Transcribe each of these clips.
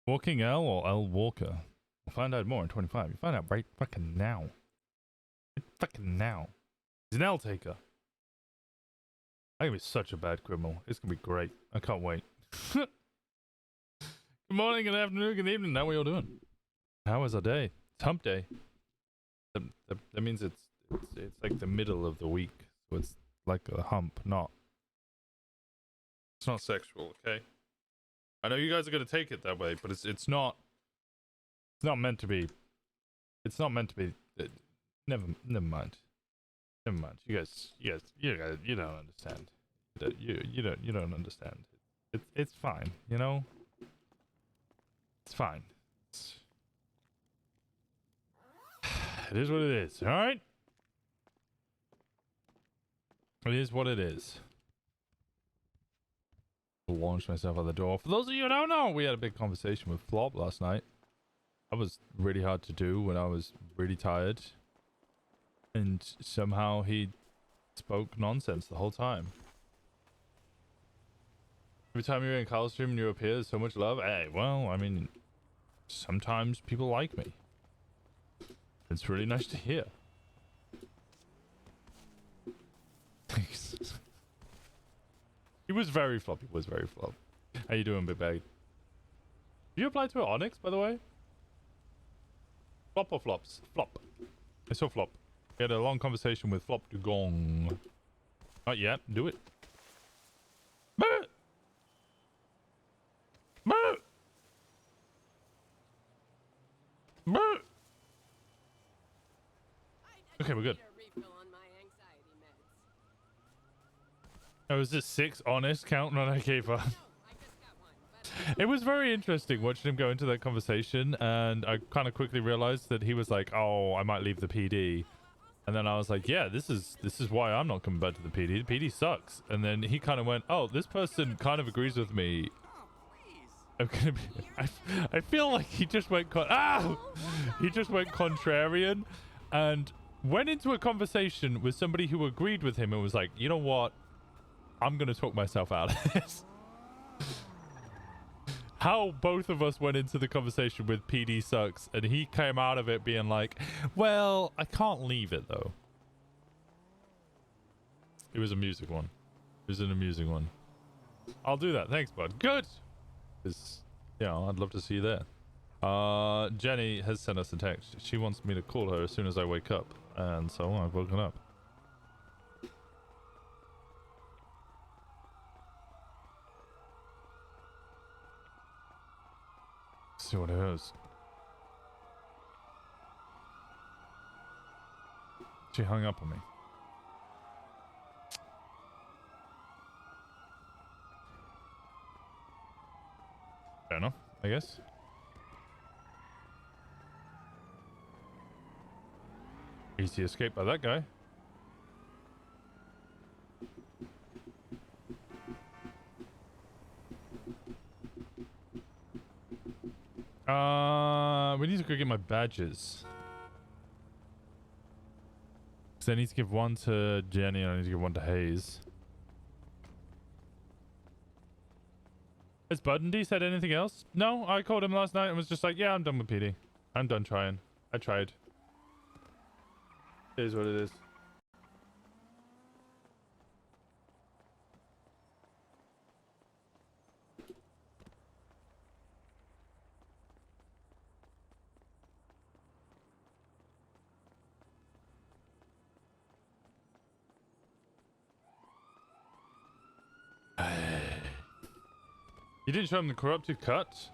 Walking L or L Walker? We'll find out more in 25. You find out right fucking now. Right fucking now. He's an L taker. I'm gonna be such a bad criminal. It's gonna be great. I can't wait. Good morning, good afternoon, good evening. How are we all doing? How was our day? It's hump day. That means it's like the middle of the week. So it's like a hump, not. It's not sexual, okay? I know you guys are gonna take it that way, but it's not. It's not meant to be. It's not meant to be. Never mind. Never mind. You guys, you don't understand. You don't understand. It's fine. You know. It's fine. It is what it is. All right. It is what it is. Launch myself out the door. For those of you who don't know, we had a big conversation with Flop last night. That was really hard to do when I was really tired. And somehow he spoke nonsense the whole time. Every time you're in Carl's stream and you appear, there's so much love. Hey, well, I mean, sometimes people like me. It's really nice to hear. Thanks. He was very flop. He was very flop. How you doing, Big Bag? Did you apply to an Onyx, by the way? Flop or flops? Flop. I saw Flop. He had a long conversation with Flop Dugong. Not yet. Do it. Okay, we're good. Oh, was this 6 honest counting on a keeper? It was very interesting watching him go into that conversation, and I kind of quickly realized that he was like, "Oh, I might leave the PD," and then I was like, "Yeah, this is why I'm not coming back to the PD. The PD sucks." And then he kind of went, "Oh, this person kind of agrees with me. I'm gonna be." I feel like he just went he just went contrarian, and went into a conversation with somebody who agreed with him and was like, "You know what? I'm gonna talk myself out of this." How both of us went into the conversation with PD sucks, and he came out of it being like, "Well, I can't leave it though." It was a music one. It was an amusing one. I'll do that. Thanks, bud. Good. Because, I'd love to see you there. Jenny has sent us a text. She wants me to call her as soon as I wake up, and so I've woken up. See what it is. She hung up on me. Fair enough, I guess. Easy escape by that guy. We need to go get my badges. Because I need to give one to Jenny and I need to give one to Hayes. Has Buddendy said anything else? No, I called him last night and was just like, "Yeah, I'm done with PD. I'm done trying. I tried." It is what it is. You didn't show him the corrupted cut?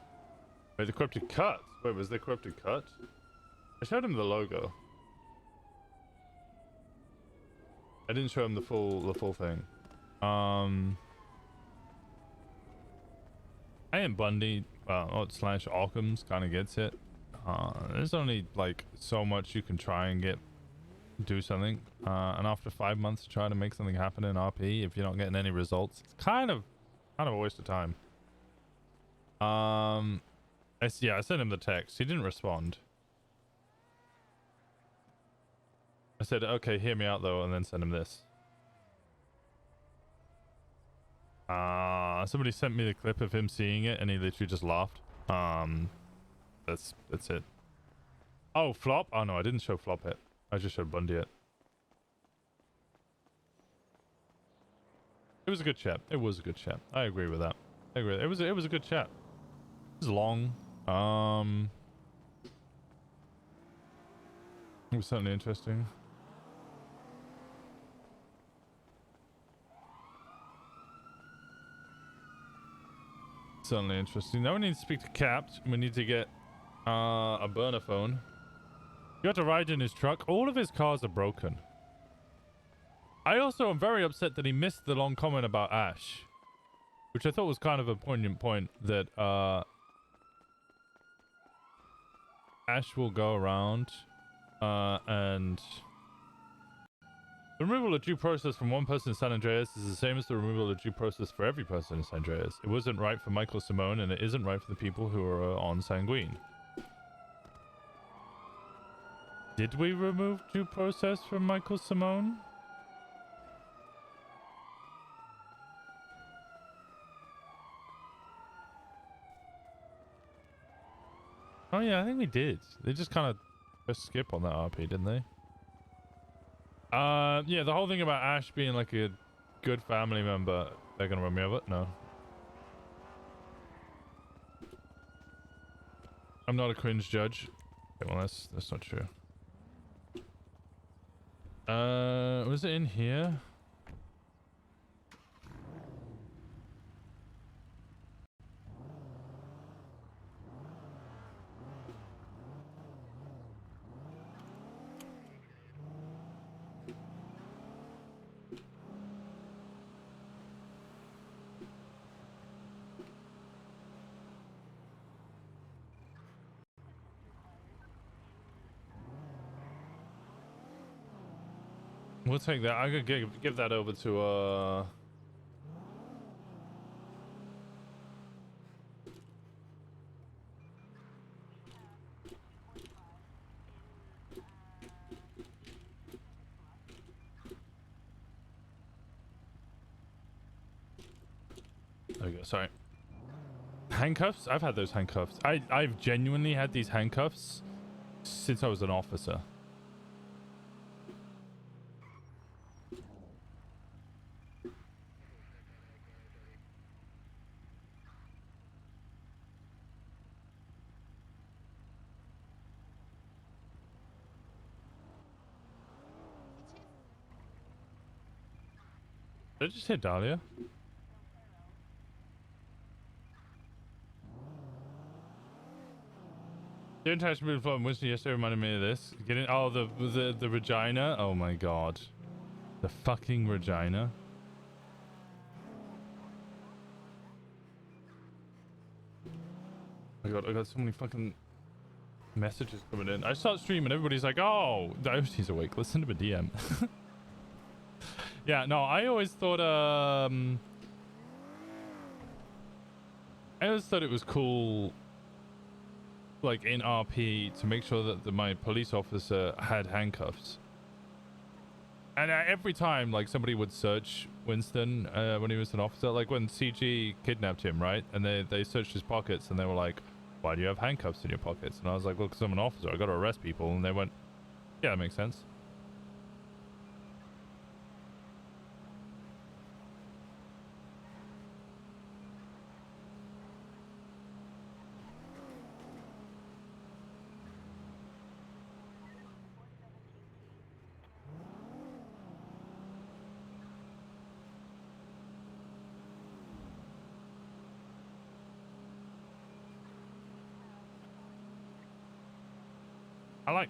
Wait, the corrupted cut? Wait, was there corrupted cut? I showed him the logo. I didn't show him the full thing. I am Bundy, slash Occam's kind of gets it. There's only like so much you can try and do something. And after 5 months to try to make something happen in RP, if you're not getting any results, it's kind of a waste of time. I sent him the text. He didn't respond. I said, "Okay, hear me out though," and then send him this. Somebody sent me the clip of him seeing it, and he literally just laughed. That's it. Oh, flop? Oh no, I didn't show flop it. I just showed Bundy it. It was a good chat. It was a good chat. I agree with that. I agree. It was a good chat. It was long. It was certainly interesting. Certainly interesting. Now we need to speak to Capt. We need to get a burner phone. You got to ride in his truck. All of his cars are broken. I also am very upset that he missed the long comment about Ash, which I thought was kind of a poignant point, that Ash will go around and the removal of due process from one person in San Andreas is the same as the removal of due process for every person in San Andreas. It wasn't right for Michael Simone, and it isn't right for the people who are on Sanguine. Did we remove due process from Michael Simone? Oh yeah, I think we did. They just kind of pressed skip on that RP, didn't they? Yeah, the whole thing about Ash being like a good family member, they're gonna run me over? No. I'm not a cringe judge. Okay, well, that's not true. Was it in here? We'll take that. I could give that over to there we go. Sorry. Handcuffs? I've had those handcuffs. I've genuinely had these handcuffs since I was an officer. Did I just hit Dahlia? The international movie from Winston yesterday reminded me of this. Getting the Regina. Oh my god, the fucking Regina. Oh my god, I got so many fucking messages coming in. I start streaming, everybody's like, "Oh, he's awake. Listen to the DM." Yeah, no, I always thought it was cool, like in RP, to make sure that my police officer had handcuffs. And every time, like, somebody would search Winston when he was an officer, like when CG kidnapped him, right? And they searched his pockets, and they were like, "Why do you have handcuffs in your pockets?" And I was like, "Well, because I'm an officer. I got to arrest people." And they went, "Yeah, that makes sense."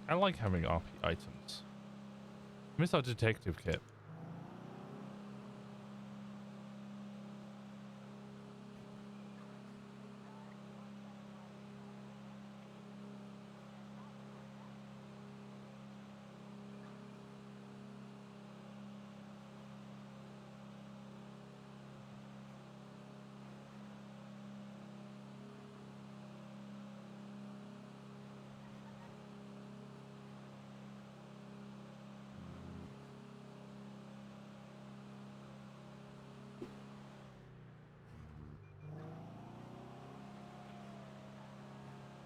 I like having RP items. I miss our detective kit.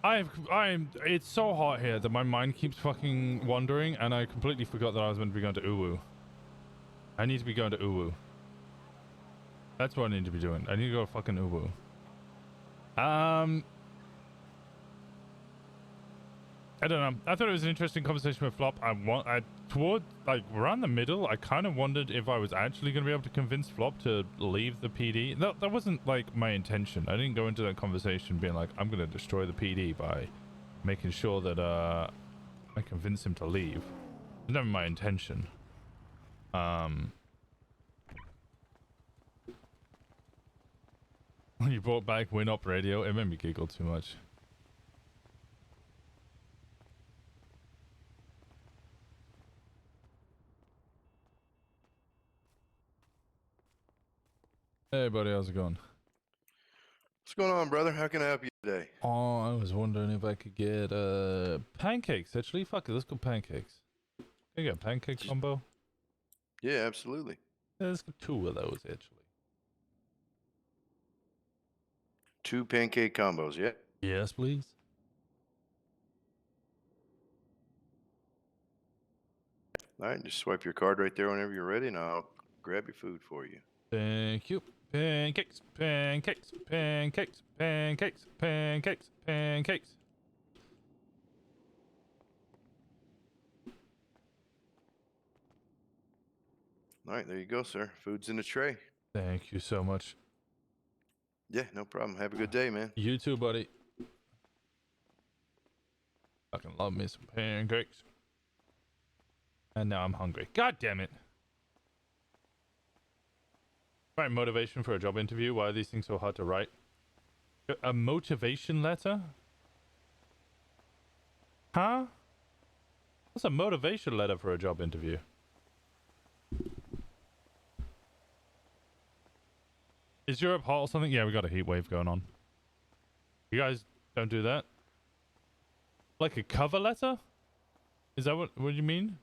It's so hot here that my mind keeps fucking wandering, and I completely forgot that I was meant to be going to Uwu. I need to be going to Uwu. That's what I need to be doing. I need to go to fucking Uwu. I don't know. I thought it was an interesting conversation with Flop. Toward, like, around the middle, I kind of wondered if I was actually going to be able to convince Flop to leave the PD. That wasn't, like, my intention. I didn't go into that conversation being like, I'm going to destroy the PD by making sure that, I convince him to leave. It was never my intention. When you brought back Win Up Radio, it made me giggle too much. Hey buddy, how's it going? What's going on, brother? How can I help you today? Oh, I was wondering if I could get pancakes. Actually, fuck it, let's go pancakes. Can you get a pancake combo? Yeah, absolutely. Yeah, let's get 2 of those actually. 2 pancake combos, yeah? Yes, please. All right, just swipe your card right there whenever you're ready, and I'll grab your food for you. Thank you. Pancakes, pancakes, pancakes, pancakes, pancakes, pancakes. All right, there you go, sir. Food's in the tray. Thank you so much. Yeah, no problem. Have a good day, man. You too, buddy. Fucking love me some pancakes. And now I'm hungry. God damn it. Write motivation for a job interview. Why are these things so hard to write? A motivation letter? Huh? What's a motivation letter for a job interview? Is Europe hot or something? Yeah, we got a heat wave going on. You guys don't do that? Like a cover letter? Is that what you mean?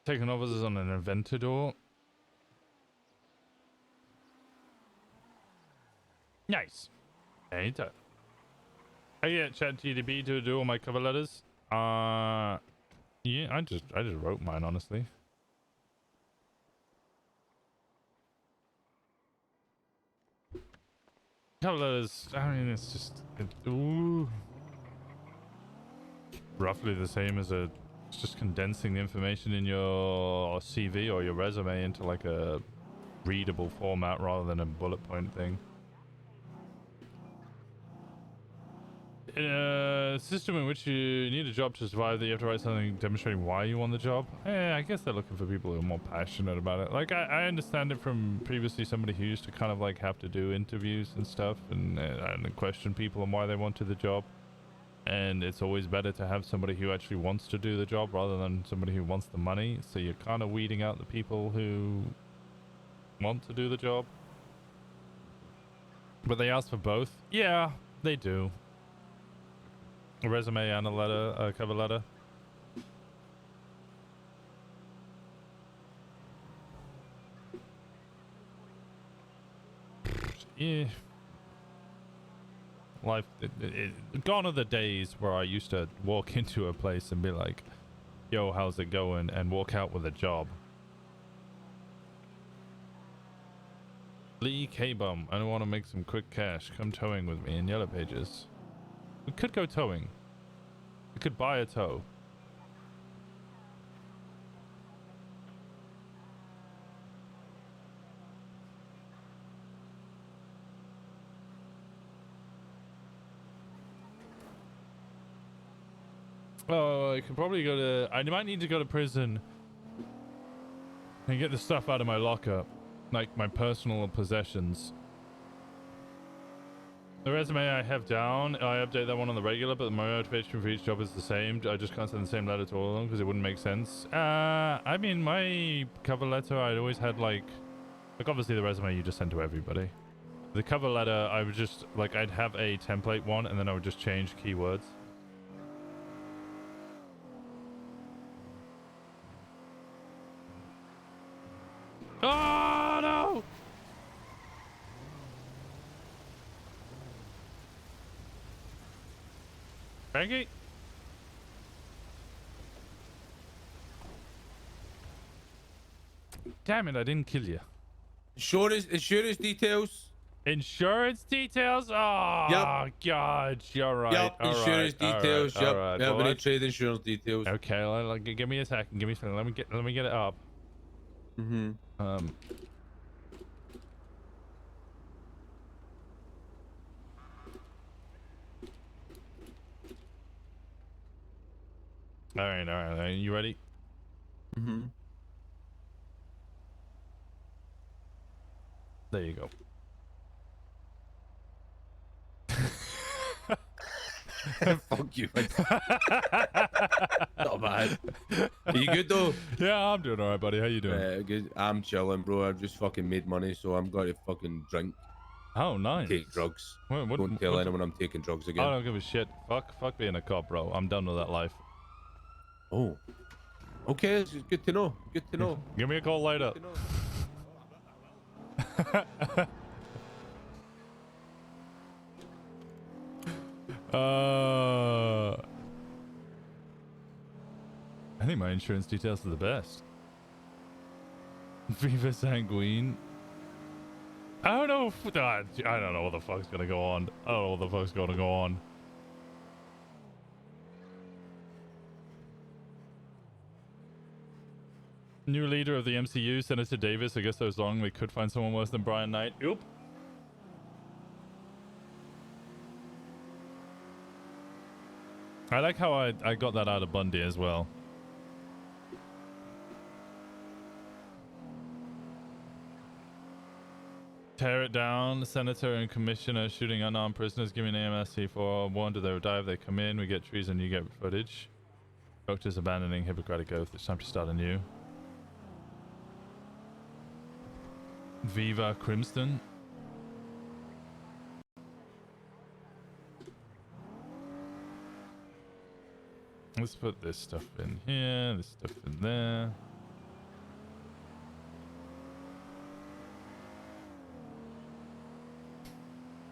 Taking offers on an Aventador. Nice. Ain't it? I get ChatGPT to do all my cover letters. Yeah, I just wrote mine, honestly. Cover letters, I mean, it's just roughly the same as it's just condensing the information in your CV or your resume into like a readable format rather than a bullet point thing. In a system in which you need a job to survive, that you have to write something demonstrating why you want the job. I guess they're looking for people who are more passionate about it. Like, I understand it from previously somebody who used to kind of like have to do interviews and stuff and question people on why they wanted the job. And it's always better to have somebody who actually wants to do the job rather than somebody who wants the money. So you're kind of weeding out the people who want to do the job. But they ask for both. Yeah, they do. A resume and a letter, a cover letter. Yeah. Life, gone are the days where I used to walk into a place and be like, yo, how's it going? And walk out with a job. Lee K-Bum, I don't want to make some quick cash. Come towing with me in Yellow Pages. We could go towing. We could buy a tow. Oh, I could probably go to... I might need to go to prison and get the stuff out of my locker. Like, my personal possessions. The resume I have down, I update that one on the regular, but my motivation for each job is the same. I just can't send the same letter to all of them because it wouldn't make sense. I mean, my cover letter, I'd always had like obviously the resume you just send to everybody. The cover letter, I would just, like, I'd have a template one and then I would just change keywords. Oh, no! Frankie? Damn it, I didn't kill you. Insurance details. Insurance details? Oh, Yep. God, you're right. Yep, insurance details. All Yep, right. yep. Well, Trade insurance details. okay, give me a second. Give me a second. Let me get it up. Mm-hmm. All right. You ready? Mm-hmm. There you go. Fuck you. Not bad. Are you good though? Yeah, I'm doing all right, buddy. How you doing? Good. I'm chilling, bro. I've just fucking made money, so I'm going to fucking drink. Oh, nice. Take drugs. What, Don't tell anyone I'm taking drugs again. I don't give a shit. Fuck being a cop, bro. I'm done with that life. Oh. Okay, it's good to know. Good to know. Give me a call later. Good to know. I think my insurance details are the best. Viva Sanguine. I don't know what the fuck's gonna go on. I don't know what the fuck's gonna go on. New leader of the MCU, Senator Davis. I guess so long we could find someone worse than Brian Knight. Oop. I like how I got that out of Bundy as well. Tear it down. Senator and commissioner shooting unarmed prisoners. Give me an AMSC for warned they will die if they come in. We get treason, you get footage. Doctors abandoning Hippocratic Oath. It's time to start anew. Viva Crimson. Let's put this stuff in here, this stuff in there.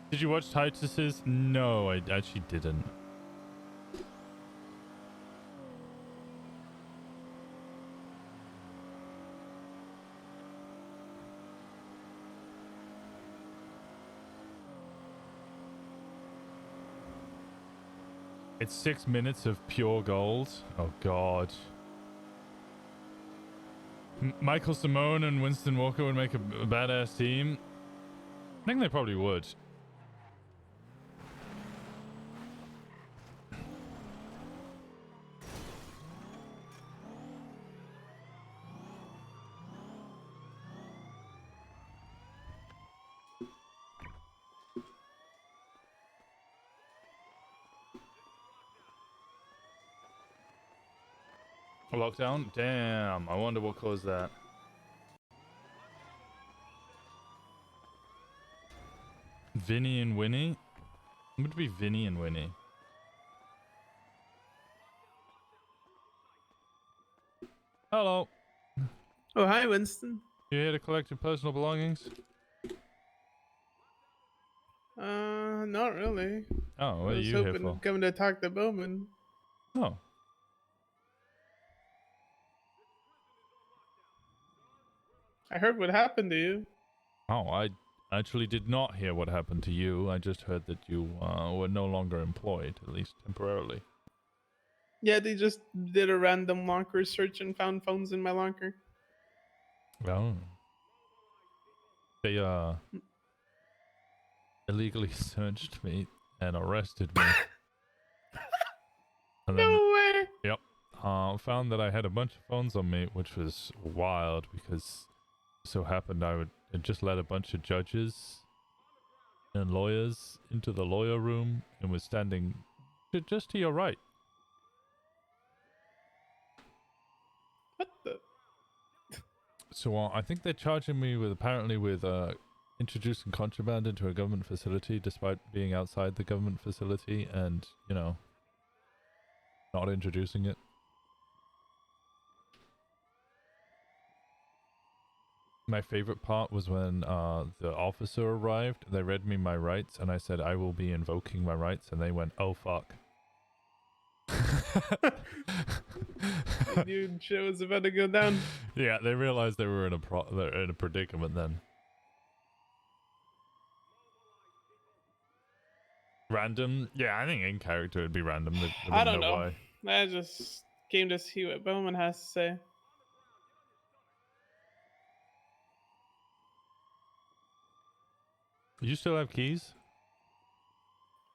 Did you watch Titus's? No, I actually didn't. It's 6 minutes of pure gold. Oh god. Michael Simone and Winston Walker would make a badass team. I think they probably would. Lockdown? Damn, I wonder what caused that. Vinny and Winnie? It would be Vinny and Winnie. Hello. Oh, hi, Winston. You here to collect your personal belongings? Not really. Oh, what I are was you here hoping for? to come to talk to Bowman. Oh. I heard what happened to you. Oh, I actually did not hear what happened to you. I just heard that you were no longer employed, at least temporarily. Yeah, they just did a random locker search and found phones in my locker. Oh. They illegally searched me and arrested me. And then, No way. yep. Found that I had a bunch of phones on me, which was wild because it so happened I had just let a bunch of judges and lawyers into the lawyer room and was standing just to your right. What the? So I think they're charging me with apparently with introducing contraband into a government facility despite being outside the government facility and, you know, not introducing it. My favorite part was when the officer arrived. They read me my rights and I said I will be invoking my rights and they went, "Oh fuck." Dude, shit was about to go down. Yeah, they realized they were in a predicament then. Random? Yeah, I think in character it'd be random. They I wouldn't don't know. why. I just came to see what Bowman has to say. You still have keys?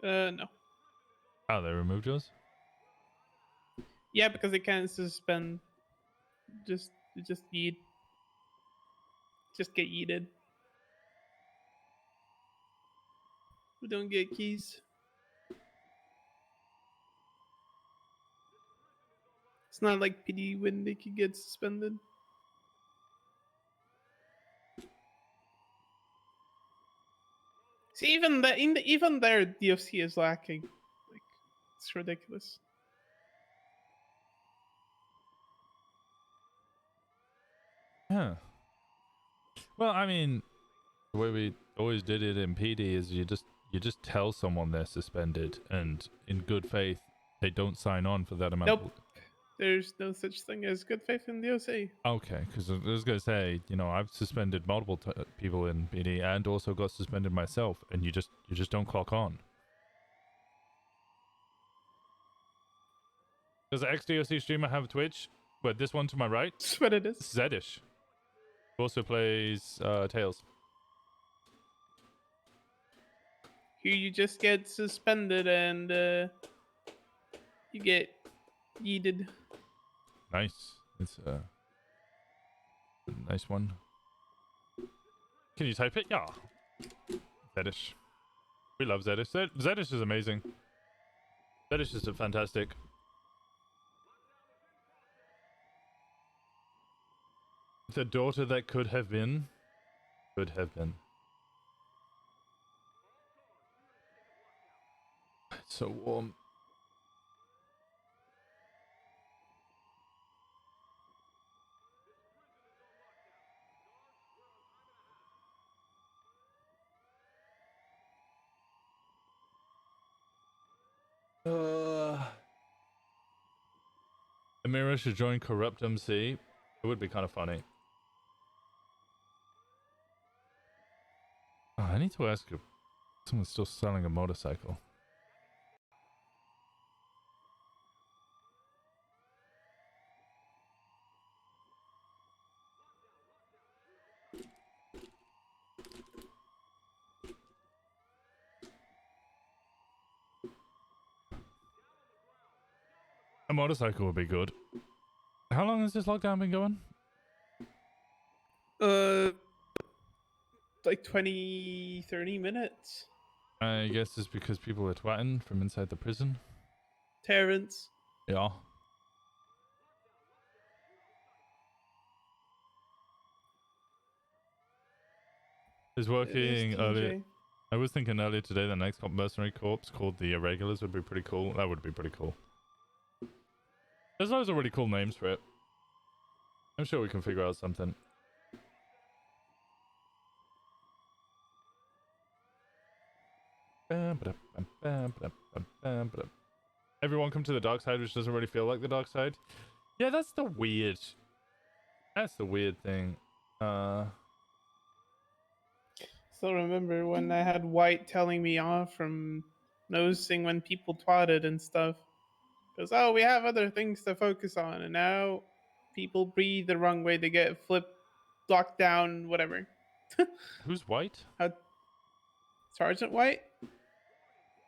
No. Oh, they removed yours? Yeah, because they can't suspend. Just yeet. Just get yeeted. We don't get keys. It's not like PD when they could get suspended. See, even even their DFC is lacking. Like, it's ridiculous. Huh. Well, I mean, the way we always did it in PD is you just tell someone they're suspended, and in good faith, they don't sign on for that amount. Nope. There's no such thing as good faith in DOC. Okay, because I was gonna say, you know, I've suspended multiple people in PD and also got suspended myself, and you just don't clock on. Does the ex-DOC streamer have Twitch? But this one to my right, That's what it is. Zedish, who also plays Tails. Here you just get suspended and you get yeeted. Nice. It's a nice one. Can you type it? Yeah. Zedish. We love Zedish. Zedish is amazing. Zedish is fantastic. The daughter that could have been. Could have been. It's so warm. Amira should join Corrupt MC. It would be kind of funny. Oh, I need to ask if someone's still selling a motorcycle. A motorcycle would be good. How long has this lockdown been going? Like 20, 30 minutes. I guess it's because people are twatting from inside the prison. Terrence. Yeah. Is working earlier. TJ. I was thinking earlier today the next mercenary corps called the Irregulars would be pretty cool. That would be pretty cool. There's loads of really cool names for it. I'm sure we can figure out something. Everyone come to the dark side, which doesn't really feel like the dark side. Yeah, that's the weird thing. Still remember when I had White telling me off from noticing when people twatted and stuff. Because, oh, we have other things to focus on. And now people breathe the wrong way. They get flipped, locked down, whatever. Who's White? Sergeant White?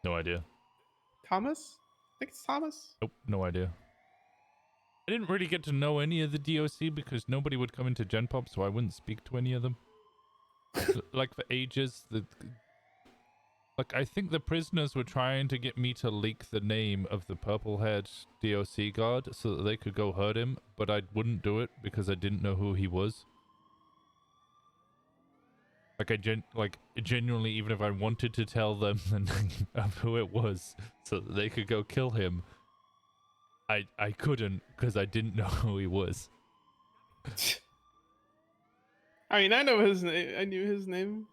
No idea. Thomas? I think it's Thomas. Nope, no idea. I didn't really get to know any of the DOC because nobody would come into Gen Pop, so I wouldn't speak to any of them. Like for ages, Like, I think the prisoners were trying to get me to leak the name of the purple-haired DOC guard so that they could go hurt him, but I wouldn't do it because I didn't know who he was. Like, genuinely, even if I wanted to tell them the name of who it was so that they could go kill him, I couldn't because I didn't know who he was. I mean, I know his name. I knew his name.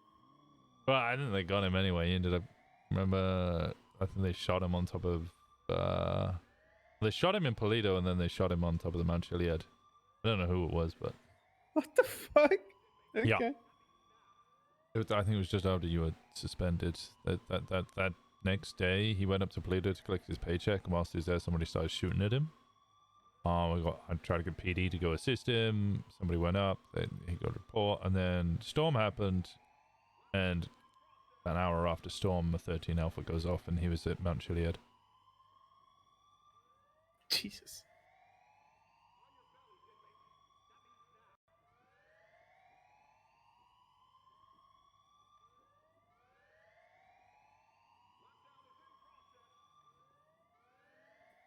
Well, I think they got him anyway. He ended up, remember, I think they shot him on top of, they shot him in Polito and then they shot him on top of the Mount Chiliad. I don't know who it was, but. What the fuck? Okay. Yeah. I think it was just after you were suspended. That next day, he went up to Polito to collect his paycheck, and whilst he was there, somebody started shooting at him. I tried to get PD to go assist him. Somebody went up, he got a report, and then Storm happened, and an hour after Storm, a 13 Alpha goes off, and he was at Mount Chiliad. Jesus.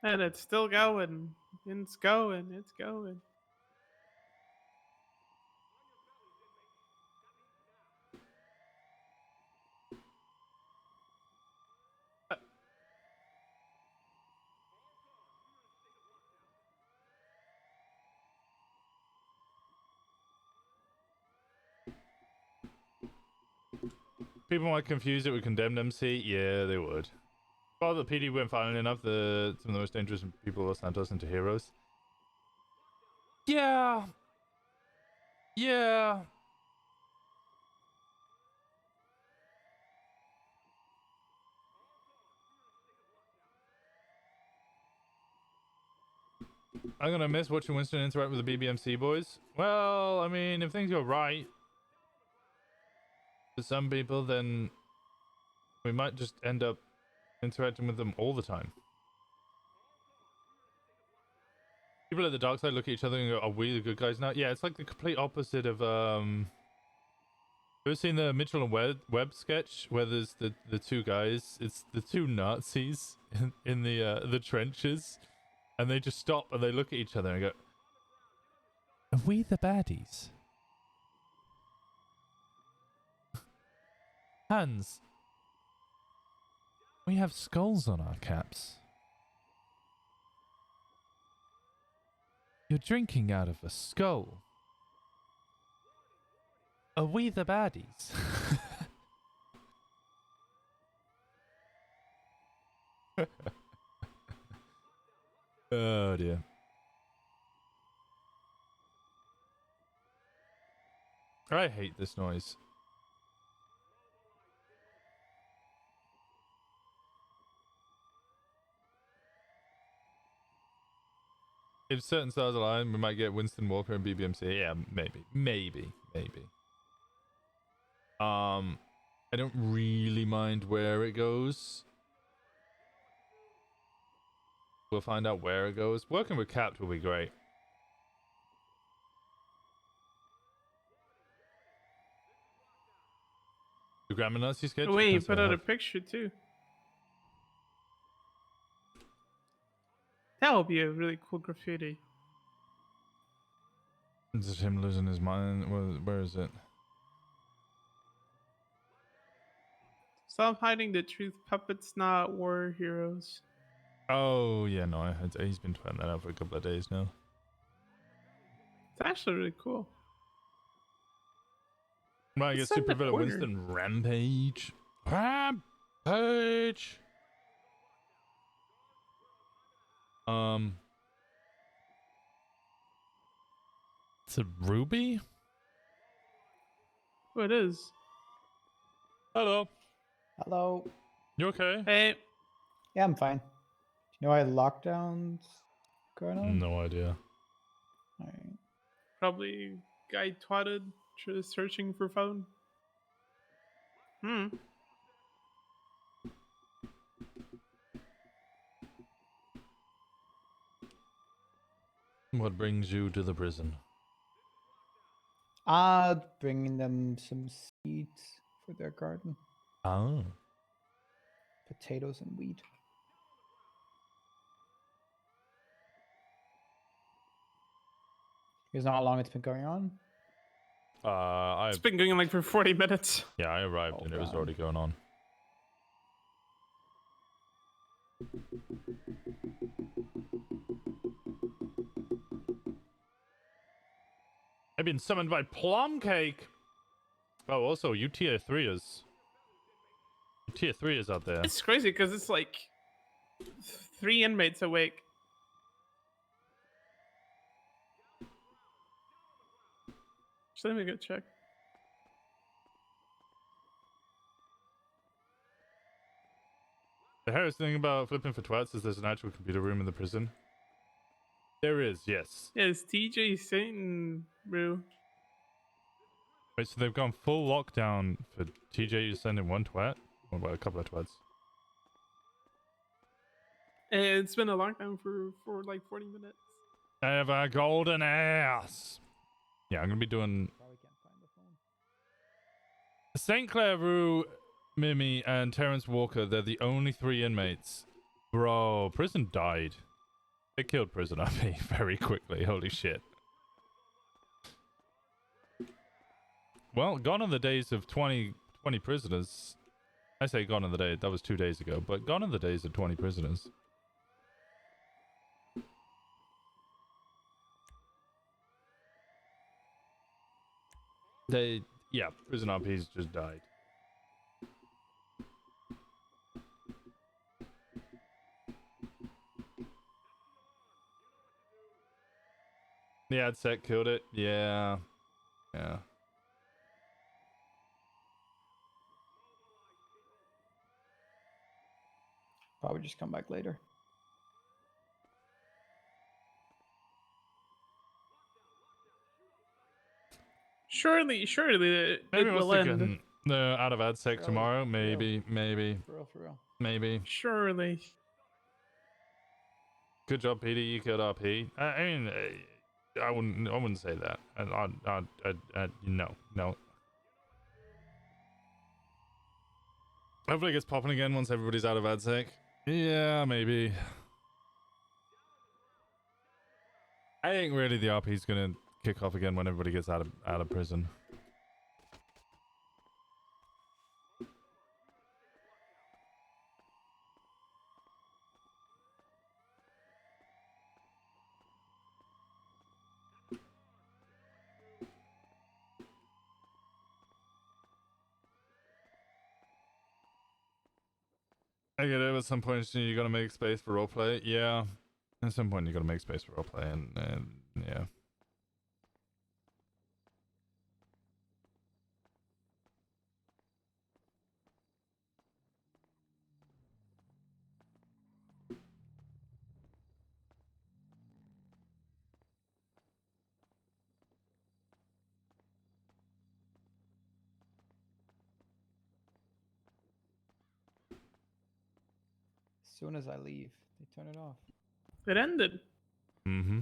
And it's still going. It's going. It's going. People might confuse it with Condemned MC. Yeah, they would. Well, the PD went violent enough, some of the most dangerous people of Los Santos into heroes. Yeah. Yeah. I'm gonna miss watching Winston interact with the BBMC boys. Well, I mean, if things go right for some people, then we might just end up interacting with them all the time. People at the dark side look at each other and go, "Are we the good guys now?" Yeah, it's like the complete opposite of Ever seen the Mitchell and Webb sketch where there's the two guys? It's the two Nazis in the trenches, and they just stop and they look at each other and go, "Are we the baddies?" Hans, we have skulls on our caps. You're drinking out of a skull. Are we the baddies? Oh dear. I hate this noise. If certain stars align, we might get Winston Walker and BBMC. Yeah, maybe. I don't really mind where it goes. We'll find out where it goes. Working with Capt will be great. You grab a Nazi sketch? Oh, wait, you That's put what I out a have. picture too. That would be a really cool graffiti. Is it him losing his mind? Where is it? Stop hiding the truth. Puppets not war heroes. Oh, yeah, no, he's been tweeting that out for a couple of days now. It's actually really cool. Right, I get It's on the Supervillain corner. Winston Rampage. Rampage! It's a Ruby? Oh, it is. Hello. Hello. You okay? Hey, Yeah, I'm fine. Do you know why lockdowns going on? No idea. Alright. probably guy twatted searching for phone. What brings you to the prison? Bringing them some seeds for their garden. Oh. potatoes and wheat. You guys know how long it's been going on? I It's been going like for 40 minutes. yeah, I arrived Oh, and it was God. already going on. I've been summoned by Plum Cake. Oh, also, you tier 3ers. You tier 3ers out there. It's crazy because it's like 3 inmates awake. Just let me go check. The hardest thing about flipping for twats is there's an actual computer room in the prison. There is, yes. Yeah, it's TJ Satan, bro. Wait, so they've gone full lockdown for TJ to send in one twat? Or well, a couple of twats. It's been a lockdown for like 40 minutes. I have a golden ass. Yeah, I'm gonna be doing Probably can't find the phone. St. Clair Rue, Mimi, and Terrence Walker. They're the only 3 inmates. Bro, prison died. They killed Prison RP very quickly. Holy shit. Well, gone are the days of 20 prisoners. I say gone are the days. That was 2 days ago. But gone are the days of 20 prisoners. Yeah, Prison RPs just died. The ad set killed it. Yeah. Yeah. Probably just come back later. Surely it Maybe will once they end. get the out of AdSec Really? tomorrow. For Maybe, maybe, For real, for real. maybe. Surely. Good job, Peter. You killed RP. I mean, I wouldn't say that. No. Hopefully it gets popping again once everybody's out of AdSec. Yeah, maybe. I think really the RP is gonna kick off again when everybody gets out of prison. I get it. At some point, you gotta make space for roleplay. Yeah. At some point, you gotta make space for roleplay, and yeah. As soon as I leave, they turn it off. It ended. Mm-hmm.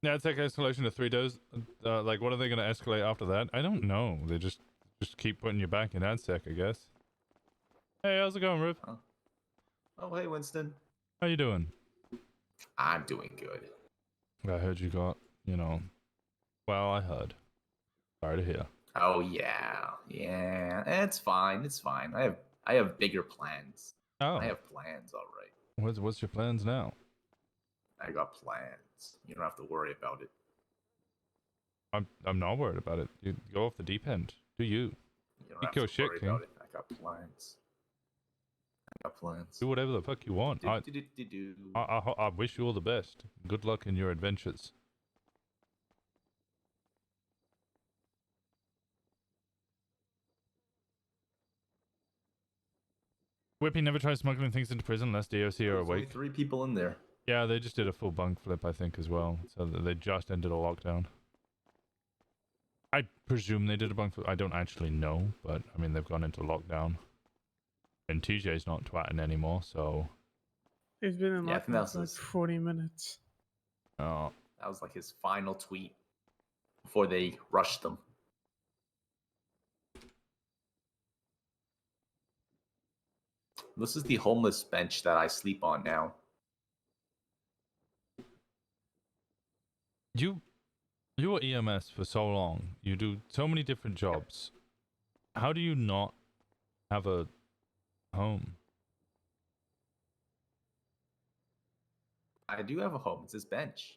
Yeah, it's like escalation to 3 days. Like, what are they gonna escalate after that? I don't know. They just keep putting you back in AdSec, I guess. Hey, how's it going, Rip? Oh, hey, Winston. How you doing? I'm doing good. I heard you got, well, I heard. Sorry to hear. Oh yeah, it's fine. It's fine. I have bigger plans. Oh, I have plans, all right. what's your plans now? I got plans. You don't have to worry about it. I'm not worried about it. You go off the deep end. Do you? You don't Eat have your to shit, worry King. about it. I got plans. Do whatever the fuck you want. I wish you all the best. Good luck in your adventures. Whippy never tries smuggling things into prison unless DOC are There's only awake. 3 people in there. Yeah, they just did a full bunk flip, I think, as well. So they just ended a lockdown. I presume they did a bunk flip. I don't actually know, but I mean, they've gone into lockdown. And TJ's not twatting anymore, so. It's been in Yeah, I think lockdown that's for like his- 40 minutes. Oh. That was like his final tweet before they rushed them. This is the homeless bench that I sleep on now. You were EMS for so long. You do so many different jobs. How do you not have a home? I do have a home. It's this bench.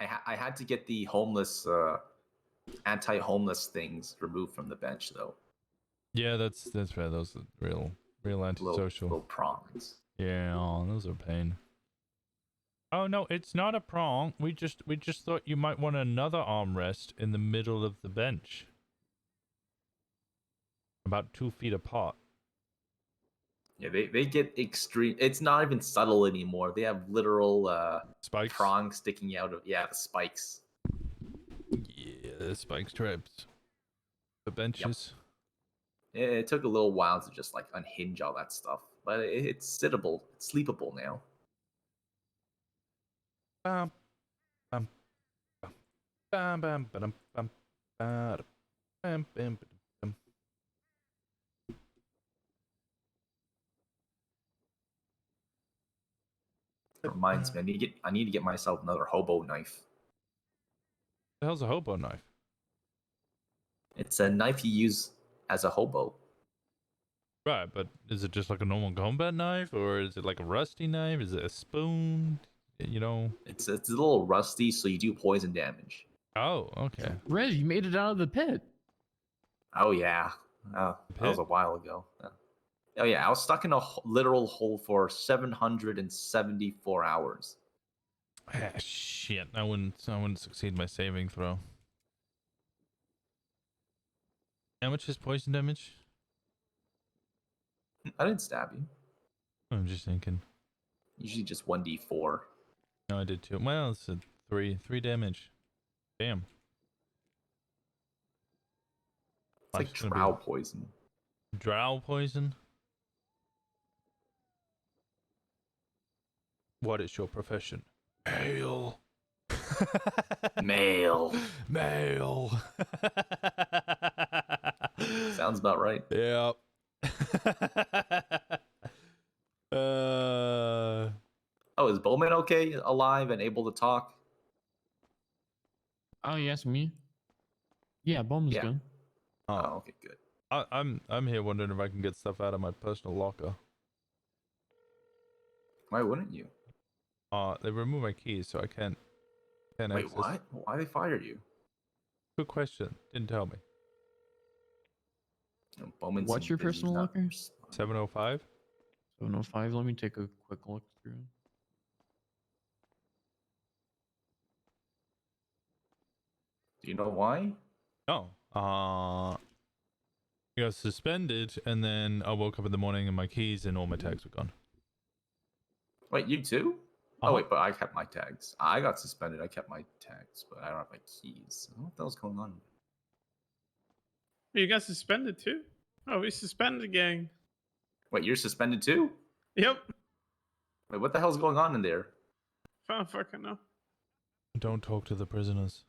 I had to get the homeless, anti-homeless things removed from the bench, though. Yeah, that's fair. Those are real antisocial. Little prongs. Yeah, oh, those are pain. Oh no, it's not a prong. We just thought you might want another armrest in the middle of the bench. About 2 feet apart. Yeah, they get extreme. It's not even subtle anymore. They have literal Spikes? prongs sticking out of the spikes. Yeah, the spikes traps. The benches. It took a little while to just like unhinge all that stuff, but it's sittable, it's sleepable now. Bum, bum, bum, bum, bum, ba-dum, bum, ba-dum, bum, bum, ba-dum. It reminds me, I need to get myself another hobo knife. The hell's a hobo knife? It's a knife you use as a hobo. Right, but is it just like a normal combat knife, or is it like a rusty knife? Is it a spoon? You know? It's a little rusty, so you do poison damage. Oh, okay. Rev, you made it out of the pit. Oh yeah, that was a while ago. Oh yeah, I was stuck in a literal hole for 774 hours. Ah, shit. I wouldn't succeed my saving throw. How much is poison damage? I didn't stab you. I'm just thinking. Usually just 1d4. No, I did too. Well, it's a 3 damage. Damn. It's like drow poison. Drow poison? What is your profession? Male. Male. Male. Sounds about right. Yep. Oh, is Bowman okay, alive, and able to talk? Oh, you asked me? Yeah, Bowman's Yeah. good. Oh, okay, good. I'm here wondering if I can get stuff out of my personal locker. Why wouldn't you? They removed my keys, so I can't Wait, access. what? Why they fired you? Good question. Didn't tell me. Bowman's What's your busy, personal not locker? responding. 705. 705. Let me take a quick look through. Do you know why? No. I got suspended, and then I woke up in the morning and my keys and all my tags were gone. Wait, you too? Uh-huh. Oh wait, but I kept my tags. I got suspended. I kept my tags, but I don't have my keys. What the hell's going on? You got suspended too? Oh, we suspended gang. Wait, you're suspended too? Yep. Wait, what the hell's going on in there? I don't fucking know. Don't talk to the prisoners.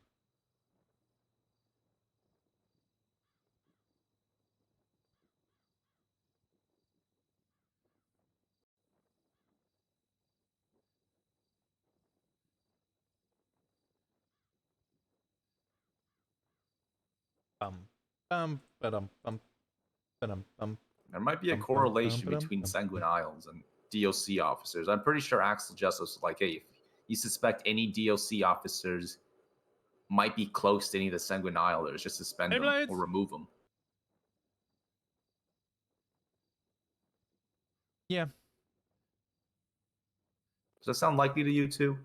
There might be a correlation between Sanguine Isles and DOC officers. I'm pretty sure Axel Justice was like, hey, if you suspect any DOC officers might be close to any of the Sanguine Isles, just suspend them or remove them. Yeah. Does that sound likely to you too?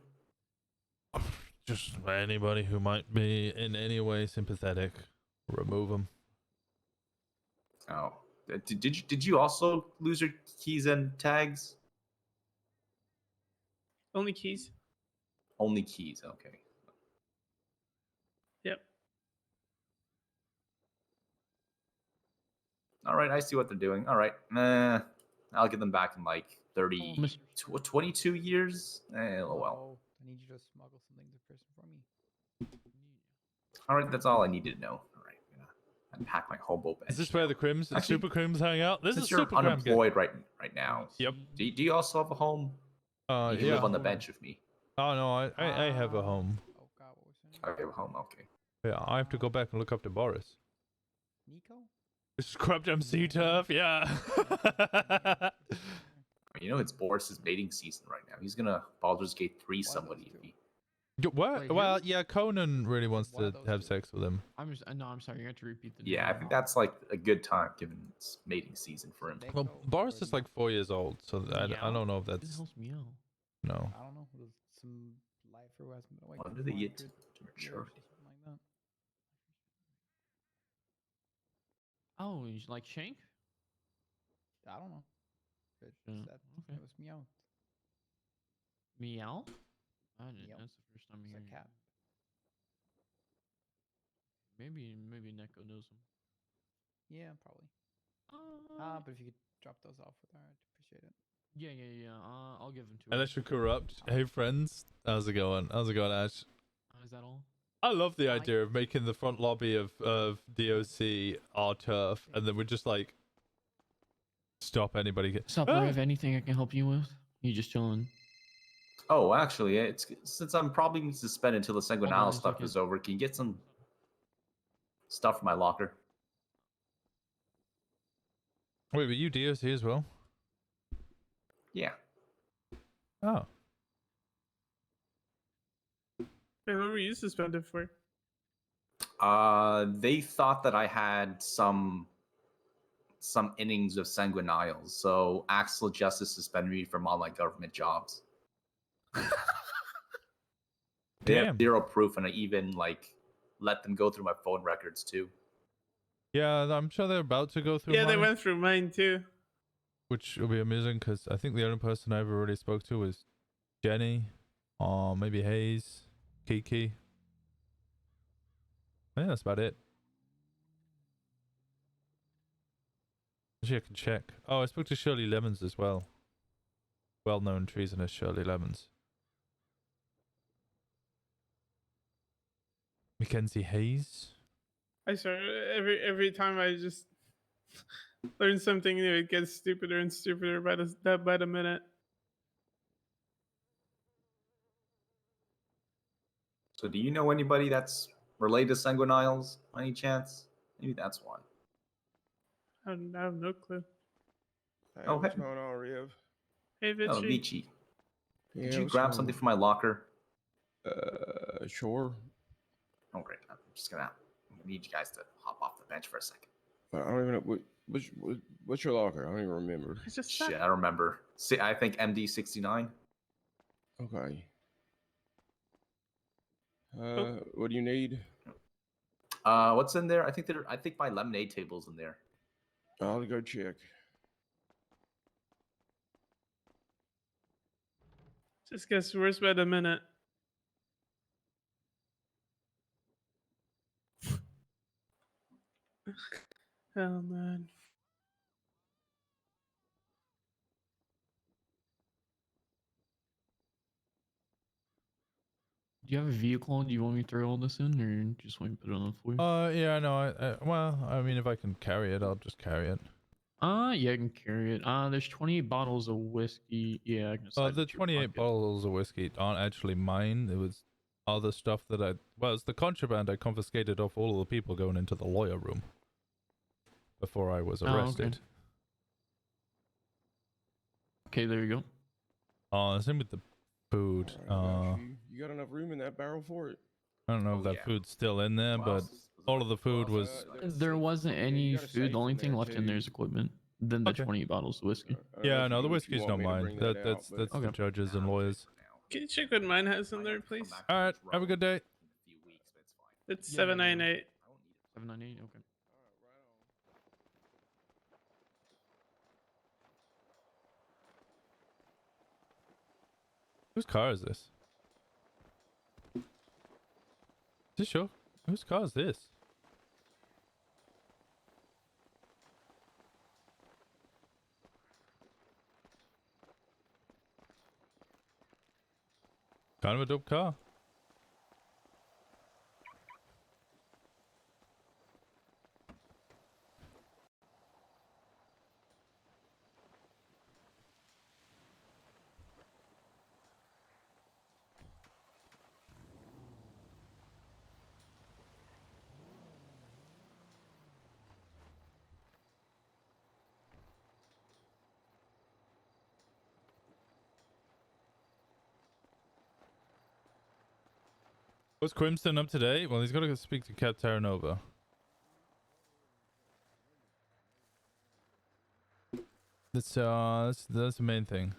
Just anybody who might be in any way sympathetic, remove them. Oh, did you also lose your keys and tags? Only keys. Only keys. Okay. Yep. All right, I see what they're doing. All right, I'll get them back in like 22 years. Oh well. I need you to smuggle something to prison for me. All right, that's all I needed to know. All right, yeah. and pack my hobo bench. Is this where the crims, Actually, super crims hang out? This Since is you're super crim. unemployed right now, Yep. do you also have a home? You can Yeah. live on the bench with me. Oh no, I have a home. Oh god, what was her I name? have a home. Okay. Yeah, I have to go back and look up to Boris. Nico? Scrubbed MC turf, yeah. You know, it's Boris's mating season right now. He's gonna Baldur's Gate 3 those somebody. two? If he... What? Wait, Well, who? yeah, Conan really wants One to of those have two. sex with him. No, I'm sorry. You have to repeat the. Yeah, I name. think that's like a good time given it's mating season for him. Well, Nico Boris or is like 4 years old, so I Meow? don't know if Who the that's hell's meow? no. I don't know. It was some lifer who hasn't been awake When for do they get 400 to years, maturity? something like that. Oh, he's like Shank. I don't know. It Yeah, said okay. it was meow. Meow. I didn't. Yep. That's the first time It's hearing. a cat. Maybe Neko knows him. Yeah, probably. Uh, But if you could drop those off with her, I'd appreciate it. yeah. I'll give him to her. Unless you're corrupt. Hey friends, how's it going? How's it going, Ash? Is that all? I love the idea of making the front lobby of DOC our turf, and then we're just like stop anybody. Sup, Rev? Anything I can help you with? You just chilling? Oh, actually, it's since I'm probably suspended until the Hold on Sanguinale a stuff second. is over. Can you get some stuff from my locker? Wait, but you DOC as well? Yeah. Oh. Hey, what were you suspended for? They thought that I had some innings of Sanguiniles, so Axel Justice suspended me from all my government jobs. They Damn. have zero proof, and I even like let them go through my phone records too. Yeah, I'm sure they're about to go through Yeah, they mine, went through mine too. which will be amazing because I think the only person I ever really spoke to was Jenny, or maybe Hayes, Kiki. I think that's about it. Actually, I can check. Oh, I spoke to Shirley Lemons as well. Well-known treasonous Shirley Lemons. Mackenzie Hayes. I swear, every time I just learn something new, it gets stupider and stupider by the minute. So, do you know anybody that's related to Sanguiniles? By any chance? Maybe that's one. I have no clue. Hey, Oh, what's hey. going on, Rev? Hey, Oh, Vichy. Vici. Yeah, Did you what's grab going something on? from my locker? Sure. Oh, great. I'm just gonna need you guys to hop off the bench for a second. I don't even know what's your locker. I don't even remember. It's just Shit, I remember. See, I think MD69. Okay. What do you need? What's in there? I think my lemonade table's in there. I'll go check. Just gets worse by the minute. Oh man. Do you have a vehicle? Do you want me to throw all this in, or just want me to put it on the floor? Yeah, no, well, I mean, if I can carry it, I'll just carry it. Yeah, I can carry it. There's 28 bottles of whiskey. Yeah, I can. slide The it to your 28 pocket. bottles of whiskey aren't actually mine. It was other stuff that it's the contraband I confiscated off all of the people going into the lawyer room before I was Oh, okay. arrested. Okay, there you go. Same with the food. All right, you got enough room in that barrel for it? I don't know Oh, if that yeah. food's still in there, Who but else is all of the food who else was. is There wasn't you any got a food. safe The only in thing there, left in there too. is equipment. Then the Okay. 20 bottles of whiskey. I don't know Yeah, if no, the if you whiskey's want not me to mine. bring That's that out, but- the Okay. judges and Nah, I'm good lawyers. for now. Can you check what mine has in I there, have to come please? back to All right, the have a good day. in a few weeks, but it's fine. It's Yeah, 798. I don't need it. 798. Okay. Whose car is this? Is this sure? Whose car is this? Kind of a dope car. What's Crimson up today? Well, he's got to go speak to Cap Terranova. That's the main thing.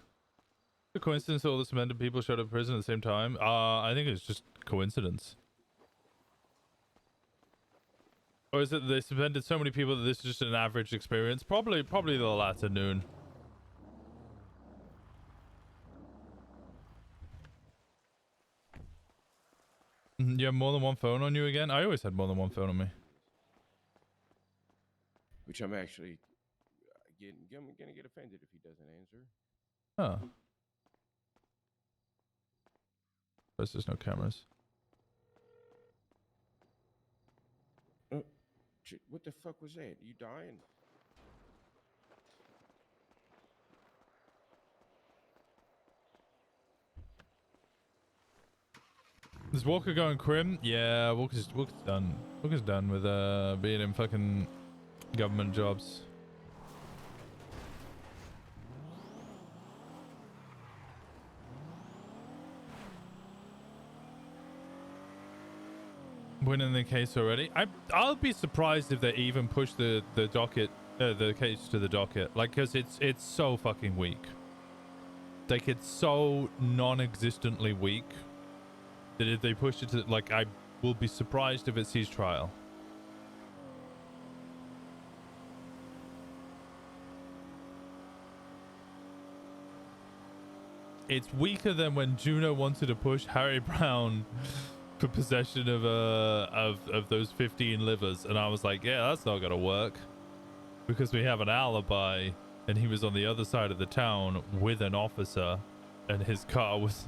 The coincidence that all the suspended people showed up in prison at the same time? I think it's just coincidence. Or is it they suspended so many people that this is just an average experience? Probably the latter, Noon. You have more than one phone on you again? I always had more than one phone on me. Which I'm actually gonna get offended if he doesn't answer. Huh. There's just no cameras. What the fuck was that? You dying? Is Walker going crim? Yeah, Walker's done. Walker's done with being in fucking government jobs. Winning the case already. I'll be surprised if they even push the docket, the case to the docket. Like, cause it's so fucking weak. Like, it's so non-existently weak that if they push it to, like, I will be surprised if it sees trial. It's weaker than when Juno wanted to push Harry Brown for possession of those 15 livers, and I was like, yeah, that's not gonna work because we have an alibi, and he was on the other side of the town with an officer, and his car was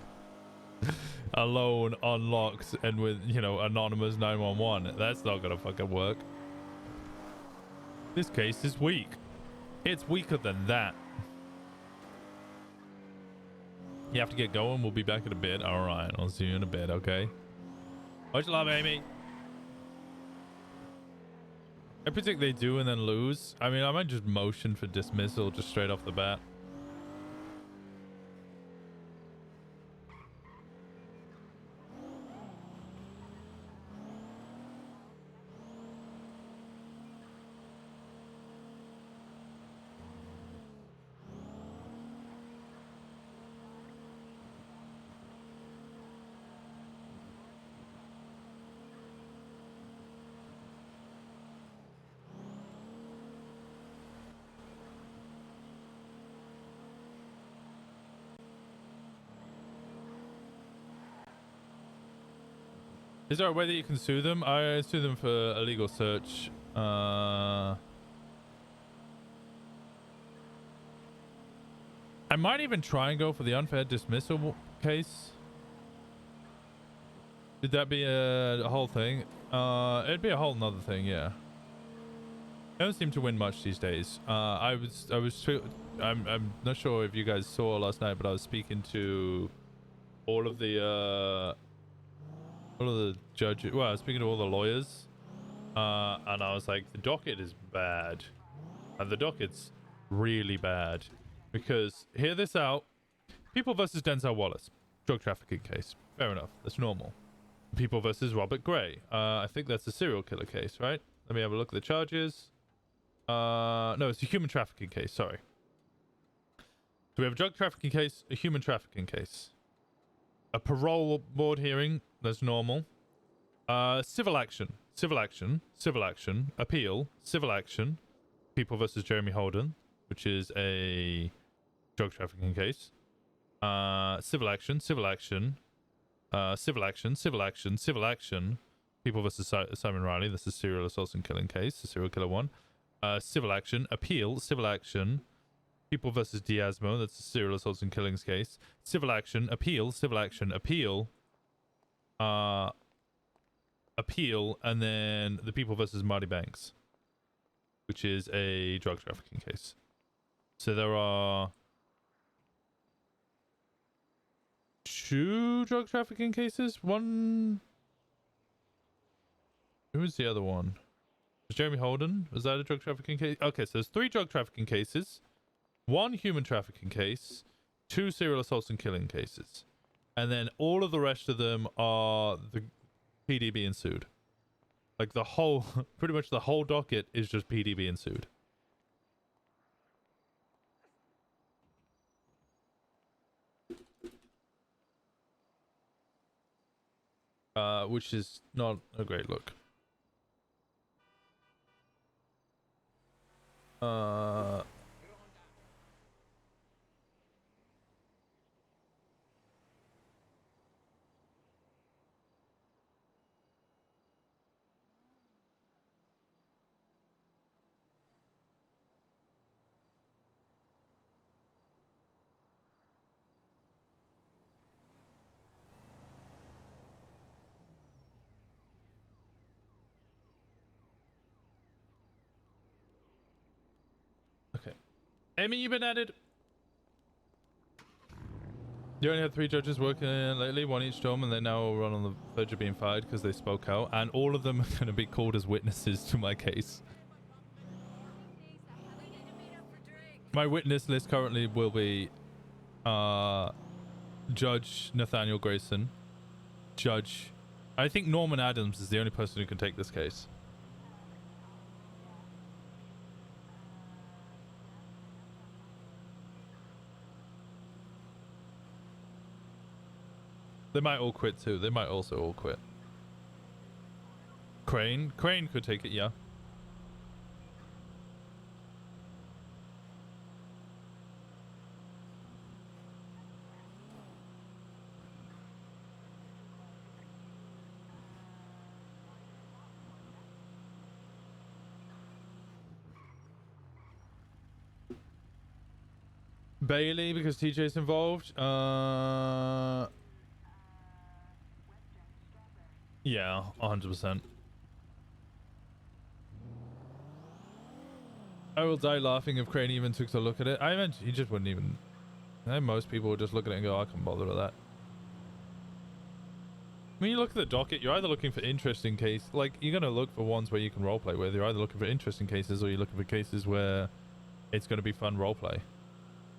alone, unlocked, and with, you know, anonymous 911. That's not gonna fucking work. This case is weak. It's weaker than that. You have to get going. We'll be back in a bit. All right, I'll see you in a bit. Okay. Much love, Amy. I predict they do and then lose. I mean, I might just motion for dismissal just straight off the bat. Is there a way that you can sue them? I sue them for illegal search. I might even try and go for the unfair dismissal case. Would that be a whole thing? It'd be a whole nother thing, yeah. I don't seem to win much these days. I'm not sure if you guys saw last night, but I was speaking to all of the judges. Well, I was speaking to all the lawyers, and I was like, the docket is bad, and the docket's really bad because hear this out: People versus Denzel Wallace, drug trafficking case. Fair enough, that's normal. People versus Robert Gray. I think that's a serial killer case, right? Let me have a look at the charges. No, it's a human trafficking case. Sorry. So we have a drug trafficking case, a human trafficking case. A parole board hearing, that's normal. Civil action, appeal, civil action. People versus Jeremy Holden, which is a drug trafficking case. Civil action. People versus Simon Riley, this is serial assault and killing case, the serial killer one. Civil action, appeal, civil action. People versus Diazmo, that's a serial assaults and killings case. Civil action, appeal, appeal, and then the People versus Marty Banks, which is a drug trafficking case. So there are 2 drug trafficking cases. One. Who was the other one? Was Jeremy Holden? Was that a drug trafficking case? Okay, so there's 3 drug trafficking cases. 1 human trafficking case, 2 serial assaults and killing cases, and then all of the rest of them are PD being sued. Like the whole, pretty much the whole docket is just PD being sued. Which is not a great look. Okay. Amy, you been added? You only had 3 judges working lately, 1 each term, and they now run on the verge of being fired because they spoke out, and all of them are going to be called as witnesses to my case. My witness list currently will be Judge Nathaniel Grayson, Judge... I think Norman Adams is the only person who can take this case. They might all quit too. They might also all quit. Crane could take it, yeah. Bailey, because TJ's involved. Yeah, 100%. I will die laughing if Crane even took a look at it. I meant he just wouldn't even. I think most people would just look at it and go, I can't bother with that. When you look at the docket, you're either looking for interesting case, like you're gonna look for ones where you can roleplay with. You're either looking for interesting cases or you're looking for cases where it's gonna be fun roleplay.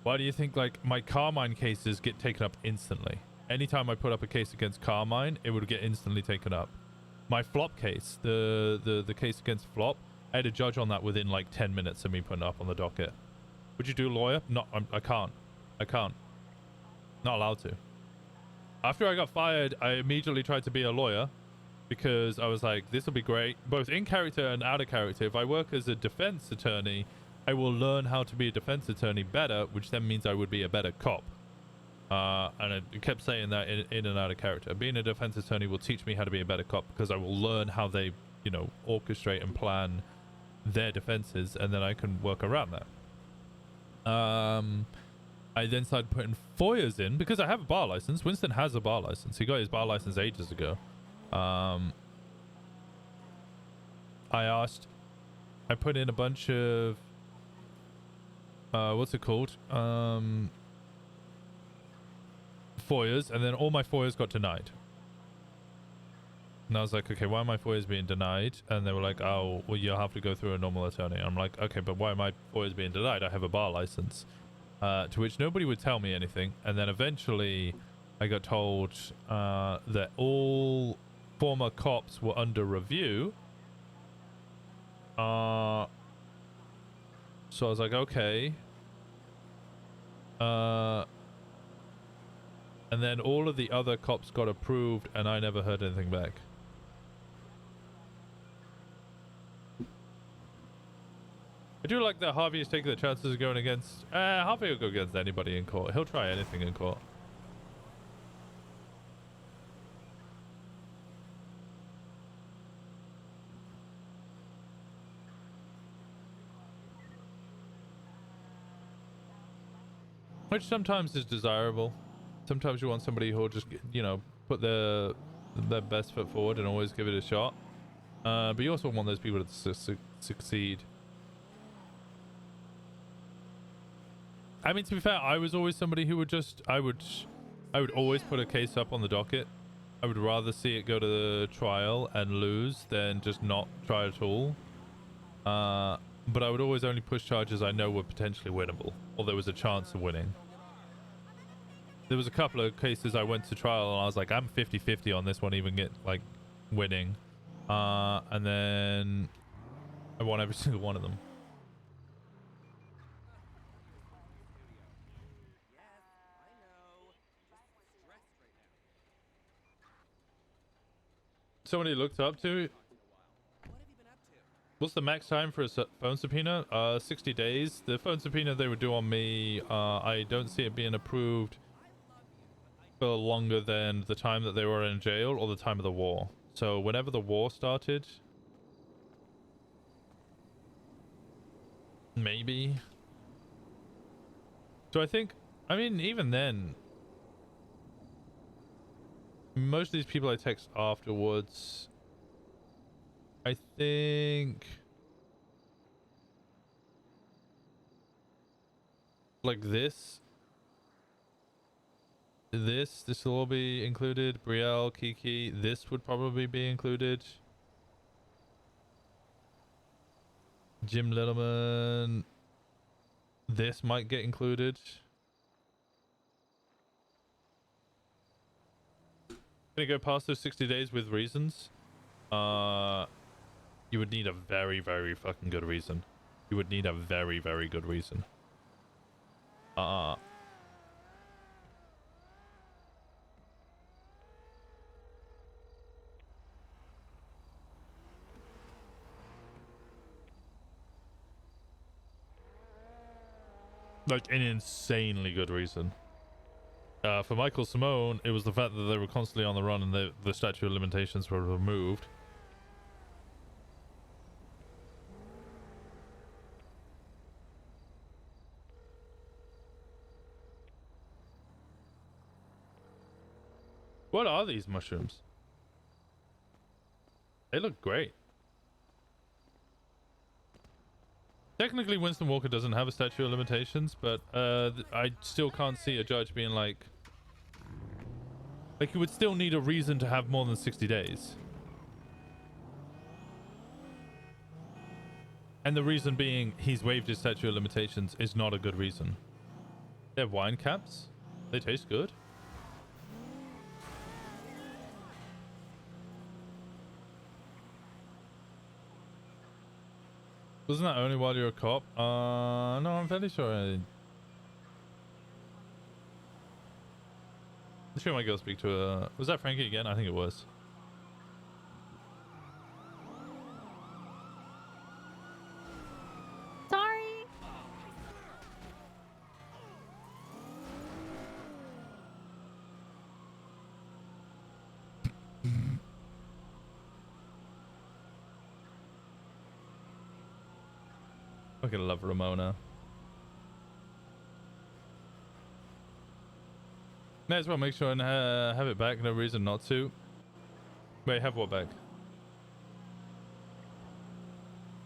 Why do you think like my Carmine cases get taken up instantly? Anytime I put up a case against Carmine, it would get instantly taken up. My Flop case, the case against Flop, I had a judge on that within like 10 minutes of me putting it up on the docket. Would you do lawyer? No, I can't. I can't. Not allowed to. After I got fired, I immediately tried to be a lawyer because I was like, this will be great, both in character and out of character. If I work as a defense attorney, I will learn how to be a defense attorney better, which then means I would be a better cop. And I kept saying that in and out of character. Being a defense attorney will teach me how to be a better cop because I will learn how they, you know, orchestrate and plan their defenses, and then I can work around that. I then started putting FOIAs in because I have a bar license. Winston has a bar license. He got his bar license ages ago. I put in a bunch of what's it called? FOIAs, and then all my FOIAs got denied. And I was like, okay, why are my FOIAs being denied? And they were like, oh, well, you'll have to go through a normal attorney. I'm like, okay, but why are my FOIAs being denied? I have a bar license. To which nobody would tell me anything. And then eventually I got told that all former cops were under review. So I was like, okay. And then all of the other cops got approved and I never heard anything back. I do like that Harvey is taking the chances of going against... Harvey will go against anybody in court. He'll try anything in court. Which sometimes is desirable. Sometimes you want somebody who'll just, you know, put their best foot forward and always give it a shot. But you also want those people to succeed. I mean, to be fair, I was always somebody who would just, I would always put a case up on the docket. I would rather see it go to the trial and lose than just not try at all. But I would always only push charges I know were potentially winnable, or there was a chance of winning. There was a couple of cases I went to trial and I was like, I'm 50-50 on this one, even get like winning. And then I won every single one of them. Somebody looked up to. What's the max time for a phone subpoena? 60 days. The phone subpoena they would do on me, I don't see it being approved for longer than the time that they were in jail or the time of the war. So whenever the war started, maybe. So I think, I mean, even then, most of these people I text afterwards, I think, like this will all be included. Brielle, Kiki, this would probably be included. Jim Littleman, this might get included. Gonna go past those 60 days with reasons. You would need a very, very fucking good reason. You would need a very, very good reason. Like an insanely good reason. For Michael Simone, it was the fact that they were constantly on the run and the statute of limitations were removed. What are these mushrooms? They look great. Technically, Winston Walker doesn't have a statute of limitations, but I still can't see a judge being like you would still need a reason to have more than 60 days. And the reason being he's waived his statute of limitations is not a good reason. They're wine caps. They taste good. Wasn't that only while you're a cop? No, I'm fairly sure I'm sure my girl speak to a... Was that Frankie again? I think it was. Sorry. Fucking love Ramona. May as well make sure and have it back. No reason not to. Wait, have what back?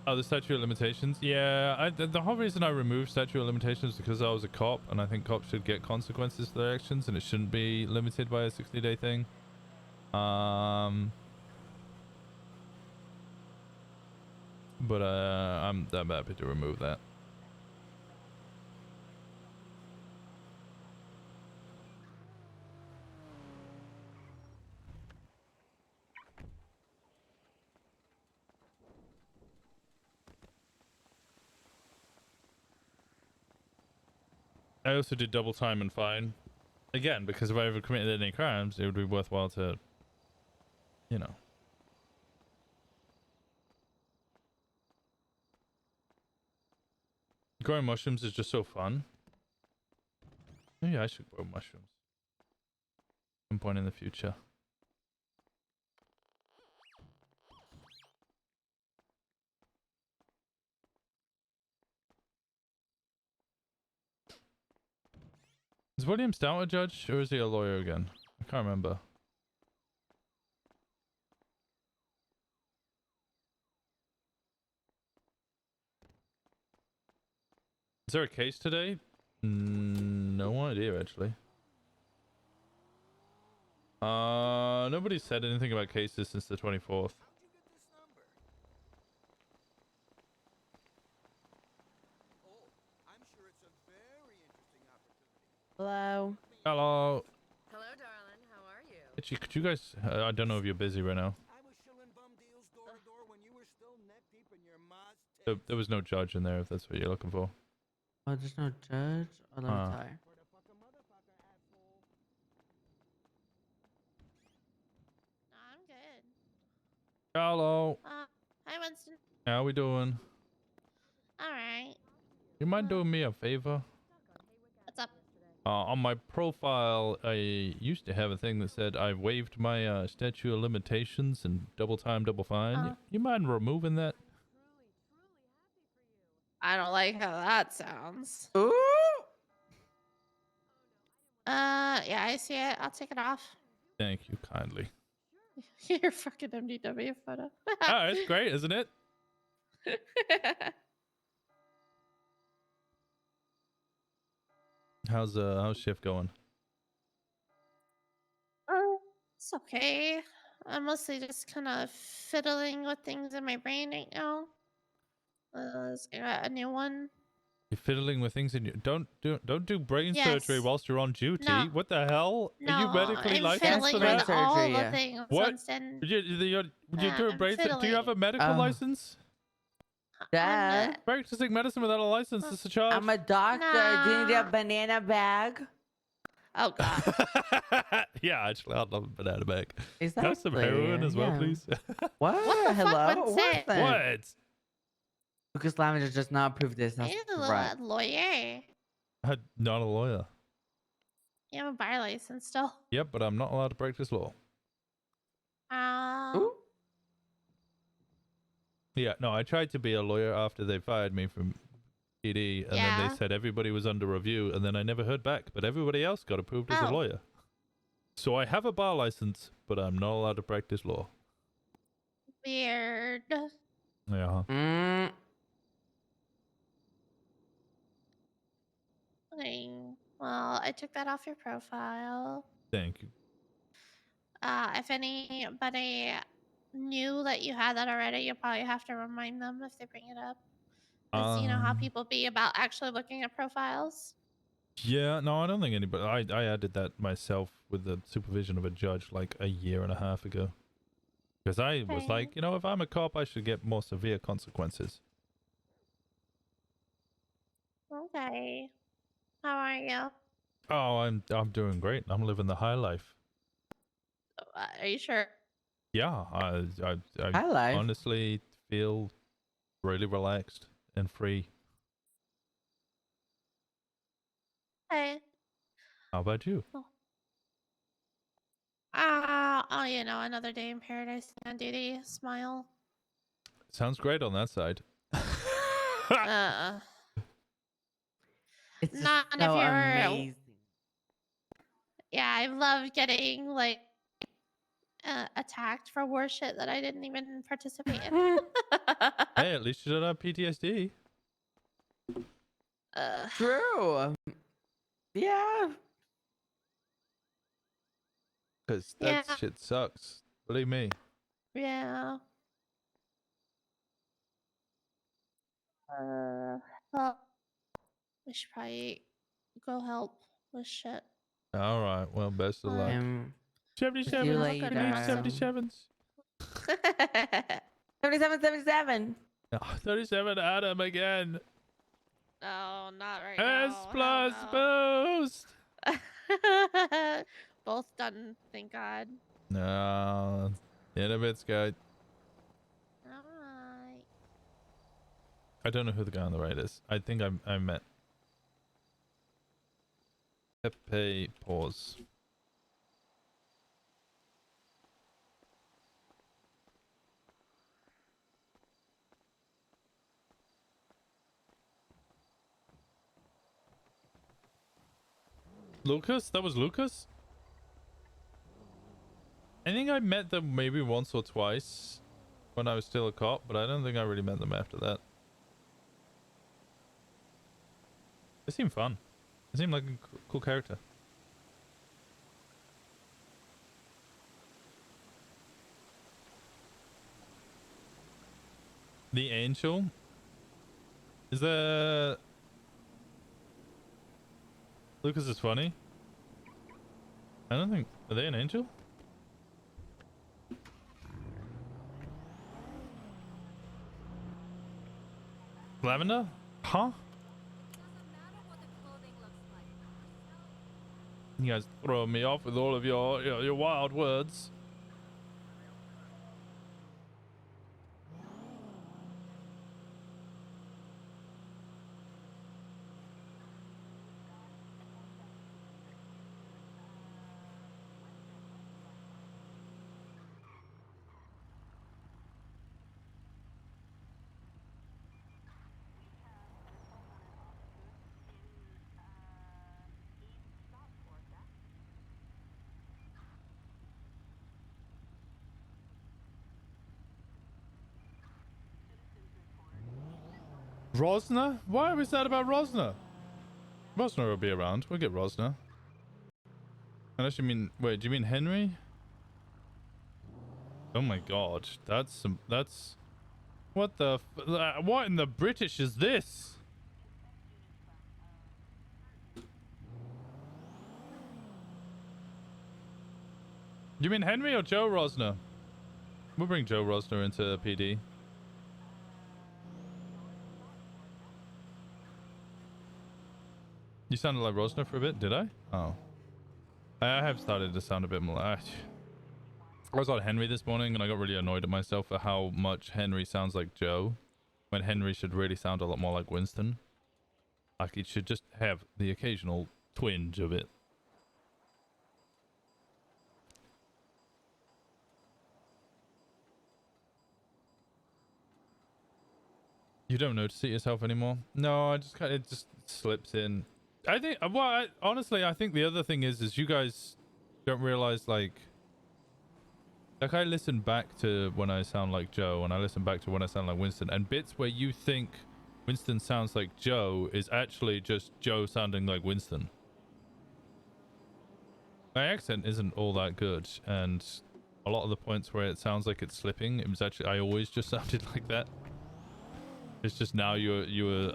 Oh, the statute of limitations. Yeah, the whole reason I removed statute of limitations is because I was a cop, and I think cops should get consequences for their actions, and it shouldn't be limited by a 60-day thing. But I'm happy to remove that. I also did double time and fine. Again, because if I ever committed any crimes, it would be worthwhile to, you know. Growing mushrooms is just so fun. Maybe I should grow mushrooms. At some point in the future. Is William Stout a judge, or is he a lawyer again? I can't remember. Is there a case today? No idea, actually. Nobody said anything about cases since the 24th. Hello. Hello. Hello, darling. How are you? Itchy, could you guys... I don't know if you're busy right now. There was no judge in there, if that's what you're looking for. Oh, there's no judge? Oh, let me try. No, I'm good. Hello. Hi, Winston. How we doing? All right. You mind doing me a favor? What's up? On my profile, I used to have a thing that said I waived my statute of limitations and double time, double fine. You mind removing that? I don't like how that sounds. Ooh! Yeah, I see it. I'll take it off. Thank you kindly. Your fucking MDW photo. Oh, it's great, isn't it? How's shift going? It's okay. I'm mostly just kind of fiddling with things in my brain right now. I got a new one. You're fiddling with things in your don't do brain Yes. surgery whilst you're on duty. No. What the hell? No, Are you medically I'm licensed fiddling for with that? all Surgery, the yeah. things. What? Winston. You're doing I'm brain surgery. Do you have a medical Oh. license? Dad, Practicing medicine without a license is a charge. I'm a doctor. Do you need a Nah. banana bag? Oh god. Yeah, actually, I'd love a banana bag. Exactly. Have some heroin as well, yeah. please. What? What the fuck, Hello? Winston? then? What? Lucas Lavender does not approve this. That's You're right. a lawyer. I'm not a lawyer. You have a bar license still. Yep, but I'm not allowed to practice law. Ooh. Yeah, no, I tried to be a lawyer after they fired me from PD, and then Yeah. they said everybody was under review, and then I never heard back, but everybody else got approved as a Oh. lawyer. So I have a bar license, but I'm not allowed to practice law. Weird. Yeah. Mm. Okay. Well, I took that off your profile. Thank you. If anybody knew that you had that already, you'll probably have to remind them if they bring it up. Because you know how people be about actually looking at profiles. Yeah, no, I don't think anybody. I added that myself with the supervision of a judge like a year and a half ago. Because I was Okay. like, if I'm a cop, I should get more severe consequences. Okay. How are you? Oh, I'm doing great. I'm living the high life. Are you sure? Yeah, I High life. honestly feel really relaxed and free. Hey. How about you? Oh, another day in paradise on duty. Smile. Sounds great on that side. It's just Not if so you're. amazing. Yeah, I love getting attacked for war shit that I didn't even participate in. Hey, at least you don't have PTSD. True. Yeah. Because that Yeah. shit sucks. Believe me. Yeah. Well, we should probably go help with shit. All right. Well, best of luck. See you 77. later. We need 77s. 77. Oh, 37 Adam again. No, not right S now. plus Hell boost. no. Both done, thank God. No. In a bit, Sky. Alright. I don't know who the guy on the right is. I think I met Pepe Pause. Lucas? That was Lucas? I think I met them maybe once or twice when I was still a cop, but I don't think I really met them after that. They seem fun. They seem like a cool character. The Angel? Is there... Lucas is funny? I don't think... Are they an angel? Lavender? Huh? You guys throw me off with all of your wild words. Rosner? Why are we sad about Rosner? Rosner will be around. We'll get Rosner. Unless you mean... Wait, do you mean Henry? Oh my god. That's... What the... what in the British is this? You mean Henry or Joe Rosner? We'll bring Joe Rosner into PD. You sounded like Rosner for a bit, did I? Oh. I have started to sound a bit more... I was on Henry this morning and I got really annoyed at myself for how much Henry sounds like Joe, when Henry should really sound a lot more like Winston. Like it should just have the occasional twinge of it. You don't notice it yourself anymore? No, I just kind of, it just slips in. I think, well, honestly, I think the other thing is you guys don't realize, like I listen back to when I sound like Joe and I listen back to when I sound like Winston, and bits where you think Winston sounds like Joe is actually just Joe sounding like Winston. My accent isn't all that good, and a lot of the points where it sounds like it's slipping, it was actually, I always just sounded like that. It's just now you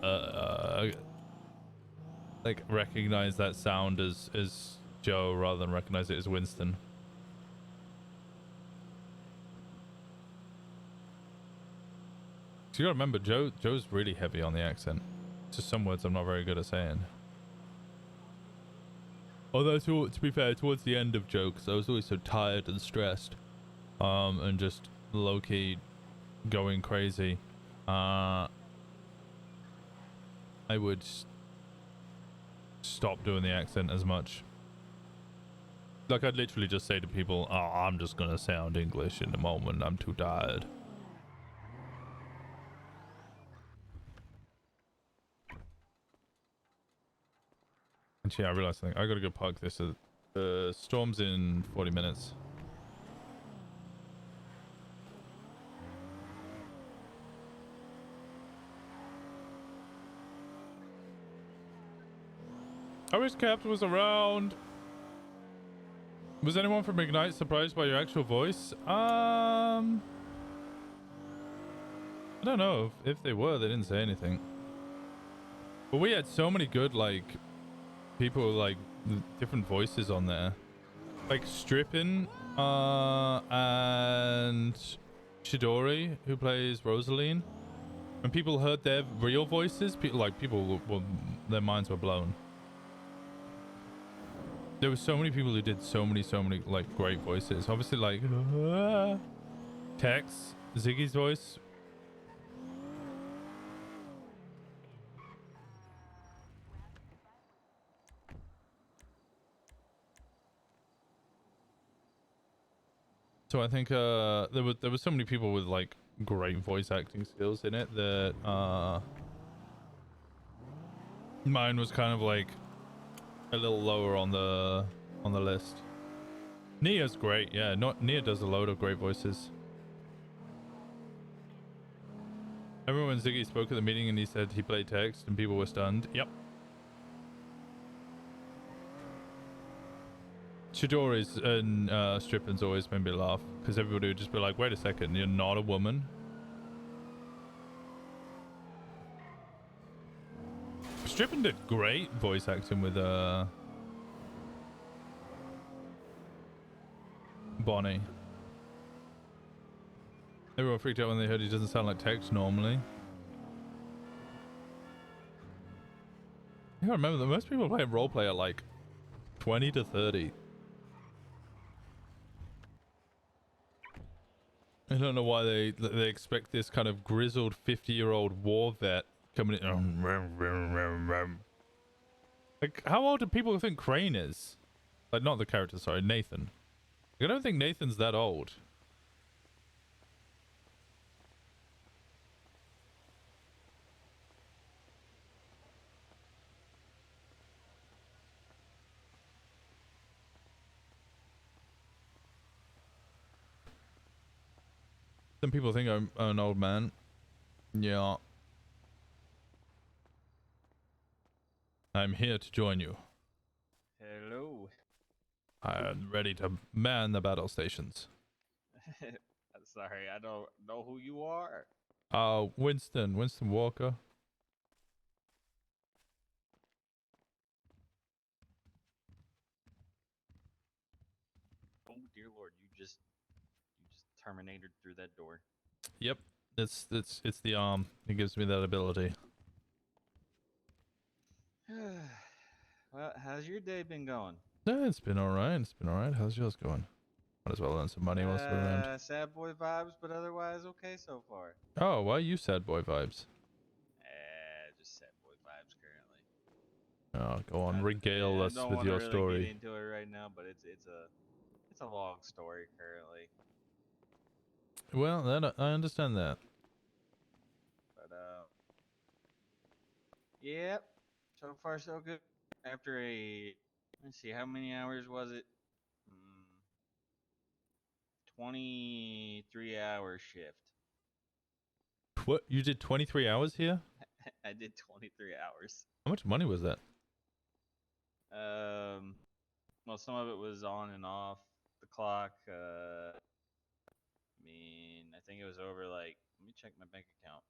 like recognize that sound as Joe rather than recognize it as Winston. So you gotta remember, Joe's really heavy on the accent. Just some words I'm not very good at saying. Although to be fair, towards the end of Joe, because I was always so tired and stressed, and just low-key going crazy, I would stop doing the accent as much. Like I'd literally just say to people, oh, I'm just gonna sound English in a moment, I'm too tired. Actually, I realized something. I gotta go park this. Storm's in 40 minutes. I wish Capt was around. Was anyone from Ignite surprised by your actual voice? I don't know. If they were, they didn't say anything. But we had so many good, like, people, like, different voices on there. Like Strippin, and Chidori, who plays Rosaline. When people heard their real voices, people were, their minds were blown. There were so many people who did so many like great voices. Obviously, like Tex, Ziggy's voice. So I think there were so many people with like great voice acting skills in it that mine was kind of like a little lower on the list. Nia's great, yeah. Nia does a load of great voices. Remember when Ziggy spoke at the meeting and he said he played text and people were stunned? Yep. Chidori's and Strippin's always made me laugh because everybody would just be like, wait a second, you're not a woman? Strippin did great voice acting with Bonnie. Everyone freaked out when they heard he doesn't sound like Tex normally. gotta remember that most people playing roleplay are like 20 to 30. I don't know why they expect this kind of grizzled 50-year-old war vet coming in. Like, how old do people think Crane is? Like, not the character, sorry, Nathan. I don't think Nathan's that old. Some people think I'm an old man. Yeah. I'm here to join you. Hello. I'm ready to man the battle stations. Sorry, I don't know who you are. Winston Walker. Oh dear lord, you just terminated through that door. Yep. It's the arm. It gives me that ability. Well, how's your day been going? Yeah, it's been alright. It's been alright. How's yours going? Might as well earn some money whilst we're around. Sad boy vibes, but otherwise okay so far. Oh, why are you sad boy vibes? Just sad boy vibes currently. Oh, go on, regale us with your Get story. into it right now, but it's a long story currently. Well, I understand that. But yep. So far so good. After let's see, how many hours was it? 23-hour shift. What? You did 23 hours here? I did 23 hours. How much money was that? Well, some of it was on and off the clock. I mean, I think it was over let me check my bank account.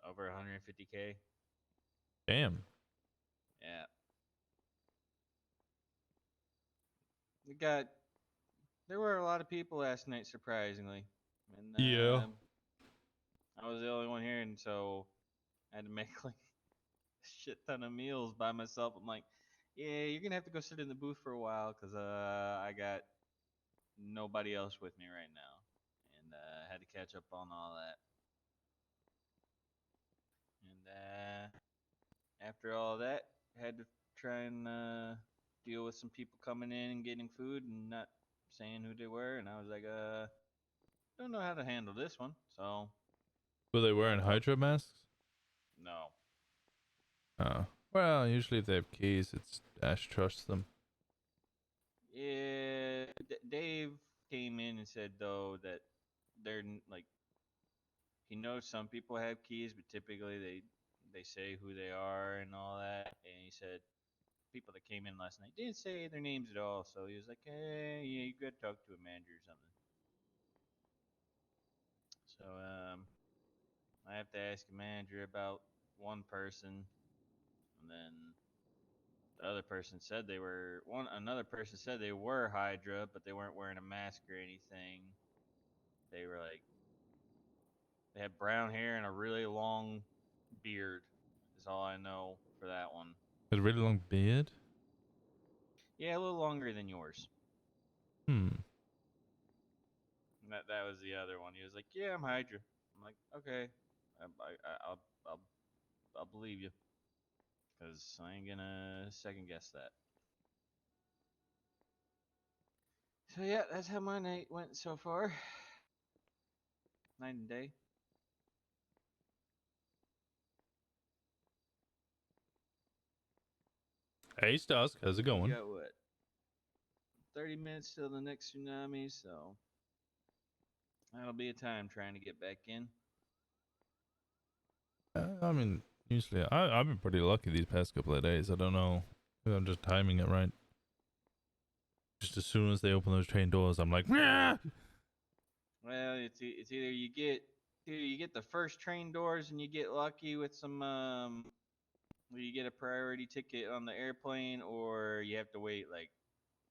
Over 150K. Damn. Yeah. There were a lot of people last night, surprisingly. And Yeah. I was the only one here, and so I had to make a shit ton of meals by myself. I'm like, yeah, you're gonna have to go sit in the booth for a while, cause I got nobody else with me right now, and had to catch up on all that. And after all that, had to try and deal with some people coming in and getting food and not saying who they were, and I was like, don't know how to handle this one, so. Were they wearing Hydra masks? No. Oh. Well, usually if they have keys, it's Ash trusts them. Yeah, Dave came in and said though that they're he knows some people have keys, but typically they say who they are and all that. And he said people that came in last night didn't say their names at all. So he was like, hey, yeah, you gotta talk to a manager or something. So I have to ask a manager about one person, and then the other person said another person said they were Hydra, but they weren't wearing a mask or anything. They were they had brown hair and a really long beard. Is all I know for that one. A really long beard? Yeah, a little longer than yours. Hmm. And that was the other one. He was like, "Yeah, I'm Hydra." I'm like, "Okay, I'll believe you, because I ain't gonna second guess that." So yeah, that's how my night went so far. Night and day. Hey, Stusk, how's it going? We got what? 30 minutes till the next tsunami, so that'll be a time trying to get back in. I mean, usually I've been pretty lucky these past couple of days. I don't know if I'm just timing it right. Just as soon as they open those train doors, I'm like, nah! Well, it's either you get the first train doors and you get lucky with some you get a priority ticket on the airplane, or you have to wait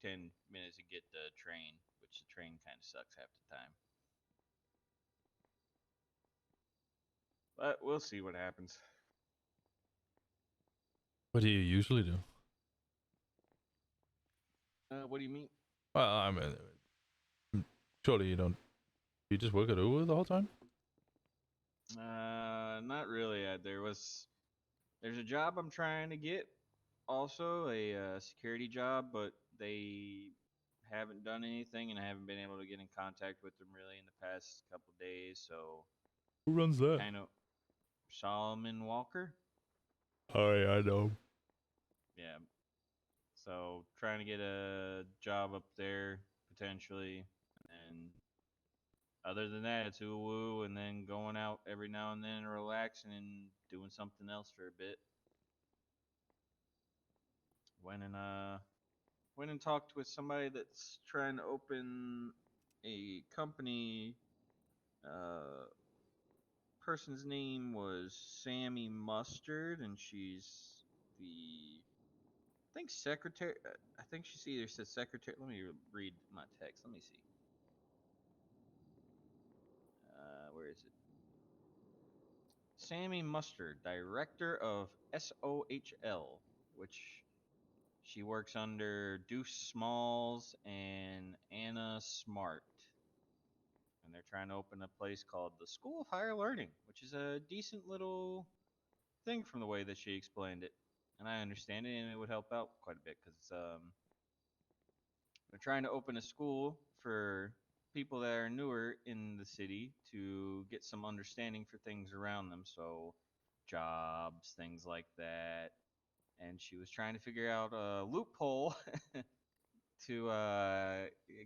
10 minutes to get the train, which the train kind of sucks half the time. But we'll see what happens. What do you usually do? What do you mean? Well, I mean, surely you don't. You just work at Uber the whole time? Not really. There's a job I'm trying to get, also a security job, but they haven't done anything, and I haven't been able to get in contact with them really in the past couple days. So Who runs that? kind of Solomon Walker. Oh yeah, I know. Yeah. So trying to get a job up there potentially, and other than that, it's woo and then going out every now and then and relaxing and doing something else for a bit. Went and went and talked with somebody that's trying to open a company. Uh, Person's name was Sammy Mustard, and she's the I think secretary. I think she's either said secretary. Let me read my text. Let me see. Where is it? Sammy Mustard, director of SOHL, which she works under Deuce Smalls and Anna Smart. And they're trying to open a place called the School of Higher Learning, which is a decent little thing from the way that she explained it. And I understand it, and it would help out quite a bit because they're trying to open a school for people that are newer in the city to get some understanding for things around them. So, jobs, things like that. And she was trying to figure out a loophole to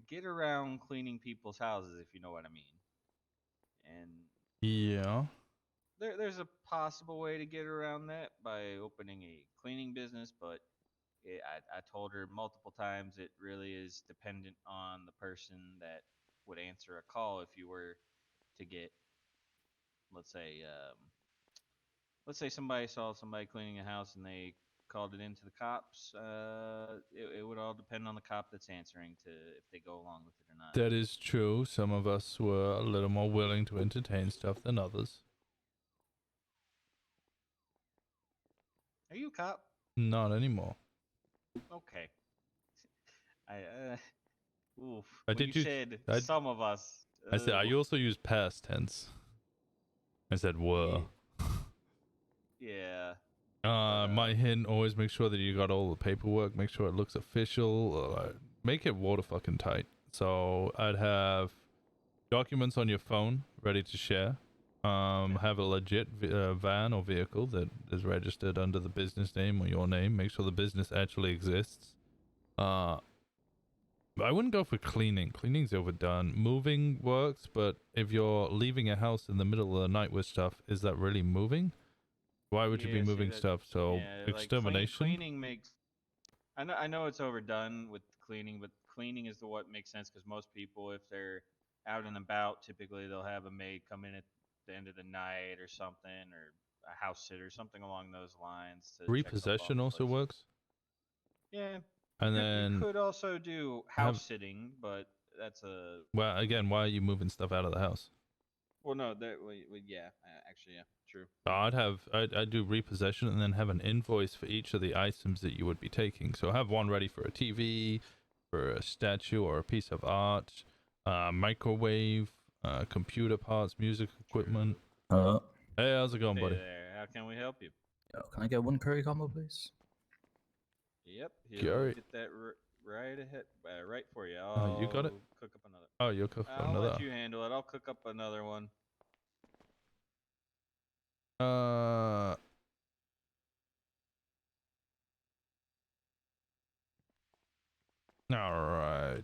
get around cleaning people's houses, if you know what I mean. And Yeah. there's a possible way to get around that by opening a cleaning business, but I told her multiple times it really is dependent on the person that would answer a call if you were to get, let's say, somebody saw somebody cleaning a house and they called it into the cops. It would all depend on the cop that's answering to if they go along with it or not. That is true. Some of us were a little more willing to entertain stuff than others. Are you a cop? Not anymore. Okay. I oof. I When did you use. said I some of us. said I also use past tense. I said were. Yeah. My hint: always make sure that you got all the paperwork. Make sure it looks official. Make it water fucking tight. So I'd have documents on your phone ready to share. Have a legit van or vehicle that is registered under the business name or your name. Make sure the business actually exists. I wouldn't go for cleaning. Cleaning's overdone. Moving works, but if you're leaving a house in the middle of the night with stuff, is that really moving? Why would you be moving stuff? So extermination. Like cleaning makes. I know it's overdone with cleaning, but cleaning is what makes sense because most people, if they're out and about, typically they'll have a maid come in at the end of the night or something, or a house sitter, something along those lines. To Repossession also works. Yeah. And you then could also do house sitting, but that's a. Well, again, why are you moving stuff out of the house? Well, no, yeah, actually, yeah, true. I'd do repossession and then have an invoice for each of the items that you would be taking. So have one ready for a TV, for a statue or a piece of art, microwave, computer parts, music equipment. Hey, how's it going, buddy? There. How can we help you? Can I get one curry combo, please? Yep, Gary. get that right ahead, right for you. You got it? Cook up another. Oh, you'll cook I'll another. let you handle it. I'll cook up another one. All right.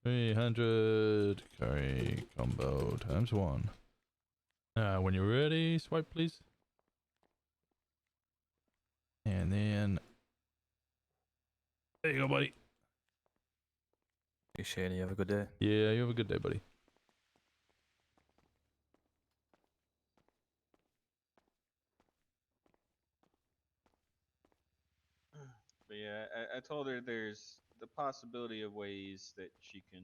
300 curry combo times 1. When you're ready, swipe please. And then there you go, buddy. Appreciate it. You have a good day. Yeah, you have a good day, buddy. But yeah, I told her there's the possibility of ways that she can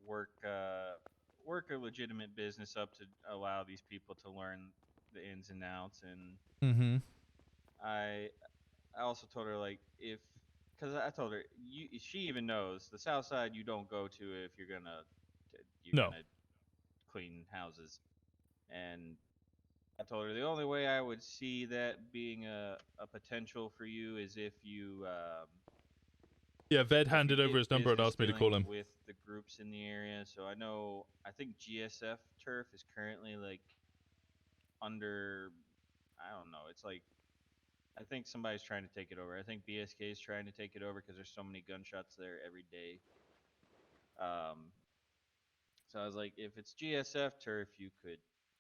work a legitimate business up to allow these people to learn the ins and outs, and Mm-hmm. I also told her like because I told her she even knows the South Side you don't go to if you're No. gonna clean houses, and I told her the only way I would see that being a potential for you is if you Yeah, Ved if you handed over did his number and business asked me to call dealings him. with the groups in the area. So I think GSF turf is currently like under, I don't know. It's like I think somebody's trying to take it over. I think BSK is trying to take it over because there's so many gunshots there every day. So I was like, if it's GSF turf, you could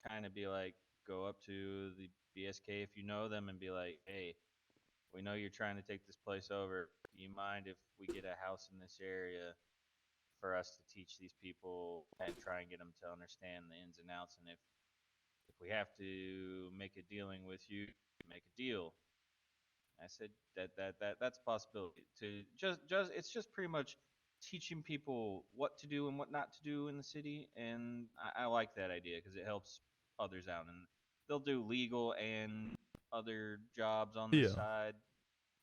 kind of be like, go up to the BSK if you know them and be like, hey, we know you're trying to take this place over. Do you mind if we get a house in this area for us to teach these people and try and get them to understand the ins and outs? And if we have to make a dealing with you, make a deal. I said that's a possibility. To just it's just pretty much teaching people what to do and what not to do in the city, and I like that idea because it helps others out, and they'll do legal and other jobs on the Yeah. side,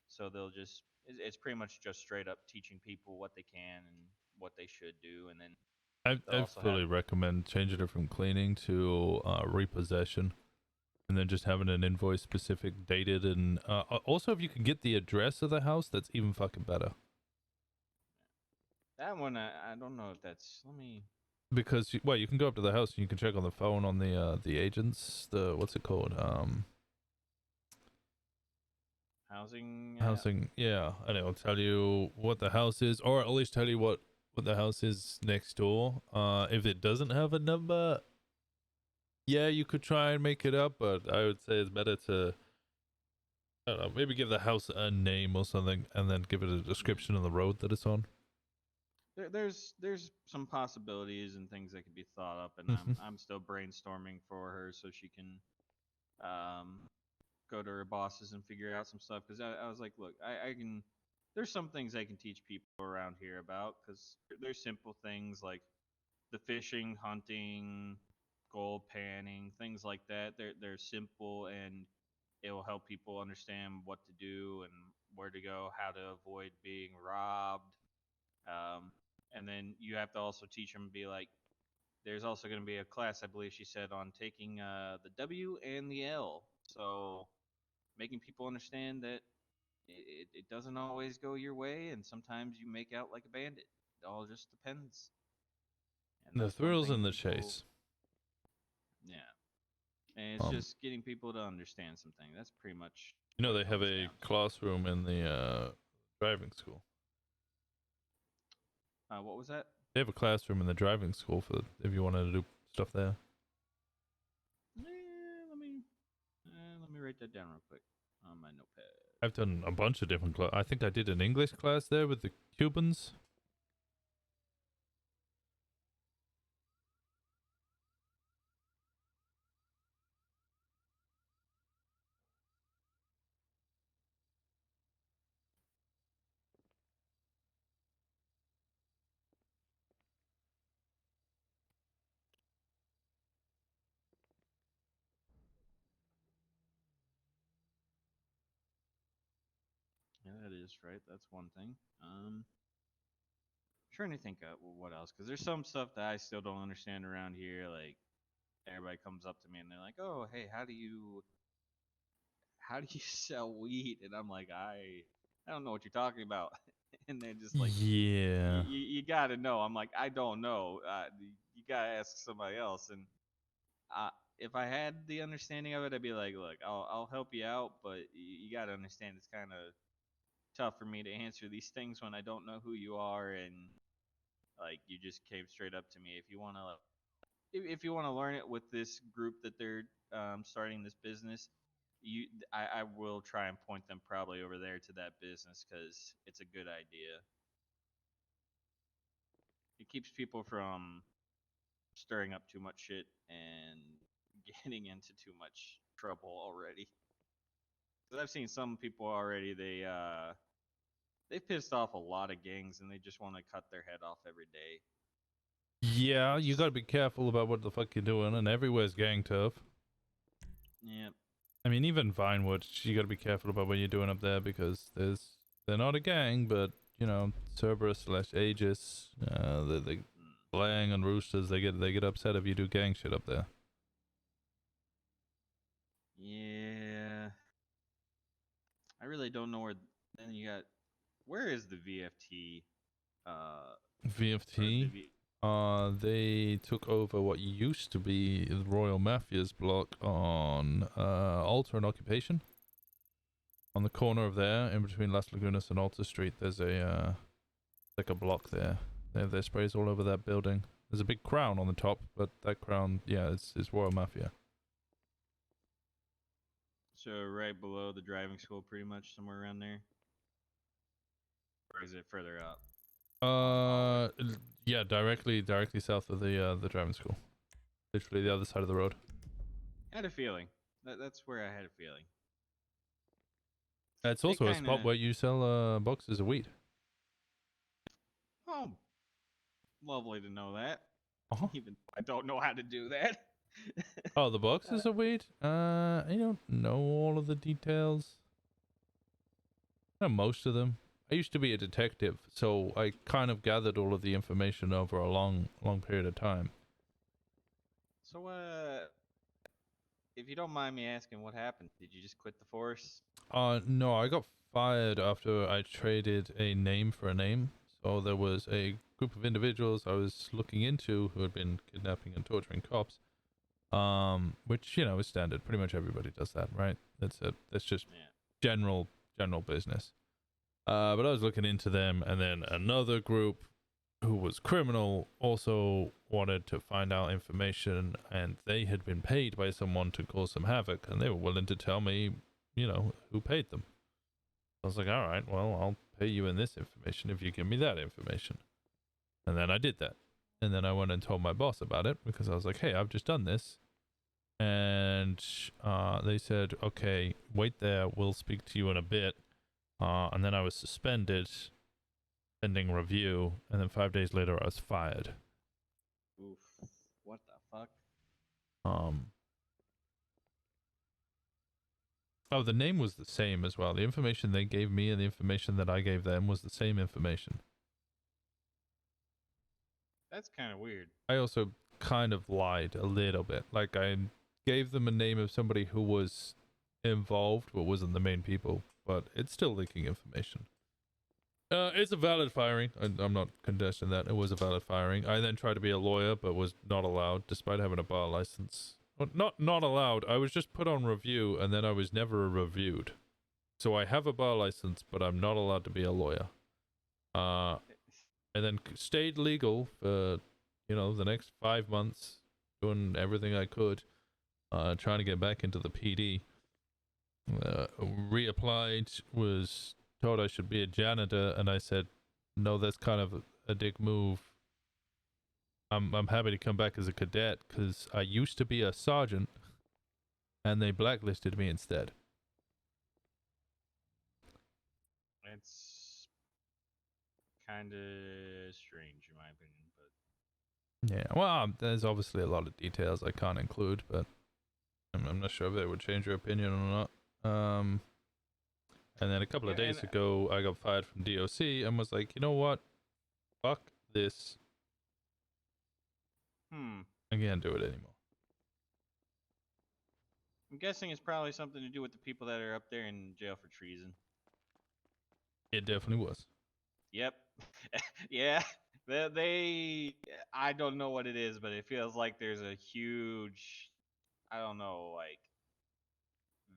so they'll just it's pretty much just straight up teaching people what they can and what they should do, and then they'll I also fully have recommend changing it from cleaning to repossession, and then just having an invoice specific dated, and also if you can get the address of the house, that's even fucking better. that one. I don't know if that's. Let me. Because you can go up to the house and you can check on the phone on the agents, the what's it called, Housing. housing, yeah, and it'll tell you what the house is, or at least tell you what the house is next door. If it doesn't have a number, yeah, you could try and make it up, but I would say it's better to, I don't know, maybe give the house a name or something, and then give it a description of the road that it's on. There's some possibilities and things that could be thought up, and I'm still brainstorming for her so she can go to her bosses and figure out some stuff. Because I was like, look, I can. There's some things I can teach people around here about because there's simple things like the fishing, hunting, gold panning, things like that. They're simple and it will help people understand what to do and where to go, how to avoid being robbed. Um, and then you have to also teach them, be like, there's also going to be a class, I believe she said, on taking the W and the L. So making people understand that it doesn't always go your way, and sometimes you make out like a bandit. It all just depends. And The that's one thrills thing in the people, chase. yeah. And it's just getting people to understand something. That's pretty much You know, what they it have comes a down to. classroom in the driving school. What was that? They have a classroom in the driving school for if you wanted to do stuff there. Let me write that down real quick on my notepad. I've done a bunch of different I think I did an English class there with the Cubans. Yeah, that is right. That's one thing. Trying to think of what else, because there's some stuff that I still don't understand around here. Like everybody comes up to me and they're like, "Oh, hey, how do you sell weed?" And I'm like, I don't know what you're talking about. And they're just like, Yeah. you got to know. I'm like, I don't know. You got to ask somebody else. And if I had the understanding of it, I'd be like, look, I'll help you out, but you got to understand it's kind of tough for me to answer these things when I don't know who you are, and like you just came straight up to me. If you want to learn it with this group that they're starting this business, I will try and point them probably over there to that business because it's a good idea. It keeps people from stirring up too much shit and getting into too much trouble already. Because I've seen some people already. They've pissed off a lot of gangs and they just want to cut their head off every day. Yeah, you gotta be careful about what the fuck you're doing, and everywhere's gang turf. Yep. I mean, even Vinewood, you gotta be careful about what you're doing up there because they're not a gang, but you know, Cerberus / Aegis, they Blang and Roosters, they get upset if you do gang shit up there. Yeah. I really don't know where. Then you got. Where is the VFT? Or VFT, they took over what used to be the Royal Mafia's block on Alta and Occupation. On the corner of there, in between Las Lagunas and Alta Street, there's a like a block there. They have their sprays all over that building. There's a big crown on the top, but that crown, yeah, it's Royal Mafia. So right below the driving school, pretty much somewhere around there. Or is it further up? Yeah, directly south of the driving school. Literally the other side of the road. I had a feeling. That's where I had a feeling. It's also a spot where you sell boxes of weed. Oh, lovely to know that. Uh-huh. Even I don't know how to do that. Oh, the boxes of weed? I don't know all of the details. I know most of them. I used to be a detective, so I kind of gathered all of the information over a long period of time. So, if you don't mind me asking, what happened? Did you just quit the force? No, I got fired after I traded a name for a name. So there was a group of individuals I was looking into who had been kidnapping and torturing cops. Which, you know, is standard. Pretty much everybody does that, right? That's just general business. But I was looking into them, and then another group who was criminal also wanted to find out information, and they had been paid by someone to cause some havoc, and they were willing to tell me, you know, who paid them. I was like, all right, well, I'll pay you in this information if you give me that information. And then I did that. And then I went and told my boss about it because I was like, hey, I've just done this. And they said, okay, wait there. We'll speak to you in a bit. And then I was suspended, pending review. And then 5 days later, I was fired. Oof. What the fuck? Oh, the name was the same as well. The information they gave me and the information that I gave them was the same information. That's kind of weird. I also kind of lied a little bit. Like, I gave them a name of somebody who was involved but wasn't the main people, but it's still leaking information. It's a valid firing. I'm not contesting that. It was a valid firing. I then tried to be a lawyer but was not allowed despite having a bar license. Well, not allowed. I was just put on review and then I was never reviewed. So I have a bar license, but I'm not allowed to be a lawyer. And then stayed legal for, you know, the next 5 months, doing everything I could, trying to get back into the PD. Reapplied, was told I should be a janitor, and I said, no, that's kind of a dick move. I'm happy to come back as a cadet, because I used to be a sergeant, and they blacklisted me instead. It's kind of strange, in my opinion, but Yeah, well, there's obviously a lot of details I can't include, but I'm not sure if they would change your opinion or not. And then a couple of days ago, I got fired from DOC and was like, you know what? Fuck this. I can't do it anymore. I'm guessing it's probably something to do with the people that are up there in jail for treason. It definitely was. Yep. Yeah. They I don't know what it is, but it feels like there's a huge, I don't know, like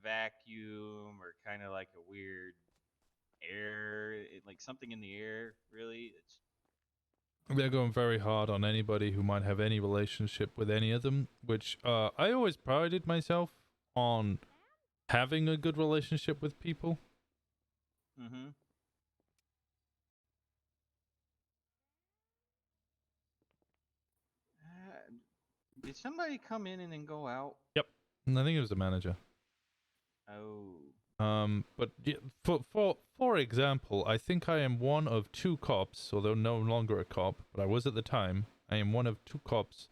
vacuum or kind of like a weird air, like something in the air, really. They're going very hard on anybody who might have any relationship with any of them, which I always prided myself on having a good relationship with people. Mm-hmm. Did somebody come in and then go out? Yep. And I think it was the manager. Oh. But yeah, for example, I think I am one of 2 cops, although no longer a cop, but I was at the time. I am one of 2 cops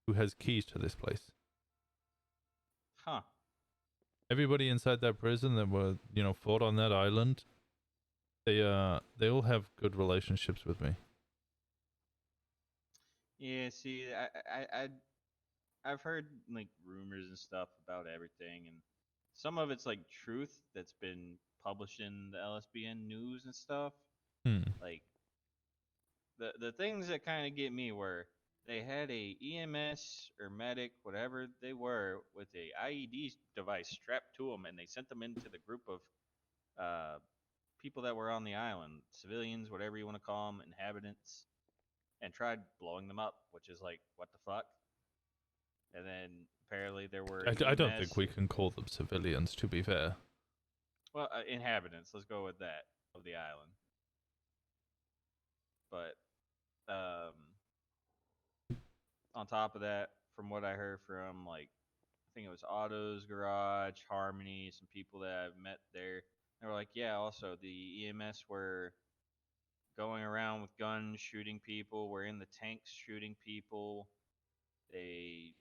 who has keys to this place. Huh. everybody inside that prison that were, you know, fought on that island, they all have good relationships with me. Yeah, see, I've heard like rumors and stuff about everything, and some of it's like truth that's been published in the LSBN news and stuff. Like the things that kind of get me were they had a EMS or medic, whatever they were, with a IED device strapped to them, and they sent them into the group of people that were on the island, civilians, whatever you want to call them, inhabitants, and tried blowing them up, which is like, what the fuck? And then apparently there were I don't EMS think we can call them civilians, to be fair. well, inhabitants. Let's go with that of the island. But on top of that, from what I heard from like, I think it was Otto's Garage, Harmony, some people that I've met there, they were like, yeah, also the EMS were going around with guns shooting people, were in the tanks shooting people. They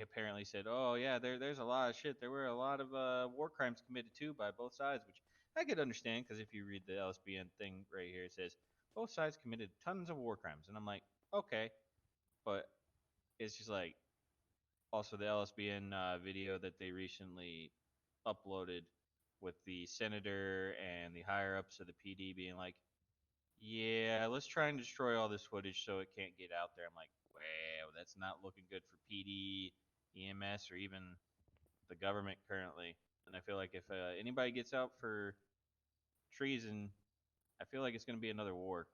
apparently said, oh yeah, there's a lot of shit. There were a lot of war crimes committed too by both sides, which I could understand because if you read the LSBN thing right here, it says both sides committed tons of war crimes, and I'm like, okay, but it's just like also the LSBN video that they recently uploaded with the senator and the higher ups of the PD being like, yeah, let's try and destroy all this footage so it can't get out there. I'm like, wow, that's not looking good for PD, EMS, or even the government currently. And I feel like if anybody gets out for treason, I feel like it's going to be another war.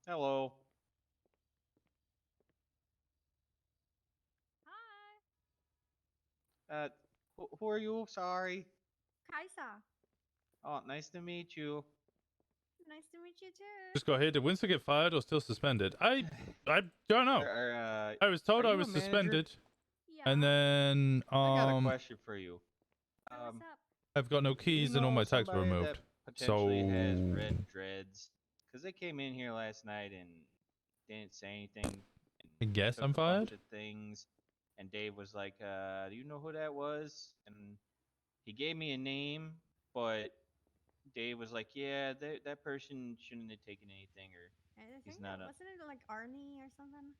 Hello. Hi. Who are you? Sorry. Kaisa. Oh, nice to meet you. Nice to meet you too. Just go ahead. Did Winston get fired or still suspended? I don't know. I was told I was suspended. Yeah. And then I got a question for you. What's up? I've got no keys and all my tags were removed. Potentially has red dreads, because they came in here last night and didn't say anything. I guess took I'm a bunch fired. of things, and Dave was like, "Do you know who that was?" And he gave me a name, but Dave was like, "Yeah, that person shouldn't have taken anything, or he's not a." Wasn't it like Arnie or something?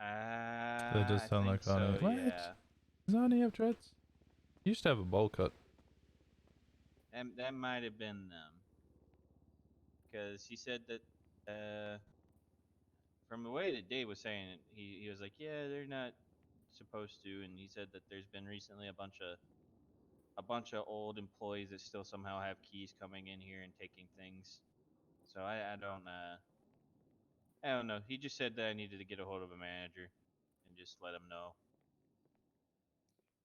That does I sound think like Arnie. so, What? yeah. Does Arnie have dreads? He used to have a bowl cut. That might have been them, because he said that from the way that Dave was saying it, he was like, yeah, they're not supposed to, and he said that there's been recently a bunch of old employees that still somehow have keys coming in here and taking things. So I don't know. He just said that I needed to get a hold of a manager and just let him know.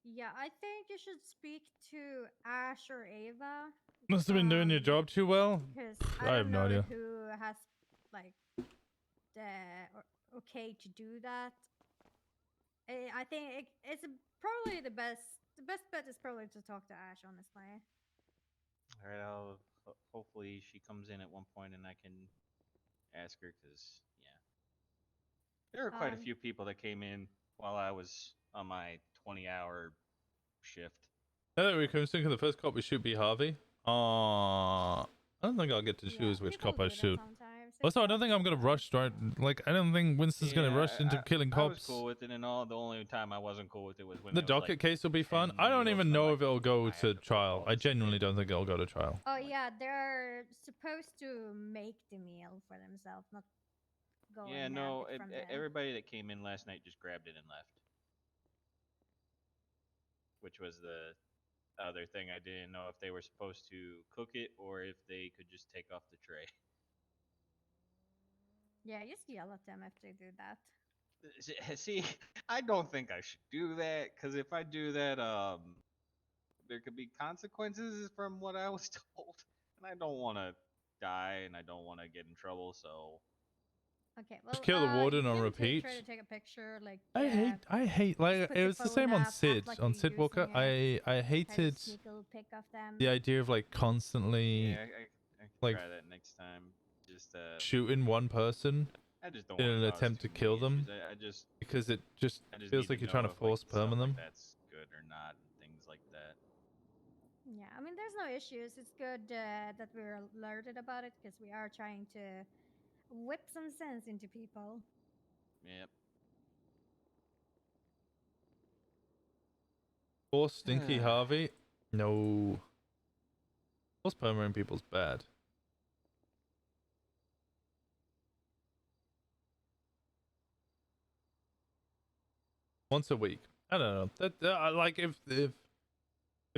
Yeah, I think you should speak to Ash or Ava. Must have been doing your job too well. Because I have no idea. Who has like the okay to do that. I think it's probably the best. The best bet is probably to talk to Ash, honestly. All right, hopefully she comes in at one point and I can ask her, because yeah, there were quite a few people that came in while I was on my 20-hour shift. Now that we're thinking the first cop we shoot be Harvey. I don't think I'll get to choose which cop I shoot. Also, I don't think I'm gonna rush. Like, I don't think Winston's gonna rush into killing cops. I was cool with it, and all. The only time I wasn't cool with it was when The it was docket like case will be fun. I don't even know if it'll go to trial. I genuinely don't think it'll go to trial. Oh yeah, they're supposed to make the meal for themselves, not go. Yeah, no. Everybody that came in last night just grabbed it and left, which was the other thing. I didn't know if they were supposed to cook it or if they could just take off the tray. Yeah, just yell at them if they do that. See, I don't think I should do that, because if I do that, there could be consequences from what I was told, and I don't want to die, and I don't want to get in trouble. So. Okay, well, Just kill the warden on repeat. Try to take a picture, like. I hate like it was the same on Sid. On Sid Walker, I hated the idea of like constantly Yeah, I can like try that next time. Just shooting one person. I just don't in want an to cause attempt too to kill many them, issues. I just because it just I just feels need like to you're trying know to if like force stuff perm like them. that's good or not, and things like that. Yeah, I mean, there's no issues. It's good that we're alerted about it because we are trying to whip some sense into people. Yep. Force Stinky Harvey? No. Force perming people's bad. Once a week. I don't know. That like if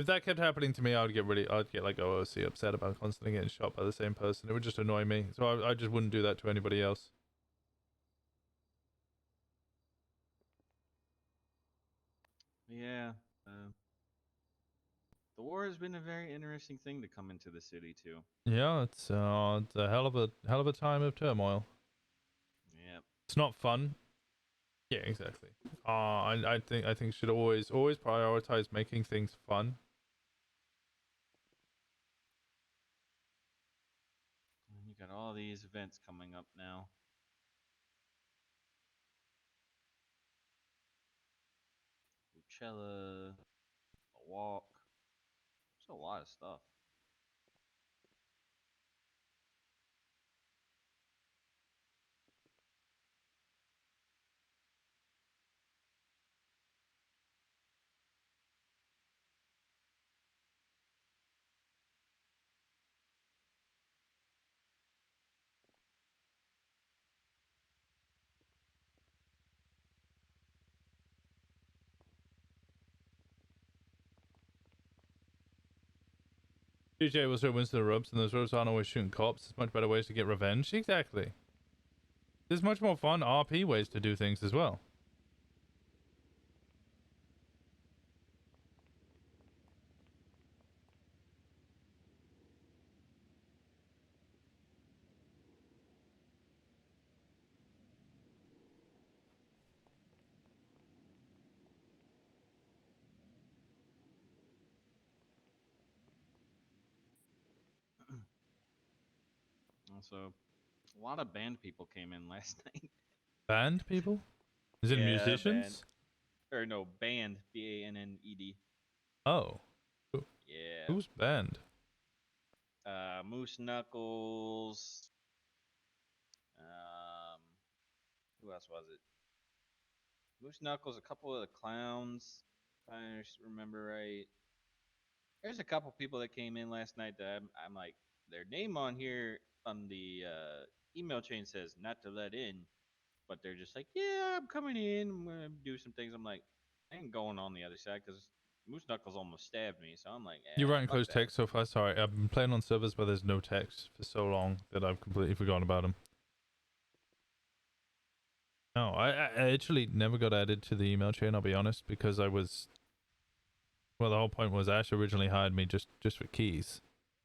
that kept happening to me, I'd get like OOC upset about constantly getting shot by the same person. It would just annoy me. So I just wouldn't do that to anybody else. Yeah. The war has been a very interesting thing to come into the city too. Yeah, it's a hell of a time of turmoil. Yep. It's not fun. Yeah, exactly. I think should always prioritize making things fun. And you got all these events coming up now. Coachella, a walk. There's a lot of stuff. DJ was so Winston ropes, and those ropes aren't always shooting cops. There's much better ways to get revenge. Exactly. There's much more fun RP ways to do things as well. Also, a lot of band people came in last night. Band people? Is it Yeah, musicians? Or no, band. BANNED. Oh. Yeah. Who's band? Moose Knuckles. Um, who else was it? Moose Knuckles, a couple of the clowns, if I remember right. There's a couple people that came in last night that I'm like, their name on here on the email chain says not to let in, but they're just like, yeah, I'm coming in, I'm gonna do some things. I'm like, I ain't going on the other side because Moose Knuckles almost stabbed me, so I'm like, You're yeah, writing fuck closed that. text so far. Sorry, I've been playing on servers where there's no text for so long that I've completely forgotten about them. No, I actually never got added to the email chain, I'll be honest, because I was... Well, the whole point was Ash originally hired me just for keys,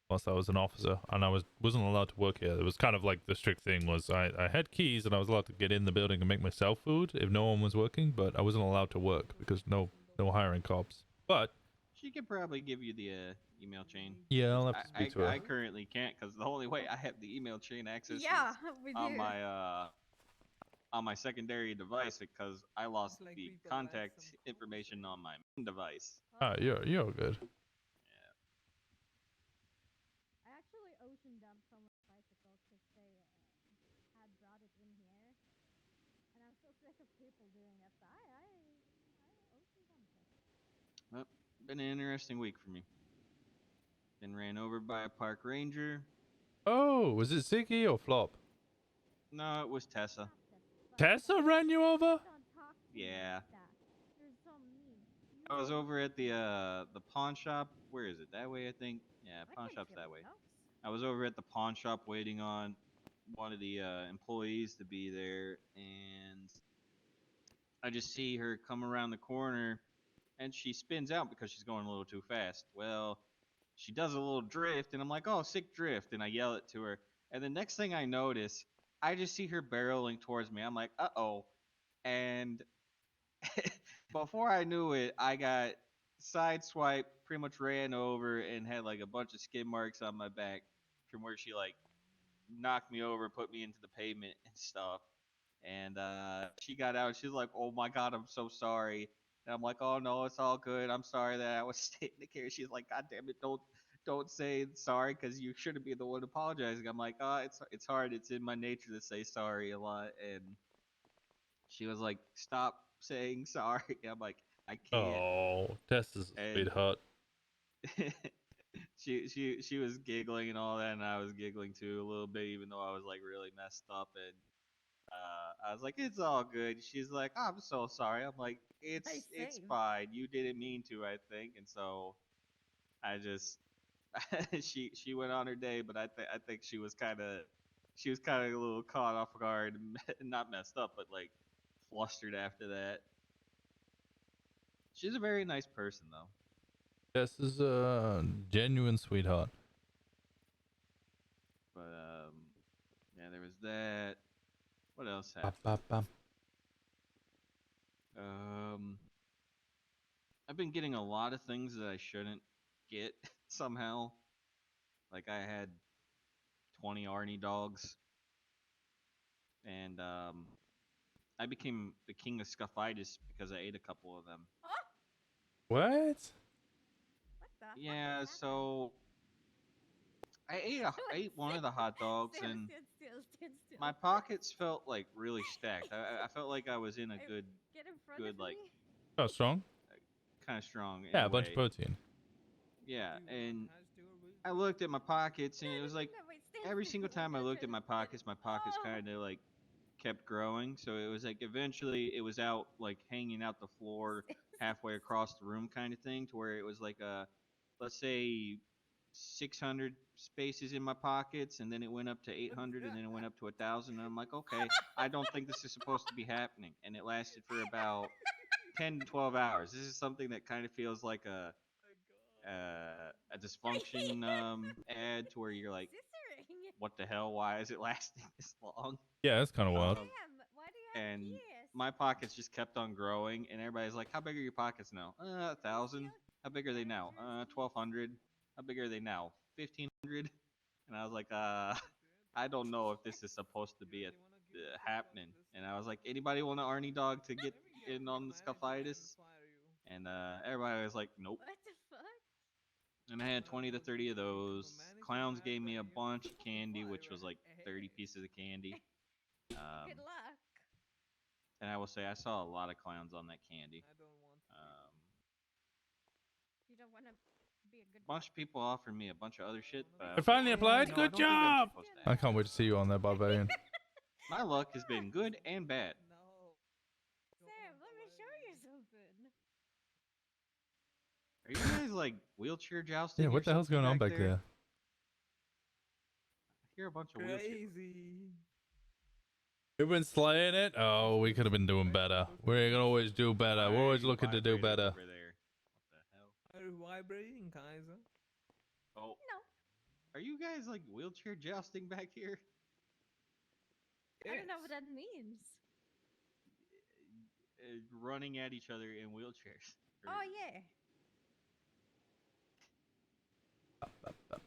whilst I was an officer, and I wasn't allowed to work here. It was kind of like the strict thing was I had keys and I was allowed to get in the building and make myself food if no one was working, but I wasn't allowed to work because no hiring cops. But She could probably give you the email chain. yeah, I'll have to speak to her. I currently can't because the only way I have the email chain access Yeah, is we on do. my secondary device because I lost the contact information on my main device. Ah, you're good. Yeah. I actually ocean dumped someone's bicycle because they had brought it in here, and I'm so sick of people doing it. So I ocean dumped it. Well, been an interesting week for me. Been ran over by a park ranger. Oh, was it Ziggy or Flop? No, it was Tessa. Tessa ran you over? Don't talk to Yeah. me like that. You're so mean. I was over at the pawn shop. Where is it? That way, I think. Yeah, pawn shop's that way. I was over at the pawn shop waiting on one of the employees to be there, and I just see her come around the corner, and she spins out because she's going a little too fast. Well, she does a little drift, and I'm like, "Oh, sick drift!" And I yell it to her. And the next thing I notice, I just see her barreling towards me. I'm like, "Uh-oh!" And before I knew it, I got sideswiped, pretty much ran over, and had like a bunch of skid marks on my back from where she like knocked me over, put me into the pavement and stuff. And she got out. She's like, "Oh my god, I'm so sorry." And I'm like, "Oh no, it's all good. I'm sorry that I was taking care." She's like, "God damn it, don't say sorry because you shouldn't be the one apologizing." I'm like, "Oh, it's hard. It's in my nature to say sorry a lot." And she was like, "Stop saying sorry." I'm like, "I can't." Oh, Tess is a And sweetheart. she was giggling and all that, and I was giggling too a little bit, even though I was like really messed up. And I was like, "It's all good." She's like, "I'm so sorry." I'm like, "It's same. fine. You didn't mean to, I think." And so I just she went on her day, but I think she was kind of a little caught off guard, and not messed up, but like flustered after that. She's a very nice person though. Tess is a genuine sweetheart. But yeah, there was that. What else Ba, happened? ba, ba. I've been getting a lot of things that I shouldn't get somehow. Like I had 20 Arnie dogs, and I became the king of scuffitis because I ate a couple of them. What? What the fuck Yeah, just happened? so I ate one of the hot dogs, and Still. my pockets felt like really stacked. I felt like I was in a Hey, Get in front good of like me. Oh, strong? kind of strong in Yeah, a a bunch of way. protein. Yeah, and I looked at my pockets, and it was like Wait, stand every still. single time I I'm looked at trying to my get it. pockets Oh. kind of like kept growing. So it was like eventually it was out like hanging out the floor halfway across the room kind of thing, to where it was like a, let's say 600 spaces in my pockets, and then it went up to 800, and then it went up to 1,000. And I'm like, okay, I don't think this is supposed to be happening. And it lasted for about 10 to 12 hours. This is something that kind of feels like a dysfunction ad, to where you're like, Scissoring. what the hell? Why is it lasting this long? Yeah, that's kind of wild. Um, Damn, why do you have and gears? my pockets just kept on growing, and everybody's like, "How big are your pockets now?" 1,000. How big are they now? 1,200. How big are they now? 1,500. And I was like, I don't know if this is supposed to be happening. And I was like, anybody want an Arnie dog to get in on the scuffitis? And everybody was like, nope. What the fuck? And I had 20 to 30 of those. Clowns gave me a bunch of candy, which was like 30 pieces of candy. Good luck. And I will say I saw a lot of clowns on that candy. You don't want to be a good A bunch of people offered me a bunch of other shit, but I I was finally like, applied. no, I Good don't think I'm job. supposed to I have can't wait to see you on there, Barbarian. My luck has been good and bad. Sam, let me show you something. Are you guys like wheelchair jousting? Yeah, what or the hell's something going on back there? I hear a bunch of wheelchair. We've been slaying it. Oh, we could have been doing better. We're gonna always do better. We're always looking to do better. Over there. What the hell? Are you vibrating, Kaiser? Oh, No. are you guys like wheelchair jousting back here? I don't know what that means. Running at each other in wheelchairs. Oh yeah. Oh my gosh.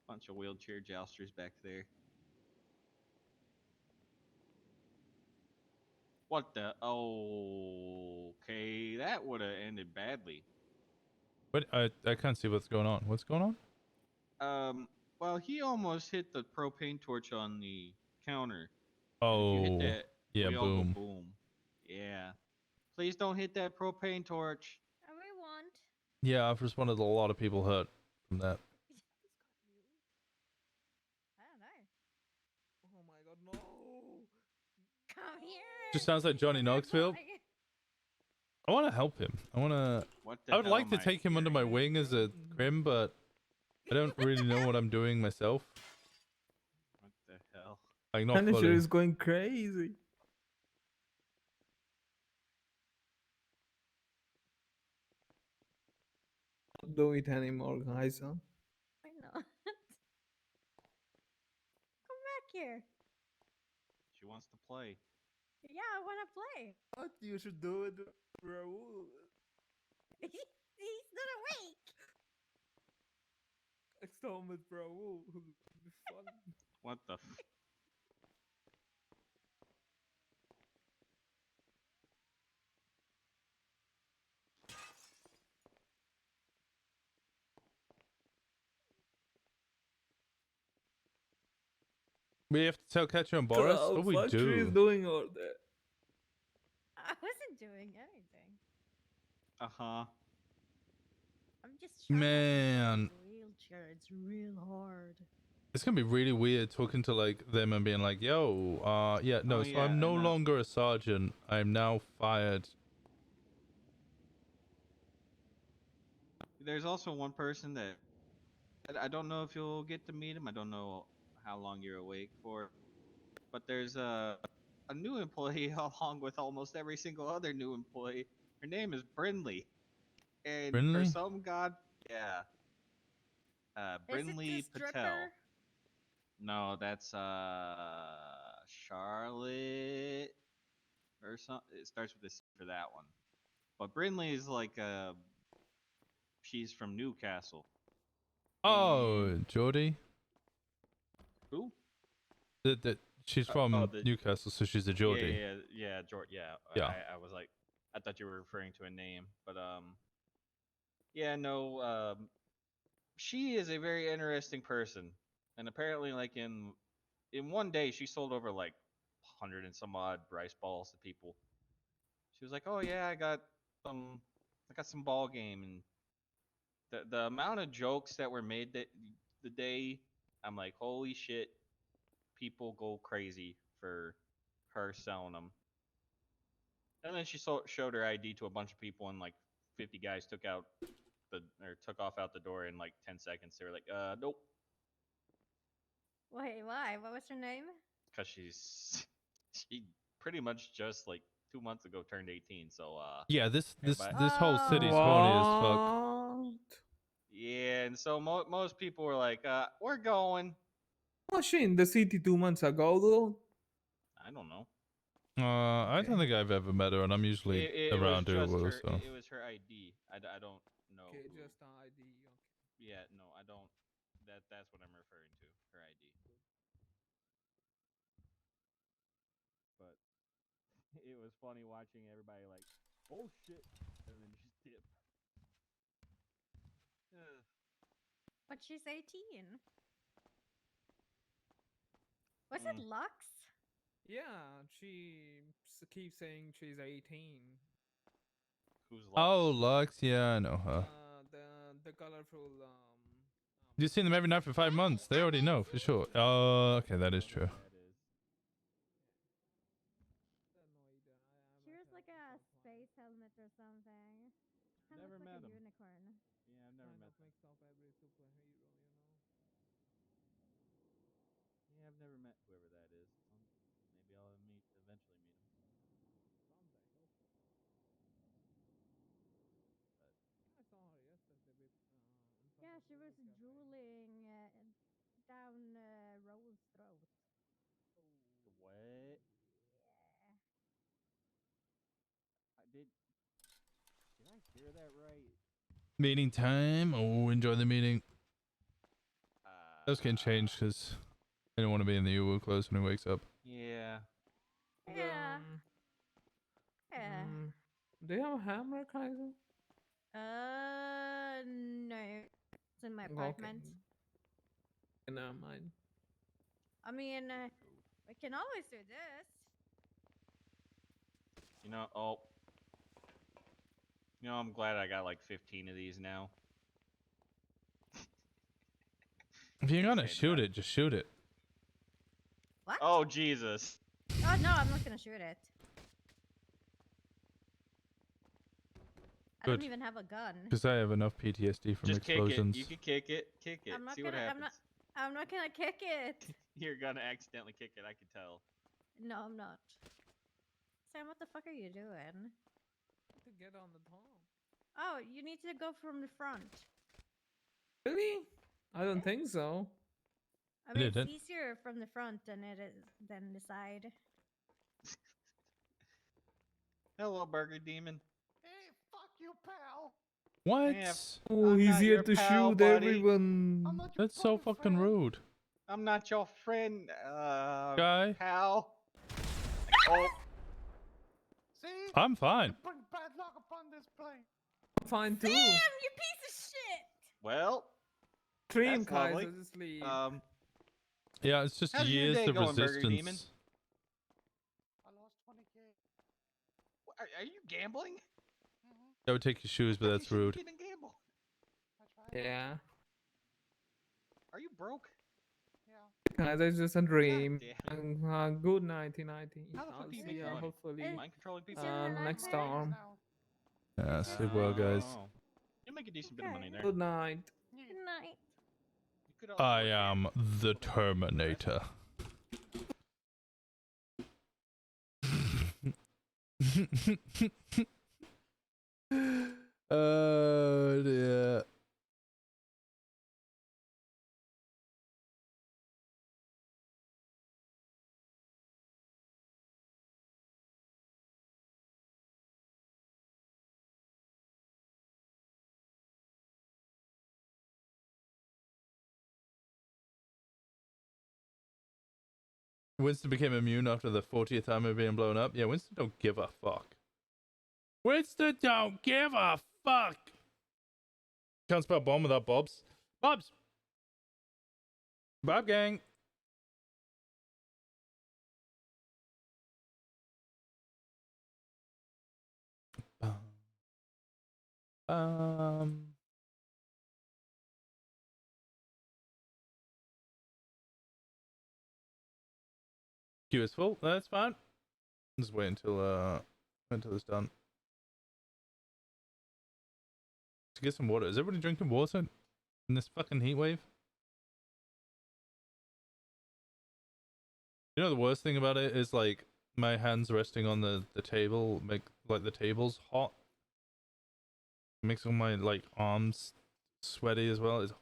Bunch of wheelchair jousters back there. What the? Oh, okay. That would have ended badly. What? I can't see what's going on. What's going on? Well, he almost hit the propane torch on the counter. Oh, and if you hit that, yeah, we all go boom. boom. Yeah. Please don't hit that propane torch. We won't. Yeah, I've responded to a lot of people hurt from that. I don't know. Oh my god, no! Come here. Just sounds like Johnny Knoxville. I want to help him. I would like to take him under my wing as a crim, but I don't really know what I'm doing myself. What the hell? Like, not Punisher fully. is going crazy. Don't do it anymore, guys. Huh? Why not? Come back here. She wants to play. Yeah, I want to play. What you should do it, Raul? He's not awake. Next time with Raul, it'll be fun. What the? We have to tell Ketcher and Boris. Cloud What we Factory is do? doing all that. I wasn't doing anything. Uh huh. I'm just trying Man, to wheelchair. It's real hard. it's gonna be really weird talking to like them and being like, "Yo, yeah, no, Oh, so yeah, I'm no and, longer a sergeant. I'm now fired." There's also one person that I don't know if you'll get to meet him. I don't know how long you're awake for, but there's a new employee along with almost every single other new employee. Her name is Brinley, and for Brinley? some god, yeah, Is it Brinley the Patel. stripper? No, that's Charlotte or something. It starts with a C for that one. But Brinley is like she's from Newcastle. Oh, And Geordie. who? That she's from Newcastle, so she's a Geordie. Yeah, George. Yeah, Yeah. I was like, I thought you were referring to a name, but yeah, no, she is a very interesting person, and apparently, like in one day, she sold over like 100 and some odd rice balls to people. She was like, "Oh yeah, I got some ball game," and the amount of jokes that were made the day, I'm like, holy shit, people go crazy for her selling them. And then she showed her ID to a bunch of people, and like 50 guys took off out the door in like 10 seconds. They were like, nope, Wait, why? What was her name? because she pretty much just like 2 months ago turned 18. So Yeah, this everybody- whole city's horny as fuck. Yeah, and so most people were like, we're going. Was she in the city 2 months ago, though? I don't know. I don't think I've ever met her, and I'm usually It was around her. just Will, her. so. It was her ID. I don't know. Okay, who- just ID. Okay. Yeah, no, I don't. That's what I'm referring to. Her ID. But it was funny watching everybody like, oh shit, and then just dip. But she's 18. Was it Lux? Yeah, she keeps saying she's 18. Who's Lux? Oh, Lux, yeah, I know her. The colorful. You've seen them every night for 5 months. They already know for sure. Oh, okay, that is true. She was like a space helmet or something. Kind of Never looks met like a him. unicorn. Yeah, I've never met them. Mix up every superhero, you know. Yeah, I've never met whoever that is. Maybe I'll eventually meet him. I saw her yesterday with. Yeah, she was drooling down Roll's throat. What? Yeah. Did I hear that right? Meeting time. Oh, enjoy the meeting. Those can change because I don't want to be in the UWU clothes when he wakes up. Yeah. Yeah. Yeah. Do you have a hammer, Kaiser? No. It's in my apartment. Never mind. I mean, we can always do this. I'm glad I got like 15 of these now. If you're gonna shoot it, just shoot it. What? Oh, Jesus. Oh, no, I'm not gonna shoot it. I Good. don't even have a gun. Because I have enough PTSD from Just explosions. kick it. You can kick it. Kick it. I'm not See gonna. what happens. I'm not gonna kick it. You're gonna accidentally kick it. I can tell. No, I'm not. Sam, what the fuck are you doing? To get on the top. Oh, you need to go from the front. Really? I don't think so. I mean, it's didn't. easier from the front than it is than the side. Hello, Burger Demon. Hey, fuck you, pal. What? Yeah, Oh, I'm he's not here your to pal, shoot buddy. everyone. That's so fucking rude. I'm not your friend, Guy. pal. Oh, See? I'm fine. You bring bad luck upon this plane. Fine too. Sam, you piece of shit! well. Dream, That's lovely. Kaiser, just leave. Yeah, it's just How's your years day of going, Burger Demon? resistance. I lost 20K. Are you gambling? I would take your shoes, but that's rude. Get and gamble. Yeah. Are you broke? Yeah. Guys, it's just a dream. damn Good night, nighty. How the fuck I'll do you see make ya money? hopefully Mind controlling people? next time. Yeah, sleep well, guys. Oh. You make a decent bit of money there. Good night. Good night. You could also I work am the Terminator. Oh dear. Winston became immune after the 40th time of being blown up. Yeah, Winston don't give a fuck. Winston don't give a fuck. Can't spell bomb without Bobs. Bobs! Bob gang. Queue is full. That's fine. Just wait until it's done. To get some water. Is everybody drinking water in this fucking heat wave? You know the worst thing about it is like my hands resting on the table make like the table's hot. It makes all my like arms sweaty as well. It's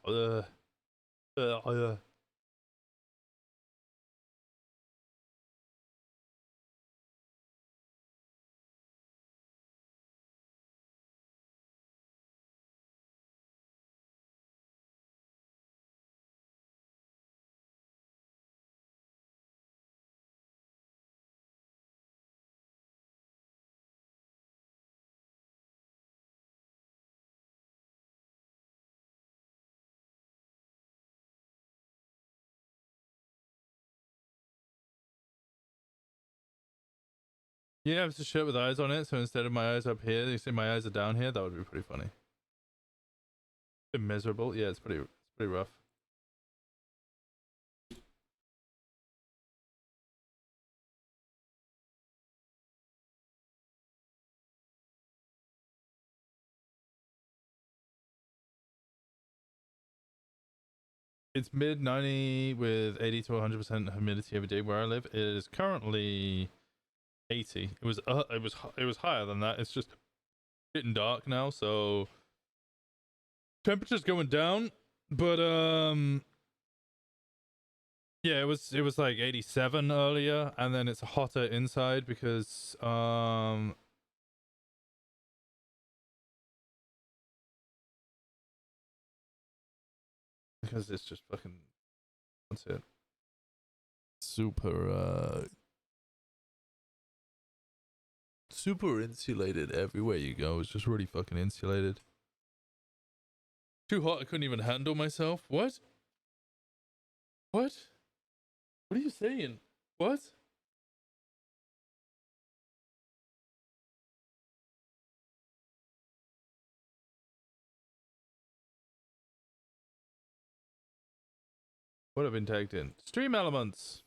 Yeah, it's a shirt with eyes on it, so instead of my eyes up here, you see my eyes are down here. That would be pretty funny. Bit miserable. Yeah, it's pretty rough. It's mid 90 with 80 to 100% humidity every day where I live. It is currently 80. It was higher than that. It's just getting dark now, so temperature's going down. But yeah, it was like 87 earlier, and then it's hotter inside because it's just fucking, that's it. Super insulated everywhere you go. It's just really fucking insulated. Too hot, I couldn't even handle myself. What? What are you saying? What? What have been tagged in? Stream elements.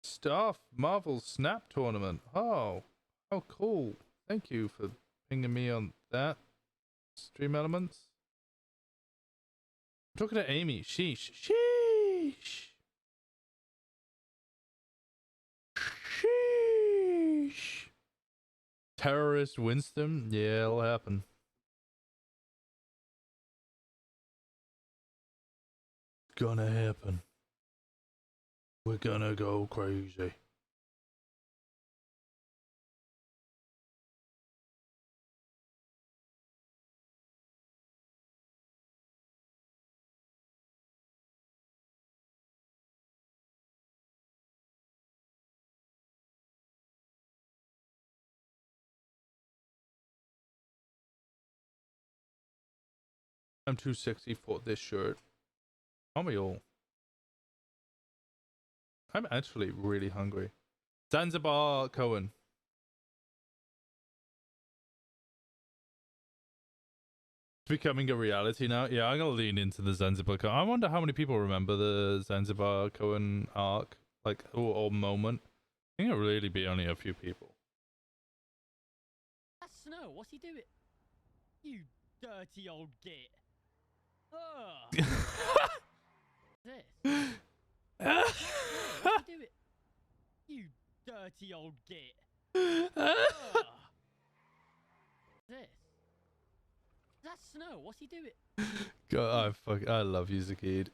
Staff Marvel Snap Tournament. Oh, how cool. Thank you for pinging me on that. Stream elements. I'm talking to Amy. Sheesh. Sheesh. Sheesh. Terrorist Winston? Yeah, it'll happen. Gonna happen. We're gonna go crazy. I'm too sexy for this shirt. Aren't we all? I'm actually really hungry. Zanzibar Cohen. It's becoming a reality now. Yeah, I'm gonna lean into the Zanzibar Cohen. I wonder how many people remember the Zanzibar Cohen arc, like or moment. I think it'll really be only a few people. That's Snow. What's he doing? You dirty old git. Ugh. This. What's he doing? You dirty old git. Ugh. This. That's Snow. What's he doing? God, I love you, Zakid.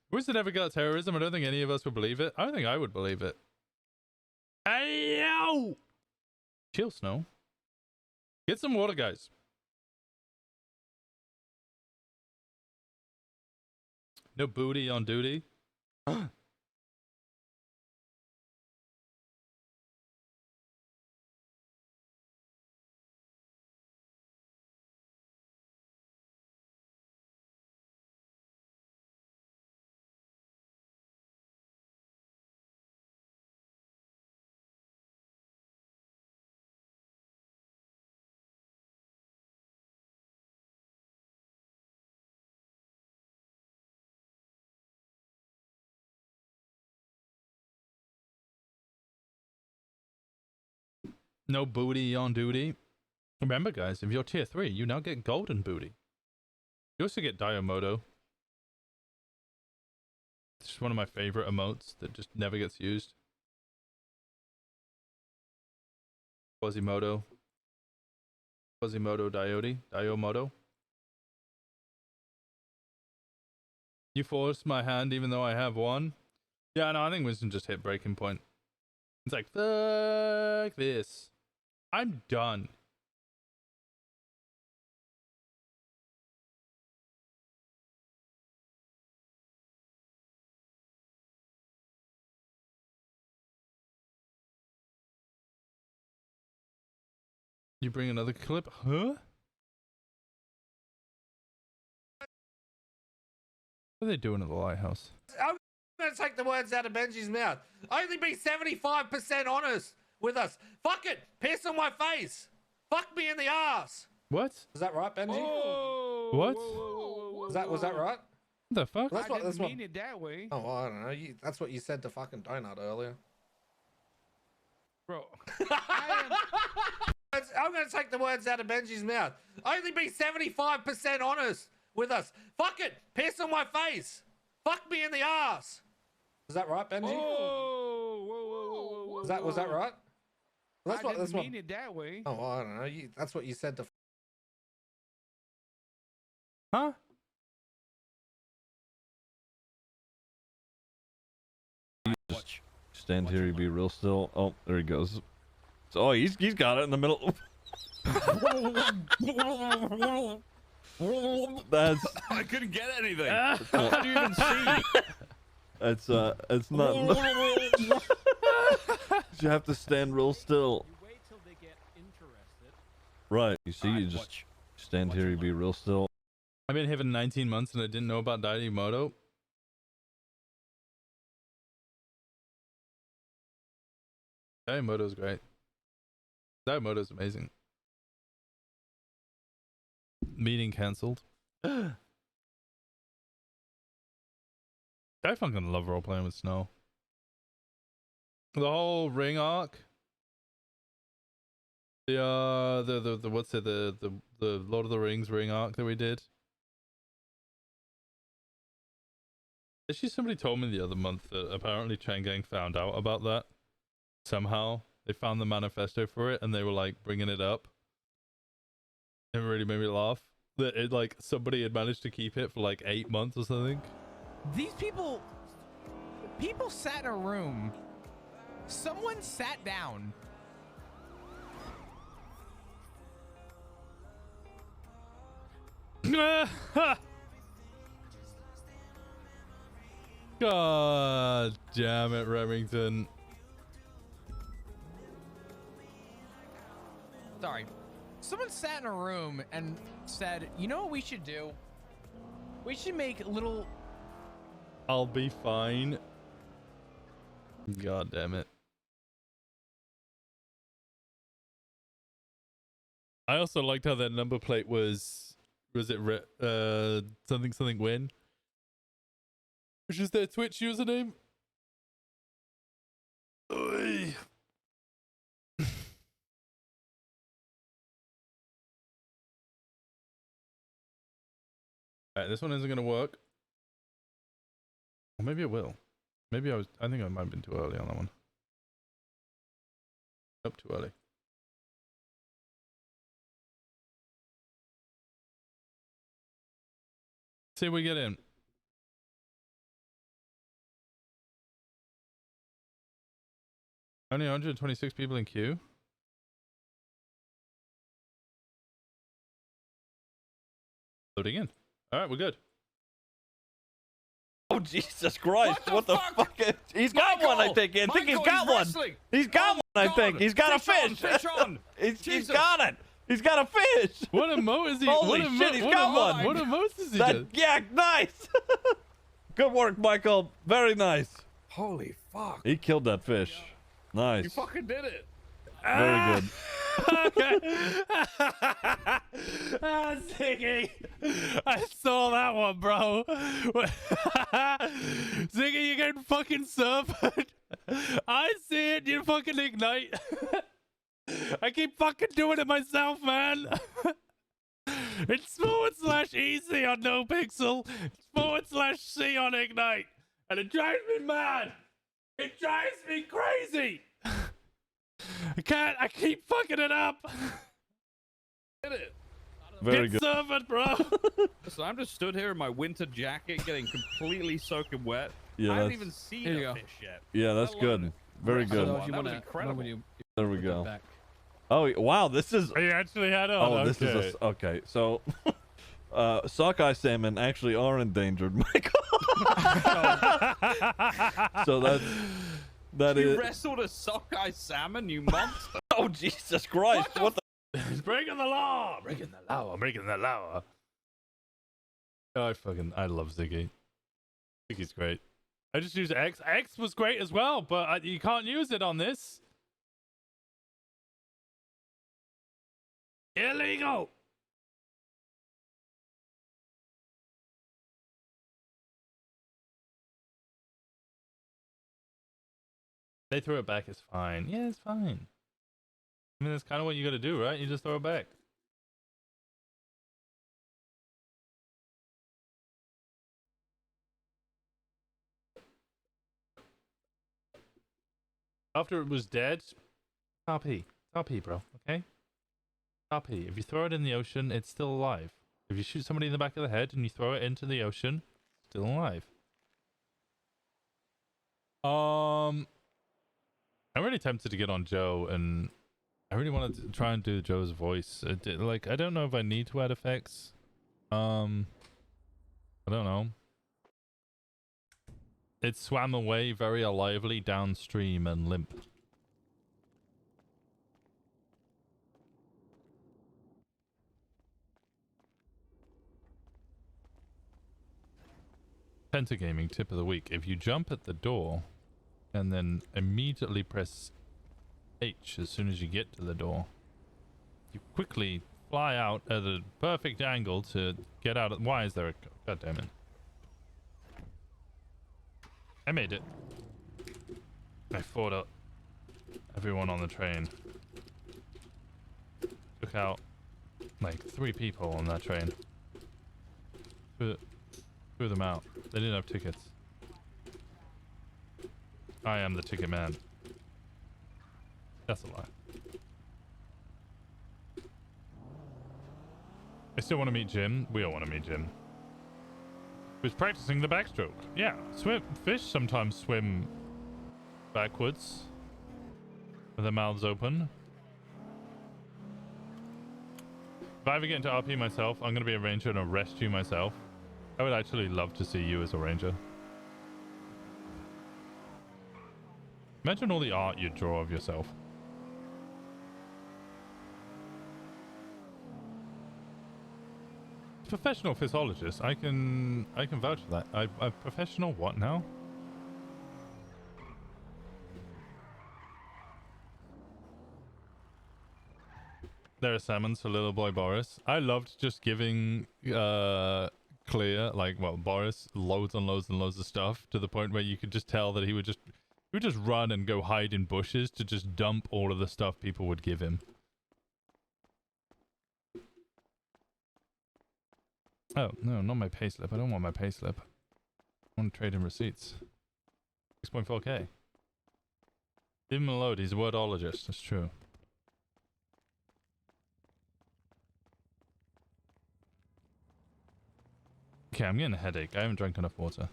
Winston never got terrorism. I don't think any of us would believe it. I don't think I would believe it. Hey, yo! Chill, Snow. Get some water, guys. No booty on duty. No booty on duty. Remember, guys, if you're tier 3, you now get golden booty. You also get Diamoto. It's just one of my favorite emotes that just never gets used. Quasimodo. Quasimodo Diode. Diomoto. You forced my hand even though I have one. Yeah, no, I think Winston just hit breaking point. It's like, fuck this. I'm done. You bring another clip? Huh? What are they doing at the lighthouse? I'm gonna take the words out of Benji's mouth. Only be 75% honest with us. Fuck it. Piss on my face. Fuck me in the ass. What? Is that right, Benji? What? Was that right? What the fuck? That's what, I didn't mean it that way. Oh, I don't know. That's what you said to fucking Donut earlier. Bro. I'm going to take the words out of Benji's mouth. Only be 75% honest with us. Fuck it. Piss on my face. Fuck me in the ass. Is that right, Benji? Was that right? I didn't mean it that way. Oh, I don't know. That's what you said to. Huh? Just stand here, you be real still. Oh, there he goes. So, oh, he's got it in the middle. That's. I couldn't get anything. How do you even see? It's not. You have to stand real still. You wait till they get interested. Right. You see, you just stand here, you be real still. I've been here for 19 months and I didn't know about Daimoto. Daimoto's great. Daimoto's amazing. Meeting cancelled. I fucking love role playing with Snow. The whole ring arc. The what's it, the Lord of the Rings ring arc that we did. Actually, somebody told me the other month that apparently Chain Gang found out about that. Somehow they found the manifesto for it and they were like bringing it up. It really made me laugh that it like somebody had managed to keep it for like 8 months or something. These people sat in a room. Someone sat down. God damn it, Remington. Sorry. Someone sat in a room and said, you know what we should do? We should make little. I'll be fine. God damn it. I also liked how that number plate was it something win? Which is their Twitch username? Oy. Alright, this one isn't gonna work. Or maybe it will. Maybe I think I might have been too early on that one. Nope, too early. See if we get in. Only 126 people in queue. Loading in. Alright, we're good. Oh, Jesus Christ. What the fuck? He's got one, I think. I think he's got one. He's got one, I think. He's got a fish. Fish on. He's got it. He's got a fish. What emote is he? Holy shit, he's got one. What emotes is he That, doing? yeah, nice. Good work, Michael. Very nice. Holy fuck. He killed that fish. Nice. You fucking did it. Very good. Okay. Ziggy. I saw that one, bro. Ziggy, you getting fucking surfed. I see it. You fucking ignite. I keep fucking doing it myself, man. It's /easy on NoPixel. It's /C on Ignite. And it drives me mad. It drives me crazy. I keep fucking it up. Did it. Very Get good. surfing, bro. So I'm just stood here in my winter jacket getting completely soaking wet. Yeah, I haven't that's- even seen Here you a go. fish yet. Yeah, that's good. Very good. That was incredible. There we go. Oh, wow. This is. You actually had on. Oh, this is a, okay. So, sockeye salmon actually are endangered, Michael. So that You is. wrestled a sockeye salmon, you monster. Oh, Jesus Christ! What the? He's breaking the law. Breaking the law. Breaking the law. Oh, I love Ziggy. Ziggy's great. I just use X. X was great as well, but you can't use it on this. Illegal. They throw it back, it's fine. Yeah, it's fine. I mean, that's kind of what you got to do, right? You just throw it back. After it was dead, RP. RP, bro, okay? RP. If you throw it in the ocean, it's still alive. If you shoot somebody in the back of the head and you throw it into the ocean, still alive. I'm really tempted to get on Joe, and I really wanted to try and do Joe's voice. Like, I don't know if I need to add effects. I don't know. It swam away very lively downstream and limp. Pentagaming tip of the week. If you jump at the door and then immediately press H as soon as you get to the door, you quickly fly out at a perfect angle to get out. Why is there a... God damn it. I made it. I fought up everyone on the train. Took out like 3 people on that train. Threw them out. They didn't have tickets. I am the ticket man. That's a lie. I still want to meet Jim. We all want to meet Jim. Who's practicing the backstroke. Yeah, fish sometimes swim backwards with their mouths open. If I ever get into RP myself, I'm going to be a ranger and arrest you myself. I would actually love to see you as a ranger. Imagine all the art you'd draw of yourself. Professional physiologist. I can vouch for that. I professional what now? There are salmons for little boy Boris. I loved just giving Clear, like, well, Boris, loads and loads and loads of stuff to the point where you could just tell that he would just run and go hide in bushes to just dump all of the stuff people would give him. Oh, no, not my payslip. I don't want my payslip. I want to trade in receipts. 6.4k. Leave him alone. He's a wordologist. That's true. Okay, I'm getting a headache. I haven't drank enough water.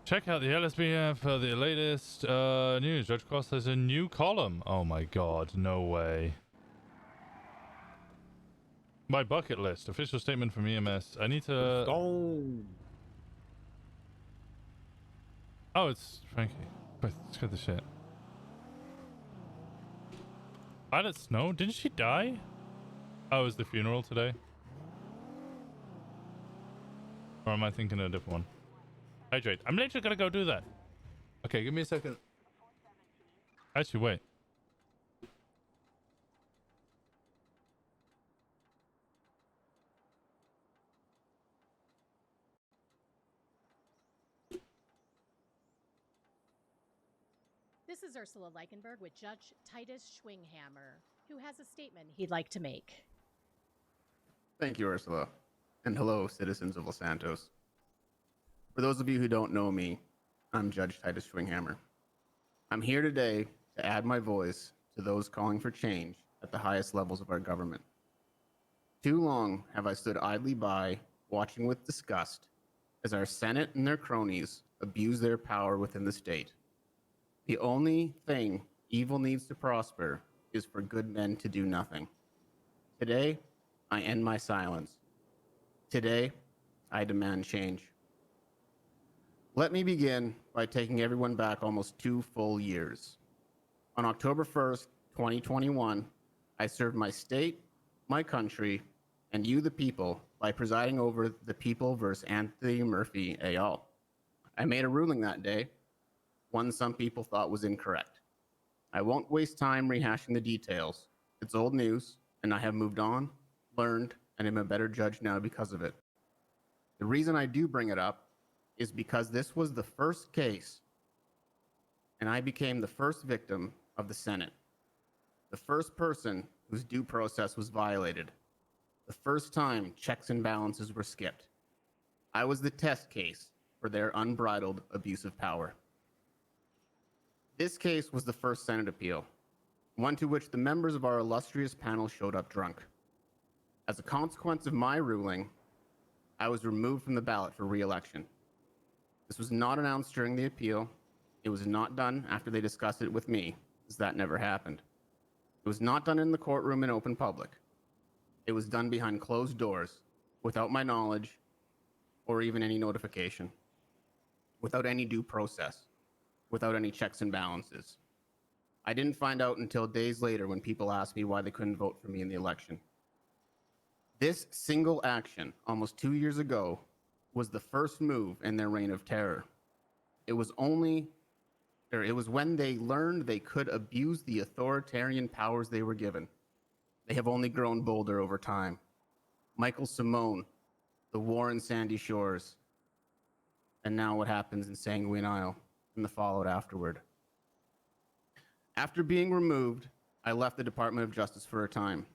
Check out the LSBF for the latest news. Judge Cross has a new column. Oh my god, no way. My bucket list. Official statement from EMS. I need to... Oh, it's Frankie. Let's get the shit. Violet Snow? Didn't she die? Oh, it was the funeral today? Or am I thinking of a different one? Hydrate. I'm literally gonna go do that. Okay, give me a second. Actually, wait. This is Ursula Leichenberg with Judge Titus Schwinghammer, who has a statement he'd like to make. Thank you, Ursula. And hello, citizens of Los Santos. For those of you who don't know me, I'm Judge Titus Schwinghammer. I'm here today to add my voice to those calling for change at the highest levels of our government. Too long have I stood idly by, watching with disgust, as our Senate and their cronies abuse their power within the state. The only thing evil needs to prosper is for good men to do nothing. Today, I end my silence. Today, I demand change. Let me begin by taking everyone back almost 2 full years. On October 1st, 2021, I served my state, my country, and you, the people, by presiding over the People versus Anthony Murphy et al. I made a ruling that day, one some people thought was incorrect. I won't waste time rehashing the details. It's old news, and I have moved on, learned, and am a better judge now because of it. The reason I do bring it up is because this was the first case, and I became the first victim of the Senate. The first person whose due process was violated. The first time checks and balances were skipped. I was the test case for their unbridled abuse of power. This case was the first Senate appeal, one to which the members of our illustrious panel showed up drunk. As a consequence of my ruling, I was removed from the ballot for re-election. This was not announced during the appeal. It was not done after they discussed it with me, as that never happened. It was not done in the courtroom in open public. It was done behind closed doors, without my knowledge, or even any notification, without any due process, without any checks and balances. I didn't find out until days later when people asked me why they couldn't vote for me in the election. This single action, almost 2 years ago, was the first move in their reign of terror. It was when they learned they could abuse the authoritarian powers they were given. They have only grown bolder over time. Michael Simone, the war in Sandy Shores, and now what happens in Sanguine Isle and the fallout afterward. After being removed, I left the Department of Justice for a time.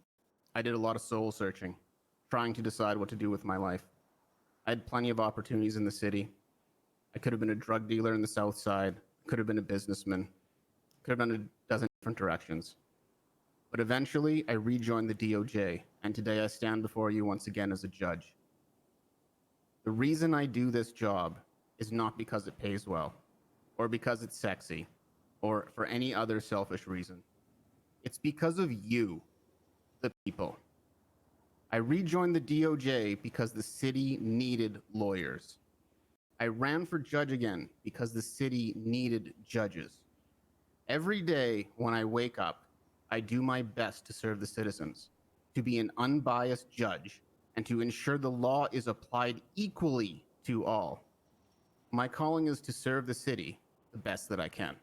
I did a lot of soul searching, trying to decide what to do with my life. I had plenty of opportunities in the city. I could have been a drug dealer in the South Side, could have been a businessman, could have done a dozen different directions. But eventually, I rejoined the DOJ, and today I stand before you once again as a judge. The reason I do this job is not because it pays well, or because it's sexy, or for any other selfish reason. It's because of you, the people. I rejoined the DOJ because the city needed lawyers. I ran for judge again because the city needed judges. Every day when I wake up, I do my best to serve the citizens. to be an unbiased judge and to ensure the law is applied equally to all. My calling is to serve the city the best that I can.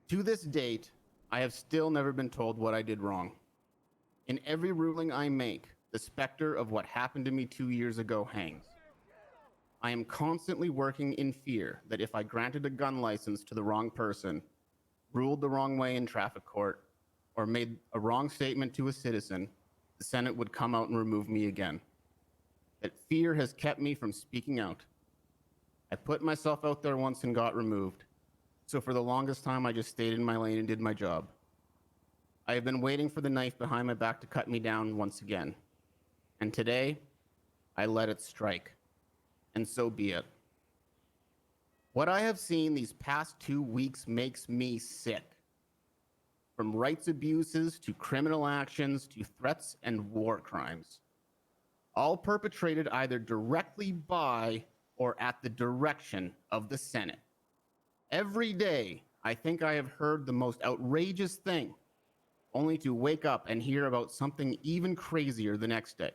To this date, I have still never been told what I did wrong. In every ruling I make, the specter of what happened to me 2 years ago hangs. I am constantly working in fear that if I granted a gun license to the wrong person, ruled the wrong way in traffic court, or made a wrong statement to a citizen, the Senate would come out and remove me again. That fear has kept me from speaking out. I put myself out there once and got removed. So for the longest time, I just stayed in my lane and did my job. I have been waiting for the knife behind my back to cut me down once again. And today, I let it strike. And so be it. What I have seen these past 2 weeks makes me sick. From rights abuses to criminal actions to threats and war crimes. All perpetrated either directly by or at the direction of the Senate. Every day, I think I have heard the most outrageous thing, only to wake up and hear about something even crazier the next day.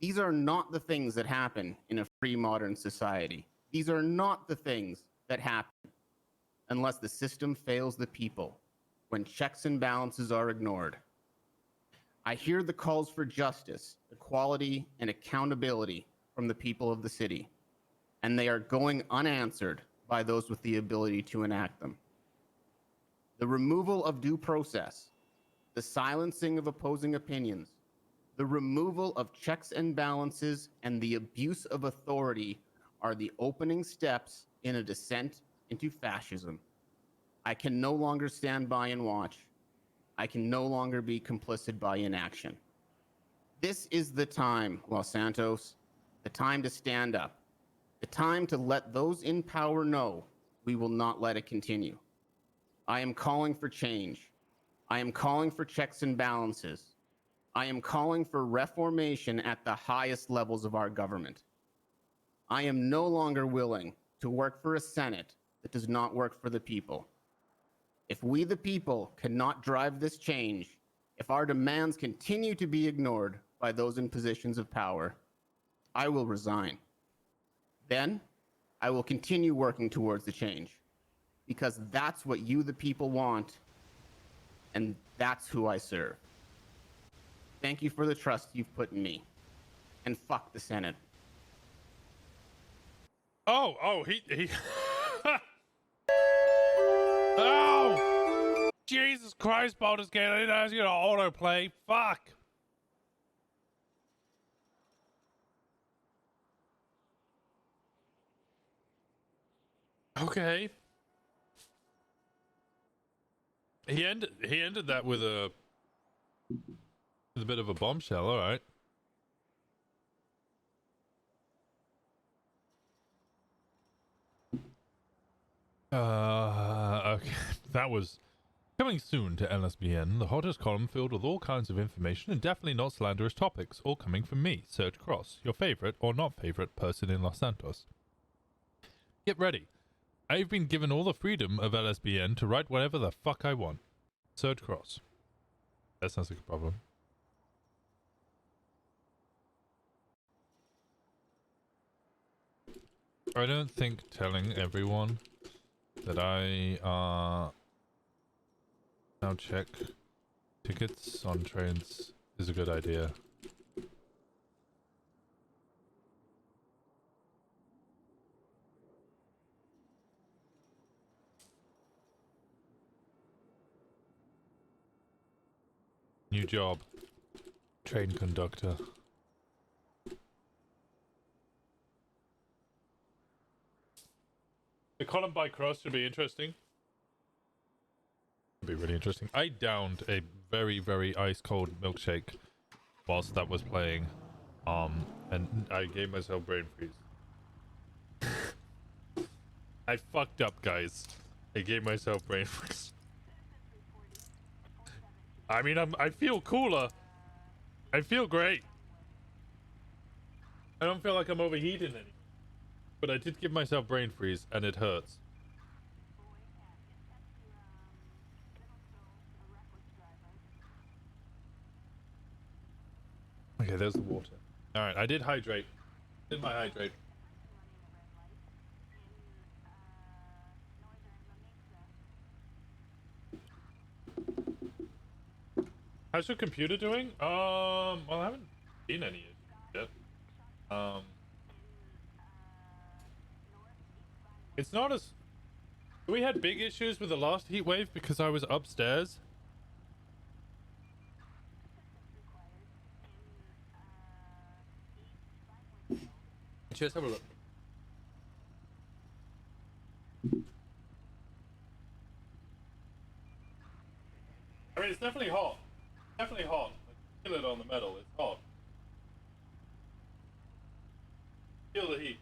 These are not the things that happen in a free modern society. These are not the things that happen unless the system fails the people, when checks and balances are ignored. I hear the calls for justice, equality, and accountability from the people of the city, and they are going unanswered by those with the ability to enact them. The removal of due process, the silencing of opposing opinions, the removal of checks and balances, and the abuse of authority are the opening steps in a descent into fascism. I can no longer stand by and watch. I can no longer be complicit by inaction. This is the time, Los Santos, the time to stand up. The time to let those in power know we will not let it continue. I am calling for change. I am calling for checks and balances. I am calling for reformation at the highest levels of our government. I am no longer willing to work for a Senate that does not work for the people. If we, the people, cannot drive this change, if our demands continue to be ignored by those in positions of power, I will resign. Then, I will continue working towards the change, because that's what you, the people, want, and that's who I serve. Thank you for the trust you've put in me, and fuck the Senate. He Oh! Jesus Christ, Baldur's Gate, I didn't ask you to autoplay. Fuck! Okay. He ended that with a bit of a bombshell, alright. Okay. That was coming soon to LSBN, the hottest column filled with all kinds of information and definitely not slanderous topics, all coming from me, Serge Cross, your favorite or not favorite person in Los Santos. Get ready. I've been given all the freedom of LSBN to write whatever the fuck I want. Serge Cross. That sounds like a problem. I don't think telling everyone that I now check tickets on trains is a good idea. New job. Train conductor. The column by Cross should be interesting. It'd be really interesting. I downed a very, very ice cold milkshake whilst that was playing. And I gave myself brain freeze. I fucked up, guys. I gave myself brain freeze. I mean, I feel cooler. I feel great. I don't feel like I'm overheating anymore. But I did give myself brain freeze, and it hurts. Okay, there's the water. All right, I did hydrate. Did my hydrate. How's your computer doing? Well, I haven't seen any issues yet. It's not as... We had big issues with the last heat wave because I was upstairs. Just have a look. I mean, it's definitely hot. Definitely hot. Like, feel it on the metal. It's hot. Feel the heat.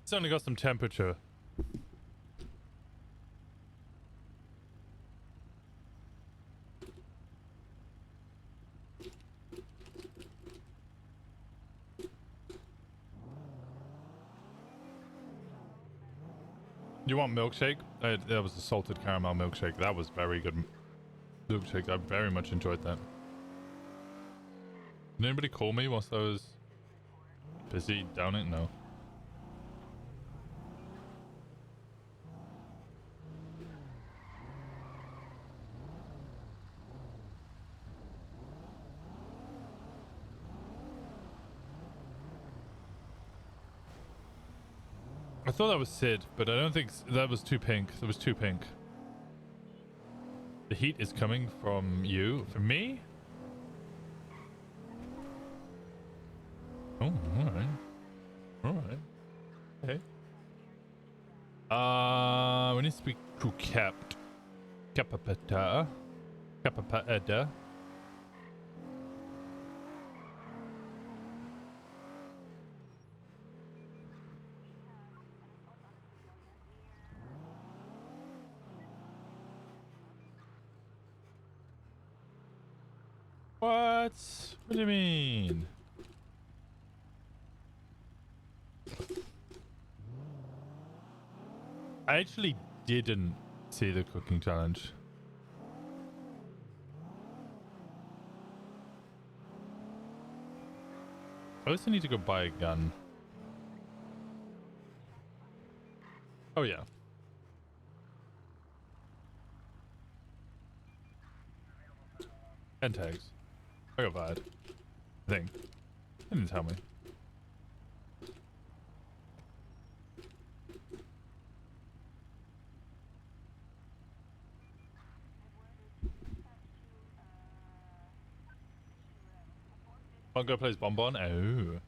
It's only got some temperature. You want milkshake? That was a salted caramel milkshake. That was very good milkshake. I very much enjoyed that. Did anybody call me whilst I was busy down it? No. I thought that was Sid, but I don't think that was too pink. That was too pink. The heat is coming from you. From me? Oh, alright. Alright. Okay. We need to speak to Capt. Capapata. Capapata. What? What do you mean? I actually didn't see the cooking challenge. I also need to go buy a gun. Oh yeah. And tags. I got bad. I think. They didn't tell me. Mongo plays Bonbon? Oh.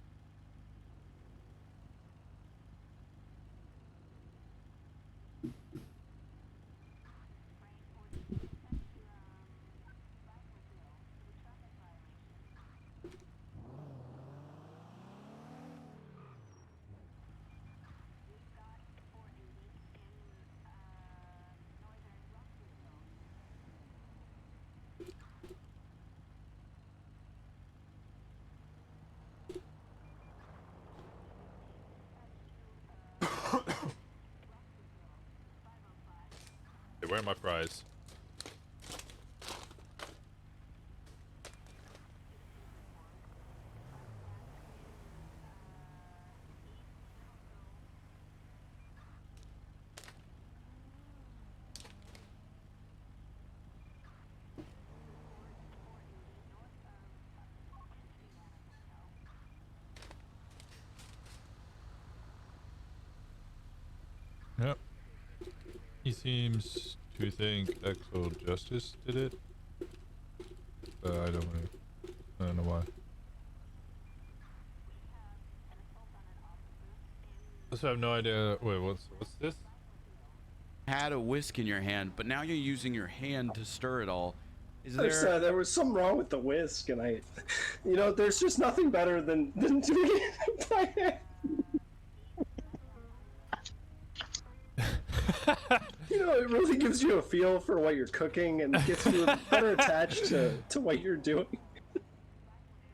Hey, where are my fries? Yep. He seems to think Actual Justice did it. I don't know why. Also, I have no idea. Wait, what's this? Had a whisk in your hand, but now you're using your hand to stir it all. Is I said there was something wrong with the whisk, and there's just nothing better than doing it by hand. It really gives you a feel for what you're cooking and gets you better attached to what you're doing.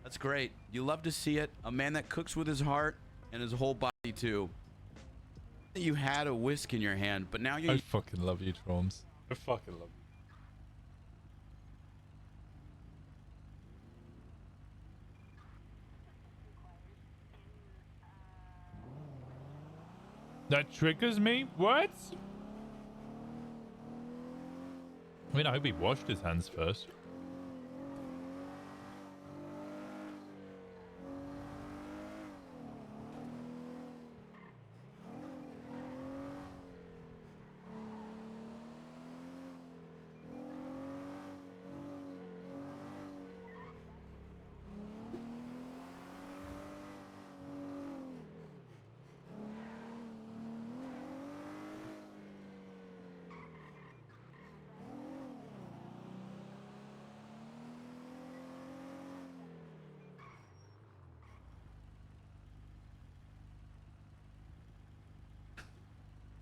That's great. You love to see it. A man that cooks with his heart and his whole body too. You had a whisk in your hand, but now you... I fucking love you, Troms. I fucking love you. That triggers me? What? I mean, I hope he washed his hands first.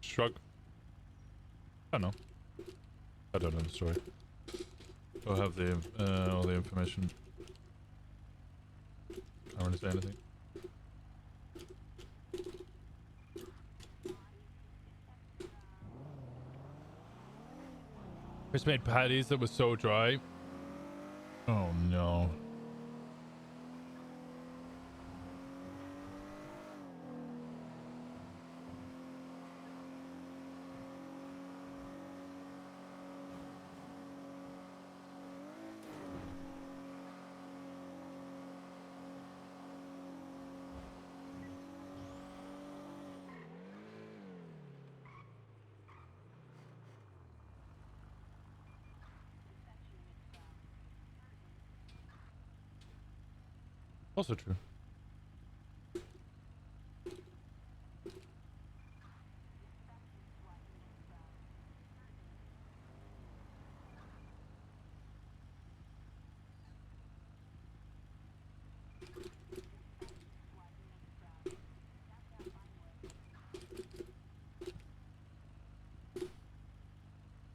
Shrug. I don't know. I don't know the story. I'll have the all the information. I don't want to say anything. Chris made patties that were so dry. Oh no. Also true.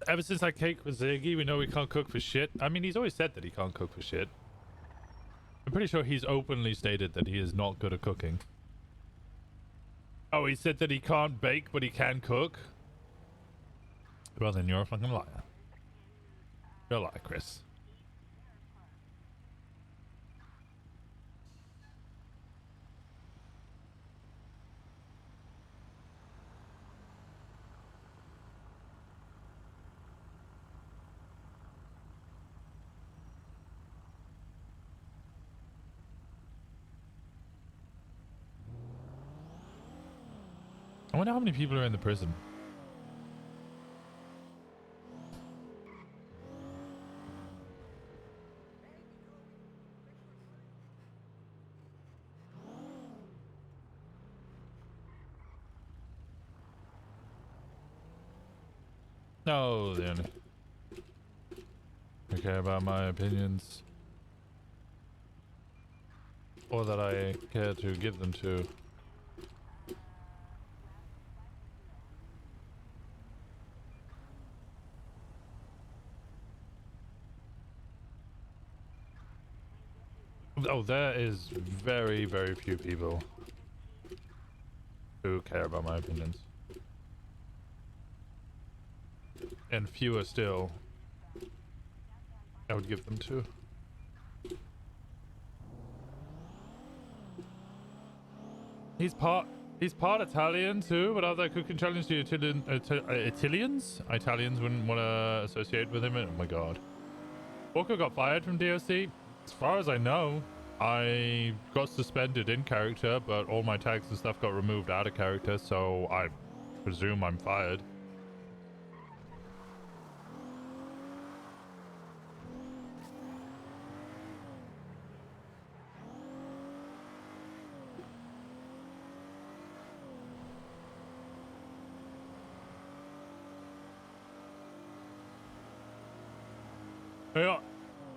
Ever since I cake with Ziggy, we know he can't cook for shit. I mean, he's always said that he can't cook for shit. I'm pretty sure he's openly stated that he is not good at cooking. Oh, he said that he can't bake, but he can cook? Well, then you're a fucking liar. You're a liar, Chris. I wonder how many people are in the prison. No, then. I care about my opinions. Or that I care to give them to. Oh, there is very, very few people who care about my opinions. And fewer still I would give them to. He's part Italian too, but are there cooking challenge to Italians? Italians wouldn't want to associate with him. Oh my god. Walker got fired from DOC? As far as I know, I got suspended in character, but all my tags and stuff got removed out of character, so I presume I'm fired.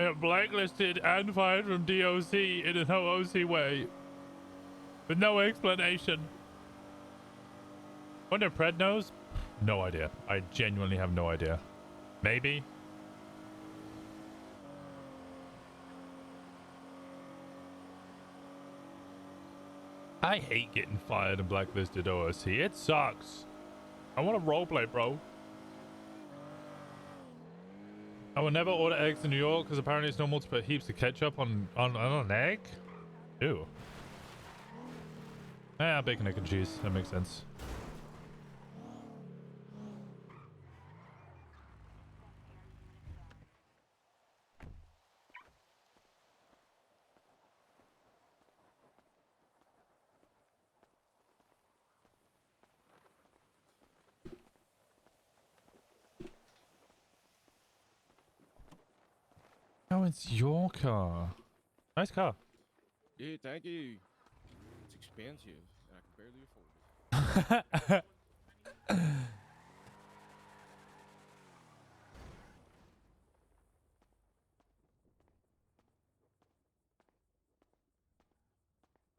Yeah, blacklisted and fired from DOC in an OOC way. With no explanation. Wonder if Pred knows? No idea. I genuinely have no idea. Maybe. I hate getting fired and blacklisted OOC. It sucks. I want to roleplay, bro. I will never order eggs in New York because apparently it's normal to put heaps of ketchup on an egg. Ew. Yeah, bacon, egg, and cheese. That makes sense. Oh, it's your car. Nice car. Yeah, thank you. It's expensive. I can barely afford it.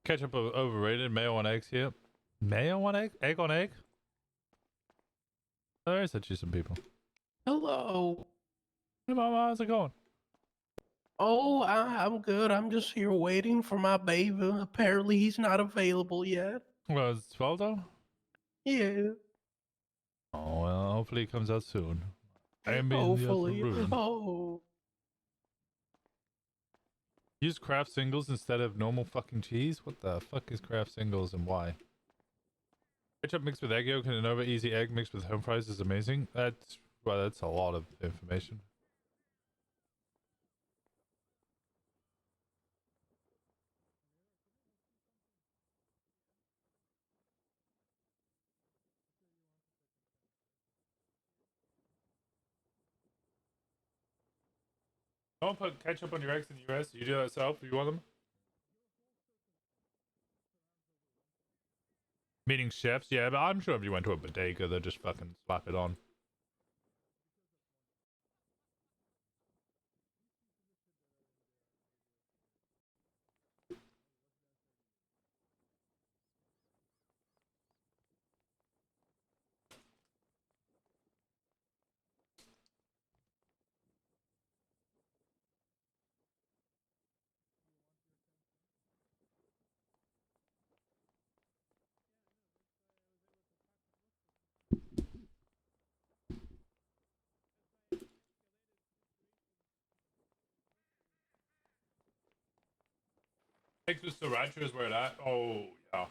Ketchup overrated. Mayo on eggs here. Mayo on egg? Egg on egg? There is actually some people. Hello. Hey, Mama, how's it going? Oh, I'm good. I'm just here waiting for my baby. Apparently, he's not available yet. Well, it's Waldo? Yeah, Oh, well, hopefully it comes out soon. I am in the upper hopefully. room. Oh, Use craft singles instead of normal fucking cheese? What the fuck is craft singles and why? Ketchup mixed with egg yolk and an over easy egg mixed with home fries is amazing. That's a lot of information. Don't put ketchup on your eggs in the US. You do that yourself if you want them. Meaning chefs, yeah, but I'm sure if you went to a bodega, they'd just fucking slap it on. Eggs with sriracha is where it at. Oh, yeah.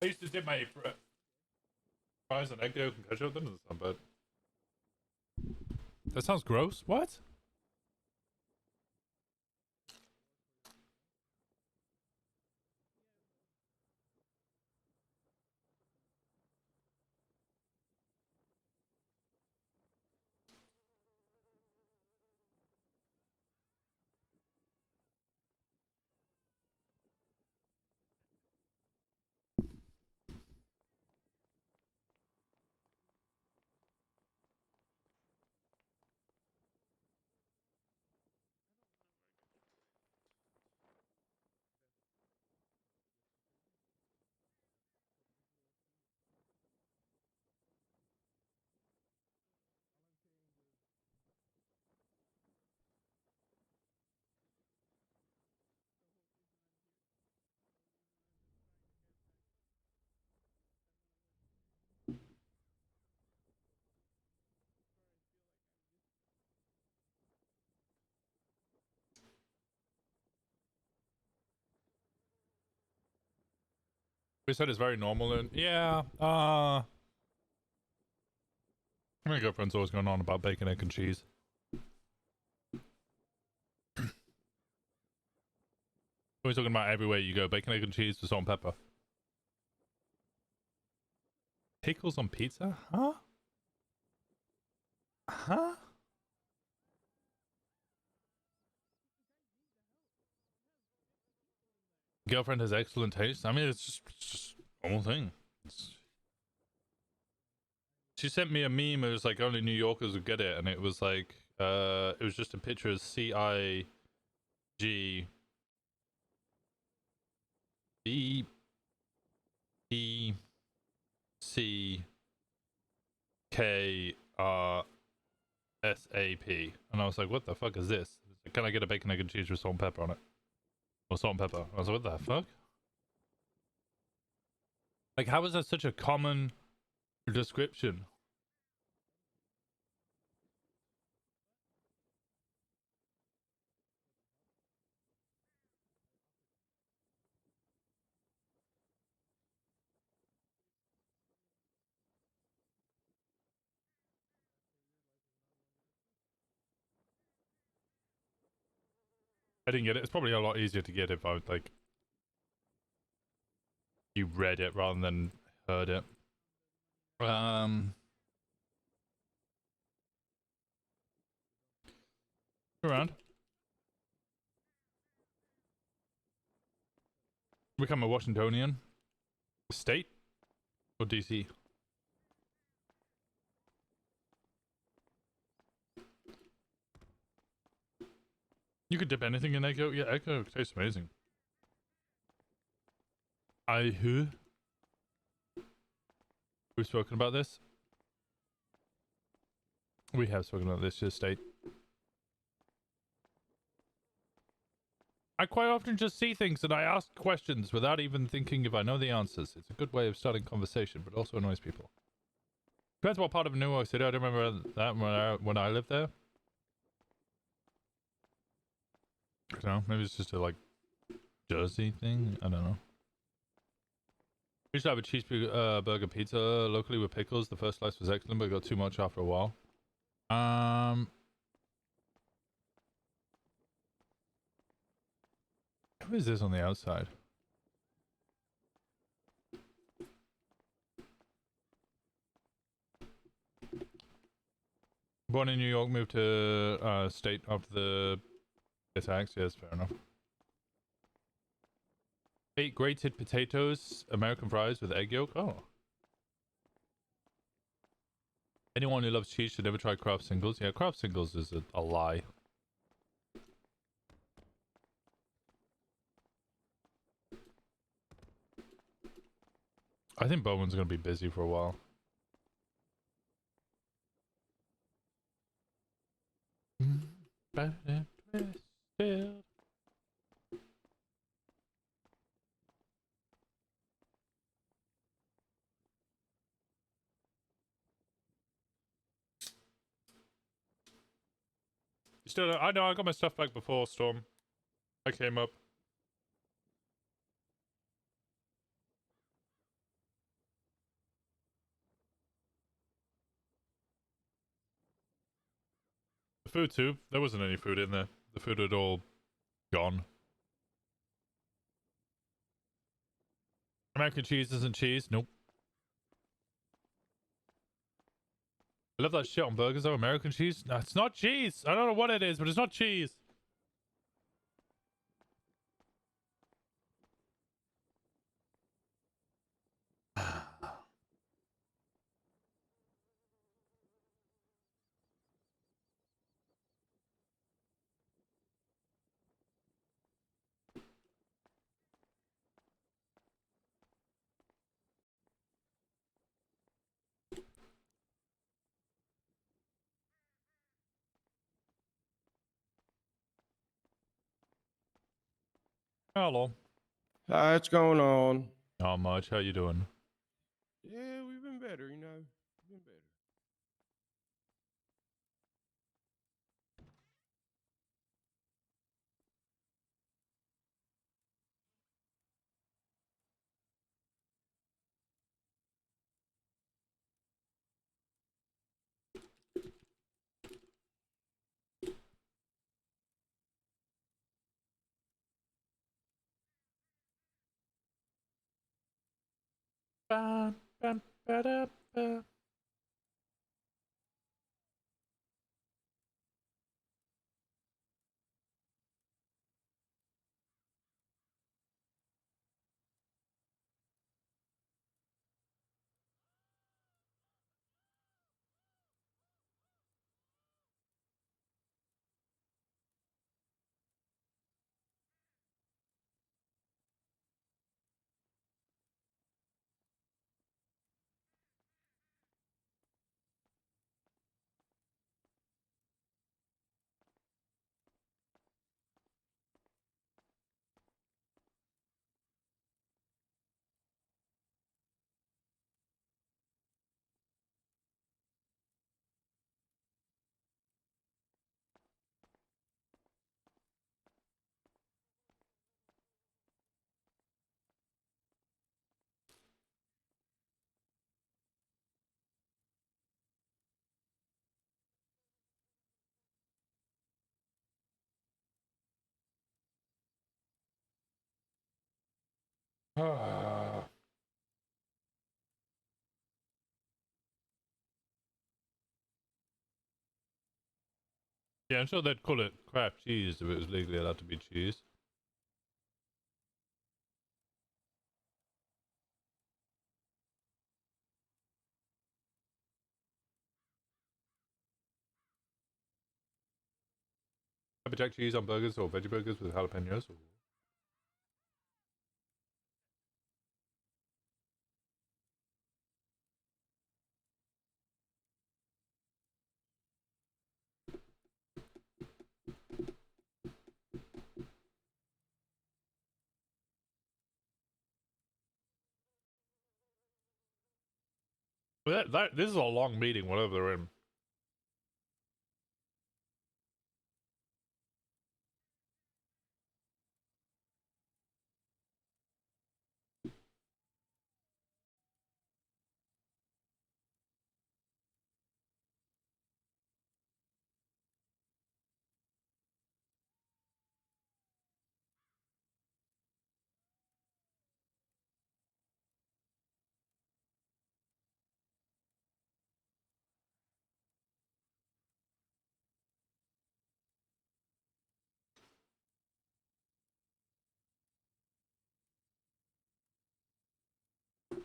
I used to dip my fries in egg yolk and ketchup. That doesn't sound bad. That sounds gross. What? We said it's very normal and yeah, my girlfriend's always going on about bacon, egg, and cheese. Always talking about everywhere you go, bacon, egg, and cheese with salt and pepper. Pickles on pizza? Huh? Huh? Girlfriend has excellent taste. I mean, it's just Normal thing. She sent me a meme. It was like only New Yorkers would get it, and it was like, it was just a picture of CIG BECKSAP, and I was like, what the fuck is this? Like, can I get a bacon, egg, and cheese with salt and pepper on it? Or salt and pepper? I was like, what the fuck? Like, how is that such a common description? I didn't get it. It's probably a lot easier to get if I would, like, you read it rather than heard it. Around. Become a Washingtonian. State or DC? You could dip anything in egg yolk. Yeah, egg yolk tastes amazing. Who? We've spoken about this. We have spoken about this, just state. I quite often just see things and I ask questions without even thinking if I know the answers. It's a good way of starting conversation, but also annoys people. Depends what part of New York City. I don't remember that when I lived there. I don't know. Maybe it's just a, like, Jersey thing. I don't know. We used to have a cheeseburger pizza locally with pickles. The first slice was excellent, but it got too much after a while. Who is this on the outside? Born in New York, moved to state after the attacks. Yes, fair enough. 8 grated potatoes, American fries with egg yolk. Oh. Anyone who loves cheese should never try Kraft Singles. Yeah, Kraft Singles is a lie. I think Bowman's going to be busy for a while. Still, I know I got my stuff back before Storm. I came up. The food too. There wasn't any food in there. The food had all gone. American cheese isn't cheese. Nope. I love that shit on burgers though. American cheese? No, it's not cheese. I don't know what it is, but it's not cheese. Hello. Hi, what's going on? Not much. How you doing? Yeah, we've been better, you know. We've been better. Bam, bam, ba-da-ba. Yeah, I'm sure they'd call it crap cheese if it was legally allowed to be cheese. Pepper jack cheese on burgers or veggie burgers with jalapenos. Or... Well, this is a long meeting, whatever they're in.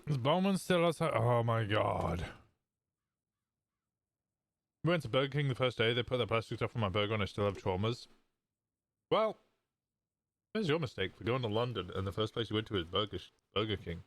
Is Bowman still outside? Oh my god. We went to Burger King the first day. They put that plastic stuff on my burger and I still have traumas. Well, where's your mistake for going to London and the first place you went to is Burger King?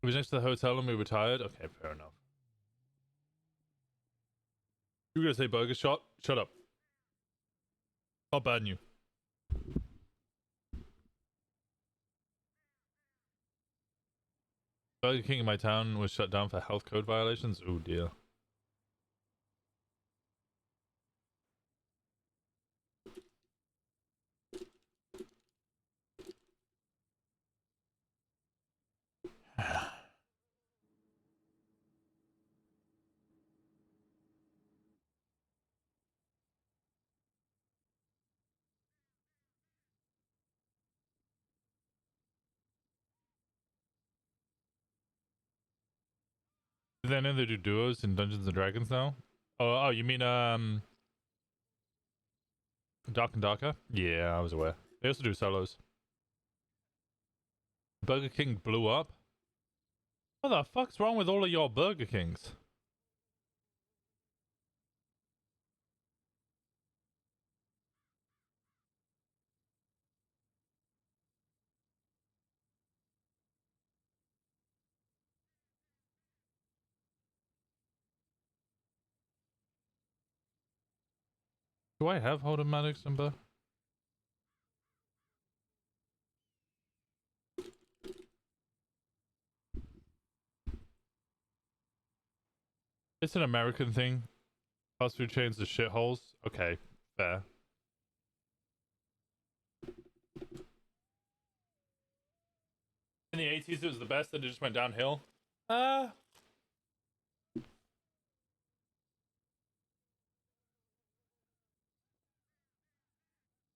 It was next to the hotel and we were tired. Okay, fair enough. You were gonna say burger shot? Shut up. I'll ban you. Burger King in my town was shut down for health code violations. Oh dear. Do they know they do duos in Dungeons and Dragons now? Oh, you mean Dark and Darker? Yeah, I was aware. They also do solos. Burger King blew up? What the fuck's wrong with all of your Burger Kings? Do I have Holdomatics number? It's an American thing. Fast food chains are shitholes. Okay, fair. In the 80s it was the best, then it just went downhill.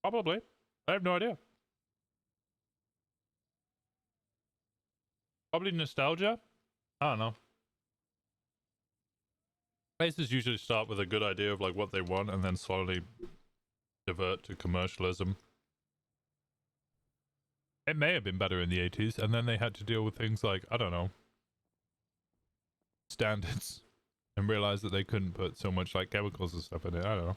Probably. I have no idea. Probably nostalgia? I don't know. Places usually start with a good idea of like what they want and then slowly divert to commercialism. It may have been better in the 80s and then they had to deal with things like, I don't know, standards and realize that they couldn't put so much like chemicals and stuff in it. I don't know.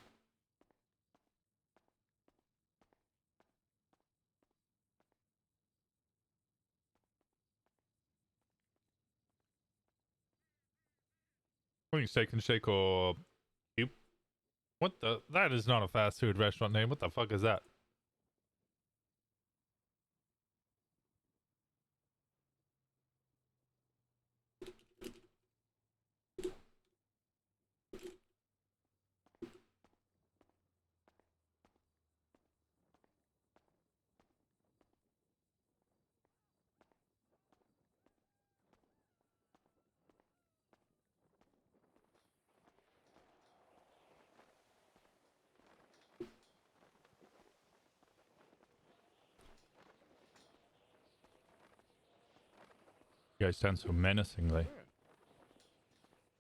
I think Steak and Shake or Cube. What the? That is not a fast food restaurant name. What the fuck is that? You guys stand so menacingly.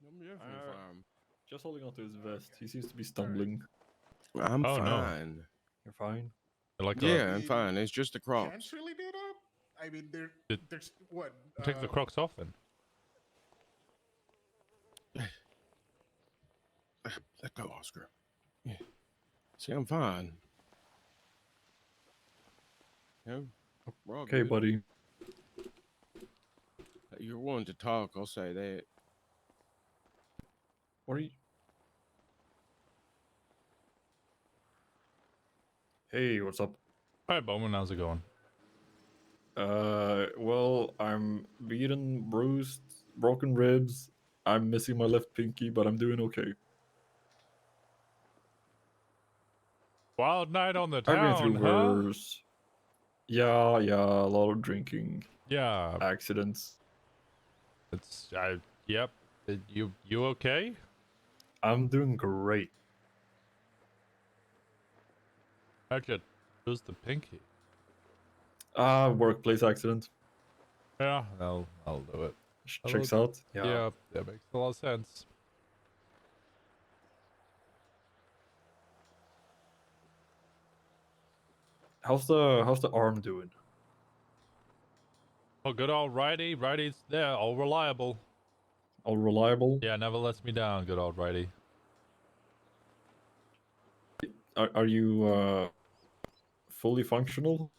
I'm definitely fine. Just holding onto his vest. He seems to be stumbling. I'm Oh, no. fine. You're fine. Like Yeah, I'm fine. It's just the Crocs. Can't really do that. I mean, there's what? take the Crocs off then. Let go, Oscar. Yeah. See, I'm fine. Yeah, we're all Okay, good. buddy. You're willing to talk, I'll say that. What are you? Hey, what's up? Hi, Bowman. How's it going? Well, I'm beaten, bruised, broken ribs. I'm missing my left pinky, but I'm doing okay. Wild night on the I've been town, through huh? worse. Yeah, a lot of drinking. Yeah. Accidents. Yep. You okay? I'm doing great. How'd you lose the pinky? Workplace accident. Yeah, I'll do it. Checks out. Yeah, that makes a lot of sense. How's the arm doing? Oh, good old righty. Righty's there, all reliable. All reliable? Yeah, never lets me down, good old righty. Are you fully functional?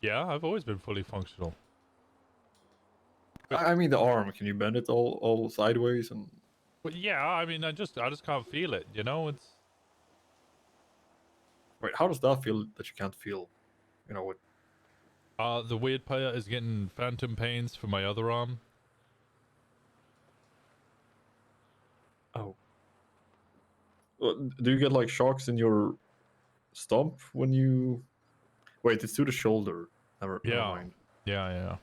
Yeah, I've always been fully functional. I mean the arm. Can you bend it all sideways and? But yeah, I mean, I just can't feel it. You know, it's. Wait, how does that feel that you can't feel? You know what? The weird player is getting phantom pains for my other arm. Oh. Well, do you get like shocks in your stump when you? Wait, it's to the shoulder. Never mind. Yeah.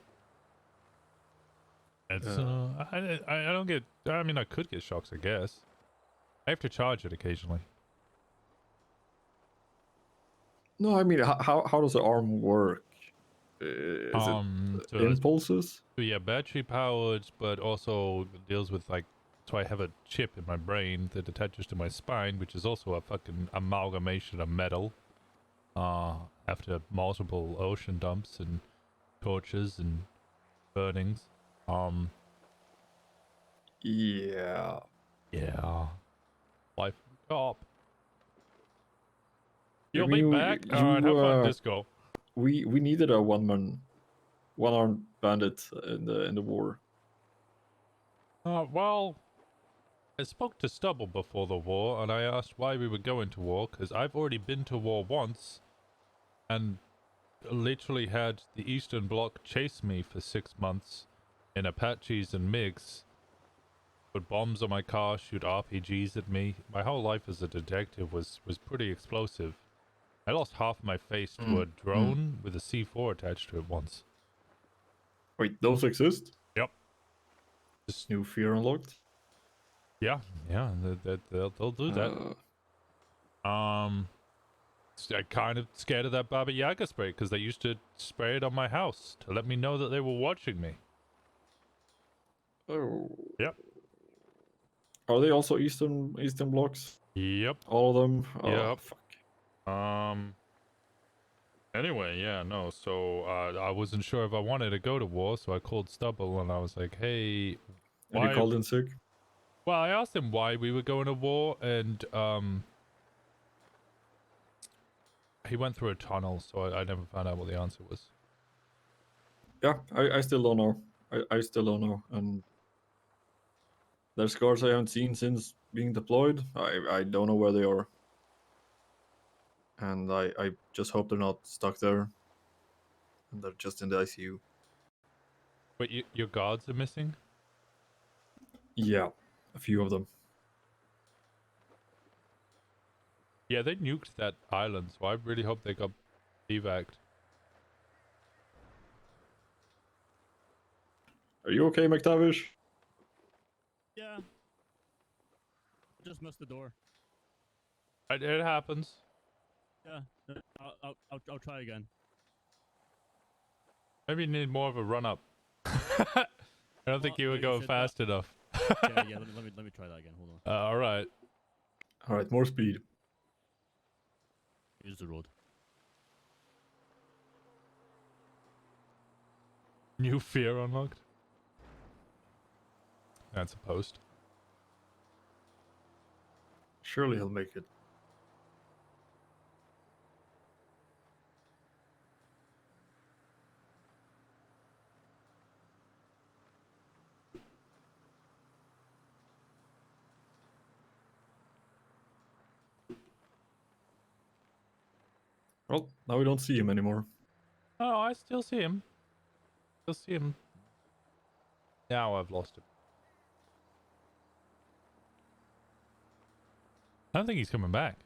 It's I don't get. I mean, I could get shocks, I guess. I have to charge it occasionally. No, I mean, how does the arm work? Is it So impulses? Yeah, battery powered, but also deals with like. So I have a chip in my brain that attaches to my spine, which is also a fucking amalgamation of metal. After multiple ocean dumps and torches and burnings. Yeah. Life top. I You'll mean, be back. All right, have fun, Disco. We needed a one-armed bandit in the war. Well, I spoke to Stubble before the war, and I asked why we were going to war, because I've already been to war once, and literally had the Eastern Bloc chase me for 6 months in Apaches and MiGs, put bombs on my car, shoot RPGs at me. My whole life as a detective was pretty explosive. I lost half my face to a drone with a C4 attached to it once. Wait, those exist? Yep. Just new fear unlocked? Yeah, they'll do that. I'm kind of scared of that Baba Yaga spray because they used to spray it on my house to let me know that they were watching me. Oh. Yep. Are they also Eastern blocks? Yep. All of them? Oh, Yep. fuck. Anyway, yeah, no, so, I wasn't sure if I wanted to go to war, so I called Stubble and I was like, hey, And you called in sick? Well, I asked him why we were going to war, and, he went through a tunnel, so I never found out what the answer was. Yeah, I still don't know. I still don't know. And there's scars I haven't seen since being deployed. I don't know where they are. And I just hope they're not stuck there. And they're just in the ICU. Wait, your guards are missing? Yeah, a few of them. Yeah, they nuked that island, so I really hope they got evac'd. Are you okay, McTavish? Yeah. I just missed the door. It happens. Yeah. I'll try again. Maybe you need more of a run up. I don't think you were going fast enough. yeah, let me try that again. Hold on. All right. All right, more speed. Here's the road. New fear unlocked. That's a post. Surely he'll make it. Well, now we don't see him anymore. Oh, I still see him. Still see him. Now I've lost him. I don't think he's coming back.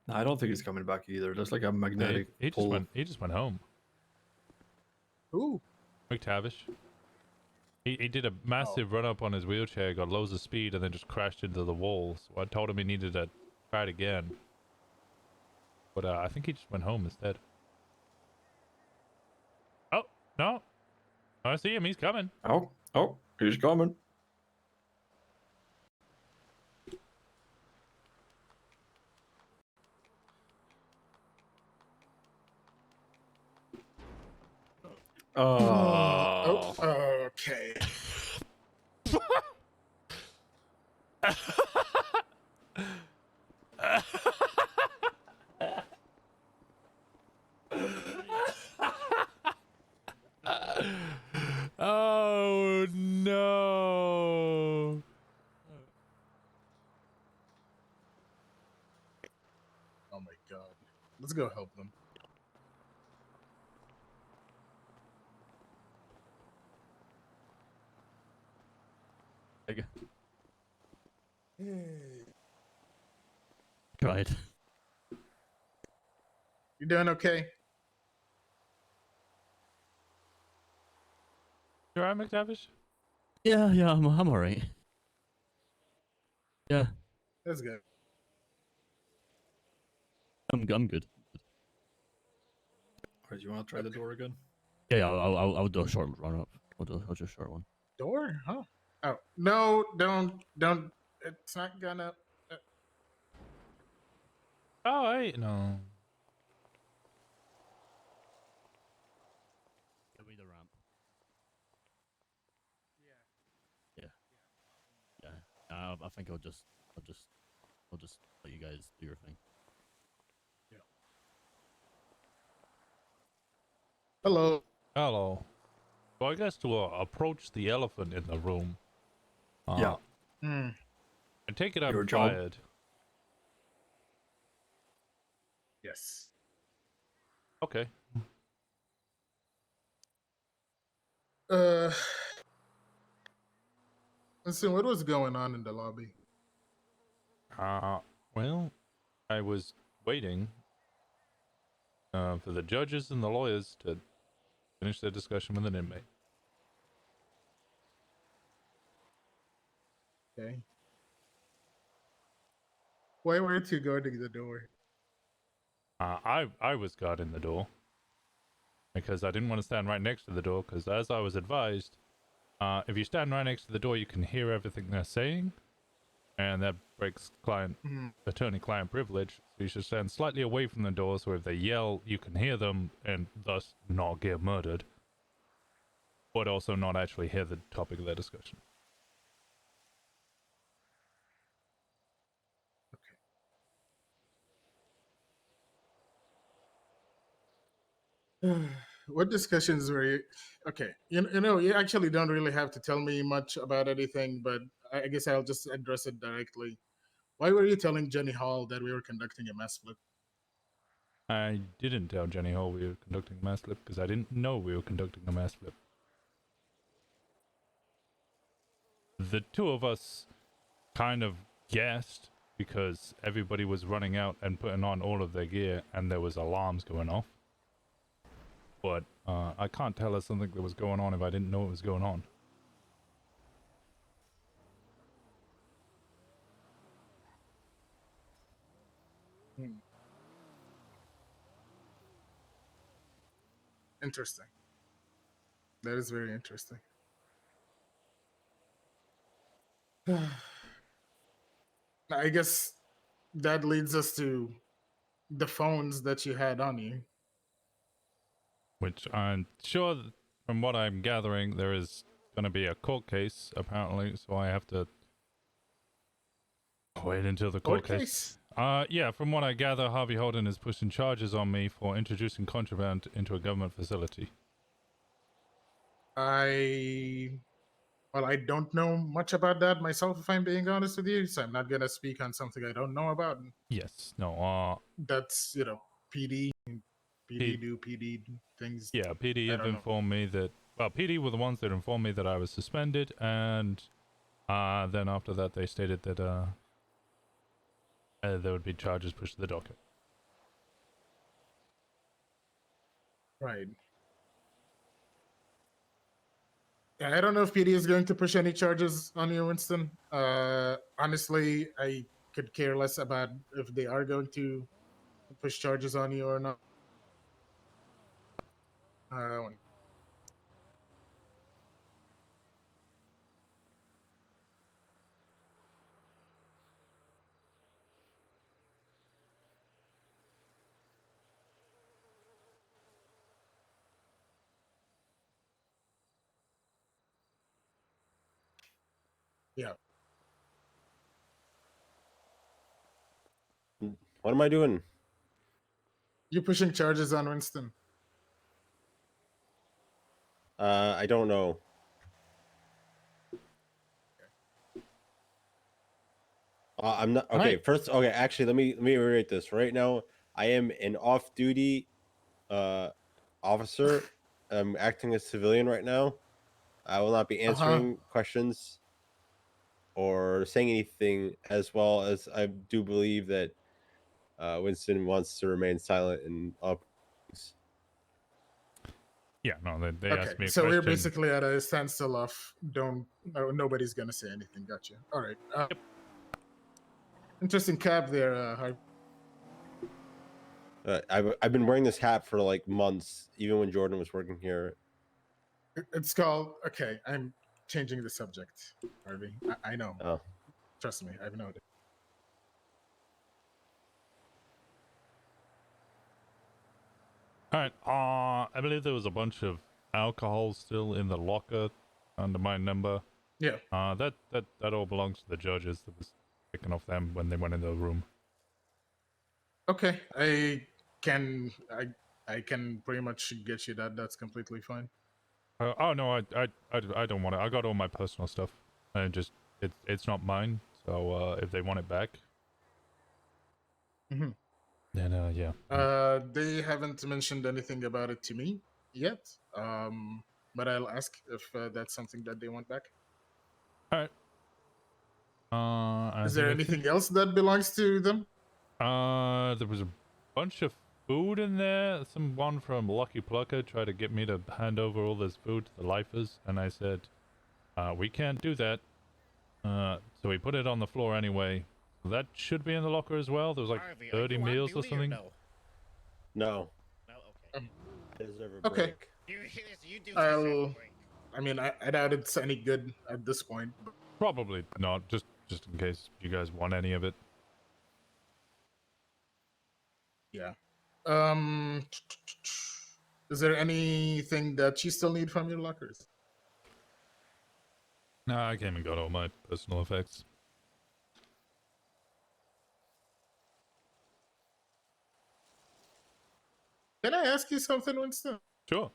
No, I don't think he's coming back either. There's like a magnetic He just pull. went. He just went home. Ooh. McTavish. He did a massive run up on his wheelchair, got loads of speed, and then just crashed into the wall. So I told him he needed to try it again. But I think he just went home instead. Oh, no. I see him. He's coming. Oh, he's coming. Oh, okay. Oh no. Oh my god. Let's go help them. Okay. Tried. You doing okay? You alright, McTavish? Yeah, I'm alright. Yeah, That's good. I'm good. Alright, you want to try the door again? Yeah, I'll do a short run up. I'll do a short one. Door? Huh? Oh no! Don't! It's not gonna. Oh, wait, no. Give me the ramp. Yeah. I think I'll just let you guys do your thing. Hello. Hello. So I guess to approach the elephant in the room. Yeah. Hmm. I take it I'm Your job. fired. Yes. Okay. Listen, what was going on in the lobby? Well, I was waiting for the judges and the lawyers to finish their discussion with an inmate. Okay. Why weren't you guarding the door? I was guarding the door because I didn't want to stand right next to the door because as I was advised, if you stand right next to the door, you can hear everything they're saying, and that breaks attorney-client privilege. So you should stand slightly away from the door so if they yell, you can hear them and thus not get murdered, but also not actually hear the topic of their discussion. What discussions were you? Okay, you actually don't really have to tell me much about anything, but I guess I'll just address it directly. Why were you telling Jenny Hall that we were conducting a mass flip? I didn't tell Jenny Hall we were conducting a mass flip because I didn't know we were conducting a mass flip. The two of us kind of guessed because everybody was running out and putting on all of their gear and there was alarms going off. But I can't tell her something that was going on if I didn't know what was going on. Interesting. That is very interesting. I guess that leads us to the phones that you had on you. Which I'm sure, from what I'm gathering, there is going to be a court case, apparently, so I have to wait until the court case. Yeah, from what I gather, Harvey Holden is pushing charges on me for introducing contraband into a government facility. Well, I don't know much about that myself, if I'm being honest with you, so I'm not gonna speak on something I don't know about. Yes, no, That's, PD. PD do PD things. Yeah, PD I have don't know. informed me that, well, PD were the ones that informed me that I was suspended, and then after that they stated that there would be charges pushed to the docket. Right. Yeah, I don't know if PD is going to push any charges on you, Winston. Honestly, I could care less about if they are going to push charges on you or not. Yeah. What am I doing? You're pushing charges on Winston. I don't know. I'm not okay. Right. First, okay. Actually, let me reiterate this. Right now, I am an off-duty officer. I'm acting as civilian right now. I will not be answering questions or saying anything. As well as I do believe that Winston wants to remain silent and up. Yeah, no, they Okay, asked me a so question. we're basically at a standstill of nobody's gonna say anything. Gotcha. All right. Interesting cap there, Harvey. I've been wearing this hat for like months, even when Jordan was working here. It's called. Okay, I'm changing the subject, Harvey. I know. Oh. Trust me, I've noticed. All right. I believe there was a bunch of alcohol still in the locker under my number. Yeah. That all belongs to the judges. That was taken off them when they went in the room. Okay, I can pretty much get you that. That's completely fine. Oh no, I don't want it. I got all my personal stuff. And just it's not mine. So if they want it back, Mm-hmm. then yeah. They haven't mentioned anything about it to me yet. But I'll ask if that's something that they want back. All right. Is there anything else that belongs to them? There was a bunch of food in there. Someone from Lucky Plucker tried to get me to hand over all this food to the lifers, and I said, we can't do that. So we put it on the floor anyway. That should be in the locker as well. There was like 30 meals or something. No. Okay. I mean, I doubt it's any good at this point. Probably not. Just in case you guys want any of it. Yeah. Is there anything that you still need from your lockers? No, I came and got all my personal effects. Can I ask you something, Winston? Sure.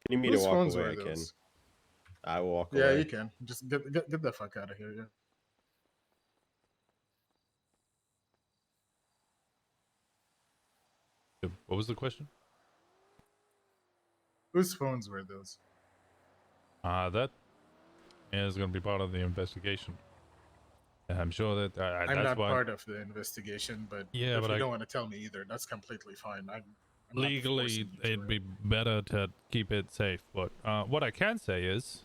Can you need me Whose to walk phones away? were I can. those? I will walk Yeah, away. you can. Just get the fuck out of here. Yeah. What was the question? Whose phones were those? That is going to be part of the investigation. And I'm sure that I'm that's not why part of the investigation, but Yeah, if but you I- don't want to tell me either, that's completely fine. I'm not legally forcing you to, it'd be better to keep it safe. But what I can say is,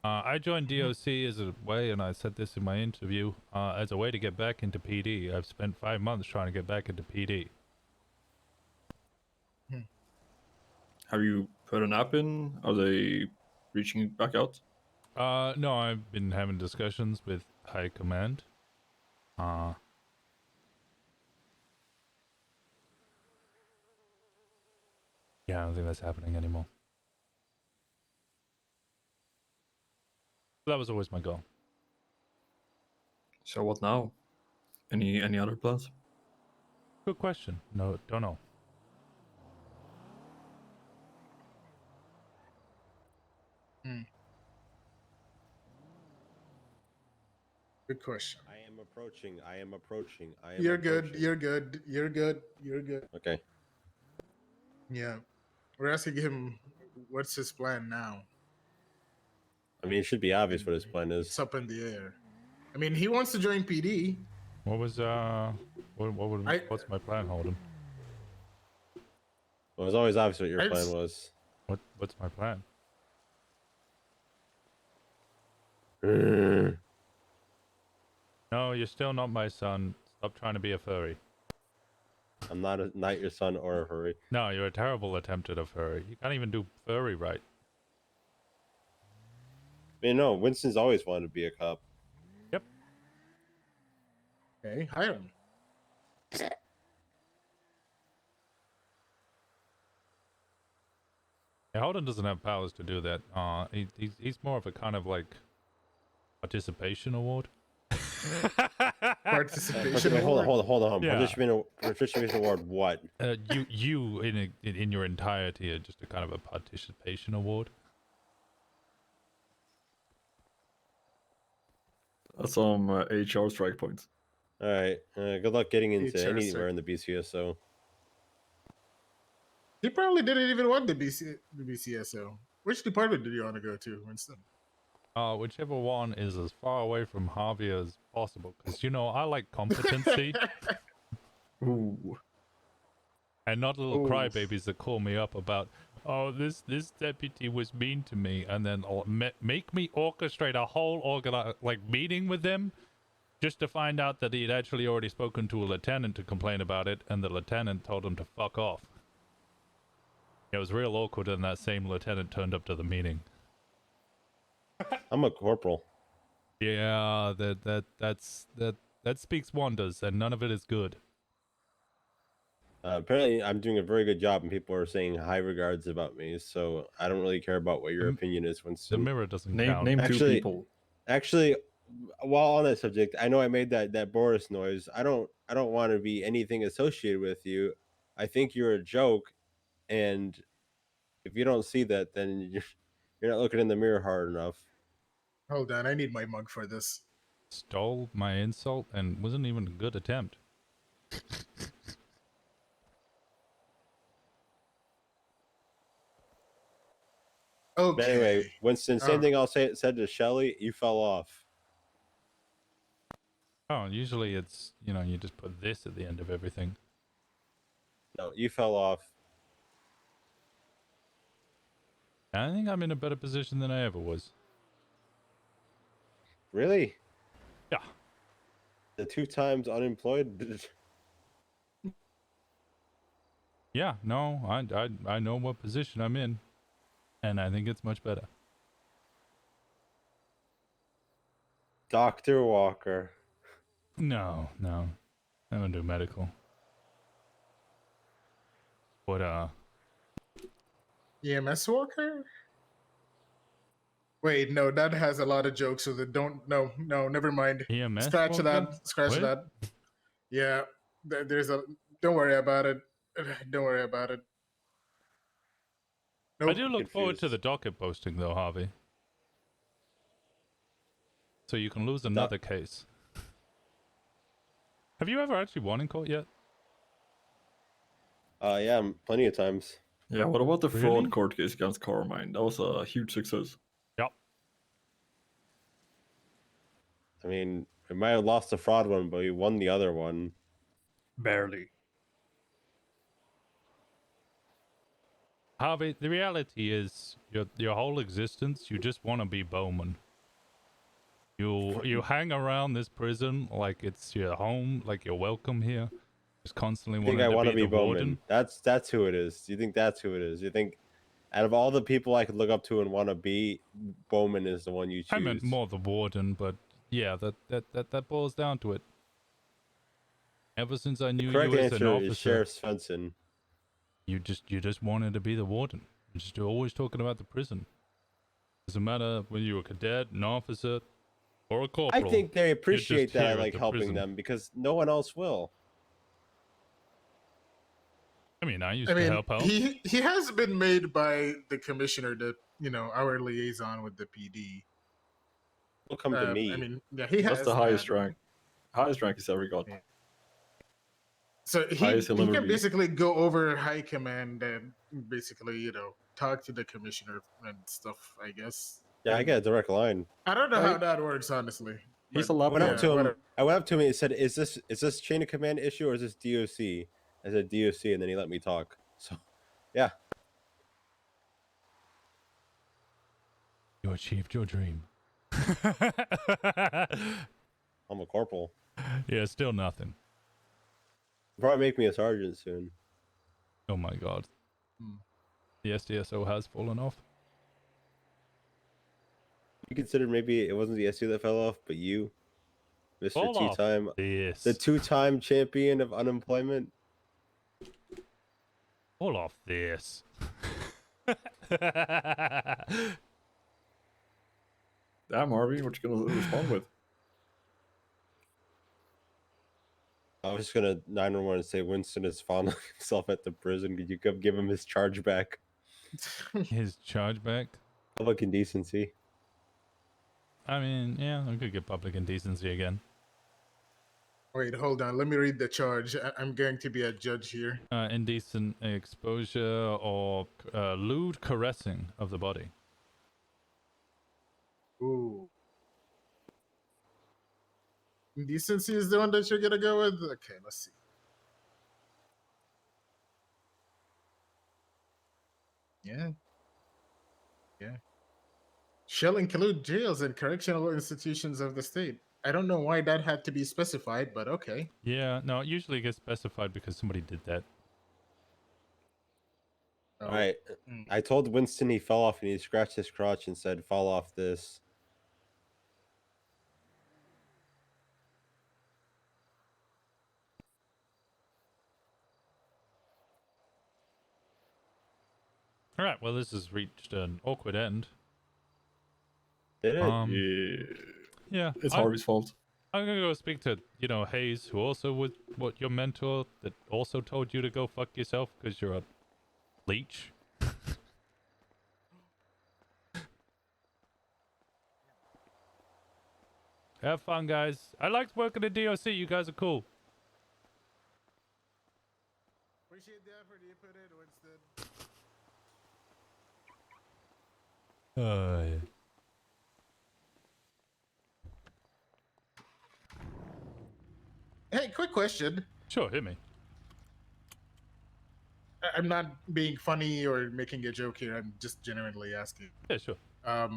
I joined DOC as a way, and I said this in my interview, as a way to get back into PD. I've spent 5 months trying to get back into PD. Have you put an app in? Are they reaching back out? No, I've been having discussions with High Command. Yeah, I don't think that's happening anymore. That was always my goal. So what now? Any other plans? Good question. No, don't know. Good question. I am approaching. I am approaching. I am You're good. approaching. You're good. You're good. You're good. Okay. Yeah. We're asking him what's his plan now. I mean, it should be obvious what his plan It's is. up in the air. I mean, he wants to join PD. What was what's my plan, Holden? Well, it was always obvious what your plan was. What's my plan? No, you're still not my son. Stop trying to be a furry. I'm not your son or a furry. No, you're a terrible attempt at a furry. You can't even do furry right. I mean, no, Winston's always wanted to be a cop. Yep. Okay, hire him. Yeah, Holden doesn't have powers to do that. He's more of a kind of like participation award. Participation Okay, award. hold on. Yeah. Participation award what? You in your entirety are just a kind of a participation award. That's some HR strike points. All right. Good luck getting into HR anywhere in the BCSO. He probably didn't even want the BCSO. Which department did you want to go to, Winston? Whichever one is as far away from Harvey as possible, because you know I like competency. Ooh. And not little Ooh. crybabies that call me up about, oh, this deputy was mean to me, and then make me orchestrate a whole meeting with them, just to find out that he had actually already spoken to a lieutenant to complain about it, and the lieutenant told him to fuck off. It was real awkward, and that same lieutenant turned up to the meeting. I'm a corporal. Yeah, that speaks wonders, and none of it is good. Apparently, I'm doing a very good job, and people are saying high regards about me. So I don't really care about what your opinion is, Winston. The mirror doesn't Name count. two people. Actually, while on that subject, I know I made that Boris noise. I don't want to be anything associated with you. I think you're a joke, and if you don't see that, then you're not looking in the mirror hard enough. Hold on, I need my mug for this. Stole my insult and wasn't even a good attempt. Okay. But anyway, Winston, same Oh. thing said to Shelly. You fell off. Oh, usually it's, you just put this at the end of everything. No, you fell off. I think I'm in a better position than I ever was. Really? Yeah. The 2 times unemployed. Yeah, no, I know what position I'm in, and I think it's much better. Dr. Walker. No, I don't do medical. But EMS Walker? Wait, no, that has a lot of jokes, so that no, never mind. EMS Scratch Walker? that. Scratch What? that. Yeah, there's a. Don't worry about it. Don't worry about it. I Nope. do look forward to the docket posting, though, Harvey. So you can lose another case. Have you ever actually won in court yet? Yeah, plenty of times. Yeah, what about the Really? fraud court case against Carmine? That was a huge success. Yep. I mean, we might have lost the fraud one, but we won the other one. Barely. Harvey, the reality is, your whole existence, you just want to be Bowman. You hang around this prison like it's your home, like you're welcome here. Just constantly I think wanting I want to to be be the Bowman. warden. That's who it is. You think that's who it is? You think Out of all the people I could look up to and want to be, Bowman is the one you choose. I meant more the warden, but yeah, that boils down to it. Ever since I knew Correct you as an answer officer, is Sheriff Svensson. you just wanted to be the warden. You're just always talking about the prison. Doesn't matter whether you're a cadet, an officer, or a corporal. I think they you're appreciate just that I here at like the helping prison. them because no one else will. I mean, I used to help out. he has been made by the commissioner that our liaison with the PD. Will come to me. I mean, yeah, he has That's the highest that. rank. Highest rank he's ever got. Yeah. So he Highest he'll ever can be. basically go over high command and basically talk to the commissioner and stuff. I guess. Yeah, I got a direct line. I don't know how that works, honestly. He's but a lot. I went up to him. whatever. I went up to him and said, "Is this chain of command issue or is this DOC?" I said DOC, and then he let me talk. So, yeah. You achieved your dream. I'm a corporal. Yeah, still nothing. Probably make me a sergeant soon. Oh my god. The SDSO has fallen off. You consider maybe it wasn't the SU that fell off, but you, Mr. Fall off Two-time, this. the two-time champion of unemployment. Fall off this. Damn, Harvey, what you gonna respond with? I was just gonna 911 and say Winston is fondling himself at the prison. Could you come give him his charge back? His charge back? Public indecency. I mean, yeah, I could get public indecency again. Wait, hold on. Let me read the charge. I'm going to be a judge here. Indecent exposure or lewd caressing of the body. Ooh. Indecency is the one that you're gonna go with? Okay, let's see. Yeah. Yeah. Shall include jails and correctional institutions of the state. I don't know why that had to be specified, but okay. Yeah, no, it usually gets specified because somebody did that. Oh. All right. I told Winston he fell off and he scratched his crotch and said, "Fall off this." All right, well, this has reached an awkward end. Did it? Yeah. It's Harvey's fault. I'm gonna go speak to, Hayes, who also was your mentor, that also told you to go fuck yourself because you're a leech. Have fun, guys. I liked working at DOC. You guys are cool. Appreciate the effort you put in, Winston. Yeah. Hey, quick question. Sure, hit me. I'm not being funny or making a joke here. I'm just genuinely asking. Yeah, sure. How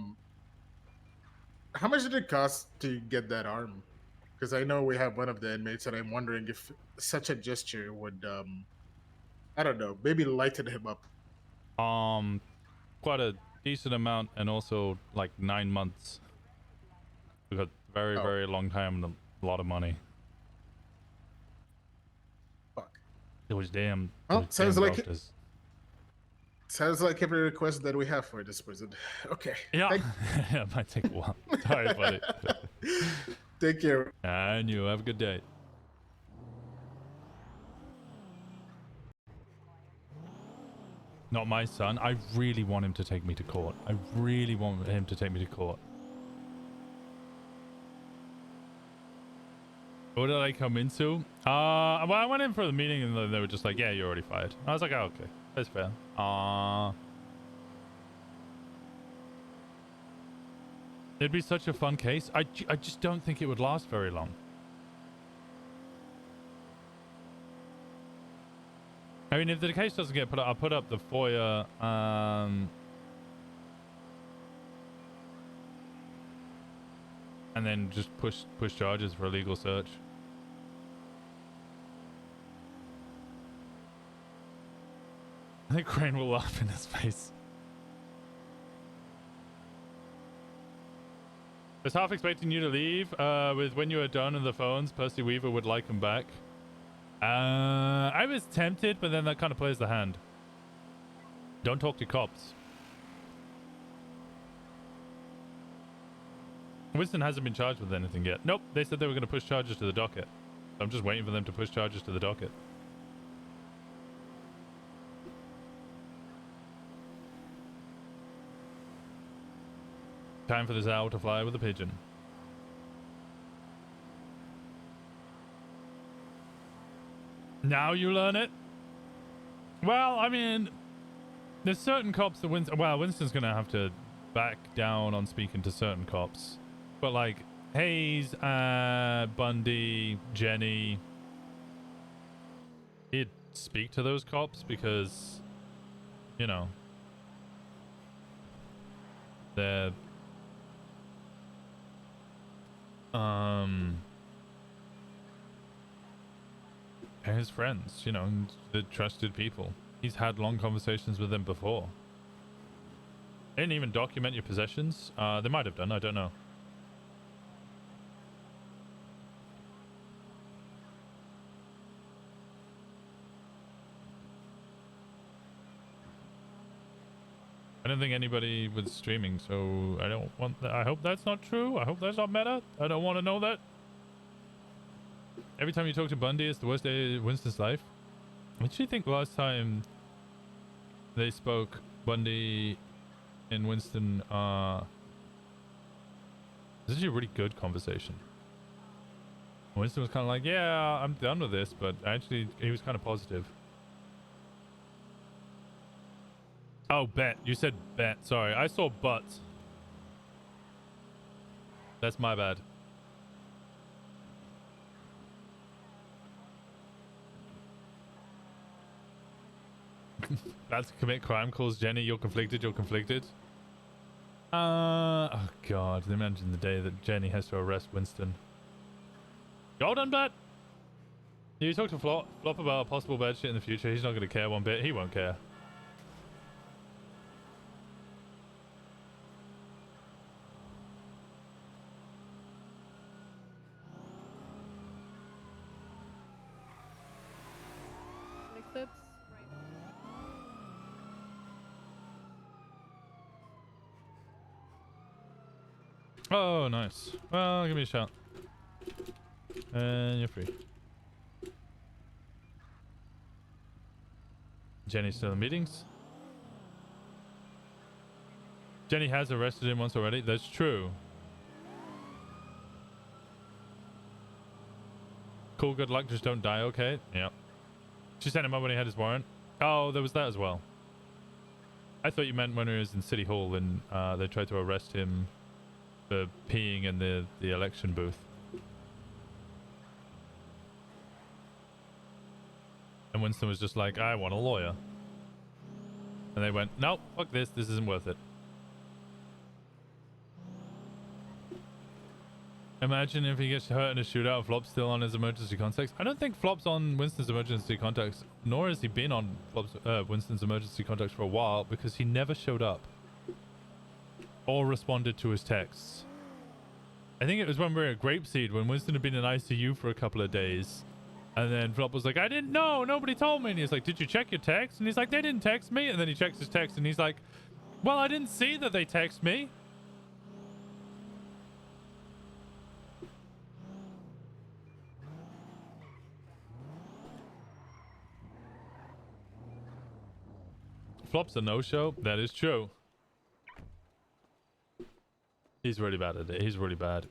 much did it cost to get that arm? Because I know we have one of the inmates, and I'm wondering if such a gesture would, I don't know, maybe lighten him up. Quite a decent amount, and also like 9 months. We got very long time and a lot of money. Fuck. It was damn. Well, it was sounds damn like doctors. Sounds like every request that we have for this prison. Okay. Yeah. Yeah, it might take a while. Sorry, buddy. Take care. And you have a good day. Not my son. I really want him to take me to court. I really want him to take me to court. What did I come into? Well, I went in for the meeting and they were just like, yeah, you're already fired. I was like, oh, okay. That's fair. It'd be such a fun case. I just don't think it would last very long. I mean, if the case doesn't get put up, I'll put up the FOIA, and then just push charges for illegal search. I think Crane will laugh in his face. was half expecting you to leave. With when you were done on the phones, Percy Weaver would like him back. I was tempted, but then that kind of plays the hand. Don't talk to cops. Winston hasn't been charged with anything yet. Nope, they said they were going to push charges to the docket. I'm just waiting for them to push charges to the docket. Time for this owl to fly with a pigeon. Now you learn it? Well, I mean, there's certain cops that Winston's going to have to back down on speaking to certain cops. But like Hayes, Bundy, Jenny, he'd speak to those cops because, you know, they're his friends, you know, and the trusted people. He's had long conversations with them before. They didn't even document your possessions. They might have done, I don't know. I don't think anybody was streaming, so I don't want that. I hope that's not true. I hope that's not meta. I don't want to know that. Every time you talk to Bundy, it's the worst day of Winston's life. What did you think last time they spoke, Bundy and Winston? This is a really good conversation. Winston was kind of like, yeah, I'm done with this, but actually he was kind of positive. Oh, bet. You said bet. Sorry, I saw but. That's my bad. That's commit crime, calls Jenny. You're conflicted. You're conflicted. Oh god. Imagine the day that Jenny has to arrest Winston. Y'all done bet? You talk to Flop about possible bad shit in the future. He's not going to care one bit. He won't care. Eclipse. Oh, nice. Well, give me a shot. And you're free. Jenny's still in meetings. Jenny has arrested him once already. That's true. Cool, good luck, just don't die, okay? Yeah. She sent him up when he had his warrant. Oh, there was that as well. I thought you meant when he was in City Hall and they tried to arrest him for peeing in the election booth. And Winston was just like, I want a lawyer. And they went, nope, fuck this isn't worth it. Imagine if he gets hurt in a shootout, Flop's still on his emergency contacts. I don't think Flop's on Winston's emergency contacts, nor has he been on Winston's emergency contacts for a while, because he never showed up or responded to his texts. I think it was when we were at Grapeseed, when Winston had been in ICU for a couple of days, and then Flop was like, I didn't know, nobody told me. And he's like, did you check your text? And he's like, they didn't text me. And then he checks his text and he's like, well, I didn't see that they text me. Flop's a no-show. That is true. He's really bad at it. He's really bad.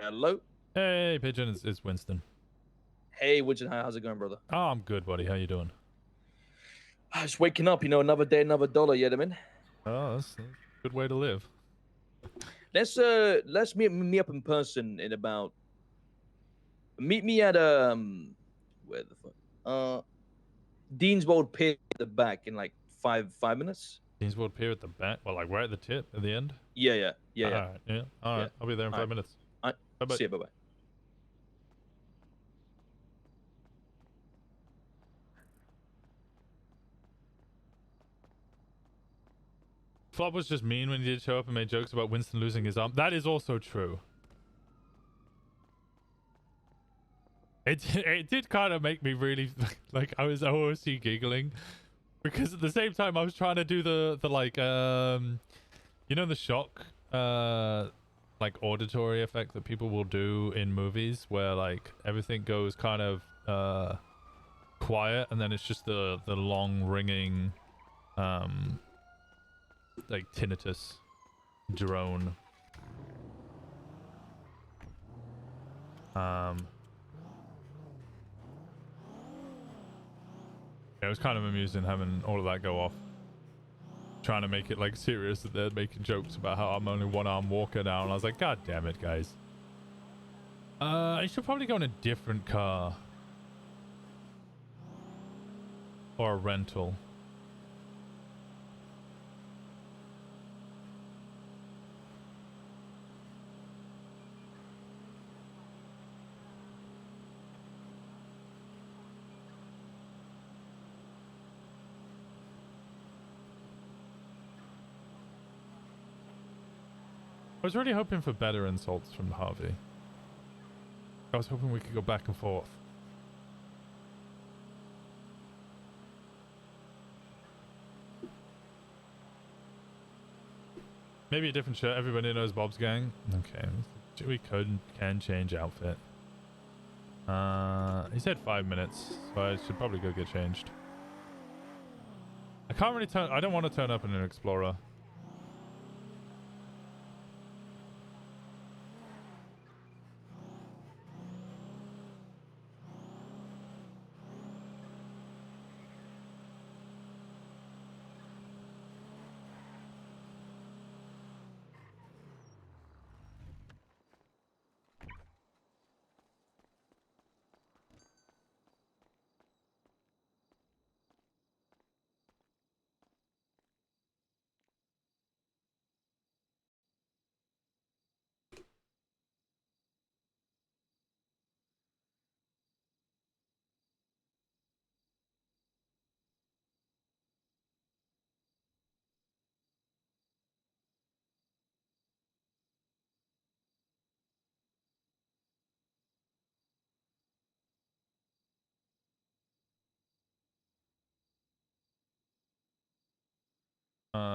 Hello. Hey, Pigeon, it's Winston. Hey, Winston, how's it going, brother? Oh, I'm good, buddy. How you doing? Just waking up, you know, another day, another dollar. You know what I mean? Oh, that's a good way to live. Let's meet up in person in about. Meet me at where the fuck? Deanswold Pier at the back in like five minutes. Deanswold Pier at the back. Well, like right at the tip at the end. Yeah. All right. Yeah. All right. I'll be there in 5 minutes. All right. Bye-bye. See you. Bye. Flop was just mean when he did show up and made jokes about Winston losing his arm. That is also true. It did kind of make me really like I was OOC giggling because at the same time I was trying to do the like you know the shock like auditory effect that people will do in movies where like everything goes kind of quiet and then it's just the long ringing like tinnitus drone. Yeah, it was kind of amusing having all of that go off. Trying to make it like serious that they're making jokes about how I'm only one-arm walker now, and I was like, God damn it, guys. I should probably go in a different car. Or a rental. I was really hoping for better insults from Harvey. I was hoping we could go back and forth. Maybe a different shirt. Everybody knows Bob's gang. Okay, we can change outfit. He said 5 minutes, so I should probably go get changed. I can't really turn. I don't want to turn up in an Explorer.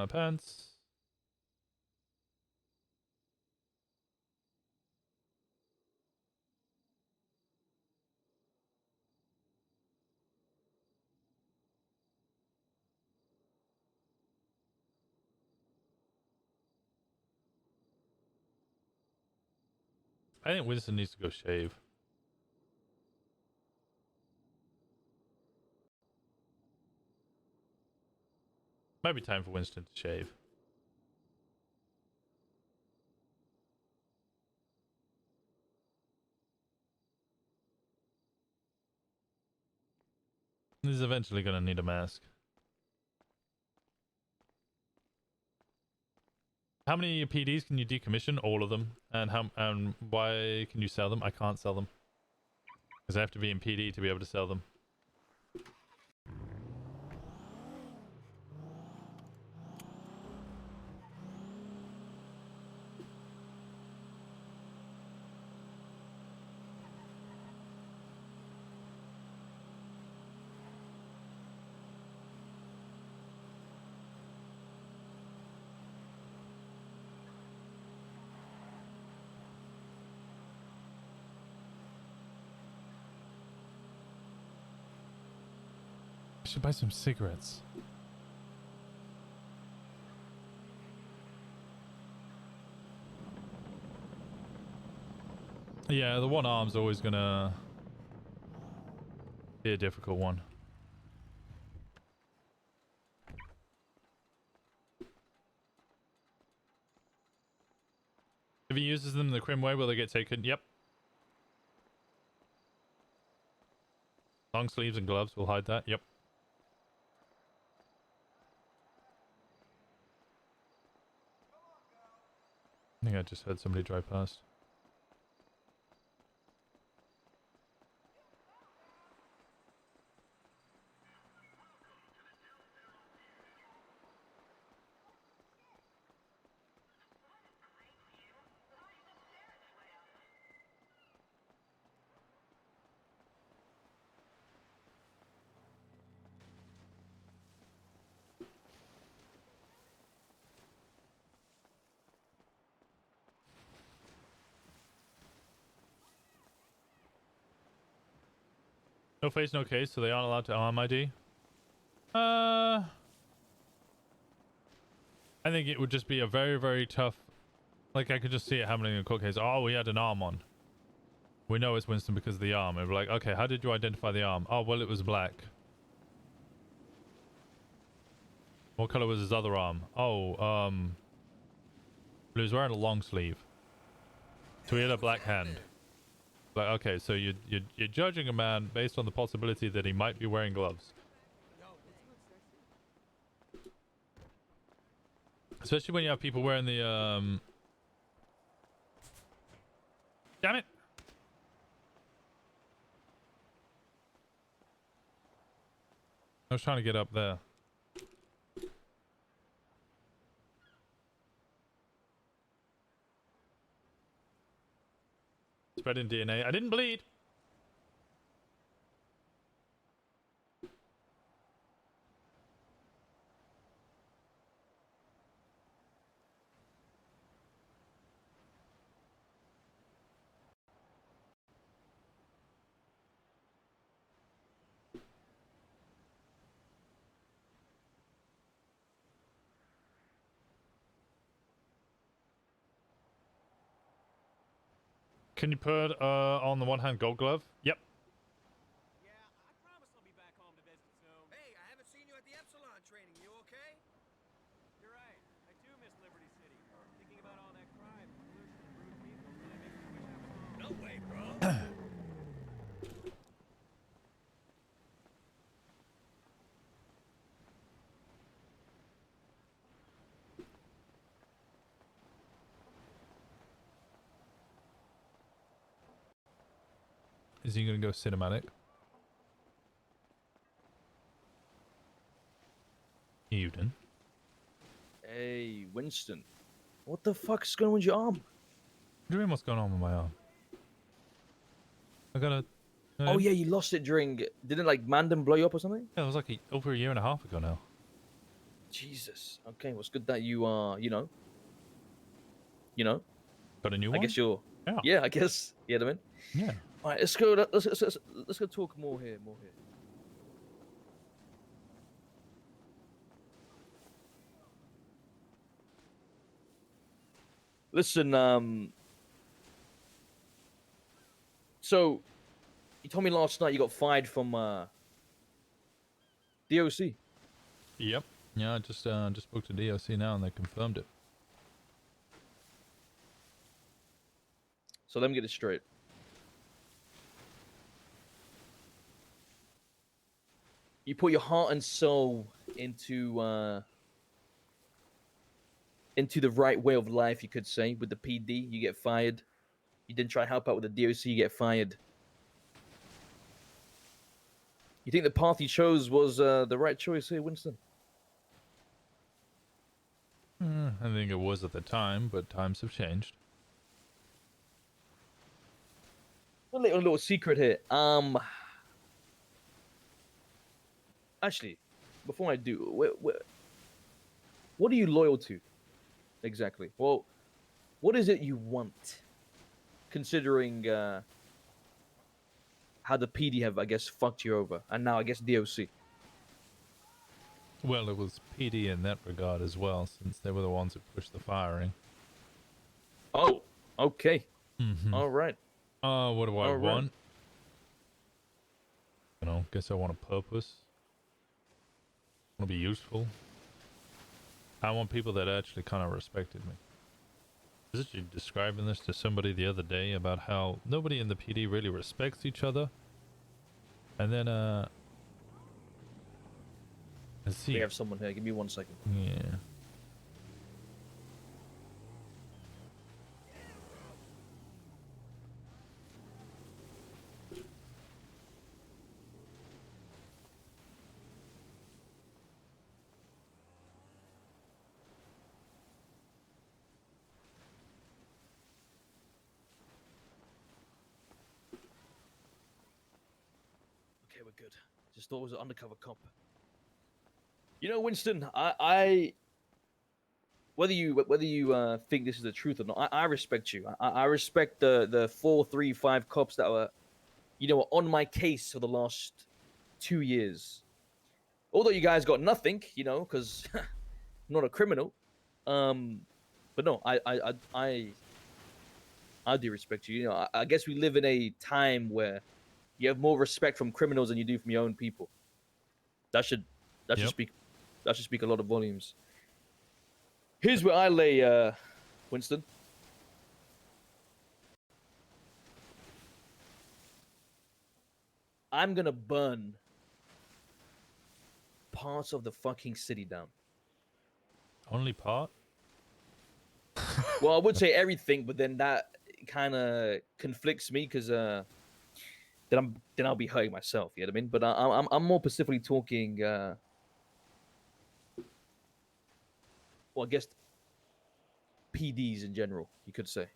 Pants. I think Winston needs to go shave. Might be time for Winston to shave. He's eventually gonna need a mask. How many PDs can you decommission? All of them. And why can you sell them? I can't sell them. Because I have to be in PD to be able to sell them. I should buy some cigarettes. Yeah, the one arm's always gonna be a difficult one. If he uses them the crim way, will they get taken? Yep. Long sleeves and gloves will hide that. Yep. I think I just heard somebody drive past. No face, no case, so they aren't allowed to arm ID. I think it would just be a very, very tough. Like, I could just see it happening in a court case. Oh, we had an arm on. We know it's Winston because of the arm. And we're like, okay, how did you identify the arm? Oh, well, it was black. What color was his other arm? Oh, he was wearing a long sleeve. So he had a black hand. Like, okay, so you're judging a man based on the possibility that he might be wearing gloves. Especially when you have people wearing the damn it! I was trying to get up there. Spreading DNA. I didn't bleed. Can you put on the one hand gold glove? Yep. Hey, I haven't seen you at the Epsilon training. You okay? You're right. I do miss Liberty City. Thinking about all that crime, pollution, and rude people really makes me wish I was home. No way, bro. Is he gonna go cinematic? Evening. Hey, Winston. What the fuck's going on with your arm? What do you mean what's going on with my arm? I got a... Oh yeah, you lost it during... Didn't like Mandem blow you up or something? Yeah, it was like over a year and a half ago now. Jesus. Okay, well, it's good that you are, you know. Got a new one? I guess you're... Yeah. Yeah, I guess. You know what I mean? Yeah. All right, let's go. Let's go talk more here. Listen, so you told me last night you got fired from DOC. Yep. Yeah, I just spoke to DOC now and they confirmed it. So let me get it straight. You put your heart and soul into the right way of life, you could say, with the PD, you get fired. You didn't try to help out with the DOC, you get fired. You think the path you chose was the right choice here, Winston? I think it was at the time, but times have changed. A little secret here. Actually, before I do, what are you loyal to? Exactly. Well, what is it you want? Considering how the PD have, I guess, fucked you over, and now I guess DOC. Well, it was PD in that regard as well, since they were the ones who pushed the firing. Oh, okay. Mm-hmm. All right. What do I All right. want? You know, guess I want a purpose. I want to be useful. I want people that actually kind of respected me. I was actually describing this to somebody the other day about how nobody in the PD really respects each other. And then, let's see. We have someone here. Give me 1 second. Yeah. Okay, we're good. Just thought it was an undercover cop. You know, Winston, I whether you think this is the truth or not, I respect you. I respect the 4, 3, 5 cops that were, were on my case for the last 2 years. Although you guys got nothing, because I'm not a criminal. But no, I do respect you. I guess we live in a time where you have more respect from criminals than you do from your own people. That should speak a lot of volumes. Here's where I lay, Winston. I'm gonna burn parts of the fucking city down. Only part? Well, I would say everything, but then that kind of conflicts me because then I'll be hurting myself. You know what I mean? But I'm more specifically talking. Well, I guess PDs in general, you could say.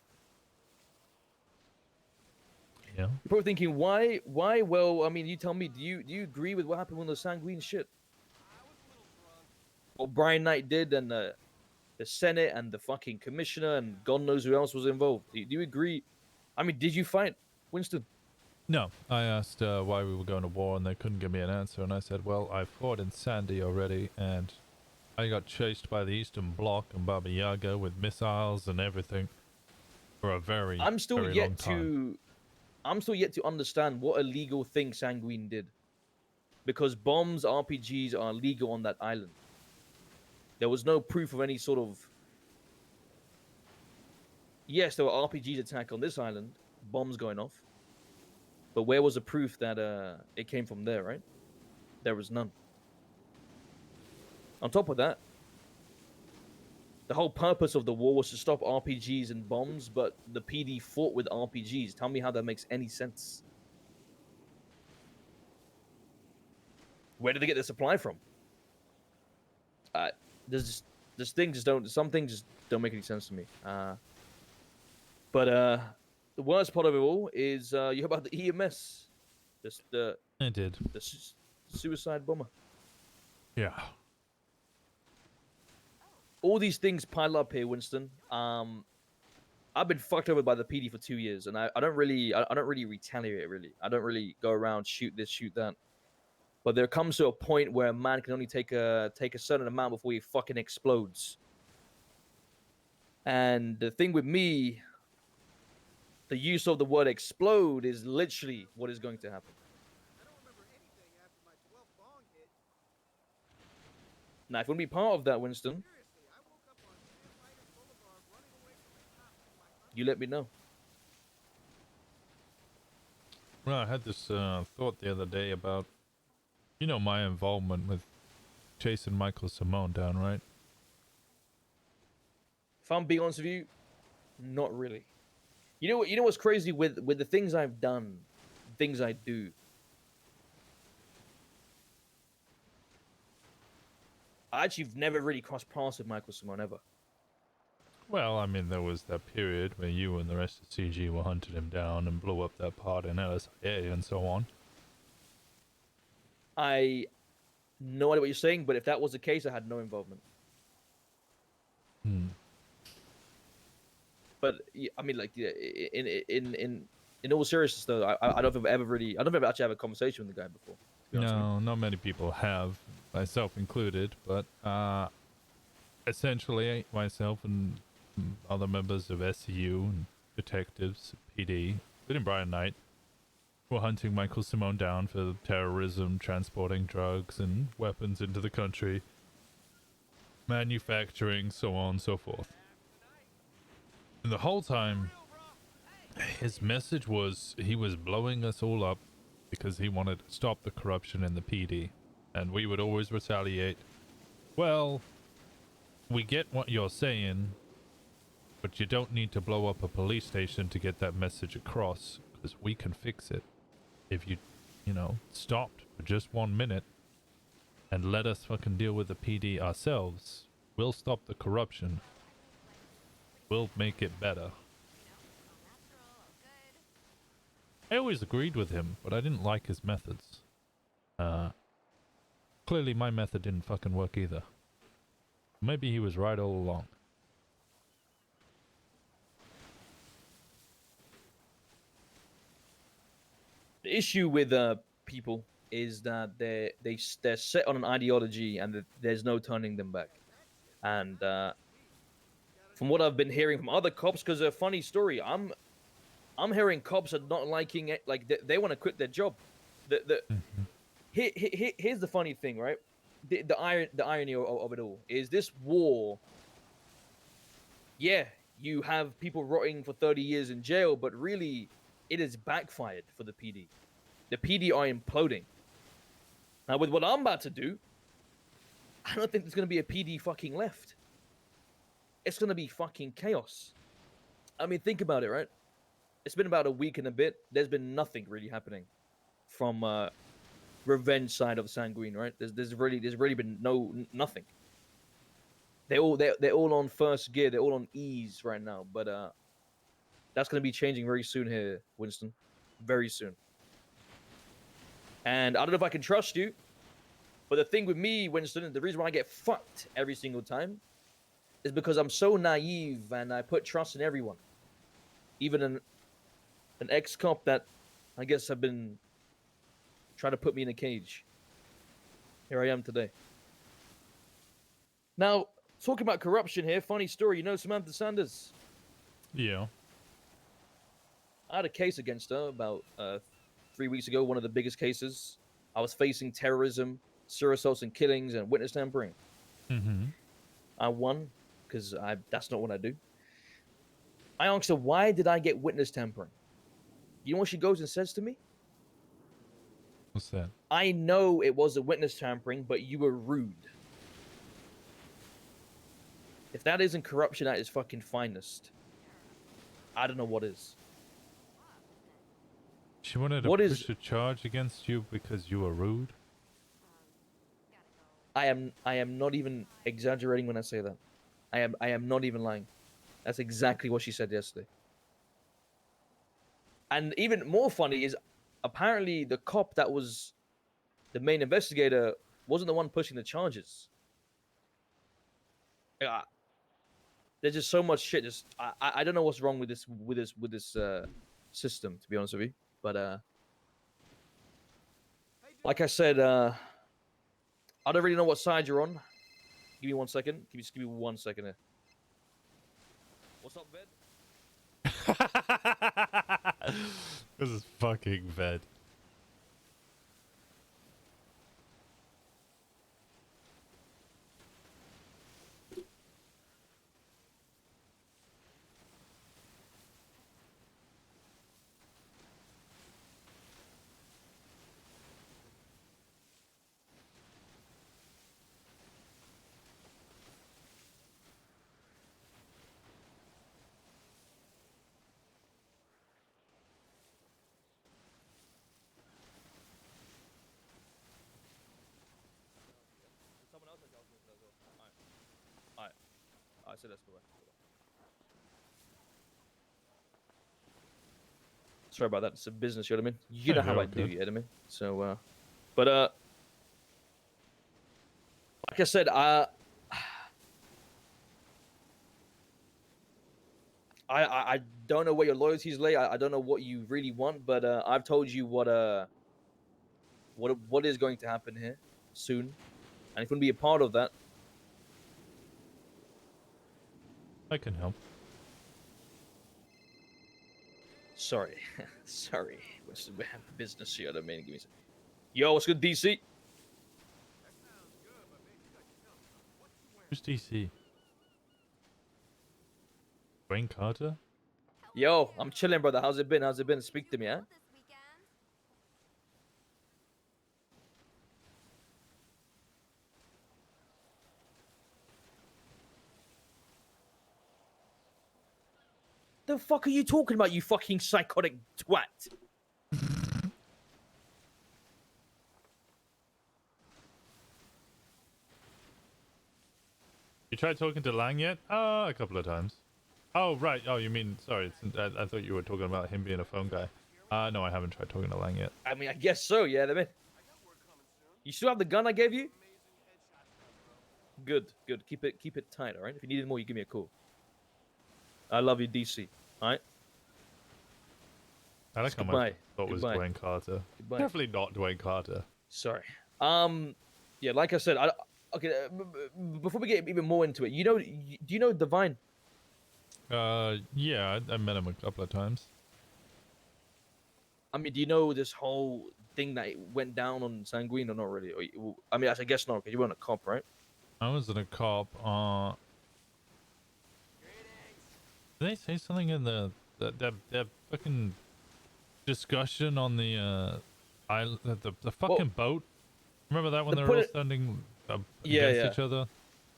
Yeah. You're probably thinking, why? Well, I mean, you tell me. Do you agree with what happened with the sanguine shit? What Brian Knight did, and the Senate, and the fucking commissioner, and God knows who else was involved. Do you agree? I mean, did you fight Winston? No, I asked why we were going to war, and they couldn't give me an answer. And I said, well, I fought in Sandy already, and I got chased by the Eastern Bloc and Baba Yaga with missiles and everything for a very, I'm still very yet long time. I'm still yet to understand what illegal thing Sanguine did, because bombs, RPGs are legal on that island. There was no proof of any sort of. Yes, there were RPGs attack on this island, bombs going off. But where was the proof that it came from there, right? There was none. On top of that, the whole purpose of the war was to stop RPGs and bombs, but the PD fought with RPGs. Tell me how that makes any sense. Where did they get the supply from? Some things just don't make any sense to me. But the worst part of it all is you heard about the EMS, I did. The suicide bomber. Yeah. All these things pile up here, Winston. I've been fucked over by the PD for 2 years, and I don't really retaliate. Really, I don't really go around shoot this, shoot that. But there comes to a point where a man can only take a certain amount before he fucking explodes. And the thing with me, the use of the word explode is literally what is going to happen. Now, if you want to be part of that, Winston, you let me know. Well, I had this thought the other day about, my involvement with chasing Michael Simone down, right? If I'm being honest with you, not really. You know what's crazy with the things I've done, things I do. I actually have never really crossed paths with Michael Simone ever. Well, I mean, there was that period where you and the rest of CG were hunting him down and blew up that part in LSIA and so on. I no idea what you're saying, but if that was the case, I had no involvement. But I mean, like, in all seriousness, though, I don't think I've ever actually had a conversation with the guy before. No, not many people have, myself included, but essentially myself and other members of SCU and detectives, PD, Sitting bright night. We're hunting Michael Simone down for terrorism, transporting drugs and weapons into the country, manufacturing, so on and so forth. And the whole time, his message was he was blowing us all up because he wanted to stop the corruption in the PD. And we would always retaliate. Well, we get what you're saying, but you don't need to blow up a police station to get that message across, because we can fix it. If you know, stopped for just 1 minute and let us fucking deal with the PD ourselves, we'll stop the corruption. We'll make it better. I always agreed with him, but I didn't like his methods. Clearly my method didn't fucking work either. Maybe he was right all along. The issue with people is that they're set on an ideology and that there's no turning them back. And from what I've been hearing from other cops, because a funny story, I'm hearing cops are not liking it, like they want to quit their job. Here's the funny thing, right? The irony of it all is this war. Yeah, you have people rotting for 30 years in jail, but really, it has backfired for the PD. The PD are imploding. Now, with what I'm about to do, I don't think there's going to be a PD fucking left. It's going to be fucking chaos. I mean, think about it, right? It's been about a week and a bit. There's been nothing really happening from revenge side of Sanguine, right? There's really been nothing. They're all on first gear. They're all on ease right now. But that's going to be changing very soon here, Winston. Very soon. And I don't know if I can trust you, but the thing with me, Winston, and the reason why I get fucked every single time is because I'm so naive and I put trust in everyone. Even an ex-cop that I guess have been trying to put me in a cage. Here I am today. Now, talking about corruption here, funny story. You know Samantha Sanders? Yeah. I had a case against her about 3 weeks ago, one of the biggest cases. I was facing terrorism, serial assaults and killings, and witness tampering. Mm-hmm. I won, because that's not what I do. I asked her, why did I get witness tampering? You know what she goes and says to me? What's that? I know it was a witness tampering, but you were rude. If that isn't corruption at its fucking finest, I don't know what is. She wanted to push a charge against you because you were rude? I am not even exaggerating when I say that. I am not even lying. That's exactly what she said yesterday. And even more funny is, apparently the cop that was the main investigator wasn't the one pushing the charges. There's just so much shit. I don't know what's wrong with this system, to be honest with you. But like I said, I don't really know what side you're on. Give me 1 second. Just give me 1 second here. What's up, Ved? This is fucking Ved. Alright, so let's go back. Sorry about that. It's a business, you know what I mean? You know how I do, you know what I mean? So, but, like I said, I don't know where your loyalties lay. I don't know what you really want, but I've told you what is going to happen here soon, and if you want to be a part of that, I can help. Sorry. Sorry. We have business here. I don't mean to give me some. Yo, what's good, DC? Who's DC? Dwayne Carter? Yo, I'm chilling, brother. How's it been? How's it been? Speak to me, huh? The fuck are you talking about, you fucking psychotic twat? You tried talking to Lang yet? A couple of times. Oh, right. Oh, you mean, sorry. I thought you were talking about him being a phone guy. No, I haven't tried talking to Lang yet. I mean, I guess so, yeah. I mean, you still have the gun I gave you? Good, good. Keep it tight, all right? If you need more, you give me a call. I love you, DC. All right? I like how much I thought it was Dwayne Carter. Goodbye. Definitely not Dwayne Carter. Sorry. Yeah, like I said, okay. Before we get even more into it, do you know Divine? Yeah, I met him a couple of times. I mean, do you know this whole thing that went down on Sanguine or not really? I mean, I guess not, because you weren't a cop, right? I wasn't a cop. Did they say something in the fucking discussion on the island, the fucking boat? Remember that when they were all standing against each other?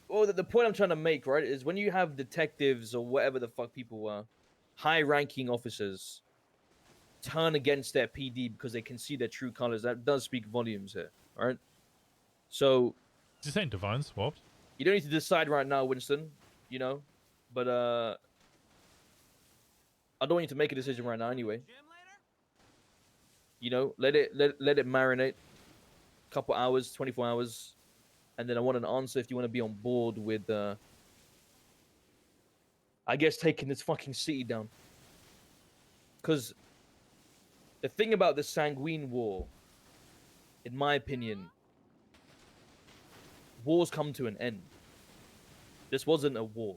Well, the point I'm trying to make, right, is when you have detectives or whatever the fuck people are, high-ranking officers, turn against their PD because they can see their true colors, that does speak volumes here, all right? So... This ain't Divine swapped. You don't need to decide right now, Winston, but I don't want you to make a decision right now anyway. Let it marinate. Couple hours, 24 hours, and then I want an answer if you want to be on board with I guess taking this fucking city down. Because the thing about the Sanguine War, in my opinion, wars come to an end. This wasn't a war.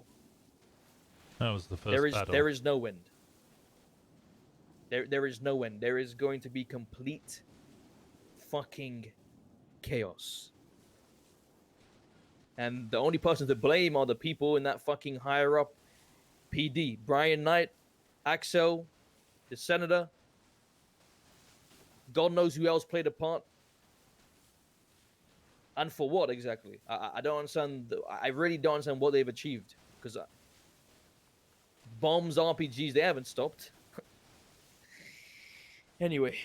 That was the first battle. There is no end. There is no end. There is going to be complete fucking chaos. And the only person to blame are the people in that fucking higher up PD. Brian Knight, Axel, the senator. God knows who else played a part. And for what exactly? I don't understand. I really don't understand what they've achieved. Because bombs, RPGs, they haven't stopped. Anyway.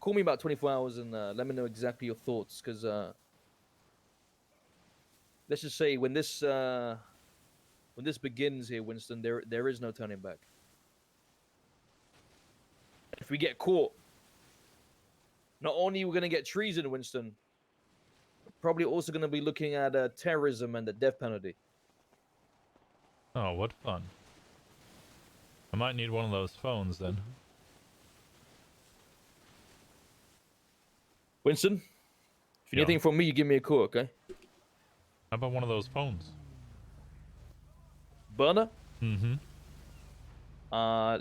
Call me about 24 hours and let me know exactly your thoughts. Because let's just say when this begins here, Winston, there is no turning back. If we get caught, not only are we going to get treason, Winston, we're probably also going to be looking at terrorism and the death penalty. Oh, what fun. I might need one of those phones then. Winston, if you need anything from me, you give me a call, okay? How about one of those phones? Burner? Mm-hmm.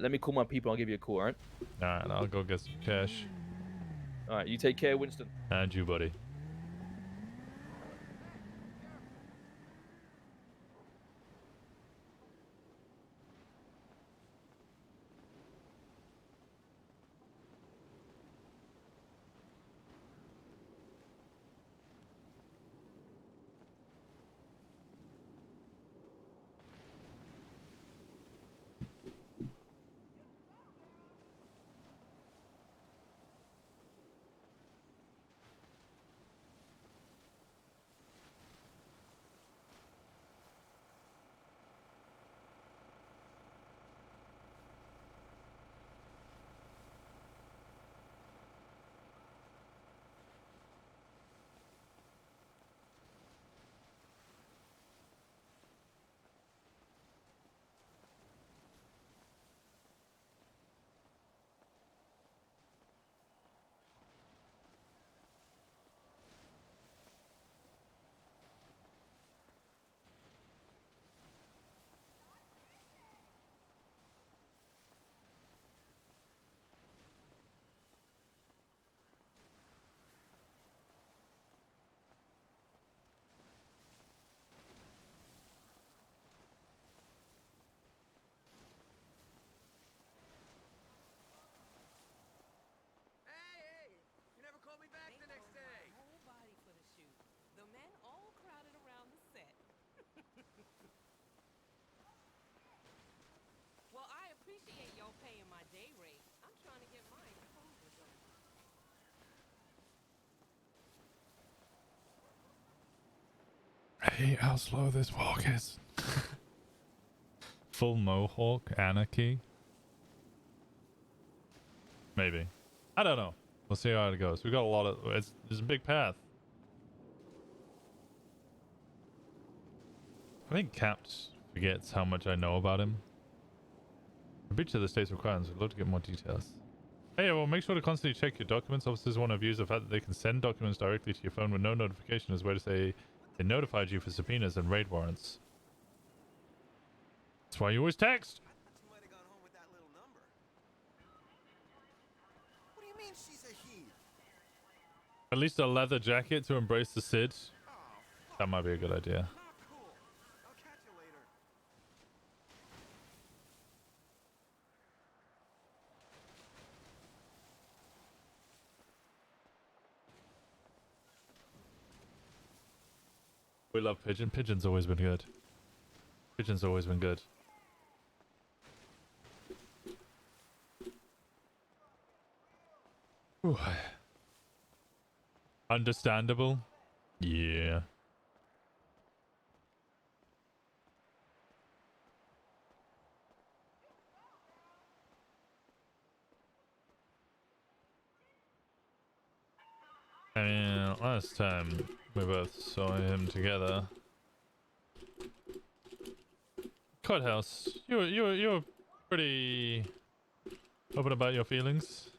Let me call my people. I'll give you a call, all right? All right, I'll go get some cash. All right, you take care, Winston. And you, buddy. I hate how slow this walk is. Full mohawk anarchy. Maybe. I don't know. We'll see how it goes. We got a lot of. It's a big path. I think Caps forgets how much I know about him. A breach of the state's requirements. I'd love to get more details. Hey, well, make sure to constantly check your documents. Officers want to abuse the fact that they can send documents directly to your phone with no notification as a way to say they notified you for subpoenas and raid warrants. That's why you always text. What do you mean she's a he? At least a leather jacket to embrace the Sid. That might be a good idea. We love Pigeon. Pigeon's always been good. Pigeon's always been good. Whew. Understandable? Yeah. I mean, last time we both saw him together. Courthouse, you were pretty open about your feelings.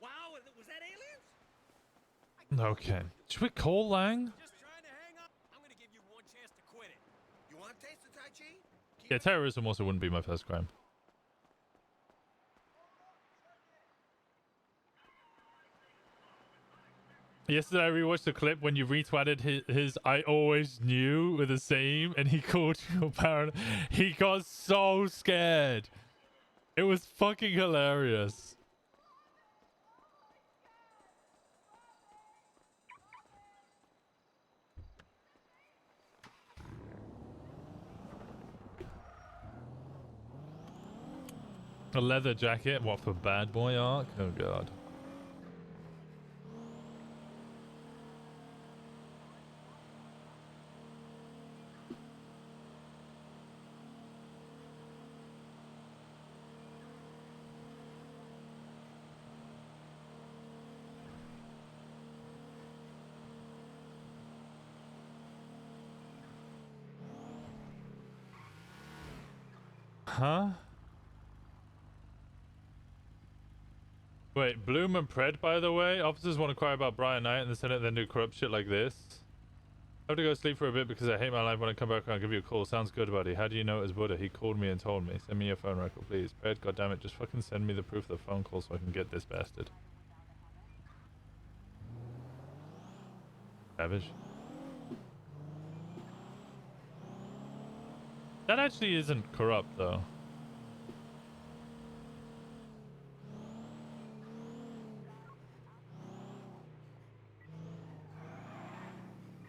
Wow, was that aliens? Okay. Should we call Lang? Just trying to hang up. I'm gonna give you one chance to quit it. You want to taste the Tai Chi? Yeah, terrorism also wouldn't be my first crime. Yesterday I rewatched the clip when you retweeted his I always knew with the same and he called you a parent. He got so scared. It was fucking hilarious. A leather jacket? What, for bad boy arc? Oh god. Huh? Wait, Bloom and Pred, by the way. Officers want to cry about Brian Knight in the Senate, then do corrupt shit like this. I have to go sleep for a bit because I hate my life. When I come back, I'll give you a call. Sounds good, buddy. How do you know it was Buddha? He called me and told me. Send me your phone record, please. Pred, goddammit, just fucking send me the proof of the phone call so I can get this bastard. Savage. That actually isn't corrupt, though.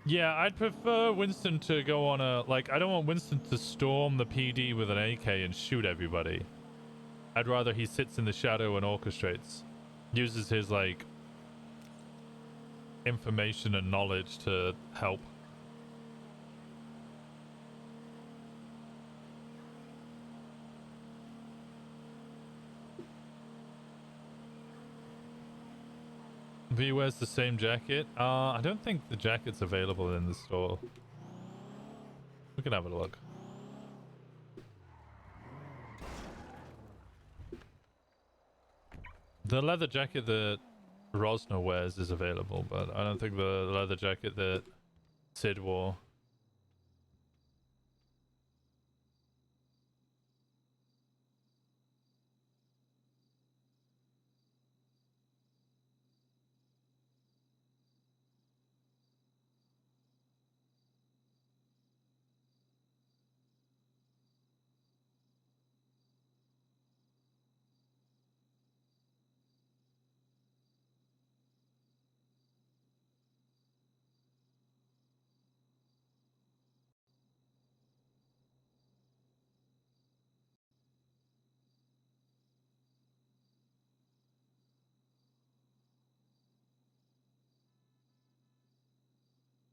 Yeah, I'd prefer Winston to go on a... Like, I don't want Winston to storm the PD with an AK and shoot everybody. I'd rather he sits in the shadow and orchestrates. Uses his, like, information and knowledge to help. V wears the same jacket. I don't think the jacket's available in the store. We can have a look. The leather jacket that Rosner wears is available, but I don't think the leather jacket that Sid wore.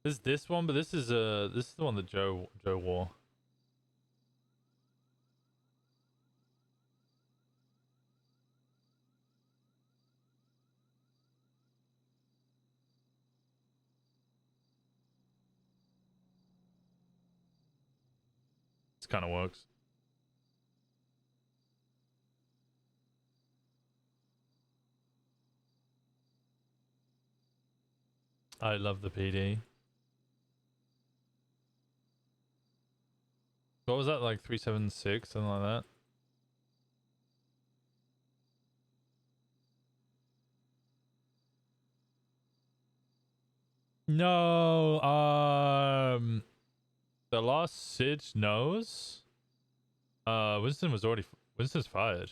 There's this one, but this is the one that Joe wore. This kind of works. I love the PD. What was that, like 376, something like that? No, the last Sid knows. Winston's fired.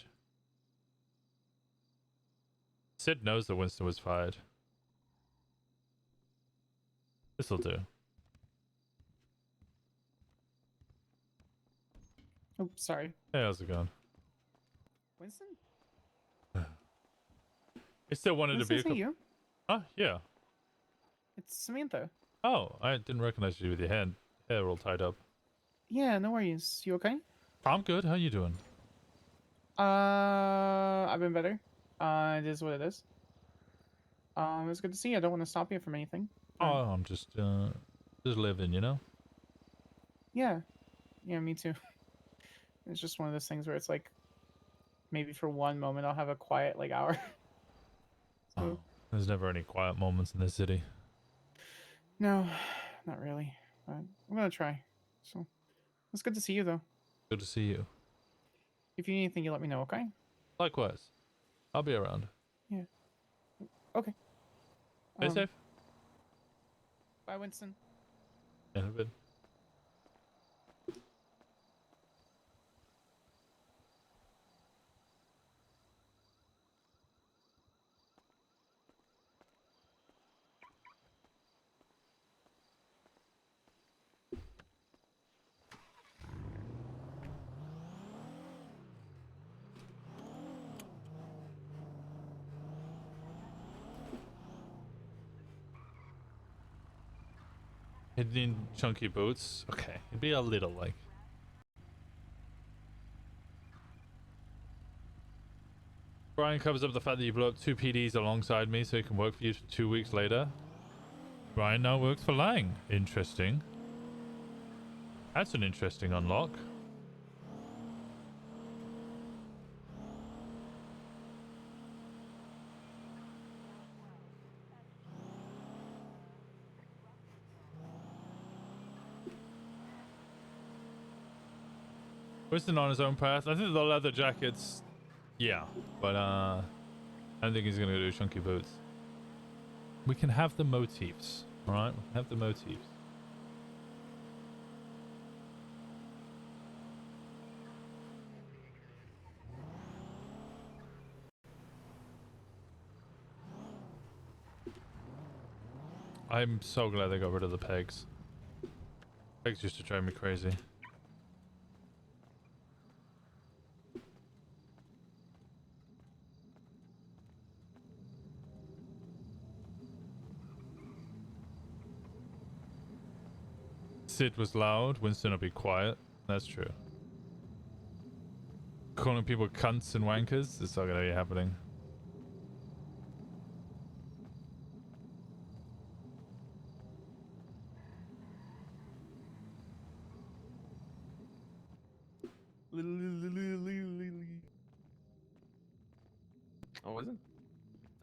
Sid knows that Winston was fired. This'll do. Oh, sorry. Hey, how's it going? Winston? I still wanted to be Winston, a you? Huh? Yeah. It's Samantha. Oh, I didn't recognize you with your hair all tied up. Yeah, no worries. You okay? I'm good. How you doing? I've been better. It is what it is. It's good to see you. I don't want to stop you from anything. Oh, I'm just living, you know? Yeah. Yeah, me too. It's just one of those things where it's like, maybe for one moment I'll have a quiet, like, hour. Oh, there's never any quiet moments in this city. No, not really. But I'm gonna try. So, it's good to see you, though. Good to see you. If you need anything, you let me know, okay? Likewise. I'll be around. Yeah. Okay. Stay safe. Bye, Winston. In a bit. Hidden chunky boots. Okay, it'd be a little like. Brian covers up the fact that you blew up 2 PDs alongside me so he can work for you 2 weeks later. Brian now works for Lang. Interesting. That's an interesting unlock. Winston on his own path. I think the leather jackets, yeah, but I don't think he's gonna do chunky boots. We can have the motifs, all right? We can have the motifs. I'm so glad they got rid of the pegs. Pegs used to drive me crazy. Sid was loud, Winston will be quiet. That's true. Calling people cunts and wankers, it's not gonna be happening. Oh, is it?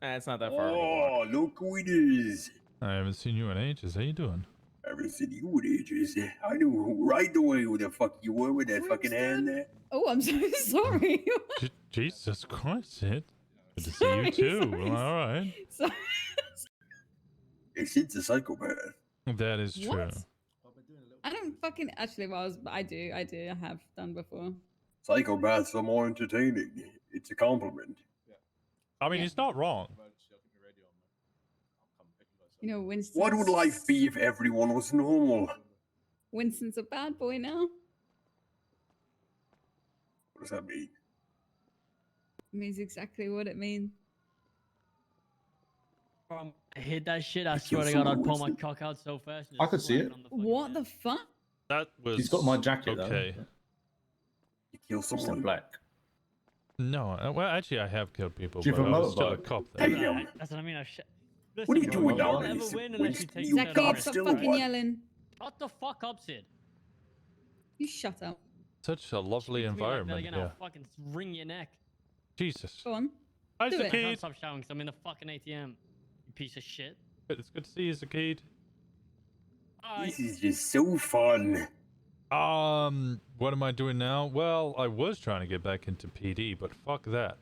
It's not that far. Oh, look who it is. I haven't seen you in ages. How you doing? I haven't seen you in ages. I knew right away who the fuck you were with that fucking hand there. Oh, I'm so sorry. Jesus Christ, Sid. Good to see you too. All right. Sorry. Hey, Sid's a psychopath. That is true. What? I don't fucking actually. Well, I do. I have done before. Psychopaths are more entertaining. It's a compliment. I mean, he's not wrong. You know, Winston. What would life be if everyone was normal? Winston's a bad boy now. What does that mean? It means exactly what it means. I hit that shit. I It's swear your to God, I'd sword, pull my Winston. cock out so fast. And I just could see slap it. on the fucking What head. the fuck? That was He's got my jacket okay. though. You kill It's in someone. black. No, well, actually, I have killed people, Do you but have a I was still a motorbike? cop then. Damn. That's what I mean. What are you Listen, doing you'll nowadays? never win unless you Winston, take you certain cop risks. still Stop fucking what? yelling. Shut the fuck up, Sid. You shut up. Such a lovely Speak to me like that environment again, here. I'll fucking wring your neck. Jesus. Go on. Hi, Do it. I can't Zakid. stop shouting because I'm in the fucking ATM. You piece of shit. It's good to see you, Zakid. This is just so fun. What am I doing now? Well, I was trying to get back into PD, but fuck that.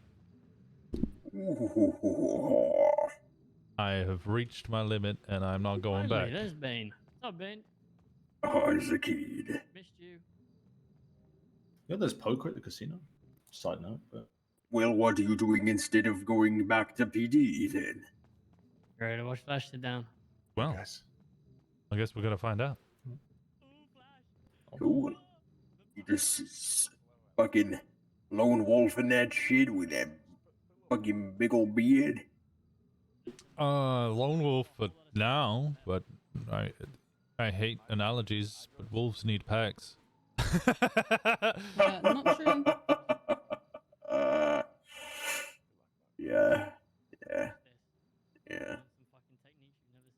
I have reached my limit, and I'm not going Finally, back. there's Bane. What's up, Bane? Zakid. Missed you. Yeah, there's poker at the casino. Side note, but Well, what are you doing instead of going back to PD then? Ready to watch Flash sit down? Well, I guess we're gonna find out. Cool. You just fucking lone wolf in that shit with that fucking big old beard. Lone wolf for now, but I hate analogies, but wolves need packs. Not true. Yeah.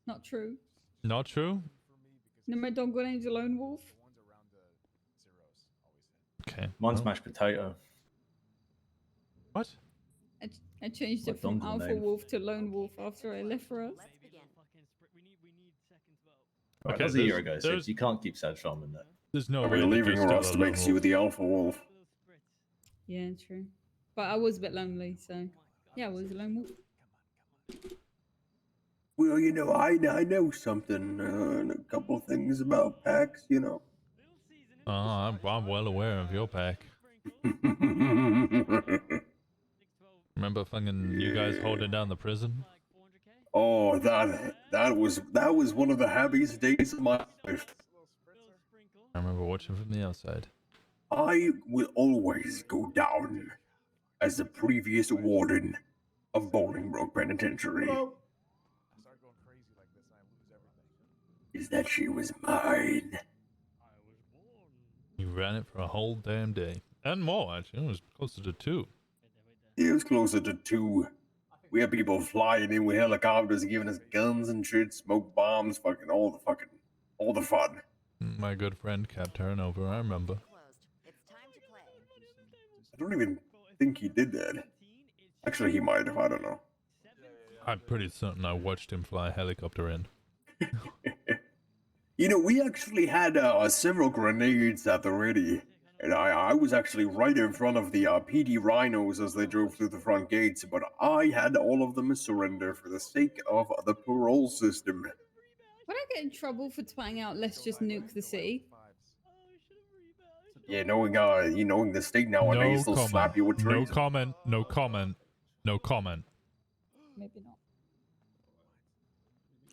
Not true. Not true? No, my dog name's a lone wolf. Okay. mine's mashed potato. What? I changed it My from dongle alpha name. wolf to lone wolf after I left for us. Right, Okay, that was a year there's- ago, so you can't keep Sad Farm in that. There's no way We're that leaving you're or still else a makes lone you wolf. the alpha wolf. Yeah, true. But I was a bit lonely, so yeah, I was a lone wolf. Well, you know, I know something, a couple things about packs, you know. Oh, I'm well aware of your pack. Remember fucking you guys holding down the prison? Oh, that was one of the happiest days of my life. I remember watching from the outside. I will always go down as the previous warden of Bolingbroke Penitentiary. Is that she was mine. You ran it for a whole damn day. And more, actually. It was closer to 2. It was closer to 2. We had people flying in with helicopters and giving us guns and shit, smoke bombs, all the fun. My good friend kept turnover, I remember. I don't even think he did that. Actually, he might have, I don't know. I'm pretty certain I watched him fly a helicopter in. You know, we actually had several grenades at the ready. And I was actually right in front of the PD rhinos as they drove through the front gates, but I had all of them surrender for the sake of the parole system. Would I get in trouble for twang out, let's just nuke the city? Yeah, knowing the state nowadays, they'll slap you with treason. No comment. No comment. No comment. Maybe not.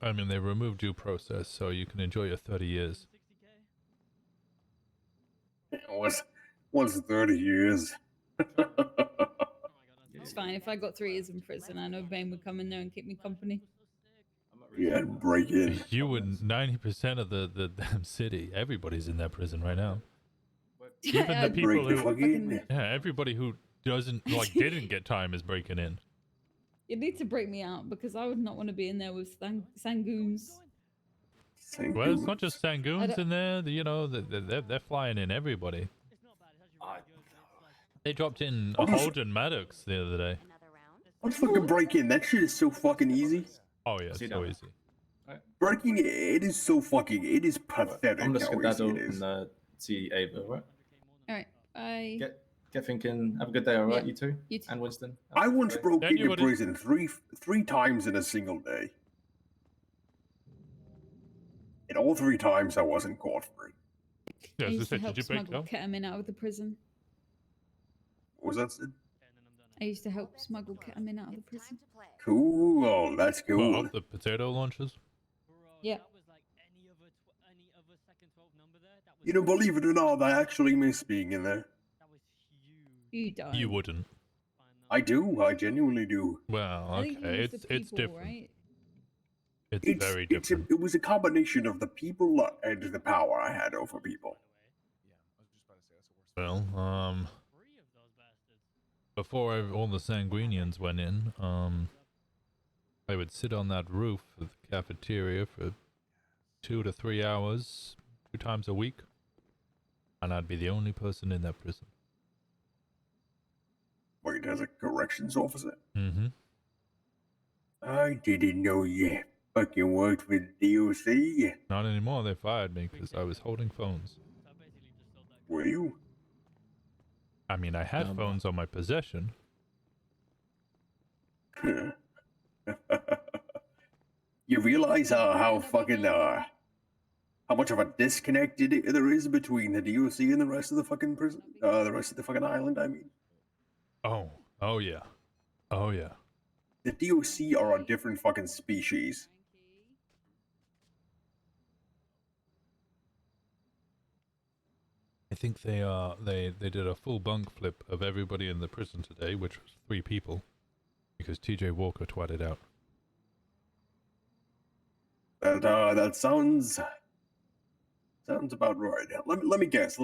I mean, they removed due process, so you can enjoy your 30 years. What's 30 years? It's fine. If I got 3 years in prison, I know Bane would come in there and keep me company. Yeah, break in. You and 90% of the damn city. Everybody's in that prison right now. Even Yeah, the people who, fucking- yeah, everybody who didn't get time is breaking in. You need to break me out because I would not want to be in there with Sangoons. Well, it's not just I Sangoons don't- in there. You know, they're flying in everybody. They dropped in Holden Maddox the other day. Let's fucking break in. That shit is so fucking easy. Oh yeah, it's so easy. Breaking it is so fucking. It is pathetic. I'm just how gonna easy it open is. the see Ava, right? All right, bye. Get thinking. Have a good day, all right, Yeah, you two? you too. And Winston. I once broke into Anybody- prison three times in a single day. And all 3 times I wasn't caught for it. Yeah, I as I used to said, help did you break smuggle up? ketamine out of the prison. What was that, Sid? I used to help smuggle ketamine out of the prison. Cool. That's cool. What, up the potato launches? Yeah. You know, believe it or not, I actually miss being in there. You don't. You wouldn't. I do. I genuinely do. Well, I think you okay, miss the it's people, different. right? It's very different. It was a combination of the people and the power I had over people. Well, before all the Sanguinians went in, I would sit on that roof of the cafeteria for 2 to 3 hours, 2 times a week, and I'd be the only person in that prison. Wait, as a corrections officer? Mm-hmm. I didn't know you fucking worked with DOC. Not anymore. They fired me because I was holding phones. Were you? I mean, I had phones on my possession. You realize how fucking how much of a disconnect there is between the DOC and the rest of the fucking prison, the rest of the fucking island. I mean, Oh yeah, oh yeah. the DOC are a different fucking species. I think they did a full bunk flip of everybody in the prison today, which was 3 people, because TJ Walker twatted out. That sounds about right. Let me guess.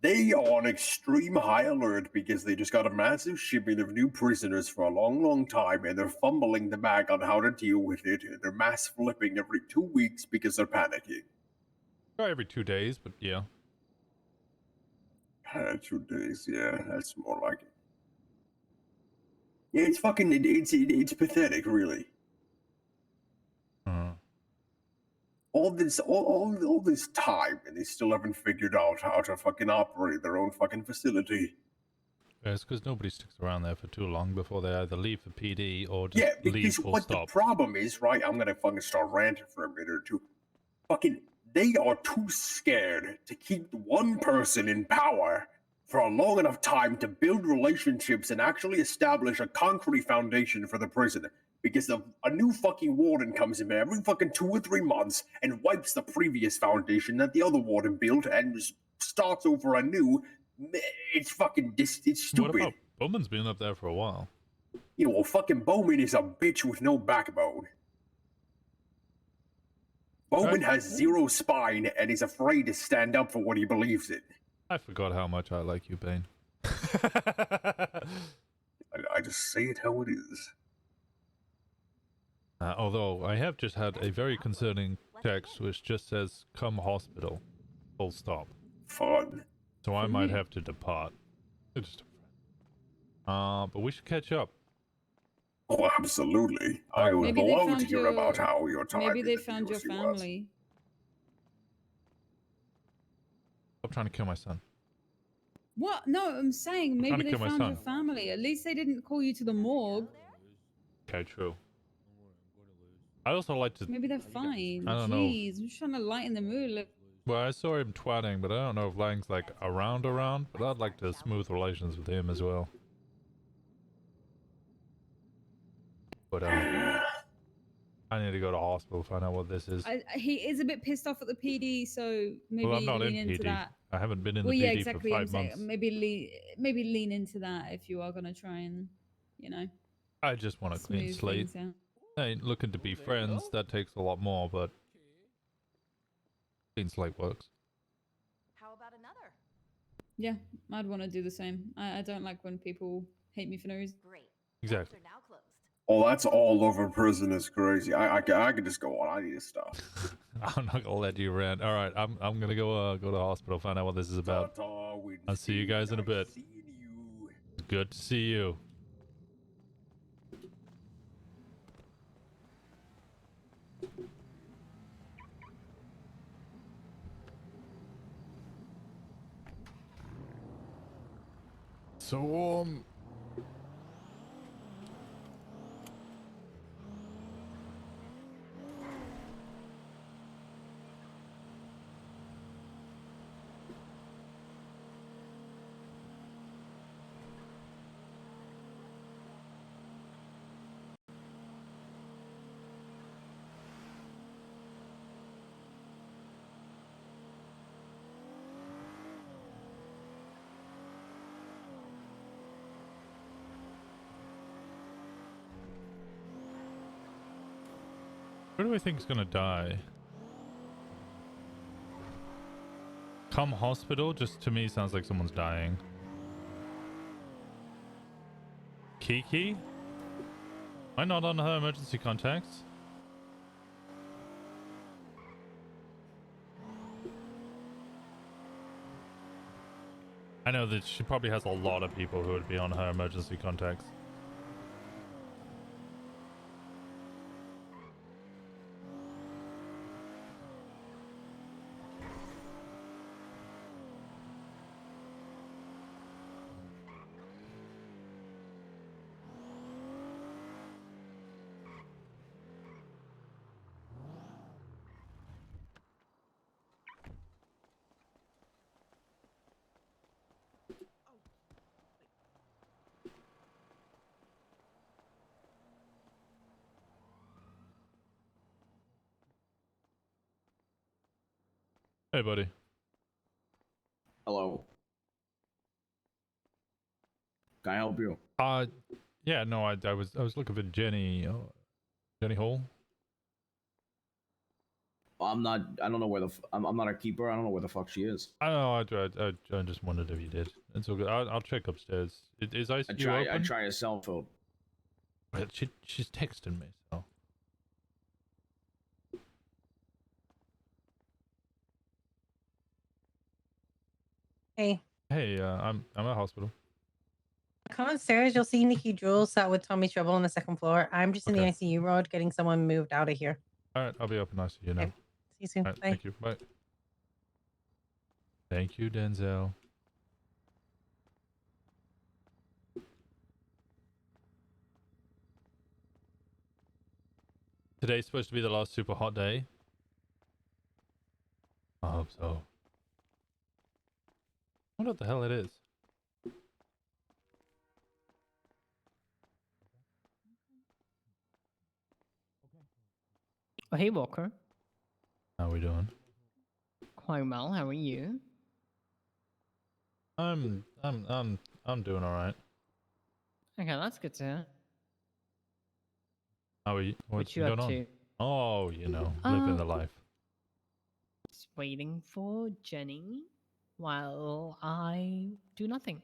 They are on extreme high alert because they just got a massive shipment of new prisoners for a long, long time, and they're fumbling the bag on how to deal with it. And they're mass flipping every 2 weeks because they're panicking. Not every 2 days, but yeah. 2 days, yeah, that's more like it. Yeah, it's fucking, it's pathetic, really. All this time, and they still haven't figured out how to fucking operate their own fucking facility. It's because nobody sticks around there for too long before they either leave for PD or just Yeah, leave because full what stop. the problem is, right? I'm gonna fucking start ranting for a minute or two. Fucking, they are too scared to keep one person in power for a long enough time to build relationships and actually establish a concrete foundation for the prison. Because a new fucking warden comes in there every fucking 2 or 3 months and wipes the previous foundation that the other warden built and just starts over anew. It's fucking it's stupid. What about Bowman's been up there for a while? You know, fucking Bowman is a bitch with no backbone. Bowman has 0 spine and is afraid to stand up for what he believes in. I forgot how much I like you, Bane. I just say it how it is. Although I have just had a very concerning text which just says "come hospital," full stop. Fun. So I might have to depart. It's just but we should catch up. Oh, absolutely. I would Maybe they love to found hear your- about how your time. Maybe in they the found your DOC was. family. Stop trying to kill my son. What? No, I'm saying trying maybe to they kill my found your son. family. At least they didn't call you to the morgue. Okay, true. I also like to. Maybe they're fine. I don't know. Jeez, I'm just trying to lighten the mood. Look. Well, I saw him twatting, but I don't know if Lang's like around, but I'd like to smooth relations with him as well. But I need to go to hospital, find out what this is. He is a bit pissed off at the PD, so maybe Well, I'm not lean in into PD. that. I haven't been in Well, the yeah, PD exactly. for I'm 5 saying months. maybe lean into that if you are gonna try and, you know. I just want a clean smooth slate. things out. I ain't looking to be friends. That takes a lot more, but clean slate works. How about another? Yeah, I'd want to do the same. I don't like when people hate me for no reason. Great. Exactly. Now closed. Oh, that's all over prison is crazy. I could just go on. I need to stop. I'm not gonna let you rant. All right, I'm gonna go to the hospital, find out what this is about. I'll see you guys in a bit. Good to see you. So Who do I think is gonna die? Come hospital just to me sounds like someone's dying. Kiki? Am I not on her emergency contacts? I know that she probably has a lot of people who would be on her emergency contacts. Hey, buddy. Hello. Can I help you? Yeah, no, I was looking for Jenny. Jenny Hall. I'm not. I don't know where the. I'm not a keeper. I don't know where the fuck she is. I don't know. I just wondered if you did. It's all good. I'll check upstairs. Is ICU open? I try a cell phone. Well, she's texting me. So. Hey. Hey, I'm at hospital. Come upstairs. You'll see Nikki Jules sat with Tommy Trouble on the second floor. I'm just in the ICU ward getting someone moved out of here. All right, I'll be up in ICU now. Okay. See you soon. All right, Bye. thank you. Bye. Thank you, Denzel. Today's supposed to be the last super hot day. I hope so. I wonder what the hell it is. Oh, hey, Walker. How are we doing? Quite well. How are you? I'm doing all right. Okay, that's good to hear. How are you? What's you going up on? to? Oh, you know, living the life. Just waiting for Jenny while I do nothing.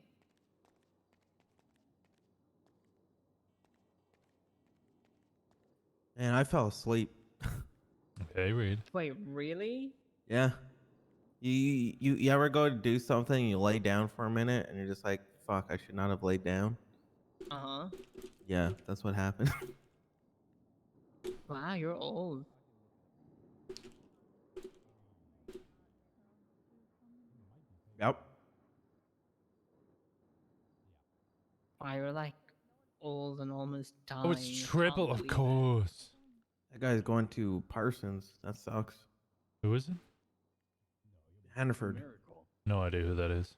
Man, I fell asleep. Okay, Reed. Wait, really? Yeah. You ever go to do something and you lay down for a minute and you're just like, fuck, I should not have laid down? Uh-huh. Yeah, that's what happened. Wow, you're old. Yep. Wow, you're like old and almost dying. Oh, it's triple, of course. That guy's going to Parsons. That sucks. Who is it? Hannaford. No idea who that is.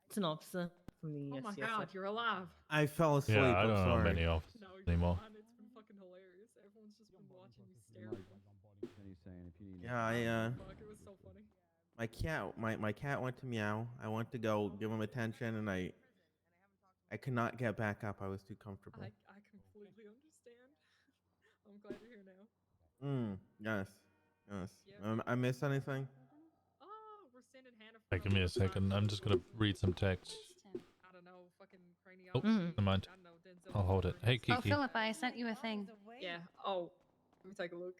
It's an officer from the Oh my SCSF. god, you're alive. I fell asleep. Yeah, I I'm don't know sorry. many officers anymore. It's been fucking hilarious. Everyone's just been watching you stare. Yeah, Fuck, it was so funny. my cat went to meow. I went to go give him attention and I could not get back up. I was too comfortable. I completely understand. I'm glad you're here now. Yes. I missed anything? Oh, we're sending Hannah. Hey, give me a second. I'm just gonna read some text. I don't know, fucking Oh, never mind. I'll hold it. Hey, Oh, Kiki. Philip, I sent you a thing. Yeah. Oh, let me take a look.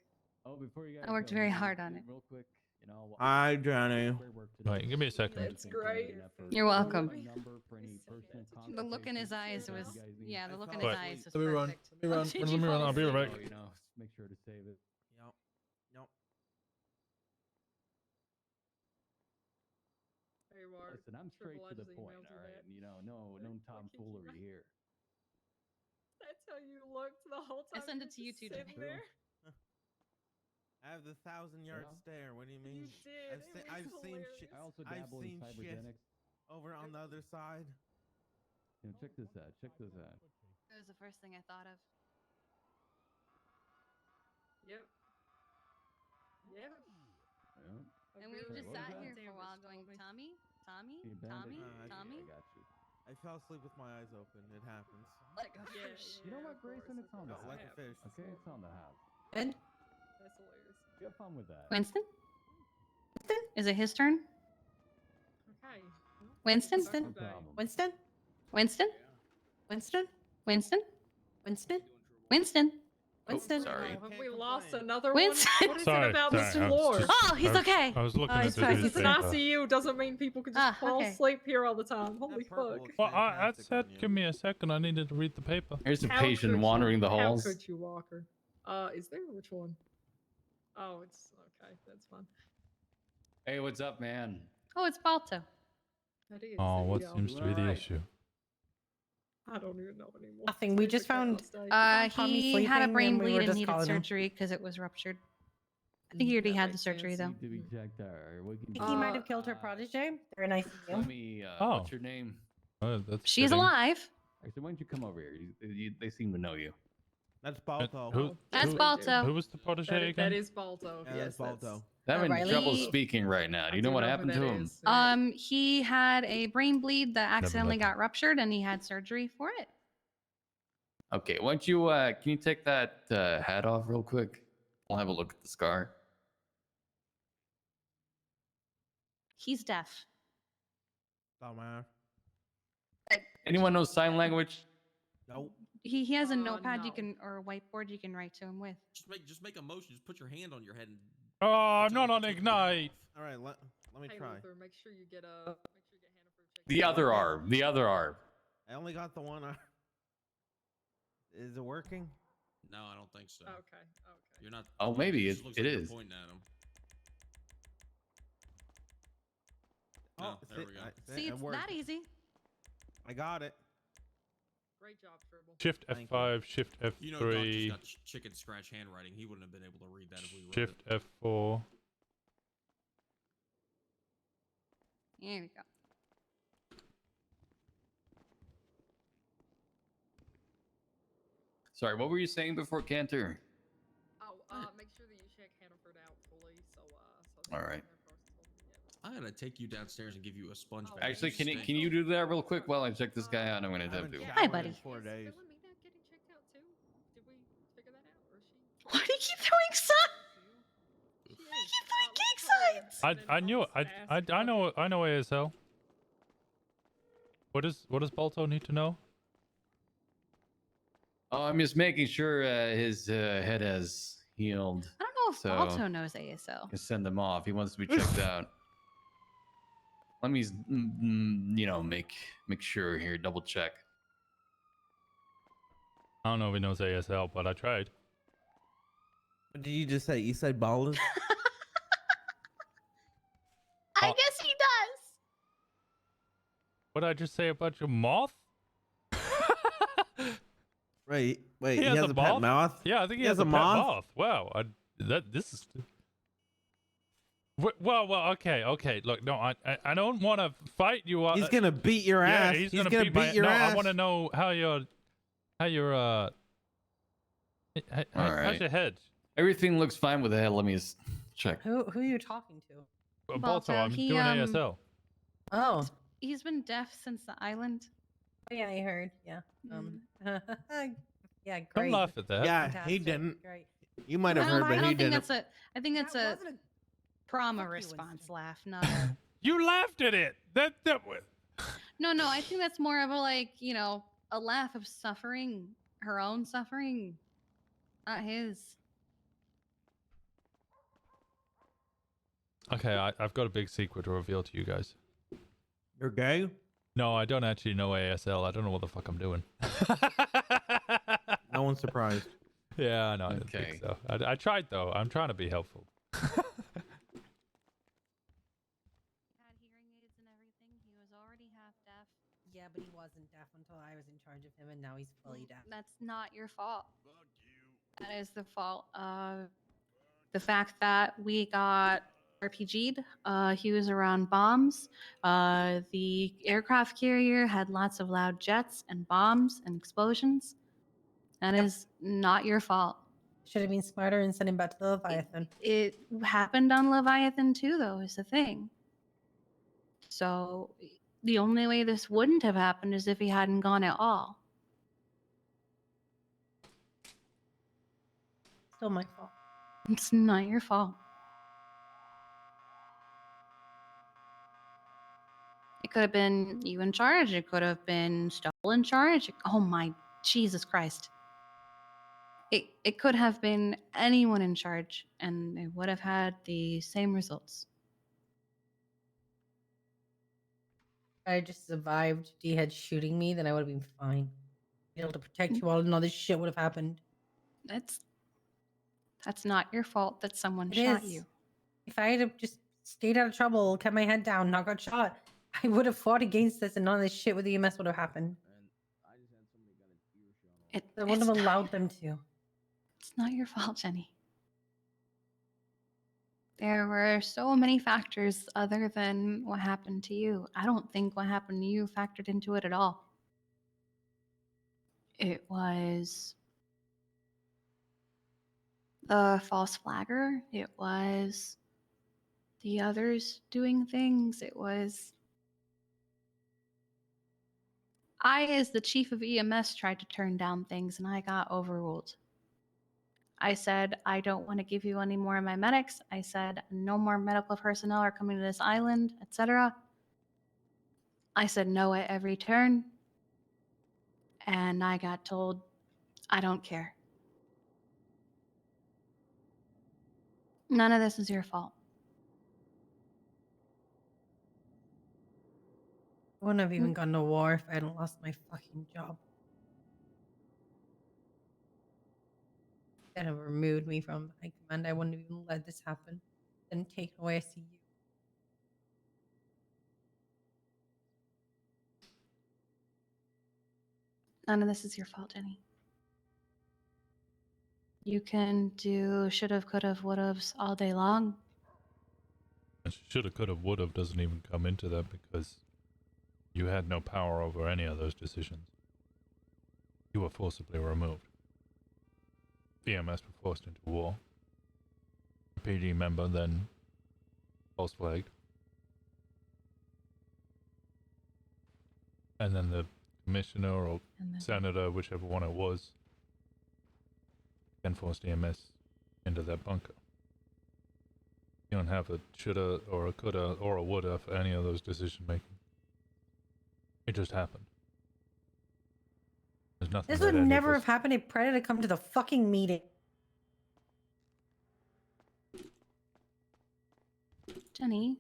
Oh, before you guys I worked go, very hard on it. real quick, you know. Hi, Johnny. Wait, give me a second. It's great. You're welcome. Number for any personal The look in his eyes was, yeah, the look in his Wait, eyes was let me run. perfect. Let me run. Did Let you me run. fall I'll be right asleep? back. You know, make sure to save it. Yep. There you are. Listen, I'm straight to the point, all right? You know, no tomfoolery here. That's how you looked the whole time. I sent it to you too, sitting Jimmy. there. I have the 1,000-yard stare. What do you mean? You did. I've seen shit. I also I've dabble in seen shit cybernetics. over on the other side. You know, check this out. Check this out. That was the first thing I thought of. Yep. Yep. Yeah. And we Sorry, just what was sat that? here for a while going, Tommy, Tommy, Can you bend Tommy, it? Tommy. I got you. I fell asleep with my eyes open. It happens. Like a Yeah, fish. You know what, Grayson? It's on the Like a house. fish. Okay, it's on the house. Good. That's hilarious. You have fun with that. Winston? Is it his turn? Okay. Winston? Winston? Winston? Winston? Winston? Winston? Winston? Winston? Winston? sorry. Have we lost another Winston? one? What is Sorry, it about sorry, Mr. I was Lord? just- Oh, he's okay. I was looking Oh, at he's the fine. dude's It's an paper. ICU doesn't mean people can just fall okay. asleep here all the time. Holy fuck. Well, I said, give me a second. I needed to read the paper. Here's a How patient could wandering the How halls. could you, Walker? Is there which one? Oh, it's okay. That's fine. Hey, what's up, man? Oh, it's Balto. That is. Oh, there what you go. seems to be the Alright. issue? I don't even know anymore. Nothing. We just found. Tommy He had a sleeping brain and we were bleed and just needed calling him. surgery because it was ruptured. I think he already had the surgery though. To be checked or we can I think he might have killed her protege. They're in ICU. Let me. Oh. What's your name? That's She's fitting. alive. Actually, why don't you come over here? They seem to know you. That's Balto. That's Balto. Who was the protege again? That is Balto. Yeah, Yes, that's Balto. I'm having Riley? trouble speaking right now. Do you know what happened to him? He had a brain bleed that accidentally got ruptured and he had surgery for it. Okay, why don't you? Can you take that hat off real quick? I'll have a look at the scar. He's deaf. Dumbass. Anyone know sign language? Nope. He has a notepad you can or a whiteboard you can write to him with. Just make a motion. Just put your hand on your head and. Oh, I'm not on Ignite. All right, let me Hey, try. Luther, make sure you get a. The other arm. The other arm. I only got the one arm. Is it working? No, I don't think so. Okay. Okay. You're not. Oh, maybe just it- looks it like you're is. Pointing at him. Oh, No, there we go. See, it's that easy. I got it. Great job, Tribble. Shift Thank F5, Shift F3, You know, Doctor's got chicken scratch handwriting. He wouldn't have been able to read that if we wrote Shift it. F4. Here we go. Sorry, what were you saying before Cantor? Oh, make sure that you check Hannaford out fully. So. All right. I'm gonna take you downstairs and give you a sponge bath. Actually, can you do that real quick while I check this guy out? I'm gonna have to. Hi, buddy. 4 days. Why do you keep throwing signs? Why do you keep throwing gang signs? I knew it. I know ASL. What does Balto need to know? Oh, I'm just making sure his head has healed. I don't know if So- Balto knows ASL. Can send him off. He wants to be checked out. Let me, make sure here. Double check. I don't know if he knows ASL, but I tried. What did you just say? You said ballers? I guess he does. What did I just say about your moth? Wait, He has a pet moth? moth? Yeah, I think he has a a pet moth. Wow, this is. Well, okay. Look, no, I don't want to fight you. He's gonna beat your yeah, ass. He's He's gonna gonna beat your no, ass. I want to know how your how's Alright. your head? Everything looks fine with the head. Let me just check. Who are you talking to? Balto, I'm he, doing ASL. Oh. He's been deaf since the island. Yeah, I heard. Yeah. Yeah, Don't great. laugh at that. Yeah, he Fantastic. didn't. Great. You might have heard, but I he don't think didn't. that's I think that's a trauma response laugh, not a. You laughed at it. That was. No, I think that's more of a a laugh of suffering, her own suffering, not his. Okay, I've got a big secret to reveal to you guys. You're gay? No, I don't actually know ASL. I don't know what the fuck I'm doing. No one's surprised. Yeah, I know. I didn't Okay. think so. I tried though. I'm trying to be helpful. Had hearing aids and everything. He was already half deaf. Yeah, but he wasn't deaf until I was in charge of him, and now he's fully deaf. That's not your fault. That is the fault of the fact that we got RPG'd. He was around bombs. The aircraft carrier had lots of loud jets and bombs and explosions. That is not your fault. Should have been smarter and sent him back to the Leviathan. It happened on Leviathan too, though, is the thing. So the only way this wouldn't have happened is if he hadn't gone at all. still my fault. It's not your fault. It could have been you in charge. It could have been Stubble in charge. Oh my Jesus Christ. It could have been anyone in charge, and it would have had the same results. If I just survived D-Head shooting me, then I would have been fine. Be able to protect you all, and all this shit would have happened. That's not your fault that someone It shot is. you. If I had just stayed out of trouble, kept my head down, not got shot, I would have fought against this, and none of this shit with the EMS would have happened. I wouldn't have allowed them to. It's not your fault, Jenny. There were so many factors other than what happened to you. I don't think what happened to you factored into it at all. It was the false flagger. It was the others doing things. It was... I, as the chief of EMS, tried to turn down things, and I got overruled. I said, I don't want to give you any more of my medics. I said, no more medical personnel are coming to this island, etc. I said no at every turn. And I got told, I don't care. None of this is your fault. I wouldn't have even gone to war if I hadn't lost my fucking job. That have removed me from high command. I wouldn't have even let this happen. And taken away ICU. None of this is your fault, Jenny. You can do should've, could've, would've's all day long. Shoulda, coulda, woulda doesn't even come into that because you had no power over any of those decisions. You were forcibly removed. EMS were forced into war. A PD member then false flagged. And then the commissioner or senator, whichever one it was, then forced EMS into that bunker. You don't have a shoulda or a coulda or a woulda for any of those decision making. It just happened. There's nothing. This that would any of never us- have happened if Predator come to the fucking meeting. Jenny.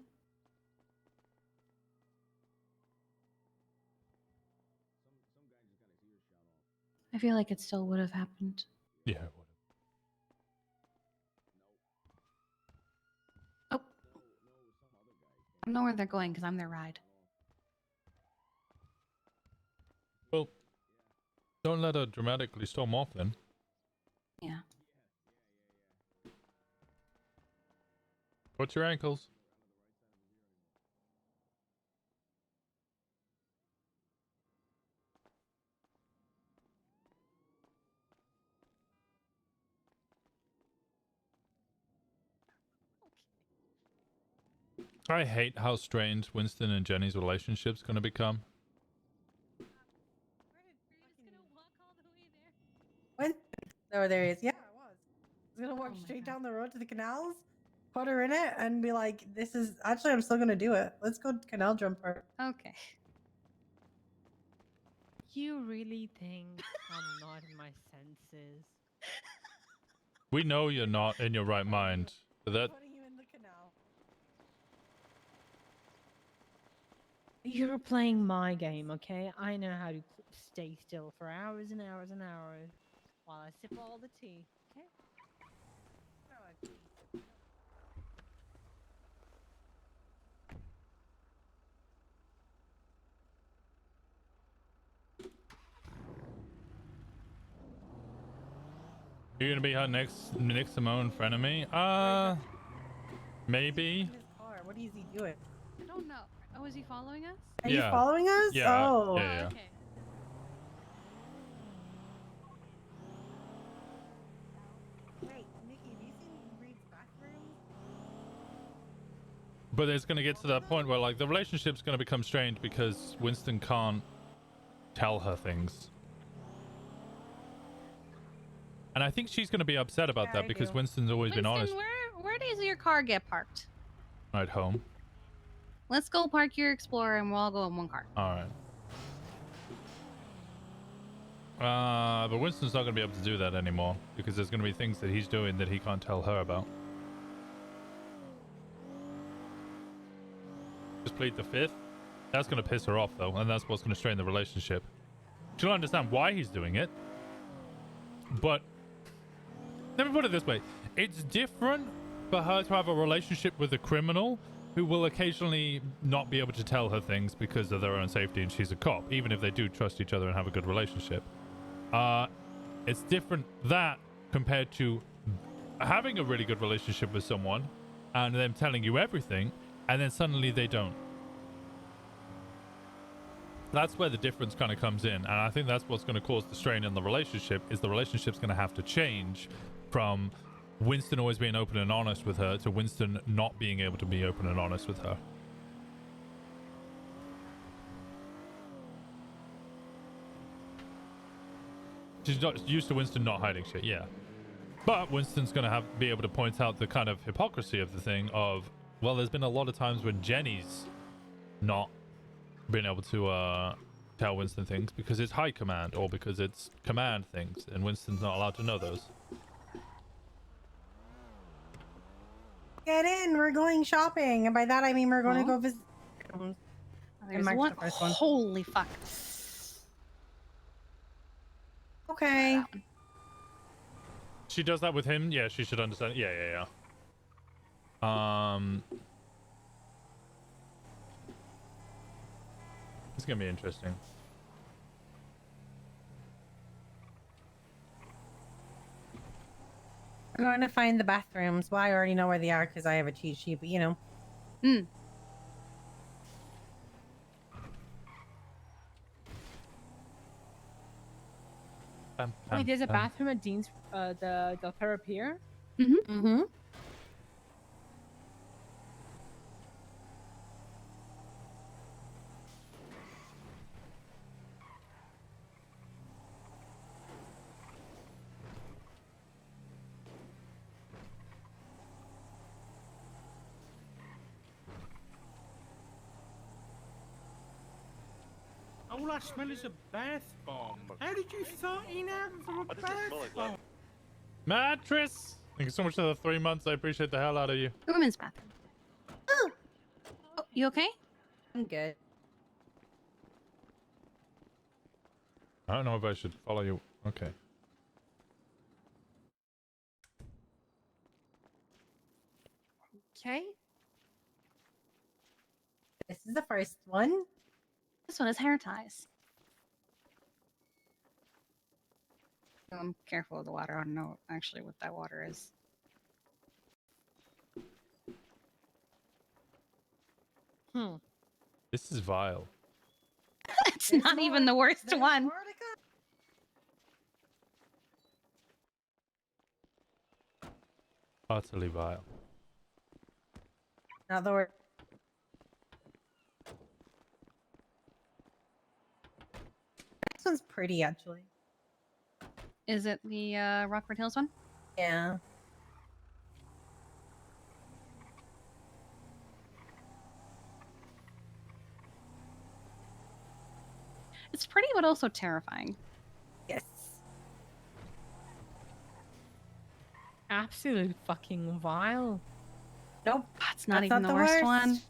I feel like it still would have happened. Yeah, it would. I know where they're going because I'm their ride. Well, don't let her dramatically storm off then. Yeah. What's your ankles? I hate how strange Winston and Jenny's relationship's gonna become. What? Oh, there he is. Yeah, I was. I was gonna walk straight down the road to the canals, put her in it, and be like, "This is actually, I'm still gonna do it. Let's go canal jumper." Okay. You really think I'm not in my senses? We know you're not in your right mind. But that Putting you in the canal. You're playing my game, okay? I know how to stay still for hours and hours and hours while I sip all the tea, okay? you're gonna be her next Simone frenemy? Maybe. In his car. What is he doing? I don't know. Oh, is he following us? Are you following us? Yeah. Oh. Yeah. Okay. Wait, Nikki, have you seen Reed's bathroom? But it's gonna get to that point where like the relationship's gonna become strained because Winston can't tell her things. And I think she's going to be upset about Yeah, that I because do. Winston's always been honest. Where does your car get parked? Right home. Let's go park your Explorer and we'll all go in one car. All right. But Winston's not going to be able to do that anymore because there's going to be things that he's doing that he can't tell her about. Just plead the fifth. That's going to piss her off though, and that's what's going to strain the relationship. She'll understand why he's doing it, but let me put it this way. It's different for her to have a relationship with a criminal who will occasionally not be able to tell her things because of their own safety, and she's a cop, even if they do trust each other and have a good relationship. It's different that compared to having a really good relationship with someone and them telling you everything, and then suddenly they don't. That's where the difference kind of comes in, and I think that's what's going to cause the strain in the relationship. Is the relationship's going to have to change from Winston always being open and honest with her to Winston not being able to be open and honest with her. She's not used to Winston not hiding shit, yeah. But Winston's going to be able to point out the kind of hypocrisy of the thing of, well, there's been a lot of times when Jenny's not been able to tell Winston things because it's high command or because it's command things, and Winston's not allowed to know those. Get in, we're going shopping, and by that I mean we're going to go visit. There's one. Holy fuck. Okay. She does that with him? Yeah, she should understand. Yeah. It's gonna be interesting. I'm going to find the bathrooms. Well, I already know where they are because I have a cheat sheet, but you know. Wait, there's a bathroom at Dean's, the therapy here? Mm-hmm. All I smell is a bath bomb. How did you 13 out from a bath bomb? Mattress! Thank you so much for the 3 months. I appreciate the hell out of you. The women's bathroom. Oh, you okay? I'm good. I don't know if I should follow you. Okay. Okay. This is the first one. This one is hair ties. I'm careful of the water. I don't know actually what that water is. This is vile. It's not even the worst one. Utterly vile. Not the word. This one's pretty, actually. Is it the Rockford Hills one? Yeah. It's pretty, but also terrifying. Yes. Absolute fucking vile. Nope. That's not even the worst one.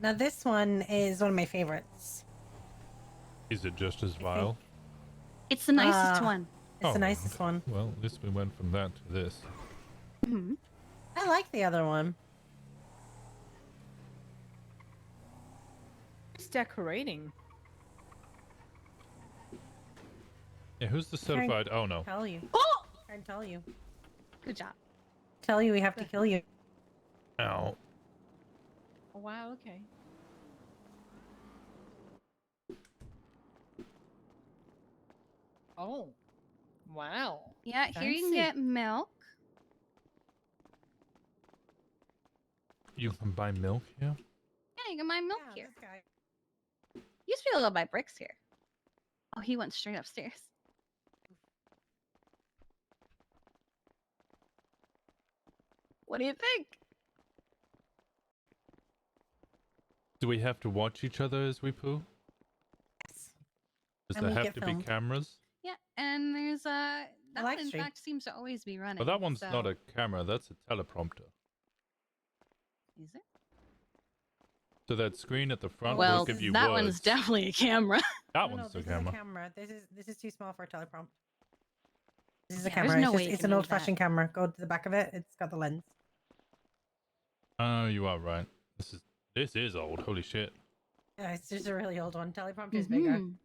Now this one is one of my favorites. Is it just as vile? It's the nicest one. It's the nicest one. Well, at least we went from that to this. I like the other one. decorating? Yeah, who's the certified? Oh no. Tell you. Oh! I can tell you. Good job. Tell you we have to kill you. Ow. Oh, wow, okay. Oh. Wow. Yeah, here you can Fancy. get milk. You can buy milk here? Yeah, you can buy milk here. This guy. Used to be able to buy bricks here. Oh, he went straight upstairs. What do you think? Do we have to watch each other as we poo? Yes. Does And there we have get to filmed. be cameras? Yeah, and there's that live one in stream. fact seems to always be running. Well, that one's not so- a camera, that's a teleprompter. Is it? So that screen at the front Well, will give you that words. one's definitely a camera. That No, one's the this camera. is a camera. This is too small for a teleprompt. This is a Yeah, there's camera. no It's, way just, you it's can an move that. old-fashioned camera. Go to the back of it. It's got the lens. Oh, you are right. This is old. Holy shit. Yeah, it's just a really old one. Teleprompter is bigger. Mhm.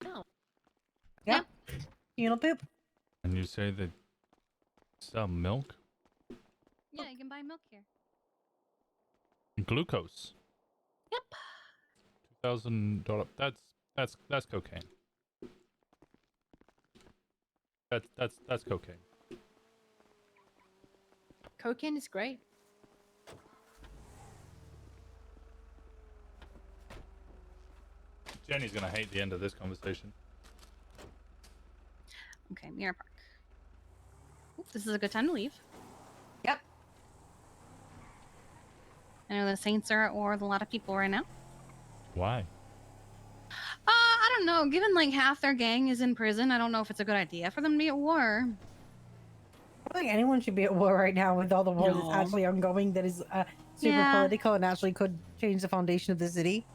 Oh. Yep. Anal poop. And you say they sell milk? Yeah, you can buy milk here. Glucose. Yep. $2,000. That's cocaine. That's cocaine. Cocaine is great. Jenny's gonna hate the end of this conversation. Okay, Mirror Park. Oop, this is a good time to leave. Yep. I know the Saints are at war with a lot of people right now. Why? I don't know. Given like half their gang is in prison, I don't know if it's a good idea for them to be at war. I don't think anyone should be at war right now with all the war No. that's actually ongoing that is super Yeah. political and actually could change the foundation of the city.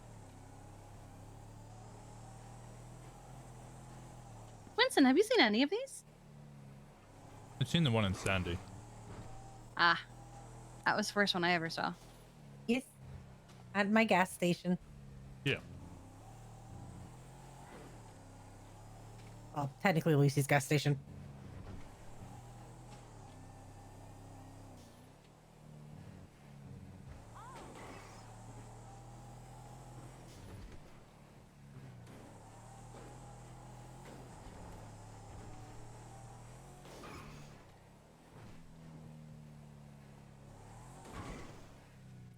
Winston, have you seen any of these? I've seen the one in Sandy. Ah, that was the first one I ever saw. Yes. At my gas station. Yeah. Well, technically Lucy's gas station.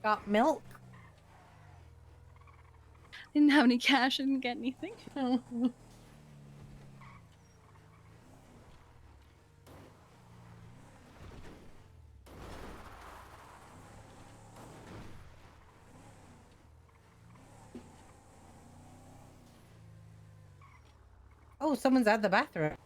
Got milk? Didn't have any cash, didn't get anything. Oh, someone's at the bathroom.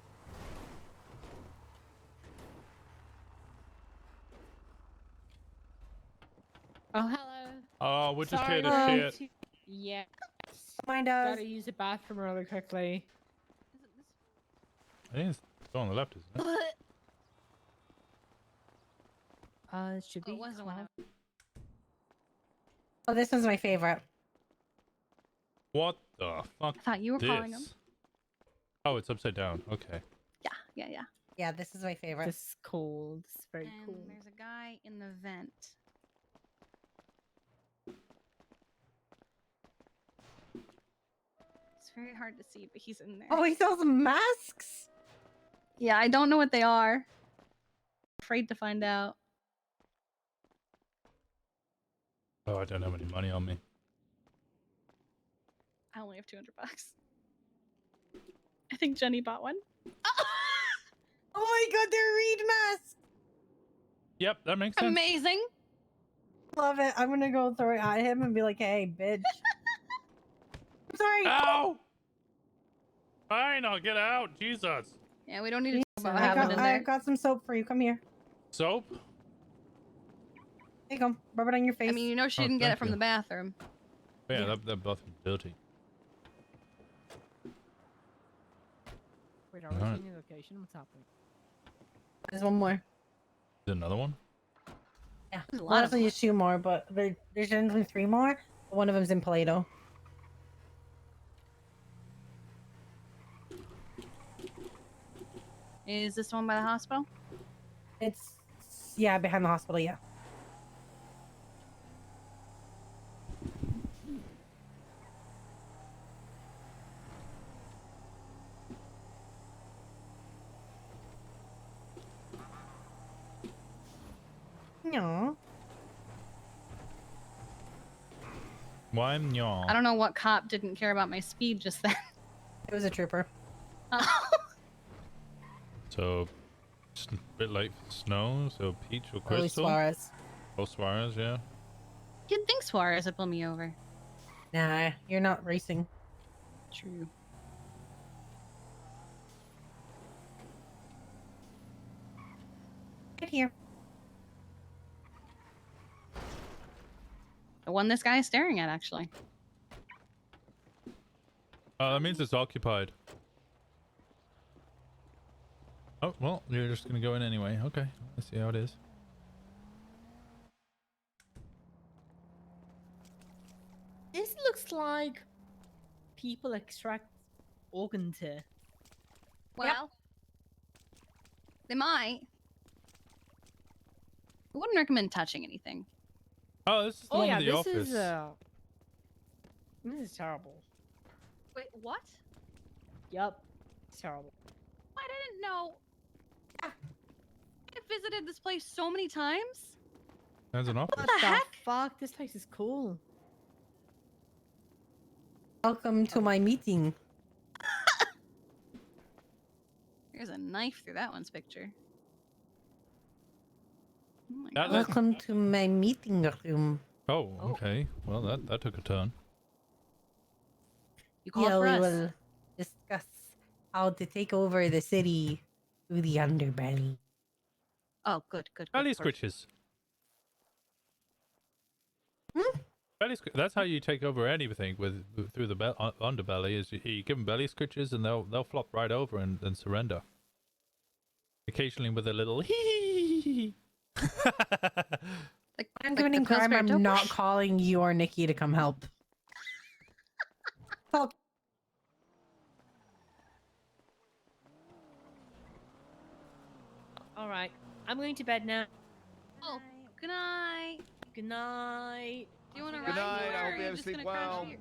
Oh, hello. Oh, we're just here to Sorry. shit. Yeah. Mind us. Gotta use the bathroom really quickly. I think it's the one on the left, isn't it? It should be. It was the one. Oh, this one's my favorite. What the fuck? I thought you were calling them. this? Oh, it's upside down. Okay. Yeah. Yeah, this is my favorite. This is cool. This is very And cool. there's a guy in the vent. It's very hard to see, but he's in there. Oh, he sells masks? Yeah, I don't know what they are. Afraid to find out. Oh, I don't have any money on me. I only have $200. I think Jenny bought one. Oh my god, they're Reed masks! Yep, that makes sense. Amazing. Love it. I'm gonna go throw it at him and be like, hey, bitch. I'm sorry. Ow! Fine, I'll get out. Jesus. Yeah, we don't need to talk about what I happened got, in there. I've got some soap for you. Come here. Soap? There you go. Rub it on your face. I mean, you know she Oh, didn't get thank it from you. the bathroom. Yeah, they're both dirty. Wait, are we Alright. changing location? What's happening? There's one more. Is there another one? Yeah. There's a Well, lot of actually, them. there's two more, but there's generally three more. One of them's in Paleto. Is this the one by the hospital? It's yeah, behind the hospital. Yeah. No. Why no? I don't know what cop didn't care about my speed just then. It was a trooper. So, a bit late for snow. So Peach or Early Crystal. Suarez. Oh, Suarez, yeah. You'd think Suarez would pull me over. Nah, you're not racing. True. Get here. The one this guy is staring at, actually. That means it's occupied. Oh, well, you're just gonna go in anyway. Okay, let's see how it is. This looks like people extract organs here. Well, they might. I wouldn't recommend touching anything. Oh, this is the one with the office. This is terrible. Wait, what? Yup, it's terrible. I didn't know. I visited this place so many times. There's an office. What the heck? Fuck, this place is cool. Welcome to my meeting. There's a knife through that one's picture. Oh my That- God. Welcome to my meeting room. Oh, okay. Well, that took a turn. You called Yeah, for we us. will discuss how to take over the city through the underbelly. Oh, good, good. Belly scritches. Belly that's how you take over anything through the underbelly. Is you give them belly scritches and they'll flop right over and surrender. Occasionally with a little hee. I'm committing crime. I'm not calling you or Nikki to come help. All right, I'm going to bed now. Oh, good night. Good night. Do you want to ride? Good night. anywhere, I or hope are you have just sleep gonna crash well. here?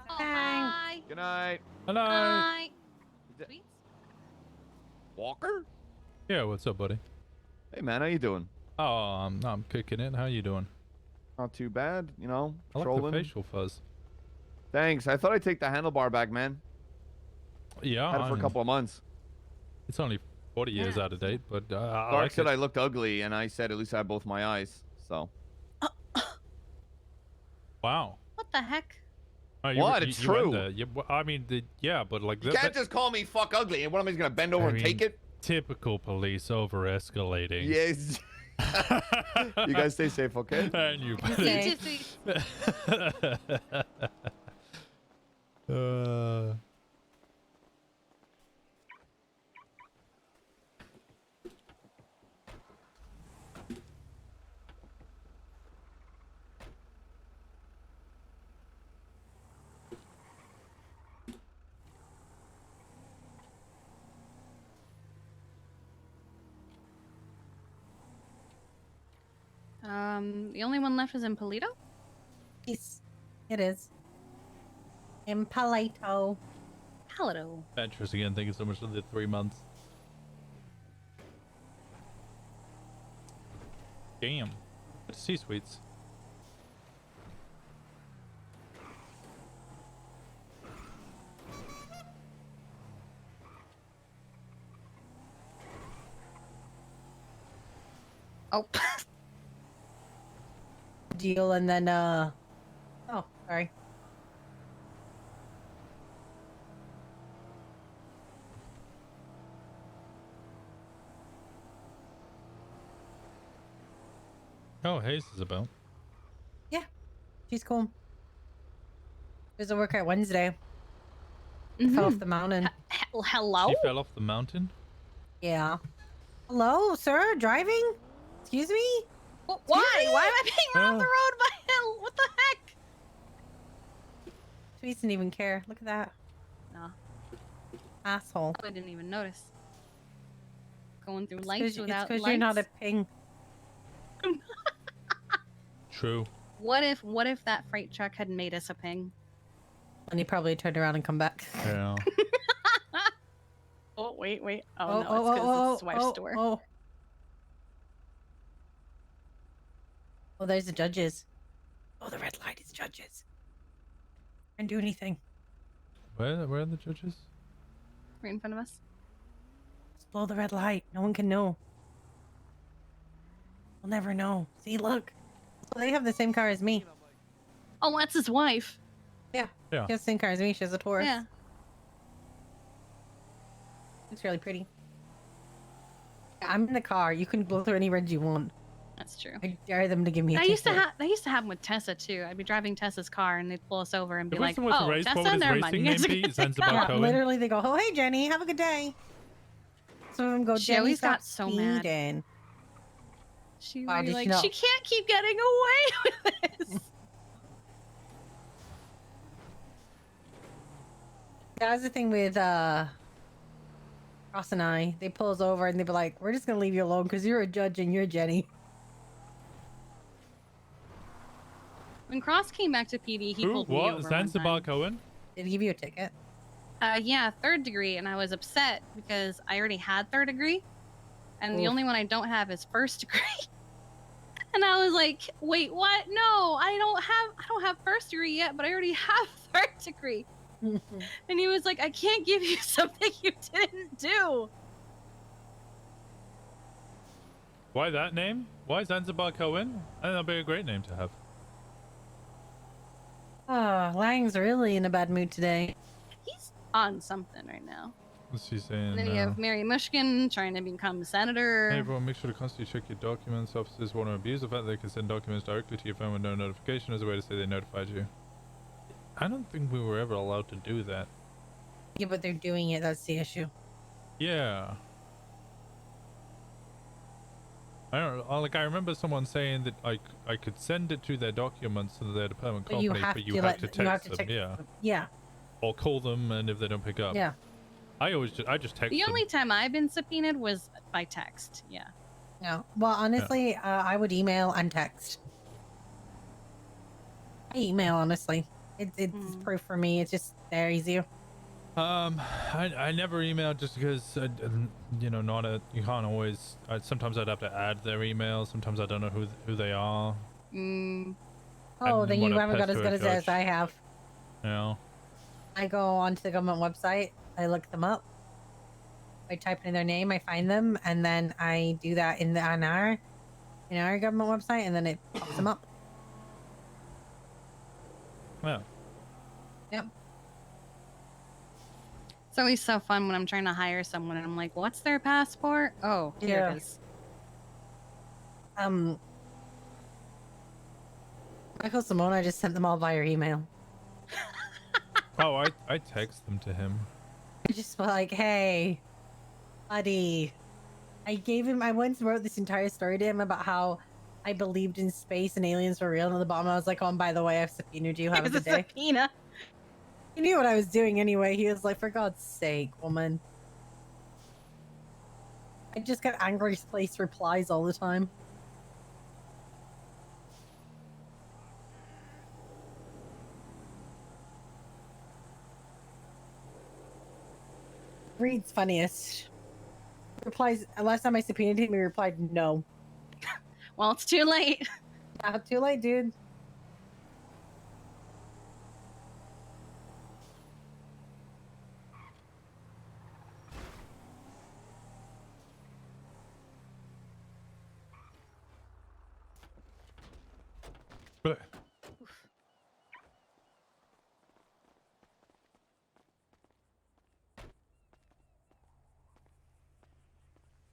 Oh, bye. Good night. Hello. Bye. Sweet. Walker? Yeah, what's up, buddy? Hey, man, how you doing? Oh, I'm kicking it. How you doing? Not too bad, you know. I like Trolling. the facial fuzz. Thanks. I thought I'd take the handlebar back, man. Yeah, Had it for a couple of months. It's only 40 years out of date, but I Dark like said it. I looked ugly, and I said at least I have both my eyes. So. Wow. What the heck? Oh, What? It's you went true. there. Yeah, I mean, yeah, but like You can't just call me fuck ugly, and what am I gonna bend over and take it? Typical police over escalating. Yes. You guys stay safe, okay? And you. Okay. The only one left is in Polito? Yes, it is. In Paleto. Paleto. Adventurous again. Thank you so much for the 3 months. Damn. Good to see, sweets. Oh. Deal and then oh, sorry. Oh, Hayes is about. Yeah, she's cool. Doesn't work out Wednesday. Fell off the mountain. Hello? She fell off the mountain? Yeah. Hello, sir? Driving? Excuse me? Why? Why am I being run off the road by hell? What the heck? Sweets didn't even care. Look at that. No. Asshole. I didn't even notice. Going through It's lights 'cause without it's lights. you're not a ping. True. What if that freight truck had made us a ping? And he probably turned around and come back. Yeah. Oh wait. Oh, no, it's because it's his wife's store. Oh, there's the judges. Oh, the red light is judges. Can't do anything. Where are the judges? Right in front of us. Just blow the red light. No one can know. We'll never know. See, look. So they have the same car as me. Oh, that's his wife. Yeah. Yeah. She has the same car as me. She has a Taurus. Yeah. It's really pretty. Yeah, I'm in the car. You can blow through any red you want. That's true. I dare them to give me a I used to ticket. have them with Tessa too. I'd be driving Tessa's car and they'd pull us over and be If like, Winston was to "Oh, race, what would Tessa, his never mind. racing You guys name are be? gonna Zanzibar take off." Cohen? Literally, they go, "Oh, hey, Jenny, have a good day." Some of them go, She "Jenny, always stop got so mad. speeding." She Wow, would be did like, she not? she can't keep getting away with this. That's the thing with Ross and I. They pull us over and they be like, "We're just gonna leave you alone because you're a judge and you're Jenny." When Cross came back to PD, he Who? pulled me What? over one Zanzibar time. Cohen? Did he give you a ticket? Yeah, 3rd degree, and I was upset because I already had 3rd degree, and the Oof. only one I don't have is 1st degree. And I was like, "Wait, what? No, I don't have 1st degree yet, but I already have 3rd degree." And he was like, "I can't give you something you didn't do." Why that name? Why Zanzibar Cohen? I think that'd be a great name to have. Oh, Lang's really in a bad mood today. He's on something right now. What's she saying And then you now? have Mary Mushkin trying to become senator. Hey everyone, make sure to constantly check your documents. Officers want to abuse the fact that they can send documents directly to your phone with no notification as a way to say they notified you. I don't think we were ever allowed to do that. Yeah, but they're doing it. That's the issue. Yeah. I don't like. I remember someone saying that I could send it to their documents so that they're a permanent But you company, have but to you have let to them- you have text to them. text Yeah. them. Yeah. Or call them, and if they don't pick up. Yeah. I just text The them. only time I've been subpoenaed was by text. Yeah. No. Well, honestly, I would email and text. I email, honestly. It's proof for me. It's just there easier. I never emailed just because you know you can't always. Sometimes I'd have to add their email. Sometimes I don't know who they are. Oh, then you haven't got as good as I have. You know. I go onto the government website. I look them up. I type in their name. I find them, and then I do that in our government website, and then it pops them up. Yeah. Yep. It's always so fun when I'm trying to hire someone and I'm like, "What's their passport?" Oh, here Yeah. it is. Michael Simone, I just sent them all via email. Oh, I text them to him. I just was like, "Hey, buddy." I once wrote this entire story to him about how I believed in space and aliens were real, and at the bottom I was like, "Oh, and by the way, I've subpoenaed you. Have a Here's good a day." subpoena. He knew what I was doing anyway. He was like, "For God's sake, woman." I just get angry place replies all the time. Reed's funniest. Replies, last time I subpoenaed him, he replied no. Well, it's too late. Yeah, too late, dude. But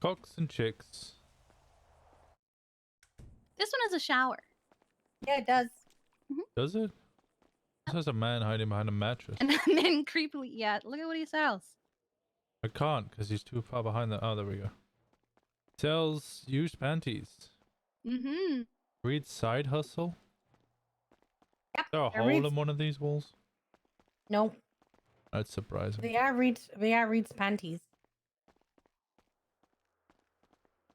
cocks and chicks. This one has a shower. Yeah, it does. Does it? This has a man hiding behind a mattress. And then creepily, yeah, look at what he sells. I can't because he's too far behind the. Oh, there we go. Sells used panties. Mm-hmm. Reed's side hustle. Yep. Is there a hole in one of these walls? Nope. That's surprising. They are Reed's panties.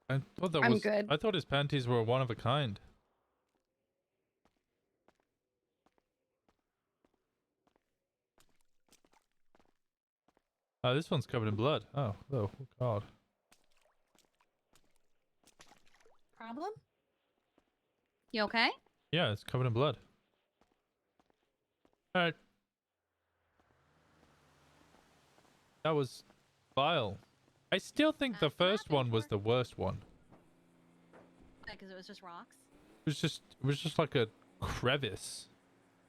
I thought that I'm was. good. I thought his panties were one of a kind. Oh, this one's covered in blood. Oh, oh God. Problem? You okay? Yeah, it's covered in blood. All right. That was vile. I still think the first one was the worst one. Because it was just rocks. It was just like a crevice.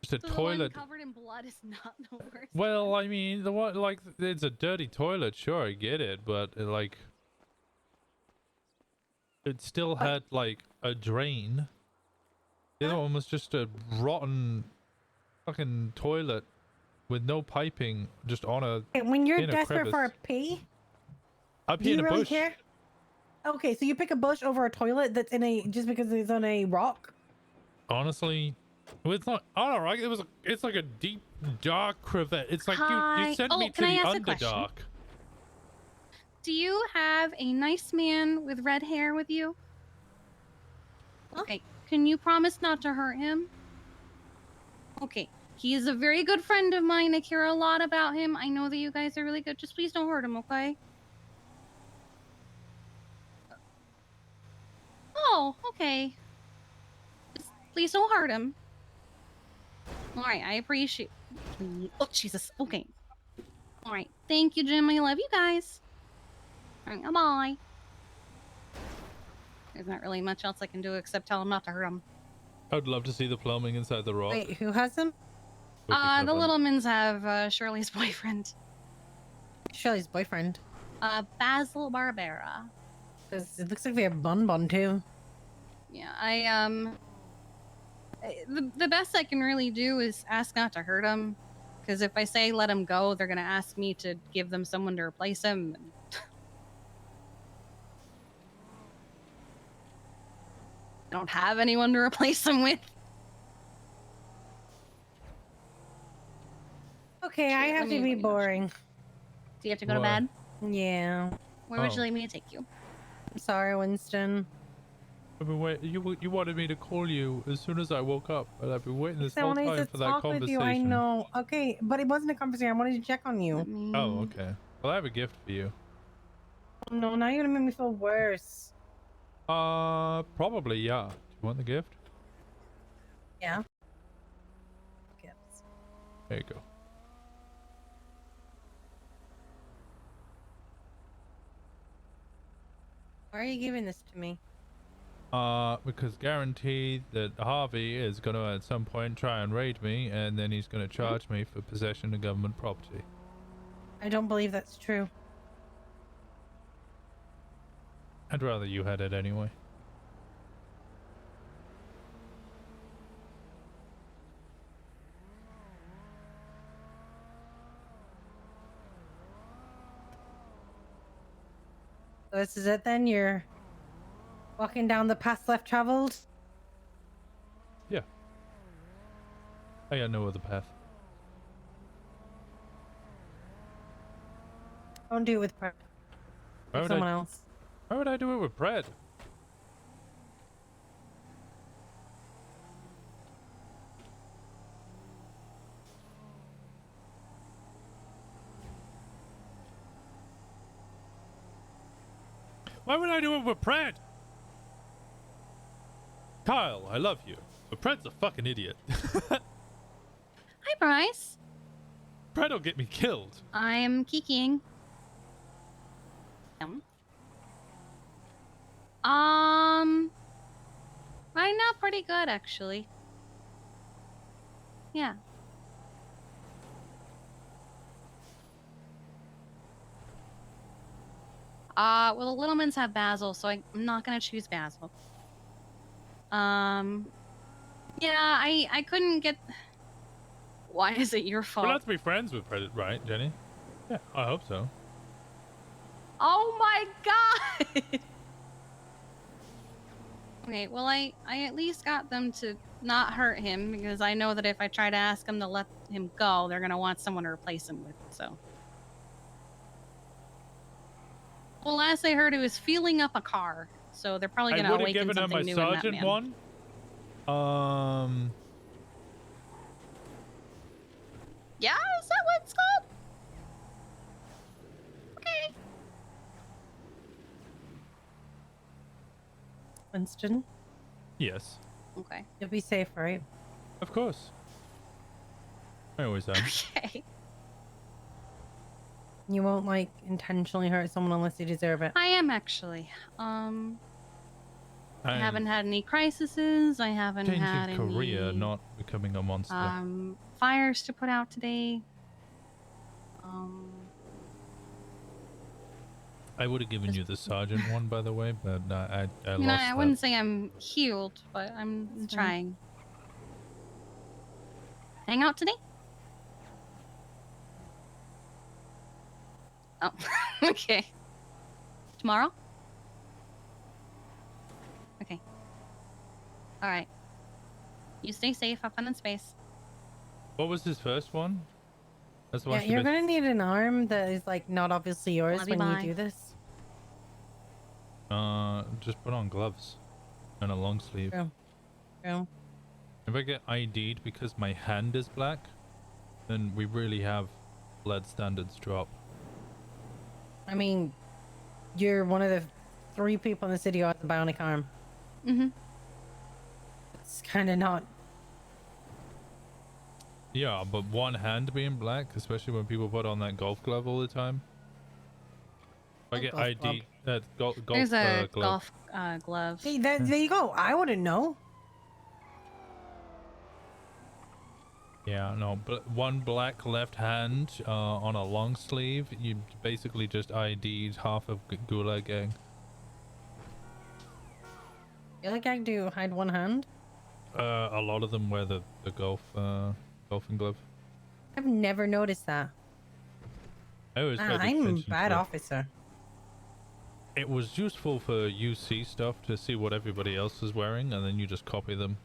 Just a So the one toilet. covered in blood is not the worst. Well, I mean, the one like it's a dirty toilet, sure, I get it, but like it still had like a drain. The other one was just a rotten fucking toilet with no piping, just on a. When you're in a desperate for a crevice. pee, I do pee in you a really bush. care? Okay, so you pick a bush over a toilet that's in a just because it's on a rock. Honestly, well, it's not. I don't know. Right? It's like a deep, dark crevice. It's like you Hi. sent Oh, me to can I the ask a question? Underdark. Do you have a nice man with red hair with you? Okay. Can you promise not to hurt him? Okay. He is a very good friend of mine. I care a lot about him. I know that you guys are really good. Just please don't hurt him, okay? Oh, okay. Just please don't hurt him. Alright, I appreciate. Oh, Jesus. Okay. Alright. Thank you, Jim. I love you guys. Alright, bye. There's not really much else I can do except tell him not to hurt him. I'd love to see the plumbing inside the rock. Wait, who has them? The Littlemans have Shirley's boyfriend. Shirley's boyfriend. Basil Barbera. Because it looks like they have Bun too. Yeah, the best I can really do is ask not to hurt him. Because if I say let him go, they're gonna ask me to give them someone to replace him. I don't have anyone to replace him with. Okay, I have to be boring. Do you have to go to Why? bed? Yeah. Where would Oh. you like me to take you? I'm sorry, Winston. I've been waiting. You wanted me to call you as soon as I woke up, but I've been waiting this I whole wanted time to for that talk with you. conversation. I know. Okay, but it wasn't a conversation. I wanted to check on you. Oh, okay. Well, I have a gift for you. Oh, no, now you're gonna make me feel worse. Probably, yeah. Do you want the gift? Yeah. There you go. Why are you giving this to me? Because guaranteed that Harvey is gonna at some point try and raid me, and then he's gonna charge me for possession of government property. I don't believe that's true. I'd rather you had it anyway. So this is it then? You're walking down the path left traveled? Yeah. I got no other path. Don't do it with Brett. Why would Someone I, else. Why would I do it with Brett? Why would I do it with Pratt? Kyle, I love you, but Pratt's a fucking idiot. Hi, Bryce. Pratt'll get me killed. I am kikiing. Right now, pretty good actually. Yeah. Well, the Littlemans have Basil, so I'm not gonna choose Basil. Yeah, I couldn't get. Why is it your fault? We're allowed to be friends with Pratt, right, Jenny? Yeah, I hope so. Oh my god! Okay, well, I at least got them to not hurt him because I know that if I try to ask them to let him go, they're gonna want someone to replace him with. So, well, last I heard, he was feeling up a car, so they're probably I gonna would have awaken given him something my new in that sergeant man. one. Yeah, is that what it's called? Okay. Winston, Yes. Okay. you'll be safe, right? Of course. I always am. Okay. You won't like intentionally hurt someone unless you deserve it. I am actually. I haven't had any crises. I haven't had Changing career, any not becoming a monster. fires to put out today. I would have given you the sergeant one, by the way, but I You know, lost I that. wouldn't say I'm healed, but I'm That's fine. trying. Hang out today? Oh, okay. Tomorrow? Okay. All right. You stay safe. Have fun in space. What was his first one? That's the Yeah, one she you're missed. gonna need an arm that is like not obviously yours Love you, when bye. you do this. Just put on gloves and a long sleeve. True. True. If I get ID'd because my hand is black, then we really have blood standards drop. I mean, you're one of the 3 people in the city who has a bionic arm. Mm-hmm. It's kind of not. Yeah, but one hand being black, especially when people put on that golf glove all the time. If I get golf ID, golf There's a glove. golf glove. See, there you go. I wouldn't know. Yeah, no, but one black left hand on a long sleeve, you basically just ID'd half of Gulag Gang. You like I do hide one hand? A lot of them wear the golfing glove. I've never noticed that. I always paid I'm a attention bad to it. officer. It was useful for UC stuff to see what everybody else is wearing, and then you just copy them.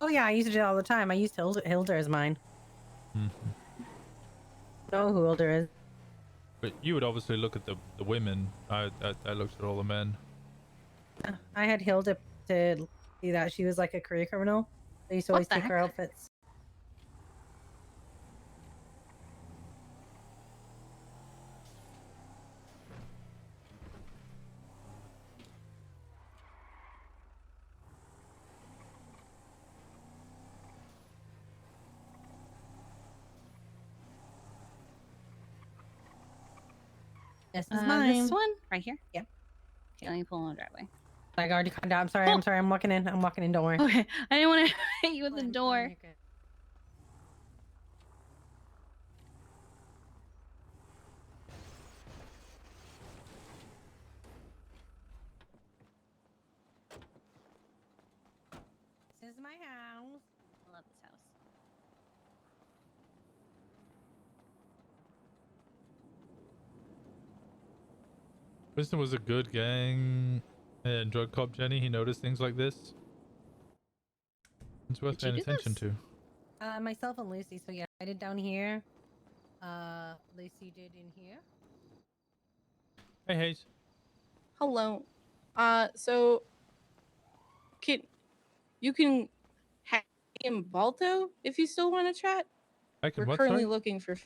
Oh yeah, I used to do it all the time. I used Hilder as mine. Know who Hilder is. But you would obviously look at the women. I looked at all the men. I had Hilda to see that she was like a career criminal. I used to always take her outfits. This is mine. This one right here. Yep. Okay, let me pull on the driveway. I already kind of. I'm sorry. I'm sorry. I'm walking in. I'm walking in. Don't worry. Okay, I didn't want to hit you with the door. This is my house. I love this house. Winston was a good gang and drug cop, Jenny. He noticed things like this. It's worth Did you paying do attention this? to. Myself and Lucy. So yeah, I did down here. Lucy did in here. Hey, Hayes. Hello. So you can hack me in Balto if you still want to chat. I can We're what, currently sorry? looking for,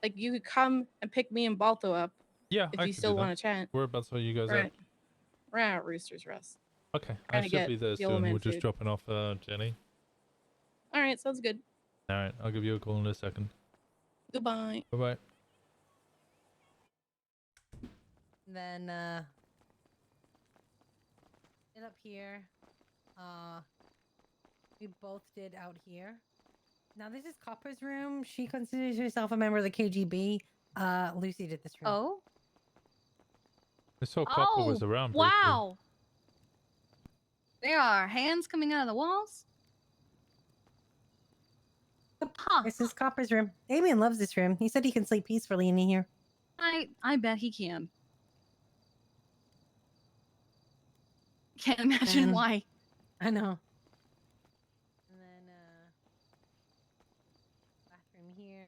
like, you could come and pick me and Balto up. Yeah, if I you could still do that. want to chat. Whereabouts are you guys Right. We're at Rooster's Rest. at? Okay, I Trying to should get be there Yellow soon. Man We're just food. dropping off Jenny. All right, sounds good. All right, I'll give you a call in a second. Goodbye. Bye bye. Then did up here. We both did out here. Now this is Copper's room. She considers herself a member of the KGB. Lucy did this room. Oh. I saw Copper was around briefly. Wow. There are hands coming out of the walls. This is Copper's room. Damien loves this room. He said he can sleep peacefully in here. I bet he can. Can't imagine why. I know. And then bathroom here.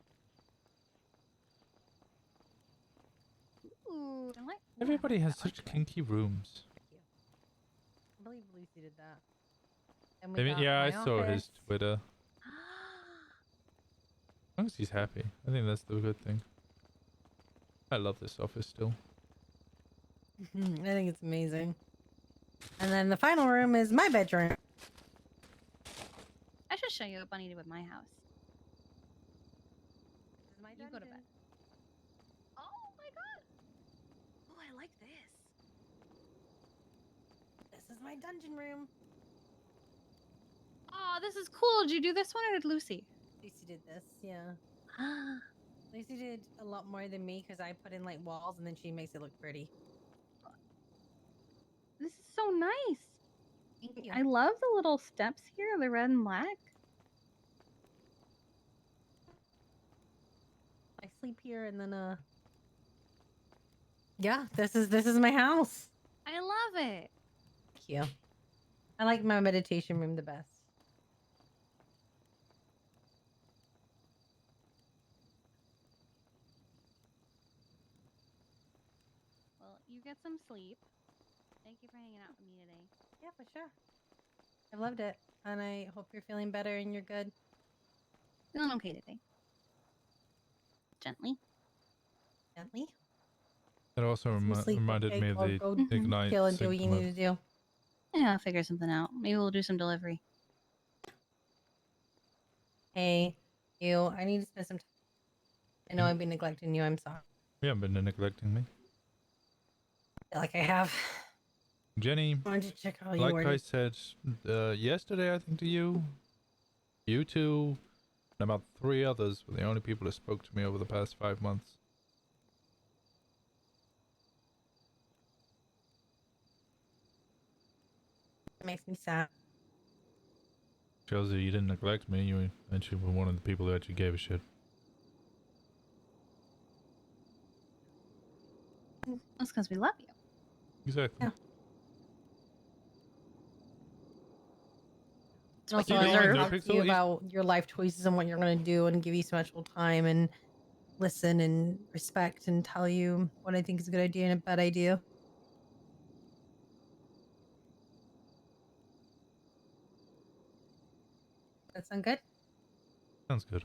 Ooh, I like. Everybody has such kinky rooms. I believe Lucy did that. And I mean, got yeah, I my saw his office. Twitter. As long as he's happy, I think that's the good thing. I love this office still. I think it's amazing. And then the final room is my bedroom. I should show you what Bunny did with my house. This is my You go to bed. dungeon. Oh my god! Oh, I like this. This is my dungeon room. Oh, this is cool. Did you do this one or did Lucy? Lucy did this, yeah. Lucy did a lot more than me because I put in like walls and then she makes it look pretty. This is so nice. Thank you. I love the little steps here, the red and black. I sleep here and then yeah, this is my house. I love it. Thank you. I like my meditation room the best. Well, you get some sleep. Thank you for hanging out with me today. Yeah, for sure. I loved it. And I hope you're feeling better and you're good. Feeling okay today. Gently. Gently. It also Sleep, reminded okay? me of Or the go Ignite chill and do what sync you mode. need to do. Yeah, I'll figure something out. Maybe we'll do some delivery. Hey, you. I need to spend some time. I know I've been neglecting you. I'm sorry. You haven't been neglecting me. I feel like I have. Jenny, I wanted to check how you like were. I said yesterday, I think to you, you two, and about 3 others were the only people that spoke to me over the past 5 months. It makes me sad. Shows that you didn't neglect me. You actually were one of the people who actually gave a shit. That's because we love you. Exactly. Yeah. It's what Also, you I want to deserve. talk to you about your life choices and what you're going to do and give you some actual time and listen and respect and tell you what I think is a good idea and a bad idea. That sound good? Sounds good.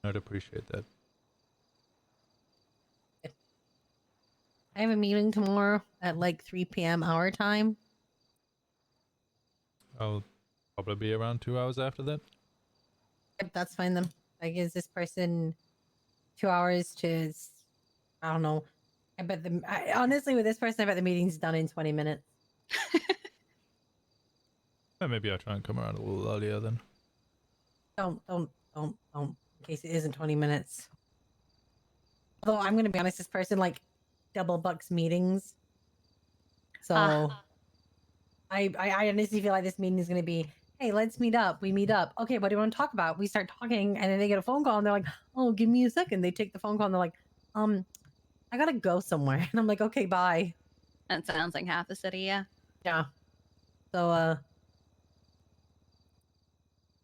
I'd appreciate that. I have a meeting tomorrow at like 3 p.m. our time. I'll probably be around 2 hours after that. Yep, that's fine then. I gives this person 2 hours to, I don't know. Honestly, with this person, I bet the meeting's done in 20 minutes. Maybe I'll try and come around a little earlier then. Don't, in case it isn't 20 minutes. Although I'm going to be honest, this person like double bucks meetings. So I honestly feel like this meeting is going to be, hey, let's meet up. We meet up. Okay, what do you want to talk about? We start talking and then they get a phone call and they're like, oh, give me a second. They take the phone call and they're like, I got to go somewhere. And I'm like, okay, bye. That sounds like half the city, yeah. Yeah. So,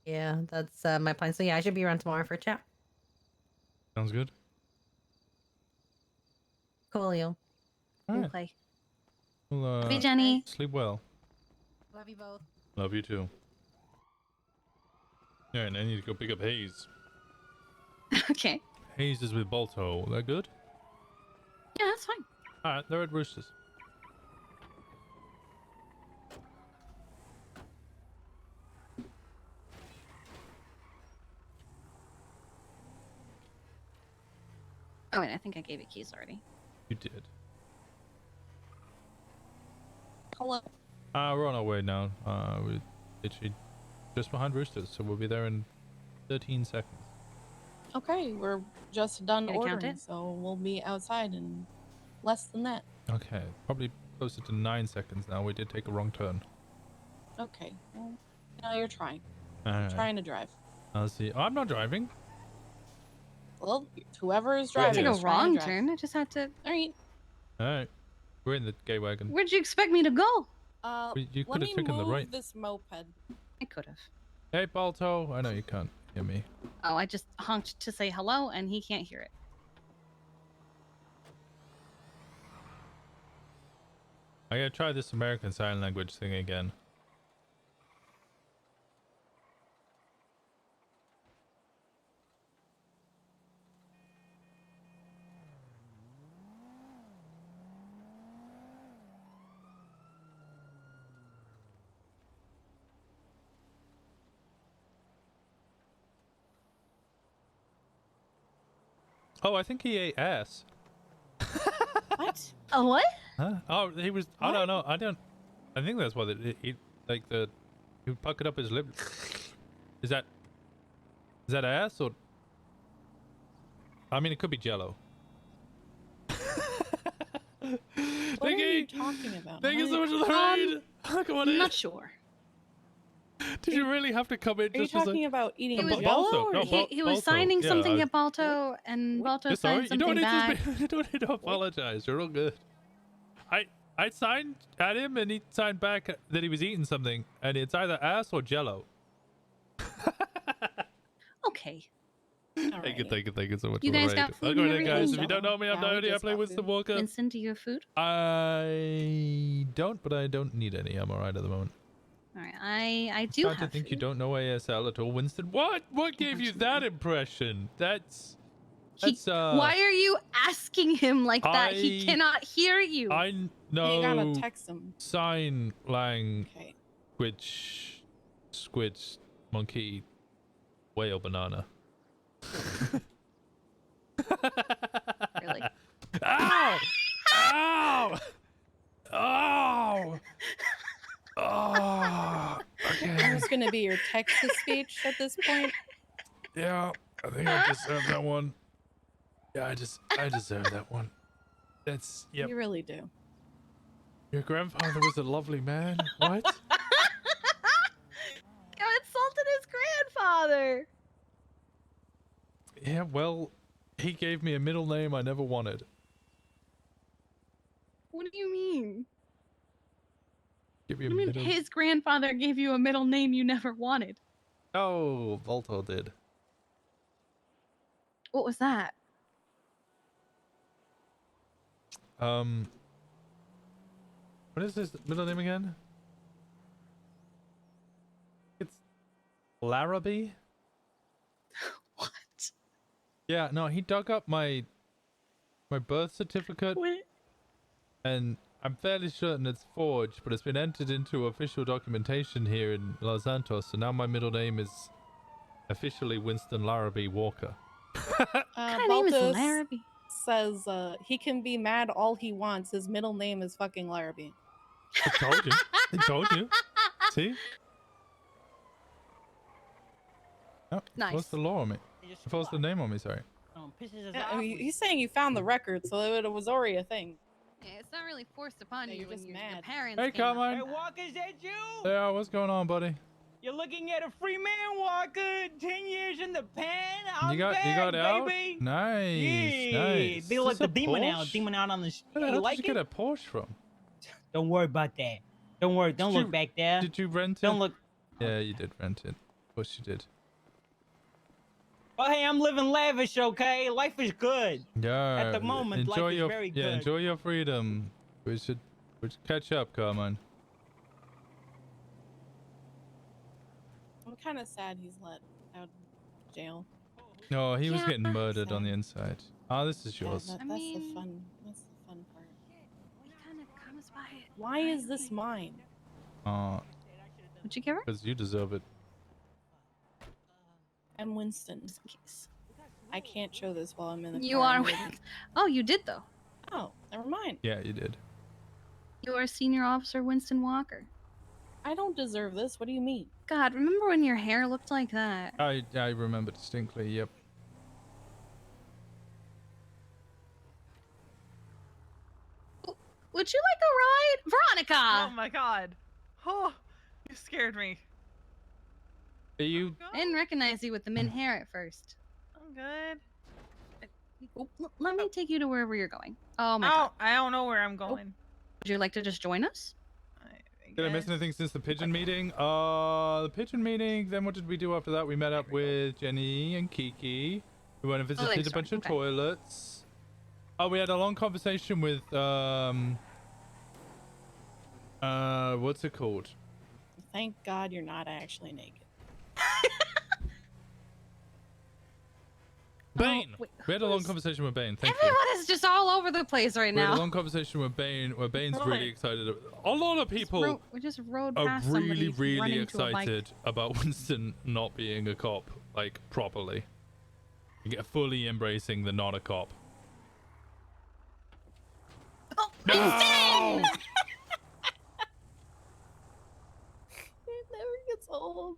yeah, that's my plan. So yeah, I should be around tomorrow for a chat. Sounds good. Coolio. Alright. Play. Well, Love you, Jenny. Sleep well. Love you both. Love you too. Yeah, and I need to go pick up Hayes. Okay. Hayes is with Balto. That good? Yeah, that's fine. Alright, they're at Roosters. Oh wait, I think I gave you keys already. You did. Hello. We're on our way now. We're literally just behind Roosters, so we'll be there in 13 seconds. Okay, we're just done Gonna count ordering, it? so we'll be outside in less than that. Okay, probably closer to 9 seconds now. We did take a wrong turn. Okay, well, now you're trying. Alright. Trying to drive. I'll see. Oh, I'm not driving. Well, whoever is I didn't driving. take a is trying to wrong drive. turn. I just had to. All right. Alright. We're in the gay wagon. Where'd you expect me to go? You Let could have me taken the move right. this moped. I could have. Hey, Balto. I know you can't hear me. Oh, I just honked to say hello, and he can't hear it. I gotta try this American Sign Language thing again. Oh, I think he ate ass. What? A what? Huh? Oh, he was. I don't know. I think that's what he like the. He puckered up his lip. Is that ass or? I mean, it could be Jello. What are you talking about? Thank you so much for the raid. Come on in. I'm not sure. Did you really have to come in? Are you just as talking about eating He was, Jello? No, he was Balto. signing Yeah, something I- at Balto, and Balto It's alright. signed something back. You don't need to apologize. You're all good. I signed at him and he signed back that he was eating something, and it's either ass or Jello. Okay. Thank you so much. You for the guys raid. got food I'll go and ahead, guys. everything? If you don't know me, I'm Diody. I play Winston Walker. Winston, do you have food? I don't, but I don't need any. I'm alright at the moment. All right, I do Start to have think food. you don't know ASL at all, Winston. What gave you that impression? That's Why are you asking him like that? He I- cannot hear you. I know. You gotta text him. Sign language, squid, monkey, whale, banana. Really? Ow! Ow! Oh! Oh! Okay. Who's gonna be your text-to-speech at this point? Yeah, I think I deserve that one. Yeah, I deserve that one. That's yep. You really do. Your grandfather was a lovely man. What? You insulted his grandfather. Yeah, well, he gave me a middle name I never wanted. What do you mean? Give me a I mean, middle. his grandfather gave you a middle name you never wanted. Oh, Volto did. What was that? What is his middle name again? It's Larrabee? What? Yeah, no, he dug up my birth certificate. What? And I'm fairly certain it's forged, but it's been entered into official documentation here in Los Santos, so now my middle name is officially Winston Larrabee Walker. What kind of name is Baltus Larrabee? says he can be mad all he wants. His middle name is fucking Larrabee. I told you. I told you. See? Oh, Nice. What's the law on me? What's the name on me? Sorry. Yeah, I mean, he's saying you found the record, so it was already a thing. Yeah, it's not really forced upon you you're when just your mad. parents Hey, came up. Carmine. Hey, Walker, is that you? Yeah, what's going on, buddy? You're looking at a free man, Walker. 10 years in the pen. I'm You got back, out? baby. Nice. Yeah, Nice. they Is like this the a demon out, Porsche? on the street. Where the You hell like did you it? get a Porsche from? Don't worry about that. Don't worry. Don't Did look you- back there. Did you rent it? Don't look. Yeah, you did rent it. Of course you did. Oh, hey, I'm living lavish, okay? Life is good. Yeah. At the moment, enjoy life is your, very Yeah, good. enjoy your freedom. We should catch up, Carmine. I'm kind of sad he's let out of jail. No, he was Yeah, getting murdered on the inside. Ah, this is Yeah, yours. that's the fun. That's the fun part. He kind of comes by it. Why is this mine? Would you give her? Because you deserve it. I'm Winston. I can't show this while I'm in the You car. are. I'm waiting. Oh, you did though. Oh, never mind. Yeah, you did. You are Senior Officer Winston Walker. I don't deserve this. What do you mean? God, remember when your hair looked like that? I remember distinctly. Yep. Would you like a ride? Veronica! Oh my god. Oh, you scared me. Are you? I didn't recognize you with the mint hair at first. I'm good. Let me take you to wherever you're going. Oh my god. I don't know where I'm going. Would you like to just join us? Did I miss anything since the pigeon meeting? The pigeon meeting, then what did we do after that? We met up with Jenny and Kiki. We went and visited a bunch of toilets. Oh, we had a long conversation with, what's it called? Thank God you're not actually naked. Bane! We had a long conversation with Bane. Thank you. Everyone is just all over the place right We had now. a long conversation with Bane where Bane's really excited. A lot of people We just rode are past really, somebody really running to a bike. excited about Winston not being a cop, like, properly. You get fully embracing the not a cop. Oh, no! It never gets old.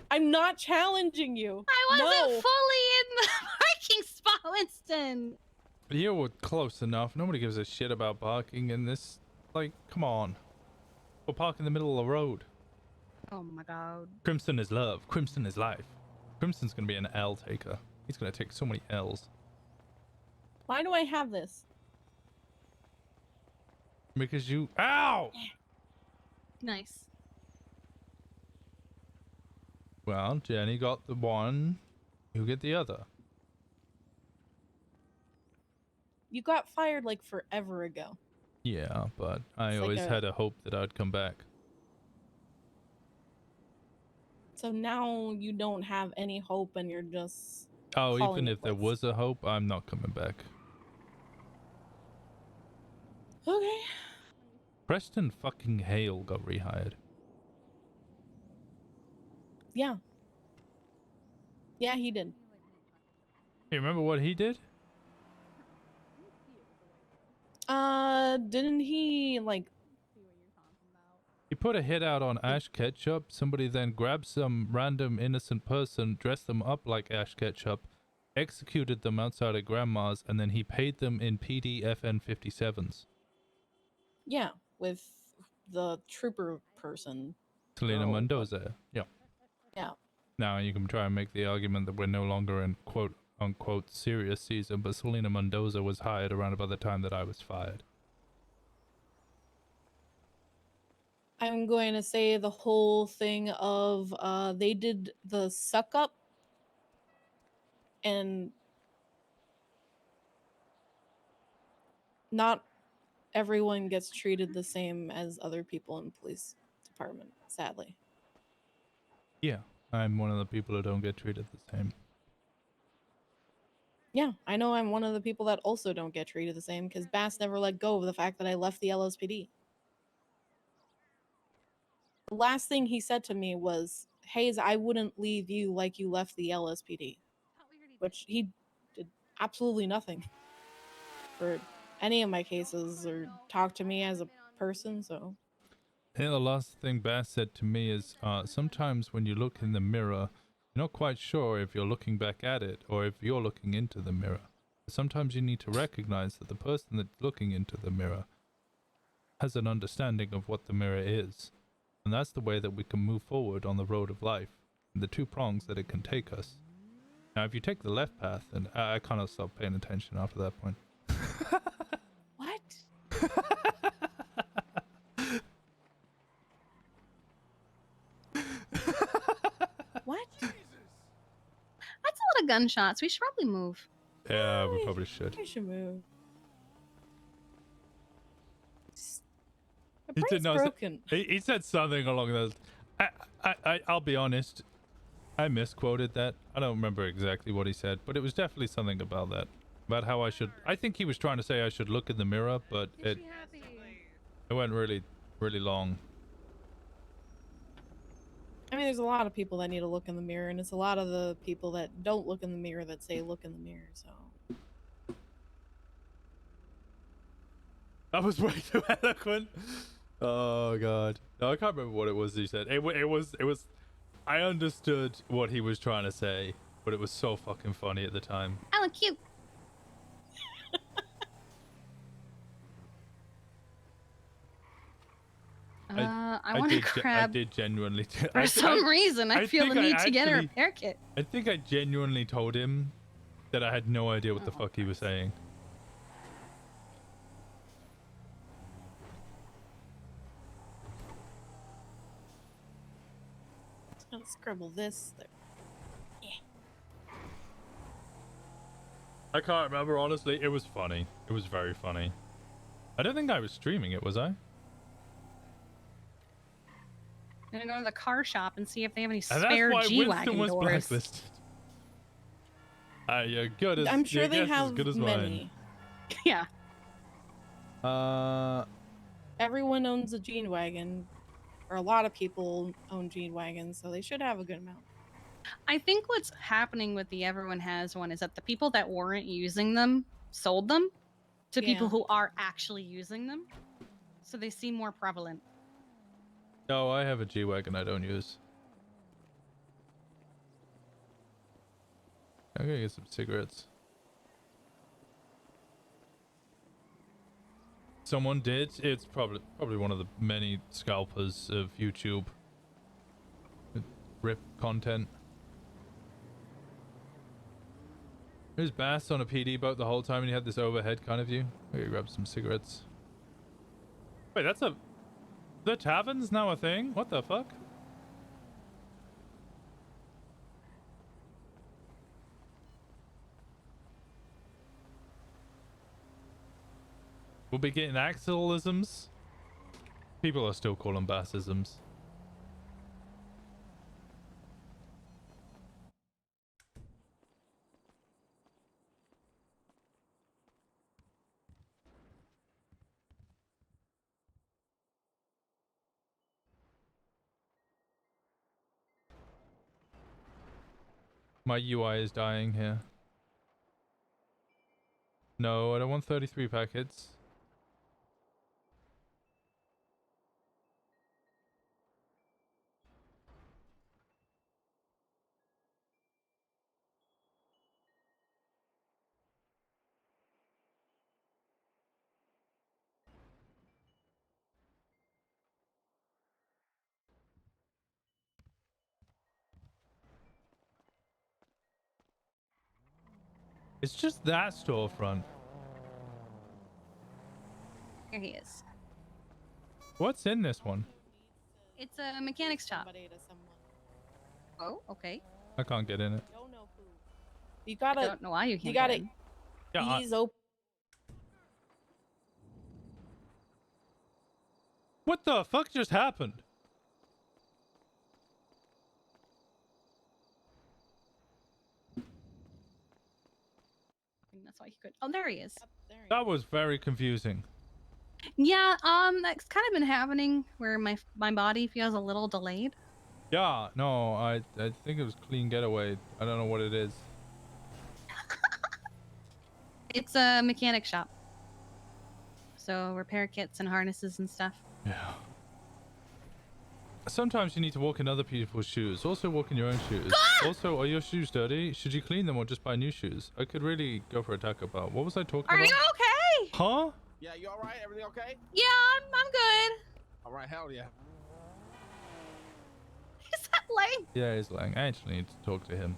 I'm not challenging you. I wasn't No. fully in the parking spot, Winston. You were close enough. Nobody gives a shit about parking in this. Like, come on. We'll park in the middle of the road. Oh my god. Crimson is love. Crimson is life. Crimson's gonna be an L taker. He's gonna take so many L's. Why do I have this? Because you. Ow! Nice. Well, Jenny got the one. You get the other. You got fired like forever ago. Yeah, but I It's like always a- had a hope that I'd come back. So now you don't have any hope and you're just Oh, calling even it if there quits. was a hope, I'm not coming back. Okay. Preston fucking Hale got rehired. Yeah. Yeah, he did. You remember what he did? Didn't he like He put a hit out on Ash Ketchup. Somebody then grabbed some random innocent person, dressed them up like Ash Ketchup, executed them outside of Grandma's, and then he paid them in PDFN 57s. yeah, with the trooper person. Selena Oh, Mendoza. Yeah. Yeah. Now you can try and make the argument that we're no longer in quote unquote serious season, but Selena Mendoza was hired around about the time that I was fired. I'm going to say the whole thing of they did the suck up and not everyone gets treated the same as other people in the police department, sadly. Yeah, I'm one of the people who don't get treated the same. Yeah, I know I'm one of the people that also don't get treated the same because Bass never let go of the fact that I left the LSPD. The last thing he said to me was, Hayes, I wouldn't leave you like you left the LSPD. Which he did absolutely nothing for any of my cases or talk to me as a person, so. I think the last thing Bass said to me is, sometimes when you look in the mirror, you're not quite sure if you're looking back at it or if you're looking into the mirror. Sometimes you need to recognize that the person that's looking into the mirror has an understanding of what the mirror is. And that's the way that we can move forward on the road of life, and the two prongs that it can take us. Now, if you take the left path, and I kind of stopped paying attention after that point. What? What? That's a lot of gunshots. We should probably move. Yeah, we probably should. I should move. My He brain's did not. broken. He said something along those. I'll be honest. I misquoted that. I don't remember exactly what he said, but it was definitely something about that. About how I should. I think he was trying to say I should look in the mirror, but it went really, really long. I mean, there's a lot of people that need to look in the mirror, and it's a lot of the people that don't look in the mirror that say look in the mirror, so. That was way too eloquent. Oh god. No, I can't remember what it was he said. It was. I understood what he was trying to say, but it was so fucking funny at the time. I look cute. I want to I grab. did genuinely. For some reason, I feel the think need to get her a actually- repair kit. I think I genuinely told him that I had no idea what the fuck he was saying. Just gonna scribble this. There. I can't remember, honestly. It was funny. It was very funny. I don't think I was streaming it, was I? I'm gonna go to the car shop and see if they have any And that's spare why Winston G-Wagon was doors. blacklisted. You're good as, I'm sure your they guess have as good as many. Yeah. mine. Everyone owns a Gene Wagon, or a lot of people own Gene Wagons, so they should have a good amount. I think what's happening with the Everyone Has One is that the people that weren't using them sold them to people Yeah. who are actually using them, so they seem more prevalent. No, I have a G-Wagon I don't use. I'm gonna get some cigarettes. Someone did. It's probably one of the many scalpers of YouTube. Rip content. He was Bass on a PD boat the whole time and he had this overhead kind of view. I'm gonna grab some cigarettes. Wait, that's a... The tavern's now a thing? What the fuck? We'll be getting Axelisms. People are still calling Bassisms. My UI is dying here. No, I don't want 33 packets. It's just that storefront. Here he is. What's in this one? It's a mechanics shop. Oh, okay. I can't get in it. You gotta. I don't know why you can't. You gotta. get in. Yeah, ease open. What the fuck just happened? And that's why he could. Oh, there he is. That was very confusing. Yeah, that's kind of been happening where my body feels a little delayed. Yeah, no, I think it was clean getaway. I don't know what it is. It's a mechanic shop. So repair kits and harnesses and stuff. Yeah. Sometimes you need to walk in other people's shoes. Also walk in your own shoes. Also, are your shoes dirty? Should you clean them or just buy new shoes? I could really go for a tack about. What was I talking Are about? you okay? Huh? Yeah, you all right? Everything okay? Yeah, I'm good. All right, hell yeah. Is that Lang? Yeah, he's lying. I actually need to talk to him.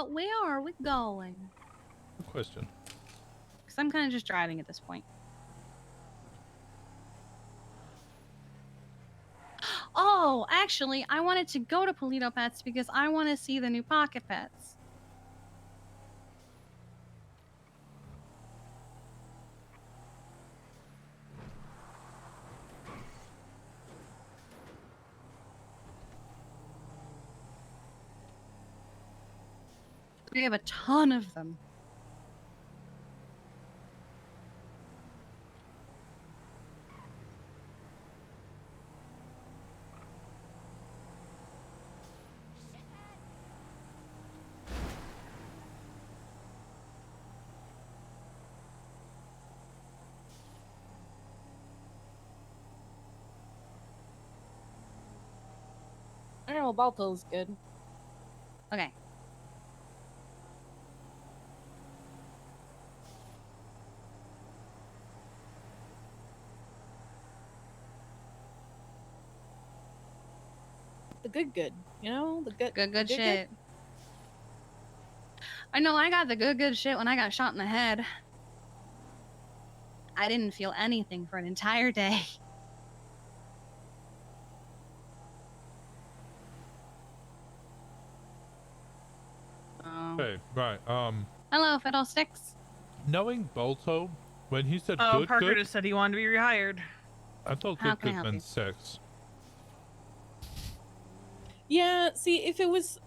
Where are we going? Good question. Because I'm kind of just driving at this point. Oh, actually, I wanted to go to Polito Pets because I want to see the new Pocket Pets. We have a ton of them. I don't know, Balto's good. Okay. the good, you know, the good Good shit. I know I got the good shit when I got shot in the head. I didn't feel anything for an entire day. Oh. Hey, right. Hello, Fiddlesticks. Knowing Balto, when he said Oh, good, Parker good, just said he wanted to be rehired. I thought How good, can I good help meant you? sex. Yeah, see, if it was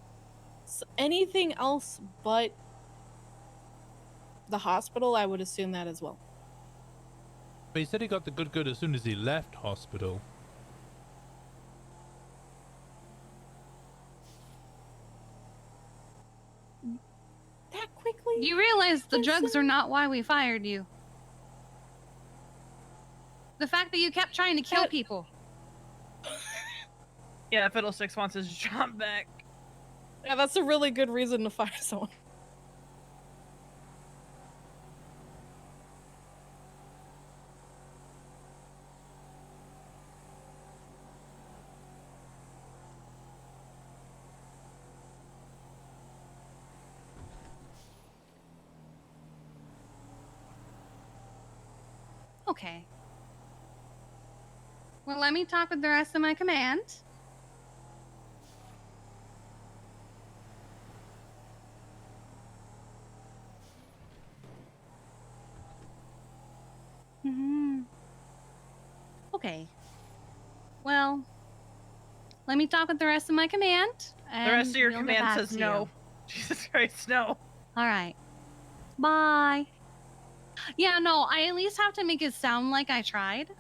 anything else but the hospital, I would assume that as well. But he said he got the good, good as soon as he left hospital. That quickly? You realize the drugs are not why we fired you. The fact that you kept trying to kill people. Yeah, Fiddlesticks wants his job back. Yeah, that's a really good reason to fire someone. Okay. Well, let me talk with the rest of my command. Okay. Well, let me talk with the rest of my command. The rest of your we'll get command back says to no. you. Jesus Christ, no. All right. Bye. Yeah, no, I at least have to make it sound like I tried.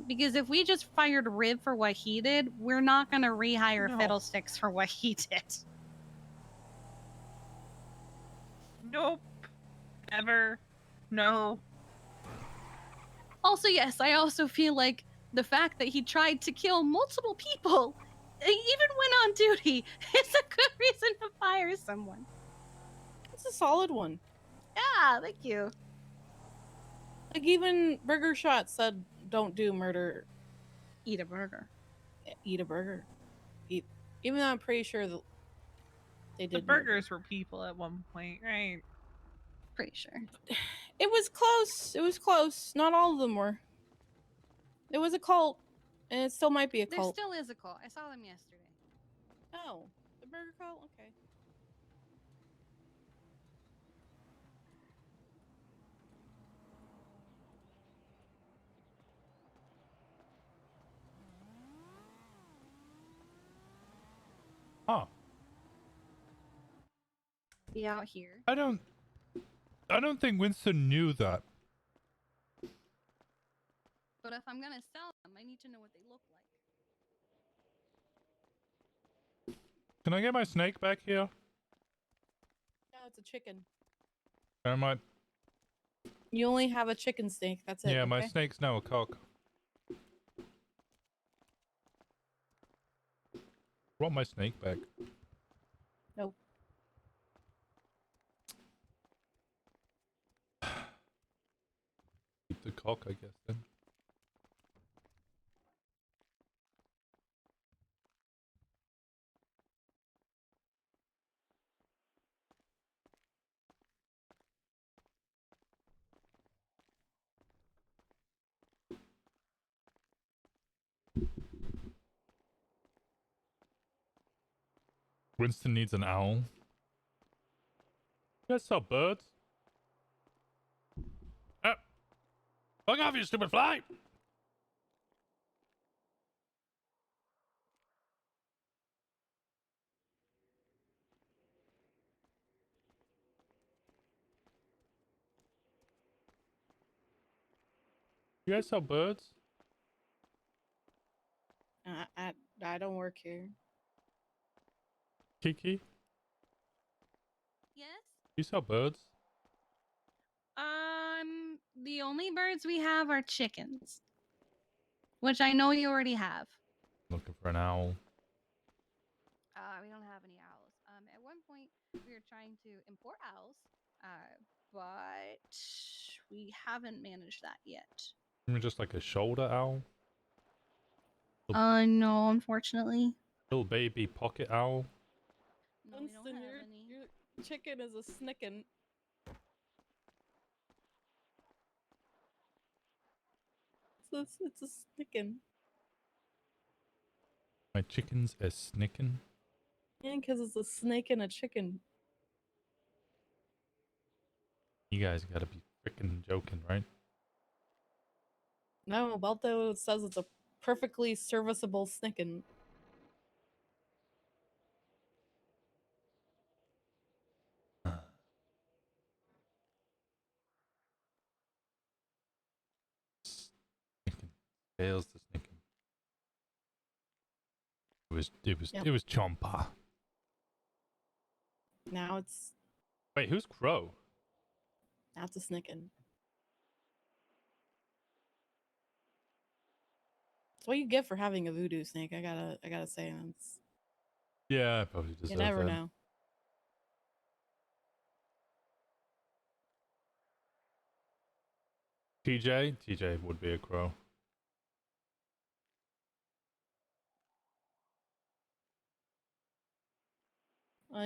Because if we just fired Rib for what he did, we're not gonna rehire No. Fiddlesticks for what he did. Nope. Never. No. Also, yes, I also feel like the fact that he tried to kill multiple people, even when on duty, is a good reason to fire someone. It's a solid one. Yeah, thank you. Like, even Burger Shot said, don't do murder. Eat a burger. Eat a burger. Even though I'm pretty sure that they The did. burgers were people at one point, right? Pretty sure. It was close. It was close. Not all of them were. It was a cult, and it still might be a There cult. still is a cult. I saw them yesterday. Oh, the burger cult? Okay. Huh. Be out here. I don't think Winston knew that. But if I'm gonna sell them, I need to know what they look like. Can I get my snake back here? No, it's a chicken. I might. You only have a chicken steak. That's it. Yeah, my okay? snake's now a cock. Want my snake back? Nope. Keep the cock, I guess, then. Winston needs an owl. You guys sell birds? Ah! Fuck off, you stupid fly! You guys sell birds? I don't work here. Kiki? Yes? You sell birds? The only birds we have are chickens. Which I know you already have. Looking for an owl. We don't have any owls. At one point, we were trying to import owls, but we haven't managed that yet. Even just like a shoulder owl? No, unfortunately. Little baby pocket owl. Winston, your chicken is a snickin'. It's a snickin'. My chicken's a snickin'. Yeah, because it's a snake and a chicken. You guys gotta be freaking joking, right? No, Balto says it's a perfectly serviceable snickin'. Fails the snickin'. Yep. It was Chompa. Now it's Wait, who's Crow? a snickin'. That's what you get for having a voodoo snake. I gotta say, it's, Yeah, I probably deserve you never that. know. TJ would be a crow.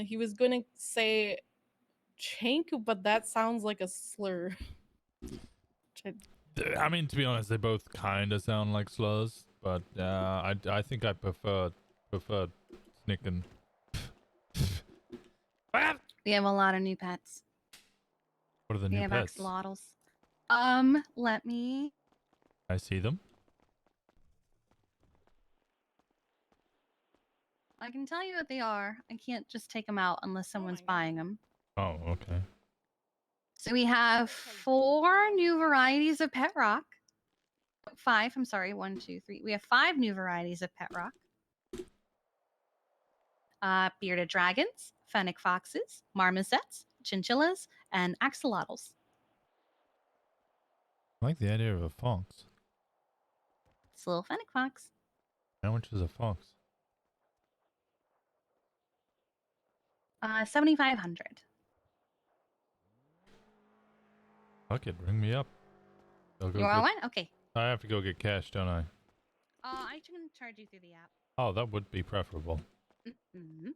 He was gonna say chink, but that sounds like a slur. I mean, to be honest, they both kind of sound like slurs, but I think I prefer snickin'. We have a lot of new pets. What are the We new have pets? axolotls. Let me. I see them. I can tell you what they are. I can't just take them out unless someone's buying them. Oh, okay. So we have 4 new varieties of pet rock. 5, I'm sorry, 1, 2, 3. We have 5 new varieties of pet rock. Bearded dragons, fennec foxes, marmosets, chinchillas, and axolotls. I like the idea of a fox. It's a little fennec fox. How much is a fox? 7,500. Fuck it, bring me up. I'll go You want get- one? Okay. I have to go get cash, don't I? I can charge you through the app. Oh, that would be preferable. Mm-hmm.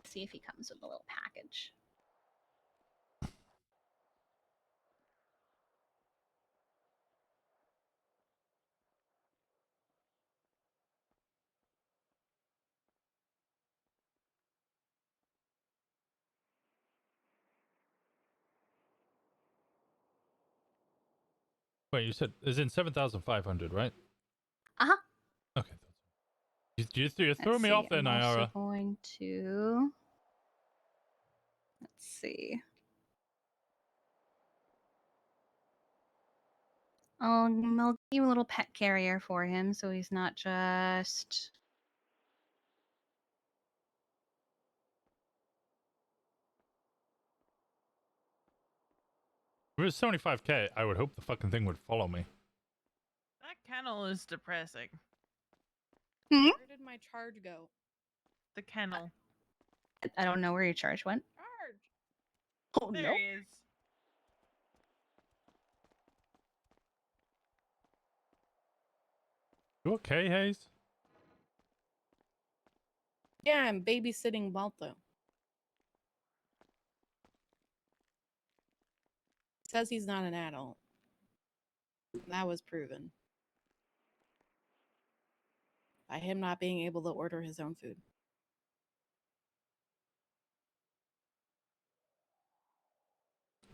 See if he comes with a little package. Wait, you said it's in 7,500, right? Uh-huh. Okay. You threw Let's me see, off there, I'm also Nyara. going to... Let's see. I'll give you a little pet carrier for him so he's not just... If it was 75k, I would hope the fucking thing would follow me. That kennel is depressing. Where did my charge go? The kennel. I don't know where your charge went. Charge. Oh, There no. he is. You okay, Hayes? Yeah, I'm babysitting Balto. Says he's not an adult. That was proven by him not being able to order his own food.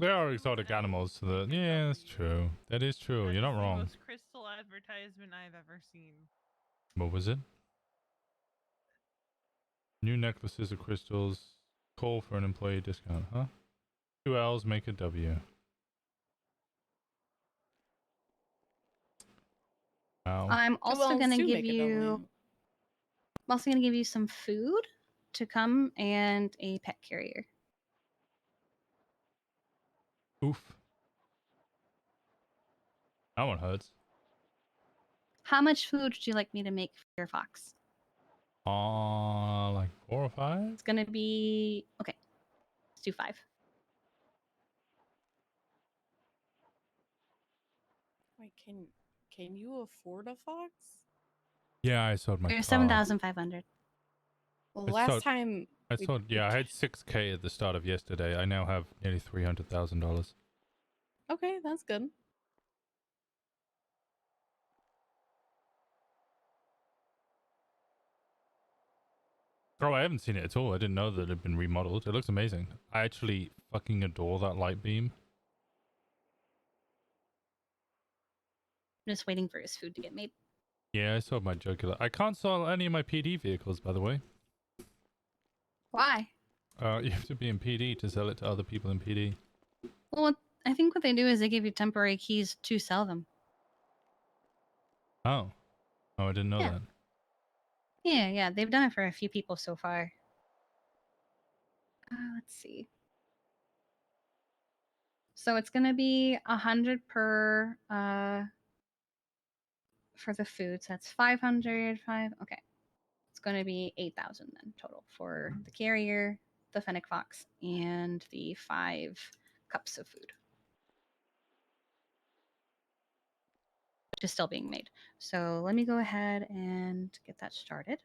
There are exotic animals to the... Yeah, that's true. That is true. You're not The wrong. most crystal advertisement I've ever seen. What was it? New necklaces of crystals. Call for an employee discount, huh? 2 L's make a W. Wow. I'm also L's going to do give make a you... W. I'm also going to give you some food to come and a pet carrier. Oof. That one hurts. How much food would you like me to make for your fox? Like 4 or 5? It's going to be... Okay. Let's do 5. Wait, Can you afford a fox? Yeah, I sold my There's car. 7,500. Well, I last sold- time I we- sold. Yeah, I had 6K at the start of yesterday. I now have nearly $300,000. Okay, that's good. Oh, I haven't seen it at all. I didn't know that it had been remodeled. It looks amazing. I actually fucking adore that light beam. I'm just waiting for his food to get made. Yeah, I sold my jugular. I can't sell any of my PD vehicles, by the way. Why? You have to be in PD to sell it to other people in PD. Well, I think what they do is they give you temporary keys to sell them. Oh. Oh, I didn't know Yeah. that. Yeah, they've done it for a few people so far. Let's see. So it's gonna be 100 per for the food. So that's 500. Okay, it's gonna be 8,000 then total for the carrier, the fennec fox, and the 5 cups of food, which is still being made. So let me go ahead and get that started.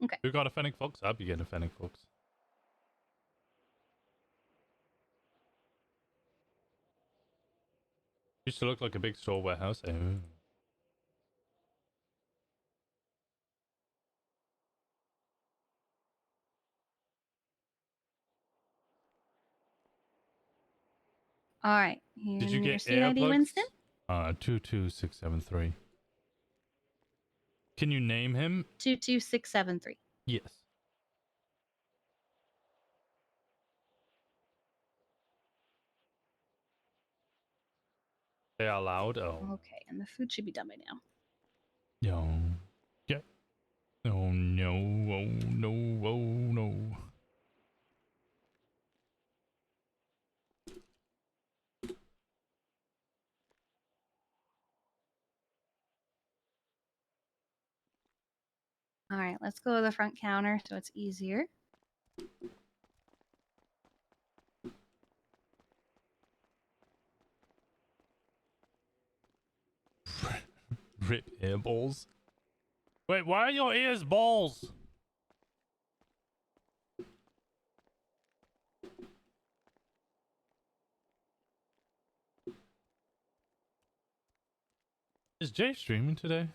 Okay. Who got a fennec fox? I'll be getting a fennec fox. Used to look like a big store warehouse. Oh. All right. Did you And your get state ID, Winston? 22673. Can you name him? 22673. Yes. They are loud. Oh. Okay, and the food should be done by now. No. Yeah. Oh no. Oh no. Oh no. All right, let's go to the front counter so it's easier. Rip ear balls. Wait, why are your ears balls? Is Jay streaming today?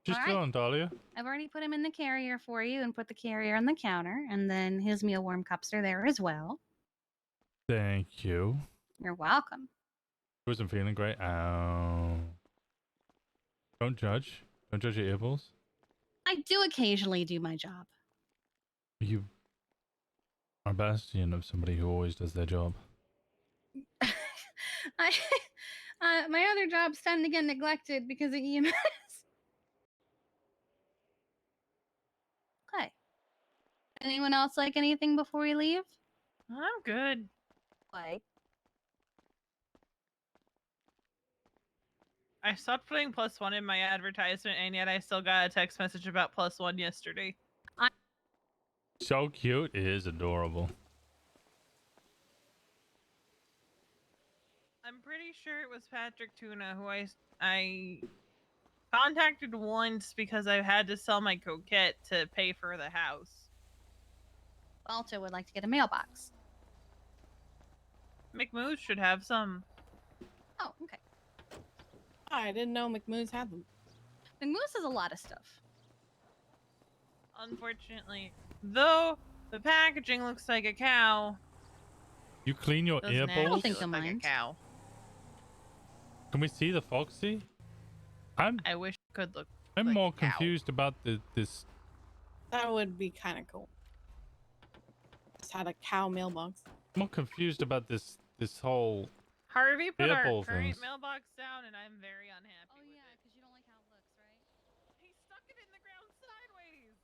She's All still right. on Dahlia? I've already put him in the carrier for you and put the carrier on the counter, and then his mealworm cups are there as well. Thank you. You're welcome. He wasn't feeling great. Ow. Don't judge. Don't judge your ear balls. I do occasionally do my job. You are a bastion of somebody who always does their job. My other jobs tend to get neglected because of EMS. Okay. Anyone else like anything before we leave? I'm good. Like? I stopped putting +1 in my advertisement, and yet I still got a text message about +1 yesterday. So cute. It is adorable. I'm pretty sure it was Patrick Tuna who I contacted once because I had to sell my coquette to pay for the house. Balto would like to get a mailbox. McMoose should have some. Oh, okay. I didn't know McMoose had them. McMoose has a lot of stuff. Unfortunately, though the packaging looks like a cow. You clean your ear Doesn't balls? actually look like a cow. Can we see the Foxy? I wish it could look. I'm like more a cow. confused about this. That would be kind of cool. Just had a cow mailbox. I'm more confused about this whole Harvey put our vehicle current things. mailbox down, and I'm very unhappy with it. Because you don't like how it looks, right? He stuck it in the ground sideways.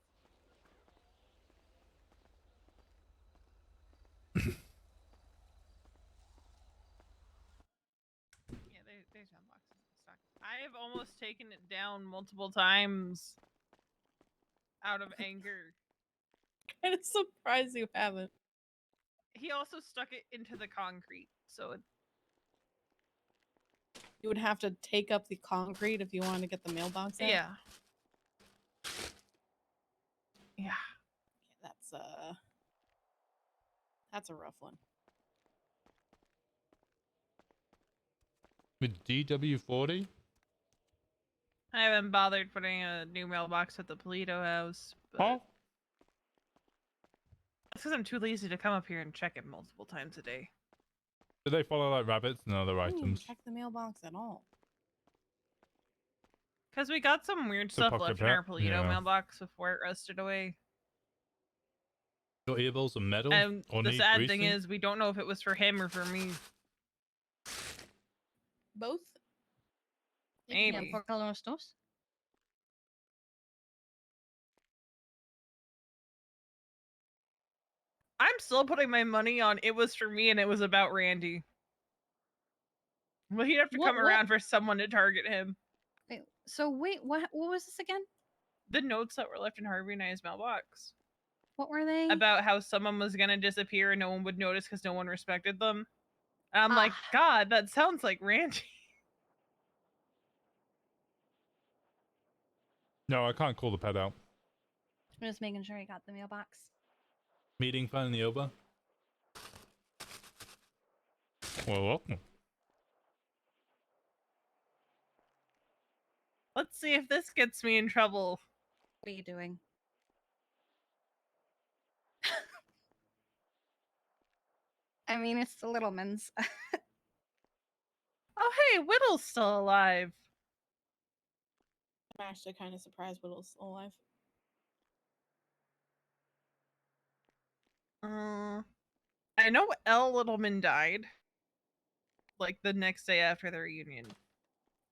Yeah, there's mailboxes in stock. I have almost taken it down multiple times out of anger. Kind of surprised you haven't. He also stuck it into the concrete, so it. You would have to take up the concrete if you wanted to get the mailbox out. Yeah. Yeah. That's a rough one. With DW40? I haven't bothered putting a new mailbox at the Polito house. But... Oh. That's because I'm too lazy to come up here and check it multiple times a day. Do they follow like rabbits and other I didn't even items? check the mailbox at all. Because we got some weird The stuff pocket left in our pet? Polito Yeah. mailbox before it rusted away. Your earballs are metal? And or the need sad greasing? thing is, we don't know if it was for him or for me. Both? Maybe. ¿Por qué los dos? I'm still putting my money on it was for me and it was about Randy. Well, he'd have to come around for someone to target him. Wait, so what was this again? The notes that were left in Harvey and I's mailbox. What were they? About how someone was gonna disappear and no one would notice because no one respected them. And I'm like, God, that sounds like Randy. No, I can't call the pet out. I'm just making sure I got the mailbox. Meeting finally over? Well, welcome. Let's see if this gets me in trouble. What are you doing? I mean, it's the Littlemans. Oh, hey, Whittle's still alive. I'm actually kind of surprised Whittle's still alive. I know L. Littleman died. Like the next day after the reunion.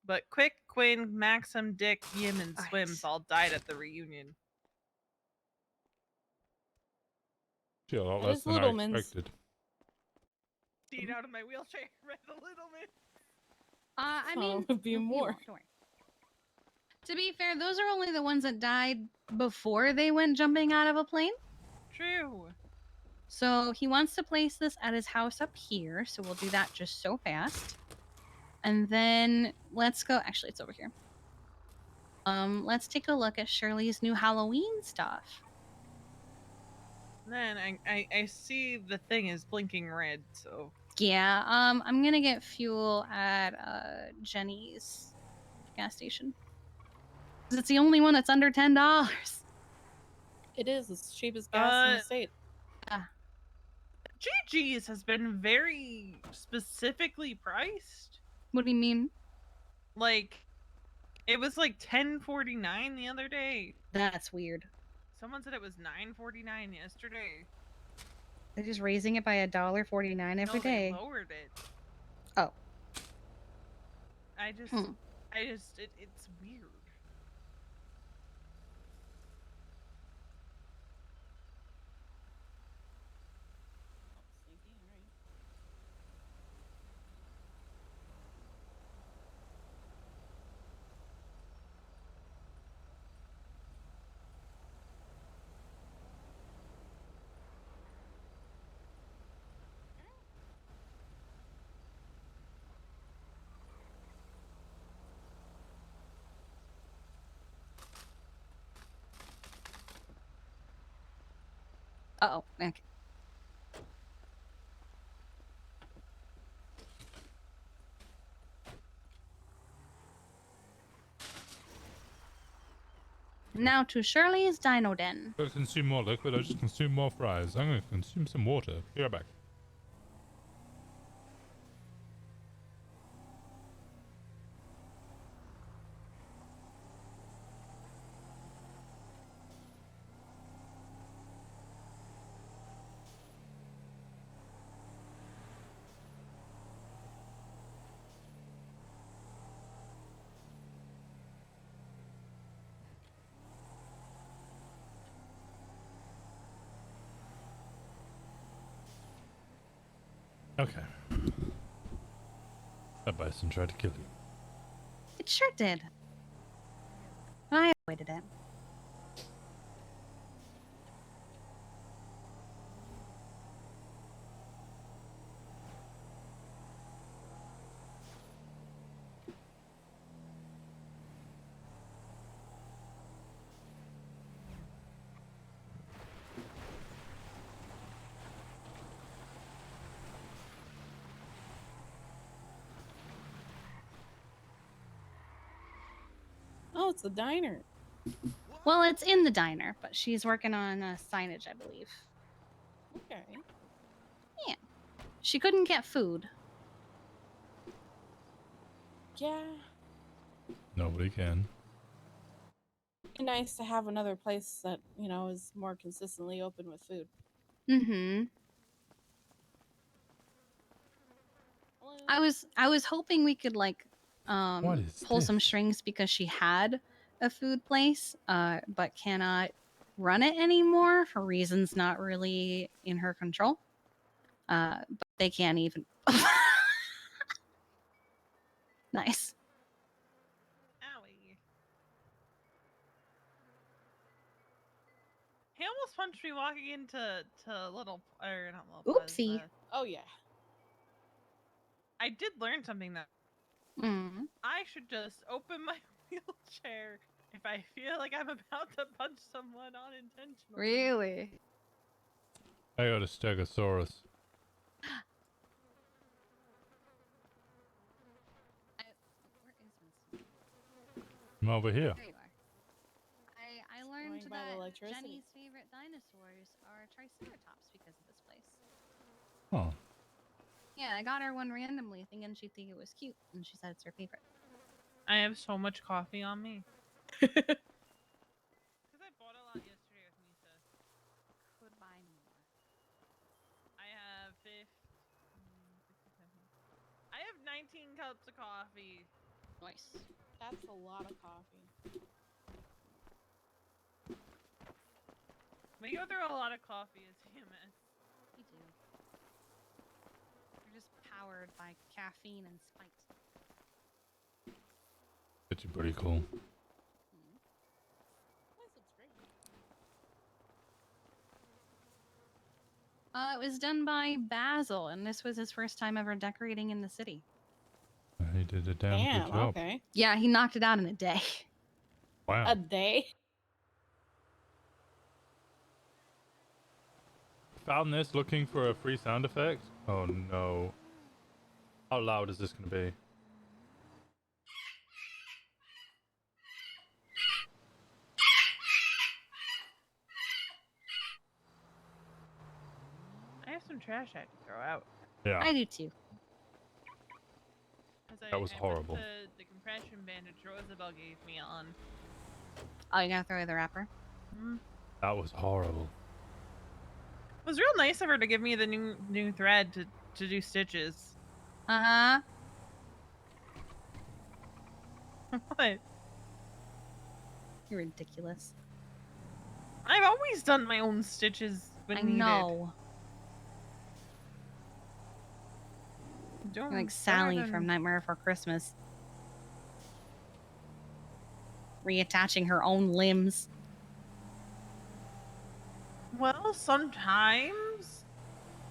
But Quick, Quinn, Maxim, Dick, Yim, and Swims all died at the reunion. Gee, a lot That less is than I Littleman's. expected. Seen out of my wheelchair, read the Littleman. I Oh, mean, it would be you more. won't, don't worry. To be fair, those are only the ones that died before they went jumping out of a plane. True. So he wants to place this at his house up here, so we'll do that just so fast. And then let's go. Actually, it's over here. Let's take a look at Shirley's new Halloween stuff. Then I see the thing is blinking red, so Yeah, I'm gonna get fuel at Jenny's gas station. 'Cause it's the only one that's under $10. It is the cheapest gas in the state. GG's has been very specifically priced. What do you mean? Like, it was like $10.49 the other day. That's weird. Someone said it was $9.49 yesterday. They're just raising it by $1.49 every No, they day. lowered it. Oh. It's weird. Uh-oh. Okay. Now to Shirley's Dino Den. If I consume more liquid, I just consume more fries. I'm going to consume some water. Be right back. Okay. That bison tried to kill you. It sure did. I avoided it. Oh, it's the diner. Well, it's in the diner, but she's working on signage, I believe. Okay. Yeah. She couldn't get food. Yeah. Nobody can. Be nice to have another place that, you know, is more consistently open with food. Mm-hmm. I was hoping we could like What is pull some this? strings because she had a food place, but cannot run it anymore for reasons not really in her control. But they can't even. Nice. Owie. He almost punched me walking into little or not little. Oopsie. Oh yeah. I did learn something though. Mm. I should just open my wheelchair if I feel like I'm about to punch someone unintentionally. Really? I got a Stegosaurus. I'm over here. There you are. I learned Going by the that electricity. Jenny's favorite dinosaurs are Triceratops because of this place. Oh. Yeah, I got her one randomly thinking she'd think it was cute, and she said it's her favorite. I have so much coffee on me. Because I bought a lot yesterday with Misa. Could buy more. I have 50, 60, 70. I have 19 cups of coffee. Nice. That's a lot of coffee. We go through a lot of coffee as humans. We do. We're just powered by caffeine and spite. It's pretty cool. It was done by Basil, and this was his first time ever decorating in the city. He did a damn Damn, good job. okay. Yeah, he knocked it out in a day. Wow. A day? Found this looking for a free sound effect. Oh no. How loud is this going to be? I have some trash I have to throw out. Yeah. I do too. That was horrible. The compression bandage Rosabelle gave me on. Oh, you gotta throw away the wrapper? That was horrible. It was real nice of her to give me the new thread to do stitches. Uh-huh. What? You're ridiculous. I've always done my own stitches when I needed. know. Doing You're like better Sally than- from Nightmare Before Christmas. Reattaching her own limbs. Well, sometimes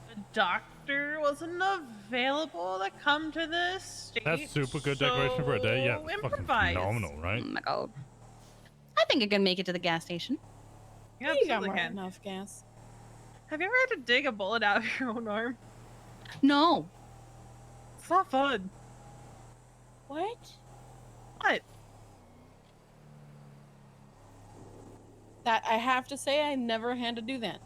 the doctor wasn't available to come to this state. That's super good decoration for a day. Yeah, so it's fucking improvise. phenomenal, right? Oh my god. I think I can make it to the gas station. You You got absolutely more can. enough gas. Have you ever had to dig a bullet out of your own arm? No. It's not fun. What? What? That I have to say, I never had to do that.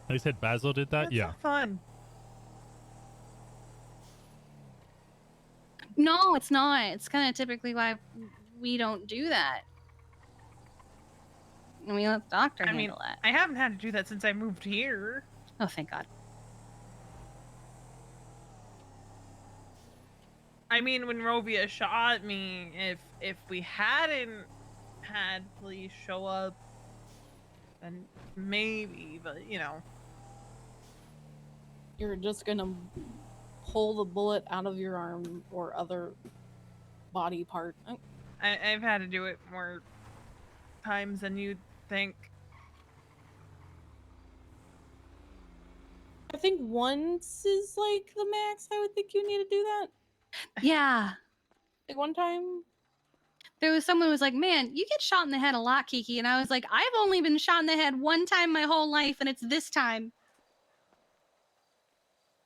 They said Basil did that? It's Yeah. not fun. No, it's not. It's kind of typically why we don't do that. And we let the doctor I mean, handle that. I haven't had to do that since I moved here. Oh, thank God. I mean, when Rovia shot me, if we hadn't had police show up, then maybe, but you know. you're just gonna pull the bullet out of your arm or other body part. I've had to do it more times than you'd think. I think once is like the max I would think you need to do that. Yeah. Like one time. There was someone who was like, man, you get shot in the head a lot, Kiki. And I was like, I've only been shot in the head one time my whole life, and it's this time.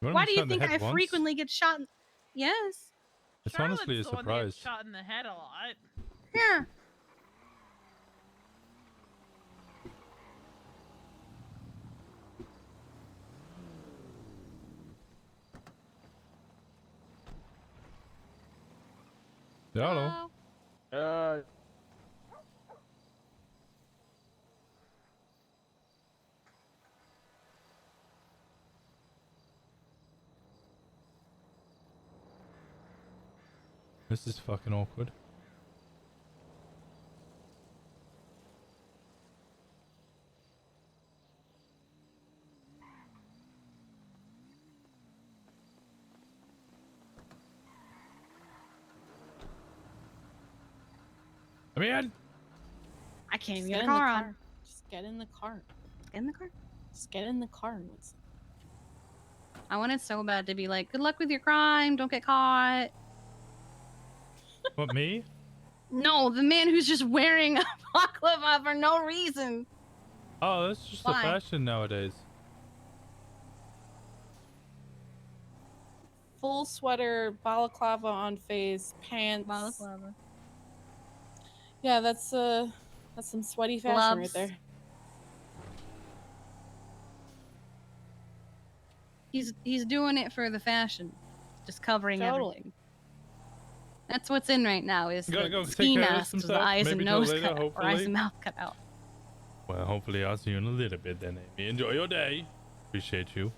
Why do you think I frequently get shot? Yes. It's honestly a Charlotte's the one that gets surprise. shot in the head a lot. Yeah. Hello. This is fucking awkward. Come in. I can't even Just get a car on. Just get in the car. Get in the car. Just get in the car. I wanted so bad to be like, good luck with your crime. Don't get caught. What, me? No, the man who's just wearing a baklava for no reason. Oh, that's just the Why? fashion nowadays. Full sweater, balaclava on face, pants. Balaclava. Yeah, that's some sweaty fashion right Gloves. there. He's doing it for the fashion, just covering Totally. everything. That's what's in right now is Gotta the go take ski care of mask some with the stuff. eyes and Maybe till nose later, cut out, or eyes hopefully. and mouth cut out. Well, hopefully I'll see you in a little bit then, Amy. Enjoy your day. Appreciate you.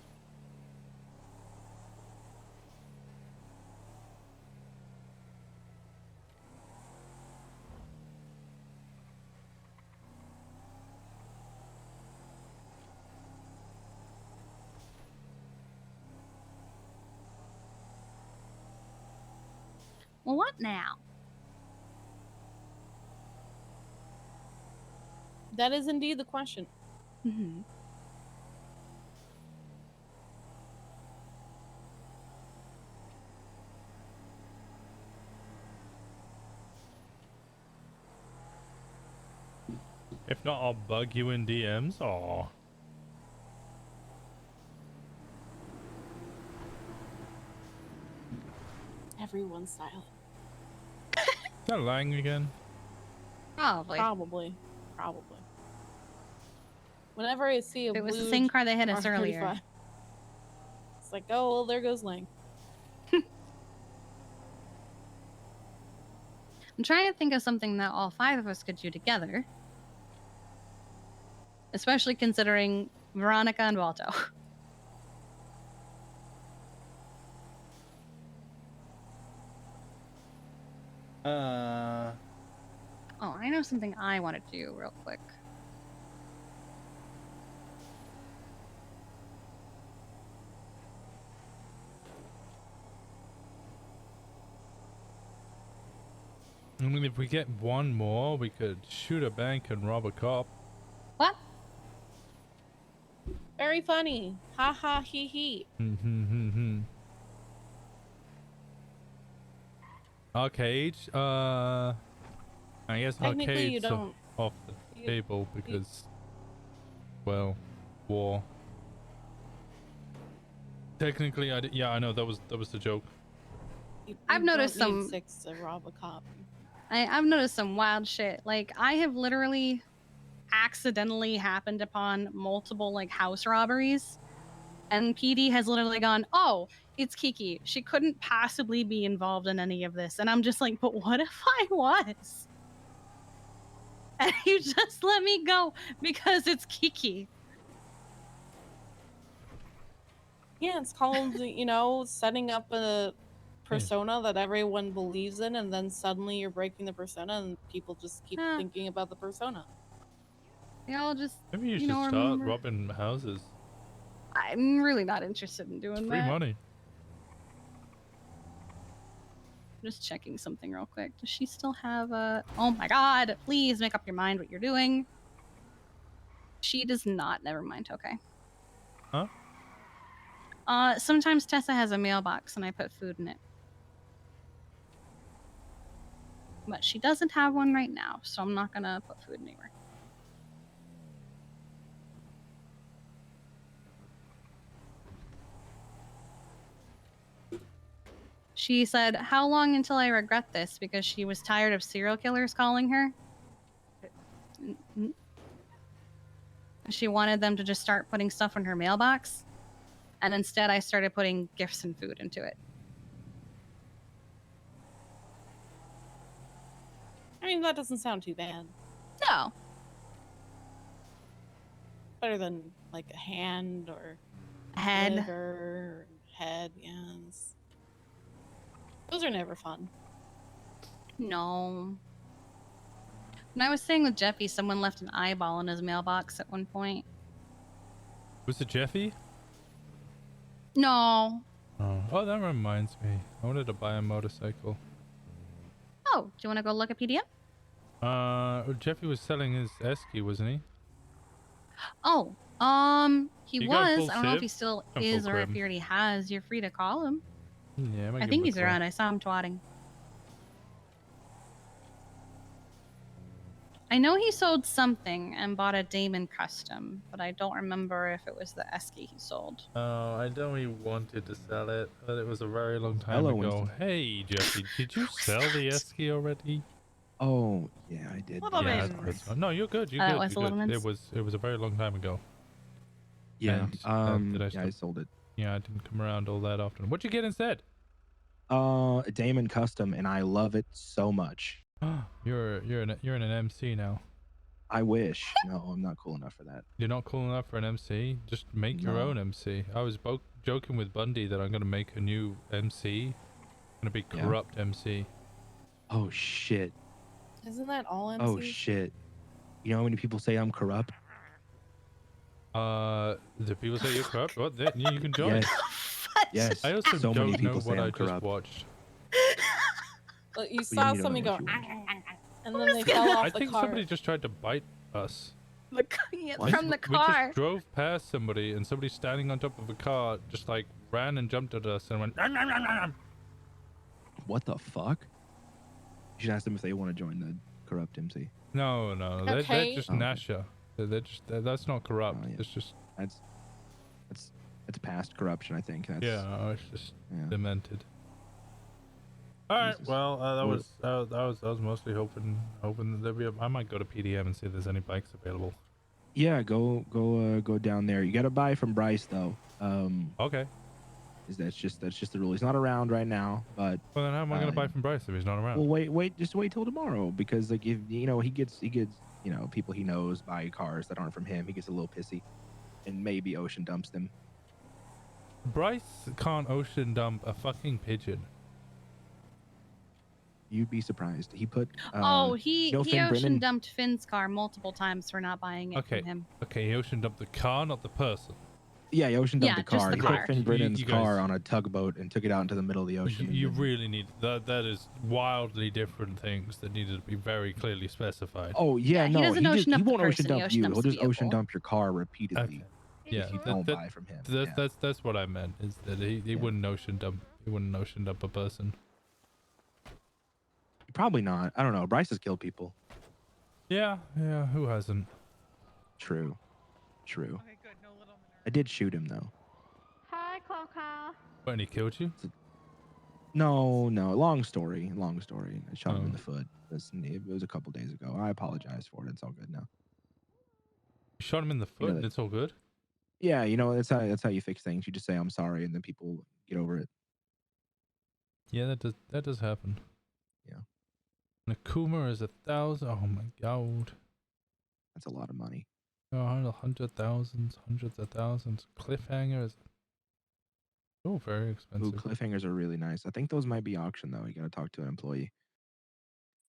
Well, what now? That is indeed the question. Mm-hmm. If not, I'll bug you in DMs. Aw. Everyone's silent. Is that lying again? Probably. Probably. Whenever I see a It was the blue same car that hit us R35, earlier. it's like, oh, well, there goes Lang. I'm trying to think of something that all five of us could do together. Especially considering Veronica and Balto. Oh, I know something I want to do real quick. I mean, if we get one more, we could shoot a bank and rob a cop. What? Very funny. Ha ha he he. Arcade. I guess Technically, you arcade's don't- off the table because, well, war. Technically, yeah, I know that was the joke. I've noticed don't need some- 6 to rob a cop. I've noticed some wild shit. Like, I have literally accidentally happened upon multiple, like, house robberies. And PD has literally gone, oh, it's Kiki. She couldn't possibly be involved in any of this. And I'm just like, but what if I was? And you just let me go because it's Kiki. Yeah, it's called, you know, setting up a persona that everyone believes in, and then suddenly you're breaking the persona, and people just keep thinking about the persona. They all just, Maybe you should know, start remember- robbing houses. I'm really not interested in doing Free that. money. Just checking something real quick. Does she still have a... Oh my god, please make up your mind what you're doing. She does not. Never mind. Okay. Huh? Sometimes Tessa has a mailbox and I put food in it. But she doesn't have one right now, so I'm not gonna put food anywhere. She said, how long until I regret this? Because she was tired of serial killers calling her. She wanted them to just start putting stuff in her mailbox. And instead I started putting gifts and food into it. I mean, that doesn't sound too bad. No. Better than like a hand or Head. liver, head, yes. Those are never fun. No. When I was staying with Jeffy, someone left an eyeball in his mailbox at one point. Was it Jeffy? No. Oh, that reminds me. I wanted to buy a motorcycle. Oh, do you want to go look at PDF? Jeffy was selling his Esky, wasn't he? Oh, he You got a was. full I don't know if Civ? he still I'm full is or if crib. he already has. You're free to call him. Yeah, I think he's around. I saw him twatting. I know he sold something and bought a Damon custom, but I don't remember if it was the Esky he sold. Oh, I know he wanted to sell it, but it was a very long time Hello, ago. Winston. Hey, Jeffy, did you sell the Esky already? Oh, yeah, I did. Yeah, that's fine. No, you're good. You're It good. was You're good. Littleman's? It was a very long time ago. Yeah. And, did I sold it. Yeah, I didn't come around all that often. What'd you get instead? A Damon custom, and I love it so much. You're an MC now. I wish. No, I'm not cool enough for that. You're not cool enough for an MC. Just make your No. own MC. I was joking with Bundy that I'm gonna make a new MC. Gonna be Yeah. corrupt MC. Oh shit. Isn't that all MCs? Oh shit. You know how many people say I'm corrupt? Do people say you're corrupt? What? Then you can join. Yes. I also So many don't know people say what I'm I just corrupt. watched. But you do you saw mean you don't somebody know go, what you and then they fell off I the think car. somebody just tried to bite us. From the We car. just drove past somebody, and somebody standing on top of a car just like ran and jumped at us and went. "Nom, nom, nom, nom, nom." What the fuck? You should ask them if they want to join the corrupt MC. No, they're Okay. just Oh, okay. Nasha. That's not corrupt. Oh, yeah. It's just That's past corruption, I think. That's, yeah, it's just yeah. demented. All right, Jesus. well, that What- was I was mostly hoping that there'd be I might go to PDM and see if there's any bikes available. Yeah, go down there. You gotta buy from Bryce though. Okay. That's just the rule. He's not around right now, but Well, then how am I gonna buy from Bryce if he's not around? well, just wait till tomorrow because like if he gets people he knows buy cars that aren't from him. He gets a little pissy, and maybe ocean dumps them. Bryce can't ocean dump a fucking pigeon. You'd be surprised. He put He Finn ocean Brennan? dumped Finn's car multiple times for not buying it Okay. from him. Okay, he ocean dumped the car, not the person. Yeah, he ocean dumped Yeah, the just car. the He car. put Finn Brennan's You car guys- on a tugboat and took it out into the middle of the ocean. You really need that is wildly different things that needed to be very clearly specified. Oh yeah, he no, doesn't ocean he dump the won't ocean person, he dump ocean you. dumps He'll the just ocean vehicle. dump your car repeatedly. Yeah, if you don't buy from him. Yeah. That's what I meant. Is that he wouldn't ocean dump. He wouldn't ocean dump a person. Probably not. I don't know. Bryce has killed people. Yeah. Who hasn't? True. I did shoot him though. Hi, Cloca. When he killed you? No. Long story. I shot him in the foot. It was a couple days ago. I apologize for it. It's all good now. You shot him in the foot. And it's all good. Yeah, that's how you fix things. You just say I'm sorry, and then people get over it. Yeah, that does happen. Yeah. Nakuma is 1,000. Oh my god. That's a lot of money. Oh, hundreds of thousands. Cliffhanger is very Ooh, expensive. cliffhangers are really nice. I think those might be auction though. You gotta talk to an employee.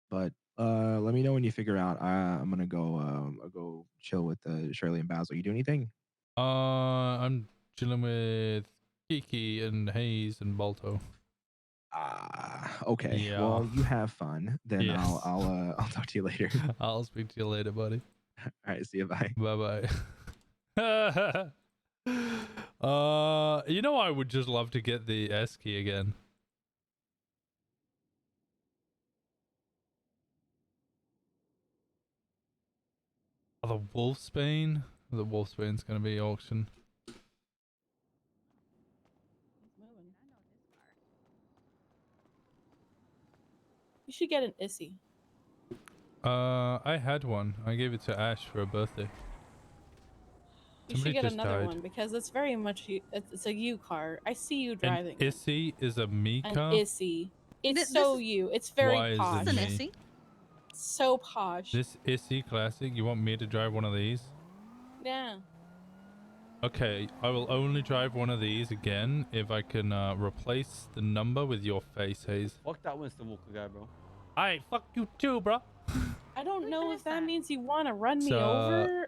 But let me know when you figure out. I'm gonna go. I'll go chill with Shirley and Basil. You do anything? I'm chilling with Kiki and Hayes and Balto. Okay. Yeah. Well, you have fun. Then Yes. I'll talk to you later. I'll speak to you later, buddy. All right. See you. Bye. Bye bye. You know, I would just love to get the S key again. Oh, the Wolfsbane? The Wolfsbane's gonna be auction. You should get an Issy. I had one. I gave it to Ash for a birthday. You Somebody should get just another died. one because it's very much it's a you car. I see you An driving it. Issy is a me An car? Issy. It's This so is- you. It's very Why is it posh. It's an me? So posh. This Issy Classic, you want me to drive one of these? Yeah. Okay, I will only drive one of these again if I can replace the number with your face, Hayes. Fuck that Winston Walker guy, bro. Alright, fuck you too, bro. I don't know if that means you want to run me So, over.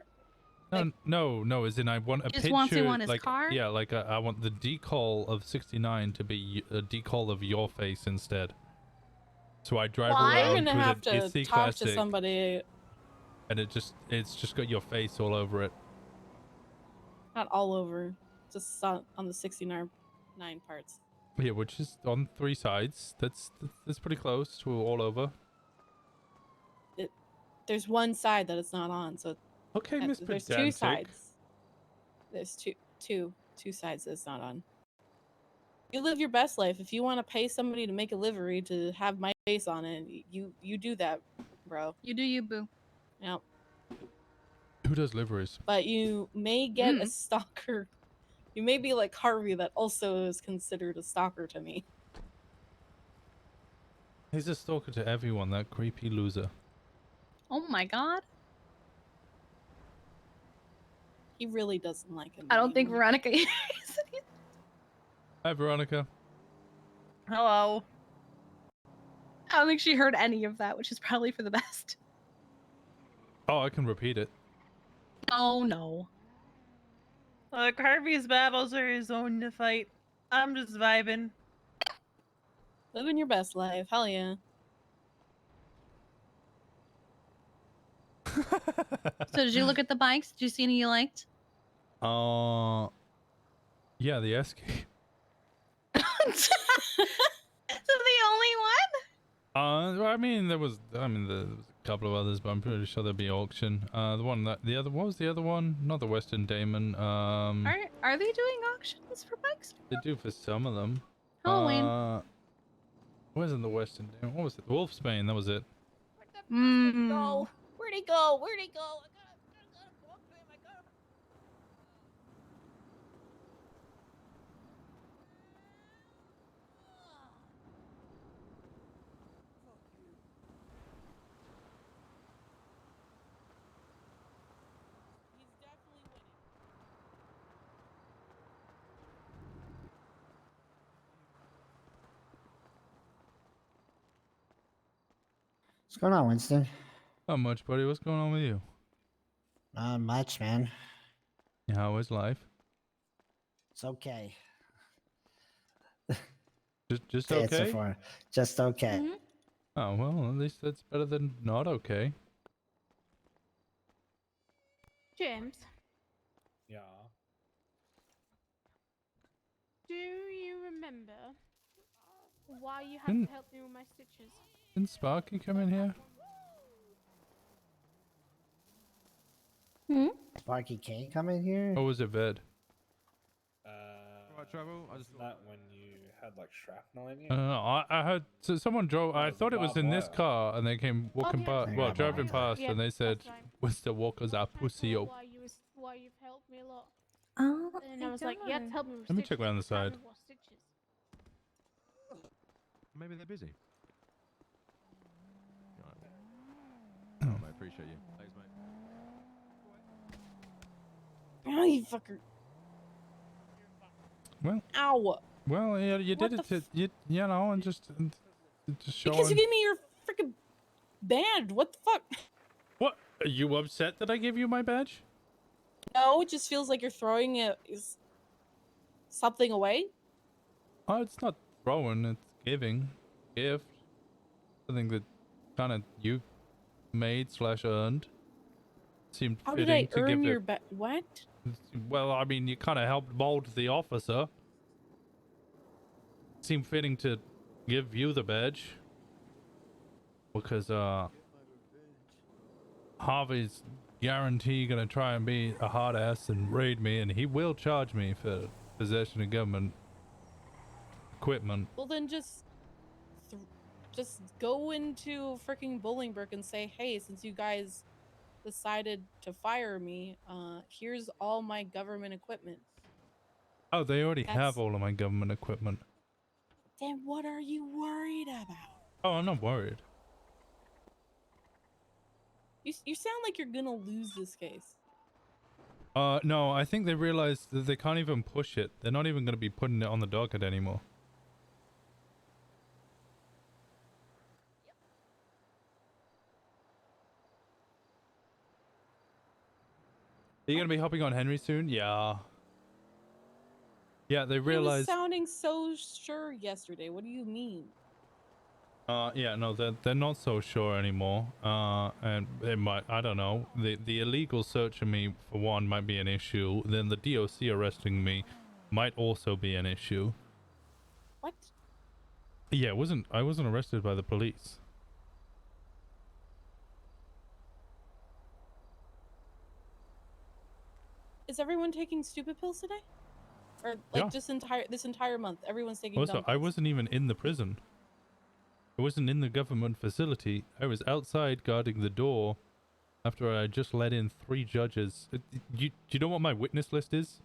No, as in I want a Just picture. wants you on his like, car? Yeah, like I want the decal of 69 to be a decal of your face instead. So I drive Well, around I'm gonna with have an to Issy talk Classic, to somebody. and it's just got your face all over it. Not all over, just on the 69 parts. Yeah, which is on 3 sides. That's pretty close to all over. There's one side that it's not on, so Okay, Miss there's two Pedantic. sides. There's two sides that it's not on. You live your best life. If you want to pay somebody to make a livery to have my face on it, you do that, bro. You do you, boo. Yep. Who does liveries? But you may get a stalker. You may be like Harvey, that also is considered a stalker to me. He's a stalker to everyone, that creepy loser. Oh my god. He really doesn't like him. I don't think Veronica is. Hi, Veronica. Hello. I don't think she heard any of that, which is probably for the best. Oh, I can repeat it. Oh no. Look, Harvey's battles are his own to fight. I'm just vibing. Living your best life. Hell yeah. So did you look at the bikes? Did you see any you liked? Yeah, the S key. So the only one? I mean, there was a couple of others, but I'm pretty sure there'll be auction. What was the other one? Not the Western Damon. Are they doing auctions for bikes? They do for some of them. Halloween. Wasn't the Western Damon? What was it? Wolfsbane, that was it. Mm. Where'd he go? Where'd he go? What's going on, Winston? Not much, buddy. What's going on with you? Not much, man. How is life? It's okay. Just Say it so okay? far. Just okay. Oh, well, at least that's better than not okay. James, Yeah. do you remember why you had Didn't- to help me with my stitches? Didn't Sparky come in here? Sparky K come in here? Or was it Ved? Right, Trevor. Isn't that when you had like shrapnel in you? I heard someone drove. I thought it was in this car, and they came walking yeah, by. yeah, Well, yeah, driving yeah, past, yeah, and they said, that's right. "Winston Walker's our pussy." Why you've helped me a lot. Oh, And I was like, you had to help me with Let me stitches. check around the I can't side. remember what stitches. Maybe they're busy. Oh, I appreciate you. Thanks, mate. Oh, you fucker. Well, Ow. well, yeah, you What did the it to you know, and just showing. Because you gave me your freaking badge. What the fuck? What? Are you upset that I gave you my badge? No, it just feels like you're throwing it. something away? Oh, it's not throwing, it's giving. Gift. Something that kind of you made / earned. Seemed How did fitting I to earn give your it. what? Well, I mean, you kind of helped mold the officer. Seemed fitting to give you the badge. Because, Harvey's guarantee gonna try and be a hard ass and raid me, and he will charge me for possession of government equipment. Well, then just go into freaking Bolingbrook and say, hey, since you guys decided to fire me, here's all my government equipment. Oh, they already have That's- all of my government equipment. Then what are you worried about? Oh, I'm not worried. You sound like you're gonna lose this case. No, I think they realized that they can't even push it. They're not even gonna be putting it on the docket anymore. Are you gonna be hopping on Henry soon? Yeah. Yeah, they You was realized. sounding so sure yesterday. What do you mean? Yeah, no, they're not so sure anymore. And it might, I don't know. The illegal search of me for one might be an issue. Then the DOC arresting me might also be an issue. What? Yeah, I wasn't arrested by the police. Is everyone taking stupid pills today? Or like this entire month, everyone's taking Also, dumb I pills? wasn't even in the prison. I wasn't in the government facility. I was outside guarding the door after I just let in 3 judges. Do you know what my witness list is?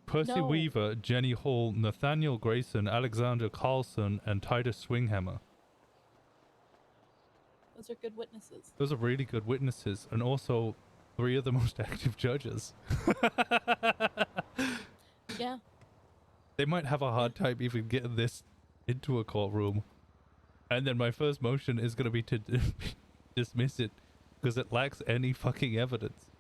Percy No. Weaver, Jenny Hall, Nathaniel Grayson, Alexander Carlson, and Titus Swinghammer. Those are good witnesses. Those are really good witnesses, and also 3 of the most active judges. Yeah. They might have a hard time even getting this into a courtroom. And then my first motion is going to be to dismiss it because it lacks any fucking evidence.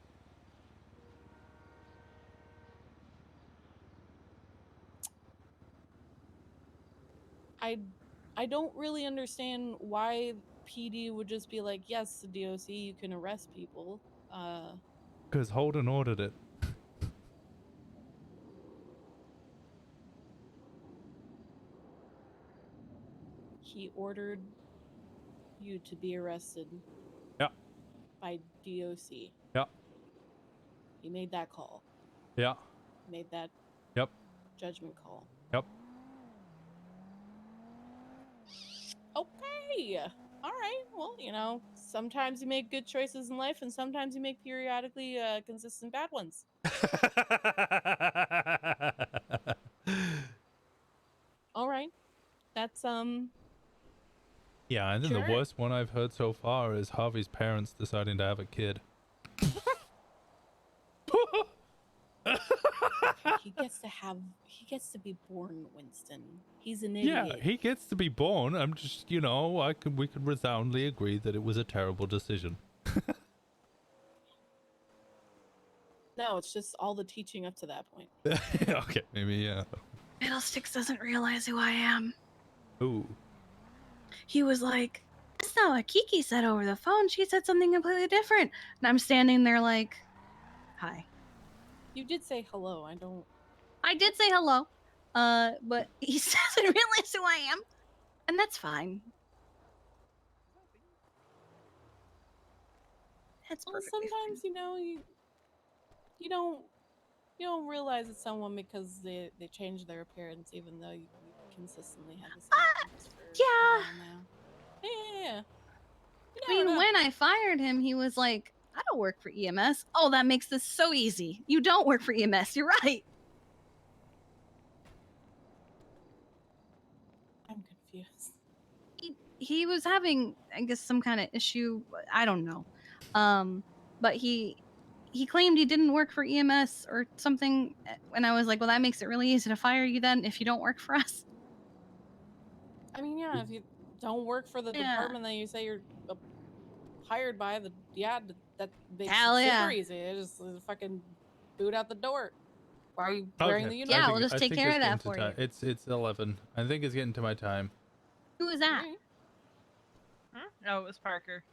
I don't really understand why PD would just be like, yes, the DOC, you can arrest people. Because Holden ordered it. He ordered you to be arrested. Yeah. By DOC. Yeah. He made that call. Yeah. Made that Yep. judgment call. Yep. Okay. All right. Well, you know, sometimes you make good choices in life, and sometimes you make periodically consistent bad ones. All right. That's Yeah, and then Sure. the worst one I've heard so far is Harvey's parents deciding to have a kid. he gets to be born, Winston. He's an Yeah, idiot. he gets to be born. I'm just, you know, we could resoundly agree that it was a terrible decision. No, it's just all the teaching up to that point. Okay, maybe, yeah. Fiddlesticks doesn't realize who I am. Ooh. He was like, that's not what Kiki said over the phone. She said something completely different. And I'm standing there like, hi. You did say hello. I did say hello, but he doesn't realize who I am. And that's fine. That's Well, perfectly sometimes you know you don't realize it's someone because they change their appearance, even though you consistently have the same appearance for a while now. Yeah. I mean, when I fired him, he was like, I don't work for EMS. Oh, that makes this so easy. You don't work for EMS. You're right. I'm confused. He was having, I guess, some kind of issue. I don't know. But he claimed he didn't work for EMS or something. And I was like, well, that makes it really easy to fire you then if you don't work for us. I mean, yeah, if you don't work for the department that you say you're hired by, that makes Hell it yeah. super easy. They just fucking boot out the door. Are you wearing the uniform? Yeah, we'll just take care of that for you. It's 11. I think it's getting to my time. Who is that? Oh, it was Parker.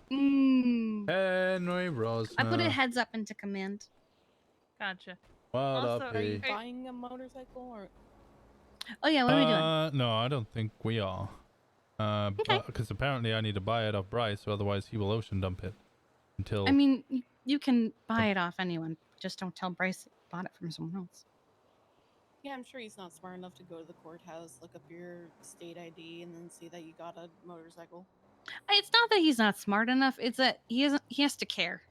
Henry Rosner. I put a heads up into command. Gotcha. WildRP. Also, Are you buying a motorcycle or? Oh yeah, what are we doing? No, I don't think we are. Because apparently I need to buy it off Bryce, or otherwise he will ocean dump it. Until I mean, you can buy it off anyone. Just don't tell Bryce you bought it from someone else. Yeah, I'm sure he's not smart enough to go to the courthouse, look up your state ID, and then see that you got a motorcycle. It's not that he's not smart enough. It's that he isn't. He has to care.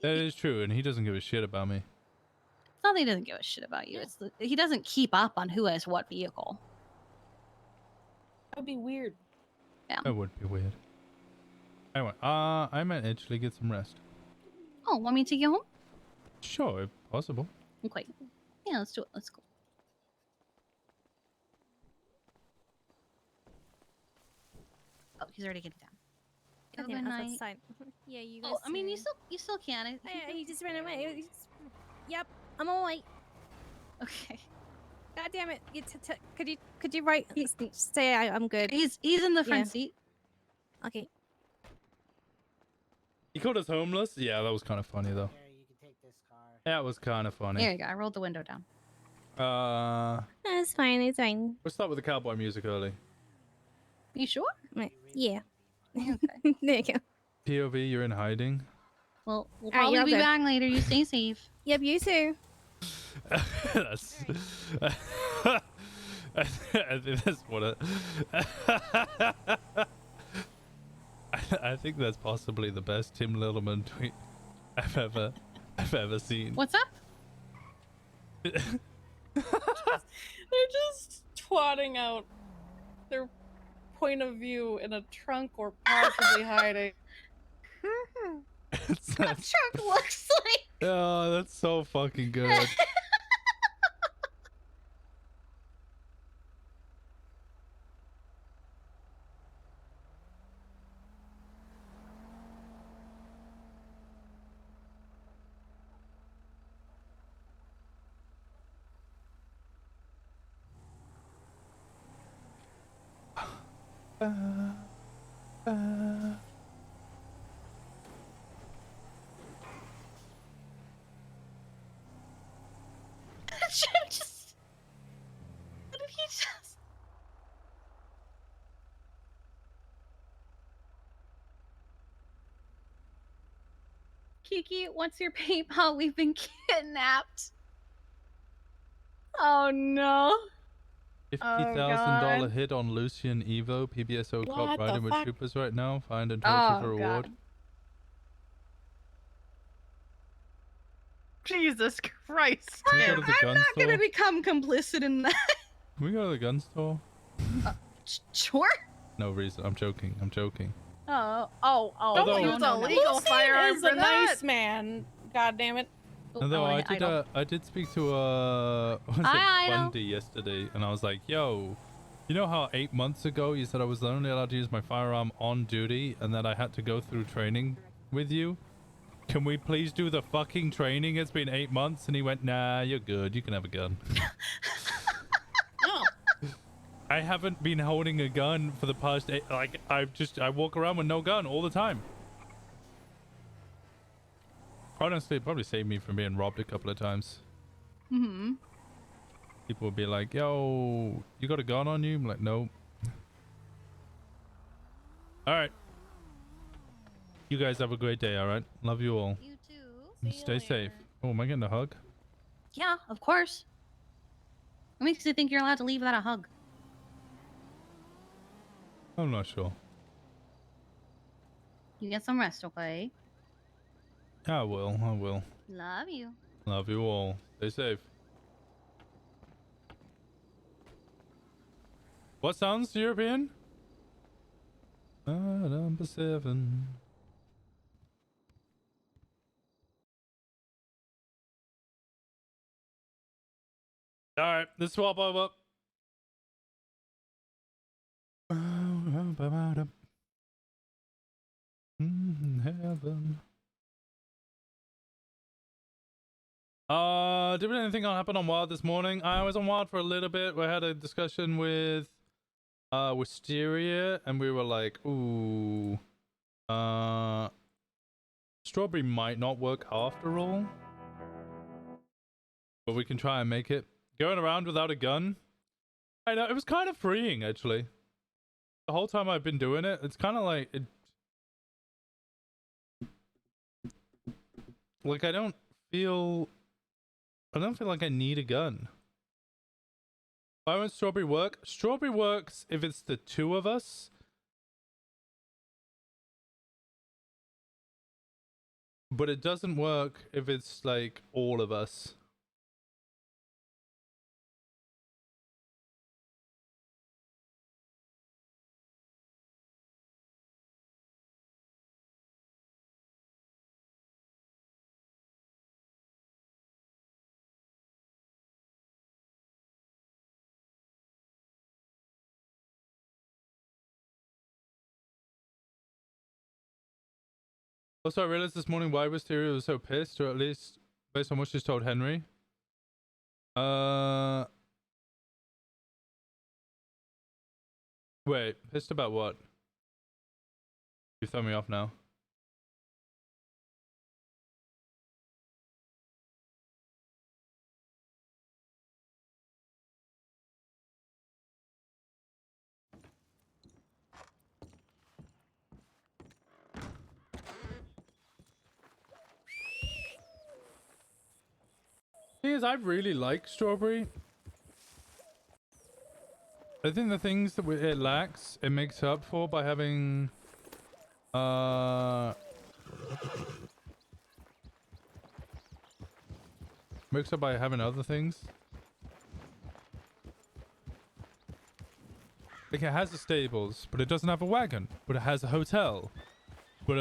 that is true, and he doesn't give a shit about me. It's not that he doesn't give a shit about you. It's he doesn't keep up on who has what vehicle. That would be weird. Yeah. That would be weird. Anyway, I might actually get some rest. Oh, want me to take you home? Sure, if possible. Okay. Yeah, let's do it. Let's go. Oh, he's already getting down. Have a Yeah, good I was about to night. say, yeah, you guys. Oh, I mean, you still can. Yeah, he just ran away. Yep, I'm all right. Okay. God damn it! Could you write? Say I'm good. He's in the front Yeah. seat. Okay. He called us homeless? Yeah, that was kind of funny, though. That was kind of funny. There you go. I rolled the window down. It's fine. It's fine. We'll start with the cowboy music early. You sure? Yeah. Okay. There you go. POV, you're in hiding. Well, we'll All right, probably you're be good. back later. You stay safe. Yep, you too. That's. I think that's what it. I think that's possibly the best Tim Littleman tweet I've ever seen. What's up? They're just twatting out their point of view in a trunk or possibly hiding. It's What truck looks like? Oh, that's so fucking good. Just... What did he just... Kiki, what's your PayPal? We've been kidnapped. Oh no. $50,000 hit on Lucian Evo, PBSO cop What the riding with fuck? troopers right now. Find and torture Oh, for reward. God. Jesus Christ. Can we go to the gun I'm not store? gonna become complicit in that. Can we go to the gun store? Sure. No reason. I'm joking. I'm joking. Oh. Although- Use a legal Lucien firearm is for a that. nice man. God damn it. Although Oh, I did speak to was it I know. Wendy yesterday, and I was like, "Yo, you know how 8 months ago you said I was only allowed to use my firearm on duty, and that I had to go through training with you? Can we please do the fucking training? It's been 8 months." And he went, "Nah, you're good. You can have a gun." No. I haven't been holding a gun for the past I walk around with no gun all the time. Honestly, it probably saved me from being robbed a couple of times. Mm-hmm. People would be like, "Yo, you got a gun on you?" I'm like, "No." All right. You guys have a great day, all right? Love you all. You too. And stay safe. Oh, am I getting a hug? Yeah, of course. What makes you think you're allowed to leave without a hug? I'm not sure. You get some rest, okay? I will. I will. Love you. Love you all. Stay safe. What sounds European? Number 7. All right, let's swap over. Heaven. Did anything happen on Wild this morning? I was on Wild for a little bit. We had a discussion with Wisteria, and we were like, ooh, strawberry might not work after all, but we can try and make it. Going around without a gun, I know it was kind of freeing actually. The whole time I've been doing it, it's kind of like it. Like I don't feel like I need a gun. Why won't strawberry work? Strawberry works if it's the two of us. But it doesn't work if it's like all of us. Also, I realized this morning why Wisteria was so pissed, or at least based on what she's told Henry. Wait, pissed about what? You throw me off now. Thing is, I really like strawberry. I think the things that it lacks, it makes up for by having makes up by having other things. Like it has the stables, but it doesn't have a wagon. But it has a hotel. But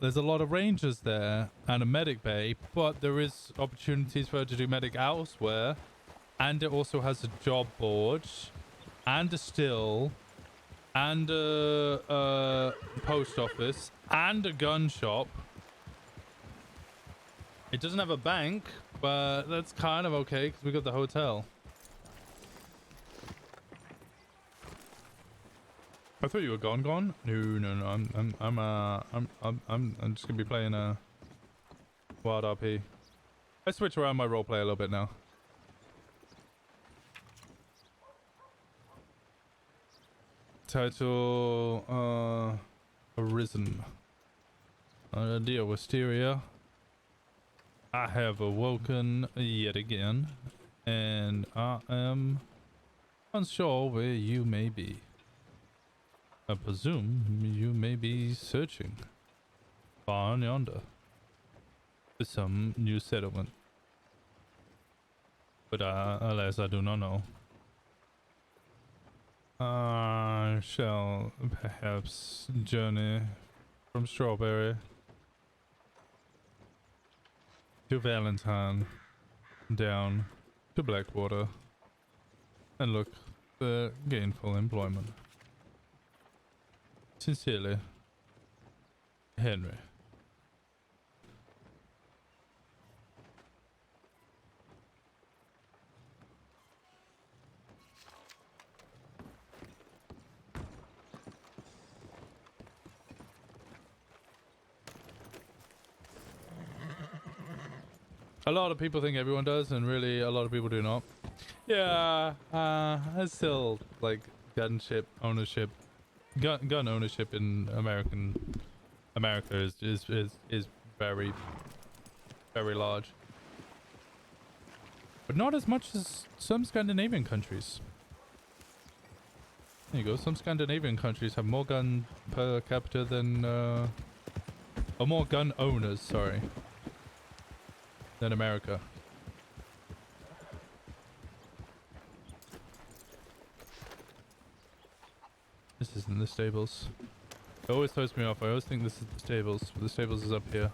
there's a lot of rangers there and a medic bay, but there is opportunities for her to do medic elsewhere. And it also has a job board and a still and a post office and a gun shop. It doesn't have a bank, but that's kind of okay because we got the hotel. I thought you were gone. No. I'm just gonna be playing WildRP. I switch around my roleplay a little bit now. Title Arisen. Dear Wisteria, I have awoken yet again, and I am unsure where you may be. I presume you may be searching far and yonder for some new settlement, but alas, I do not know. I shall perhaps journey from Strawberry to Valentine, down to Blackwater, and look for gainful employment. Sincerely, Henry. A lot of people think everyone does, and really a lot of people do not. Yeah, I still like gun ownership in America is very, very large, but not as much as some Scandinavian countries. There you go. Some Scandinavian countries have more gun per capita than or more gun owners, sorry, than America. This isn't the stables. It always throws me off. I always think this is the stables, but the stables is up here.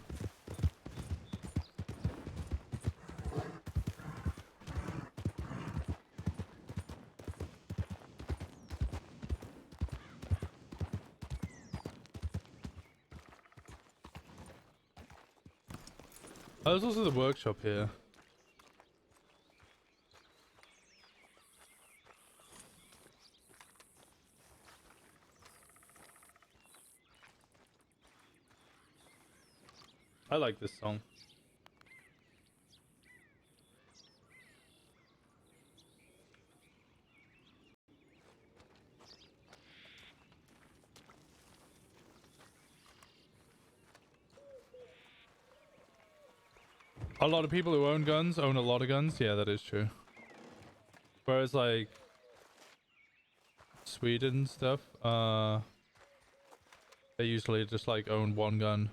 Oh, there's also the workshop here. I like this song. A lot of people who own guns own a lot of guns. Yeah, that is true. Whereas like Sweden stuff, they usually just like own one gun.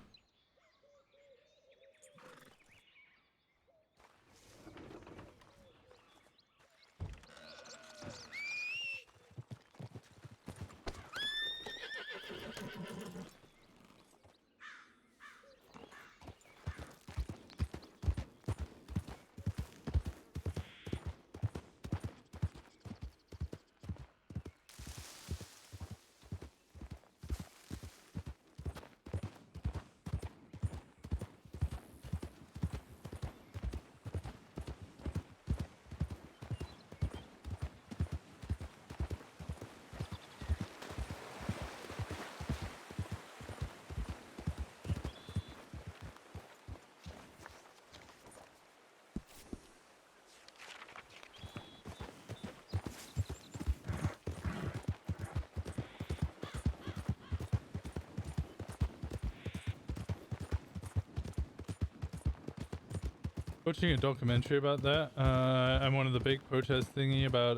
Watching a documentary about that, and one of the big protest thingy about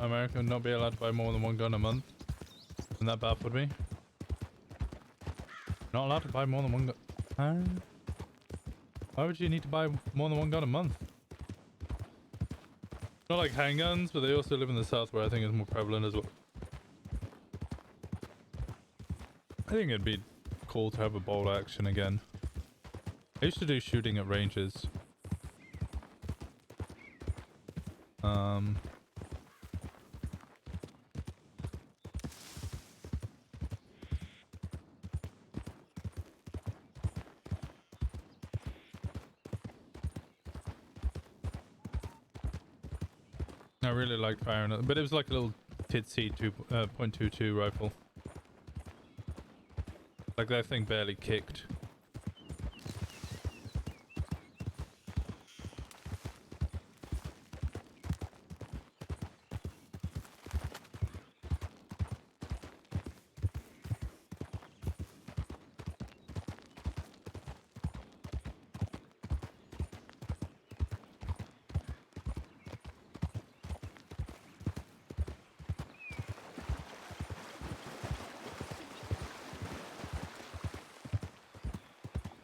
America not be allowed to buy more than one gun a month, and that baffled me. Not allowed to buy more than one gun. Why would you need to buy more than one gun a month? Not like handguns, but they also live in the south where I think it's more prevalent as well. I think it'd be cool to have a bolt action again. I used to do shooting at ranges. I really like firing it, but it was like a little titsy 2.22 rifle. Like that thing barely kicked.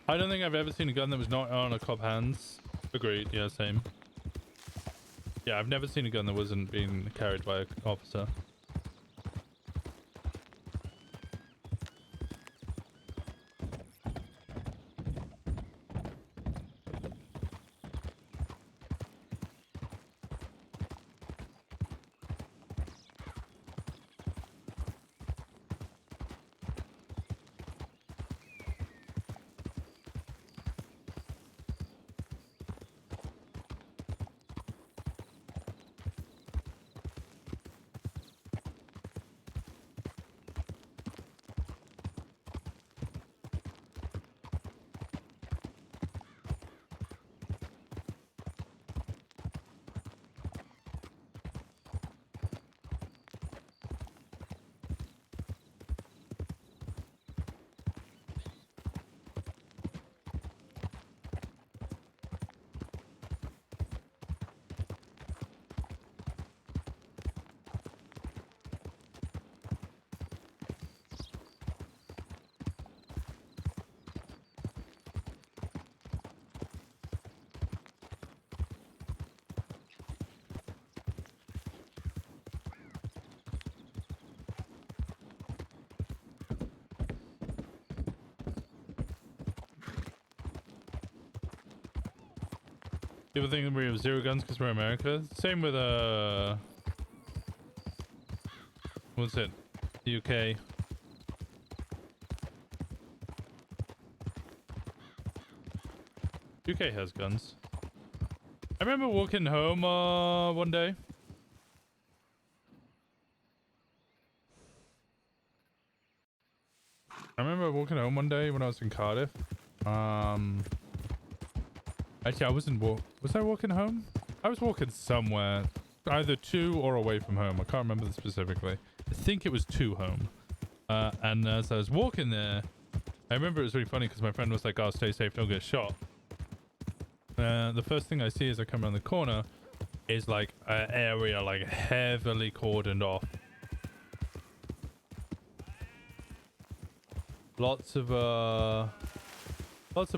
I don't think I've ever seen a gun that was not on a cop hands. Agreed, yeah, same. Yeah, I've never seen a gun that wasn't being carried by an officer. People think that we have zero guns because we're America. Same with what's it? The UK. UK has guns. I remember walking home one day. I remember walking home one day when I was in Cardiff. Actually, I wasn't was I walking home? I was walking somewhere, either to or away from home. I can't remember specifically. I think it was to home. And as I was walking there, I remember it was really funny because my friend was like, "Oh, stay safe, don't get shot." The first thing I see as I come around the corner is like an area like heavily cordoned off. Lots of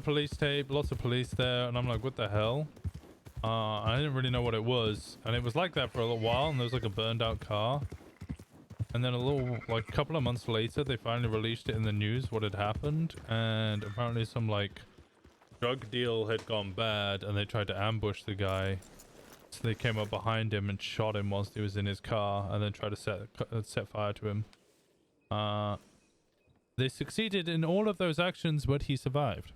police tape, lots of police there, and I'm like, what the hell? I didn't really know what it was, and it was like that for a little while, and there was like a burned out car. And then a couple of months later, they finally released it in the news what had happened, and apparently some like drug deal had gone bad, and they tried to ambush the guy. So they came up behind him and shot him whilst he was in his car, and then tried to set fire to him. They succeeded in all of those actions, but he survived.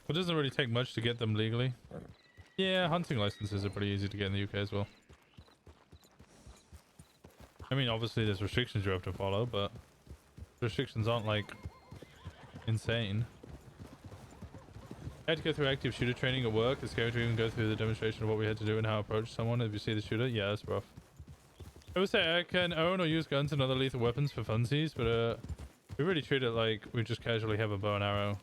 It doesn't really take much to get them legally. Yeah, hunting licenses are pretty easy to get in the UK as well. I mean, obviously there's restrictions you have to follow, but restrictions aren't like insane. I had to go through active shooter training at work. It's scary to even go through the demonstration of what we had to do and how to approach someone. If you see the shooter, yeah, it's rough. I would say I can own or use guns and other lethal weapons for funsies, but we really treat it like we just casually have a bow and arrow.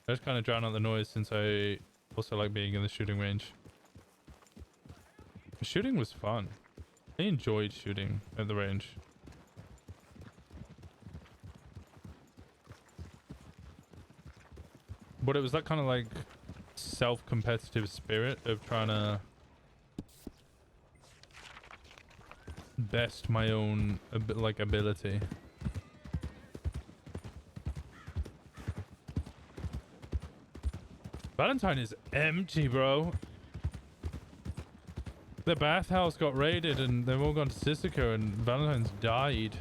I just kind of drown out the noise since I also like being in the shooting range. The shooting was fun. I enjoyed shooting at the range. But it was that kind of like self-competitive spirit of trying to best my own ability. Valentine is empty, bro. The bathhouse got raided and they've all gone to Sissoko and Valentine's died.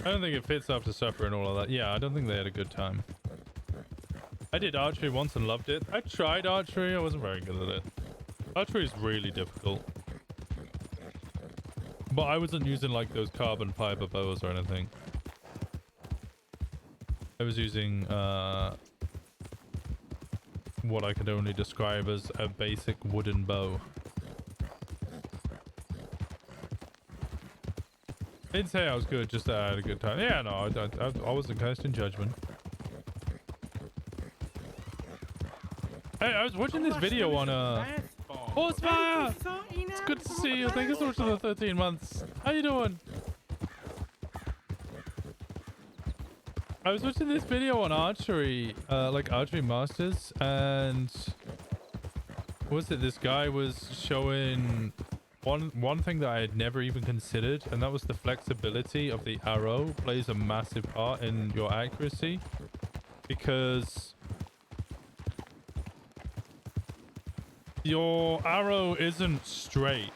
I don't think it fits after supper and all of that. Yeah, I don't think they had a good time. I did archery once and loved it. I tried archery. I wasn't very good at it. Archery is really difficult. But I wasn't using like those carbon fiber bows or anything. I was using what I could only describe as a basic wooden bow. I didn't say I was good, just that I had a good time. Yeah, no, I wasn't casting judgment. Hey, I was watching this video on Horsefire! It's good to see you. Thank you so much for the 13 months. How you doing? I was watching this video on archery, like Archery Masters, and what was it? This guy was showing one thing that I had never even considered, and that was the flexibility of the arrow plays a massive part in your accuracy, because your arrow isn't straight.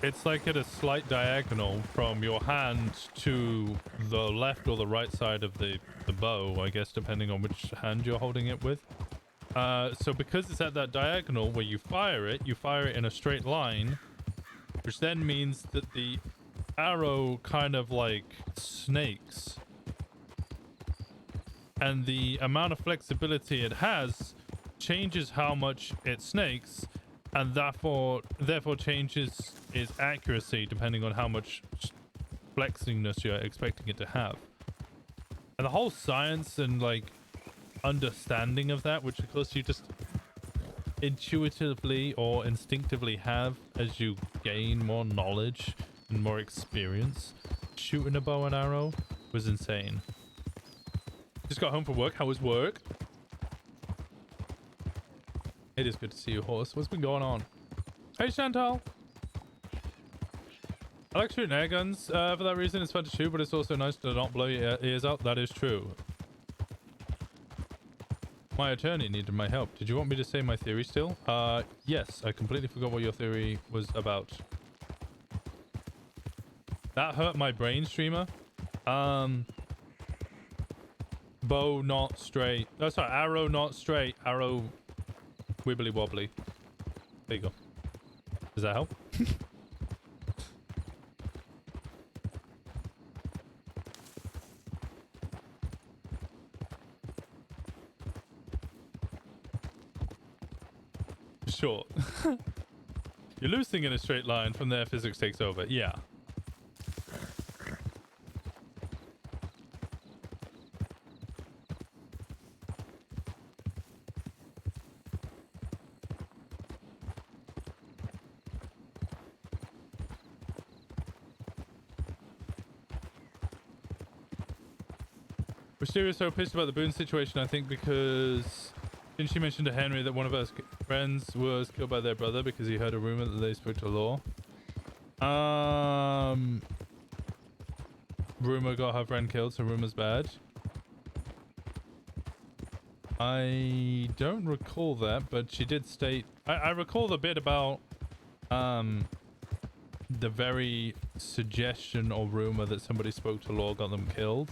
It's like at a slight diagonal from your hand to the left or the right side of the bow, I guess, depending on which hand you're holding it with. So because it's at that diagonal where you fire it in a straight line, which then means that the arrow kind of like snakes. And the amount of flexibility it has changes how much it snakes, and therefore changes its accuracy depending on how much flexingness you're expecting it to have. And the whole science and like understanding of that, which of course you just intuitively or instinctively have as you gain more knowledge and more experience shooting a bow and arrow, was insane. Just got home from work. How was work? It is good to see you, Horse. What's been going on? Hey, Chantal. I like shooting air guns. For that reason, it's fun to shoot, but it's also nice to not blow your ears out. That is true. My attorney needed my help. Did you want me to say my theory still? Yes. I completely forgot what your theory was about. That hurt my brain, streamer. Bow not straight. Oh, sorry. Arrow not straight. Arrow wibbly wobbly. There you go. Does that help? Sure. You're loosing in a straight line. From there, physics takes over. Yeah. We're so pissed about the Boone situation, I think, because didn't she mention to Henry that one of her friends was killed by their brother because he heard a rumor that they spoke to law? Rumor got her friend killed, so rumor's bad. I don't recall that, but she did state... I recall the bit about the very suggestion or rumor that somebody spoke to law got them killed.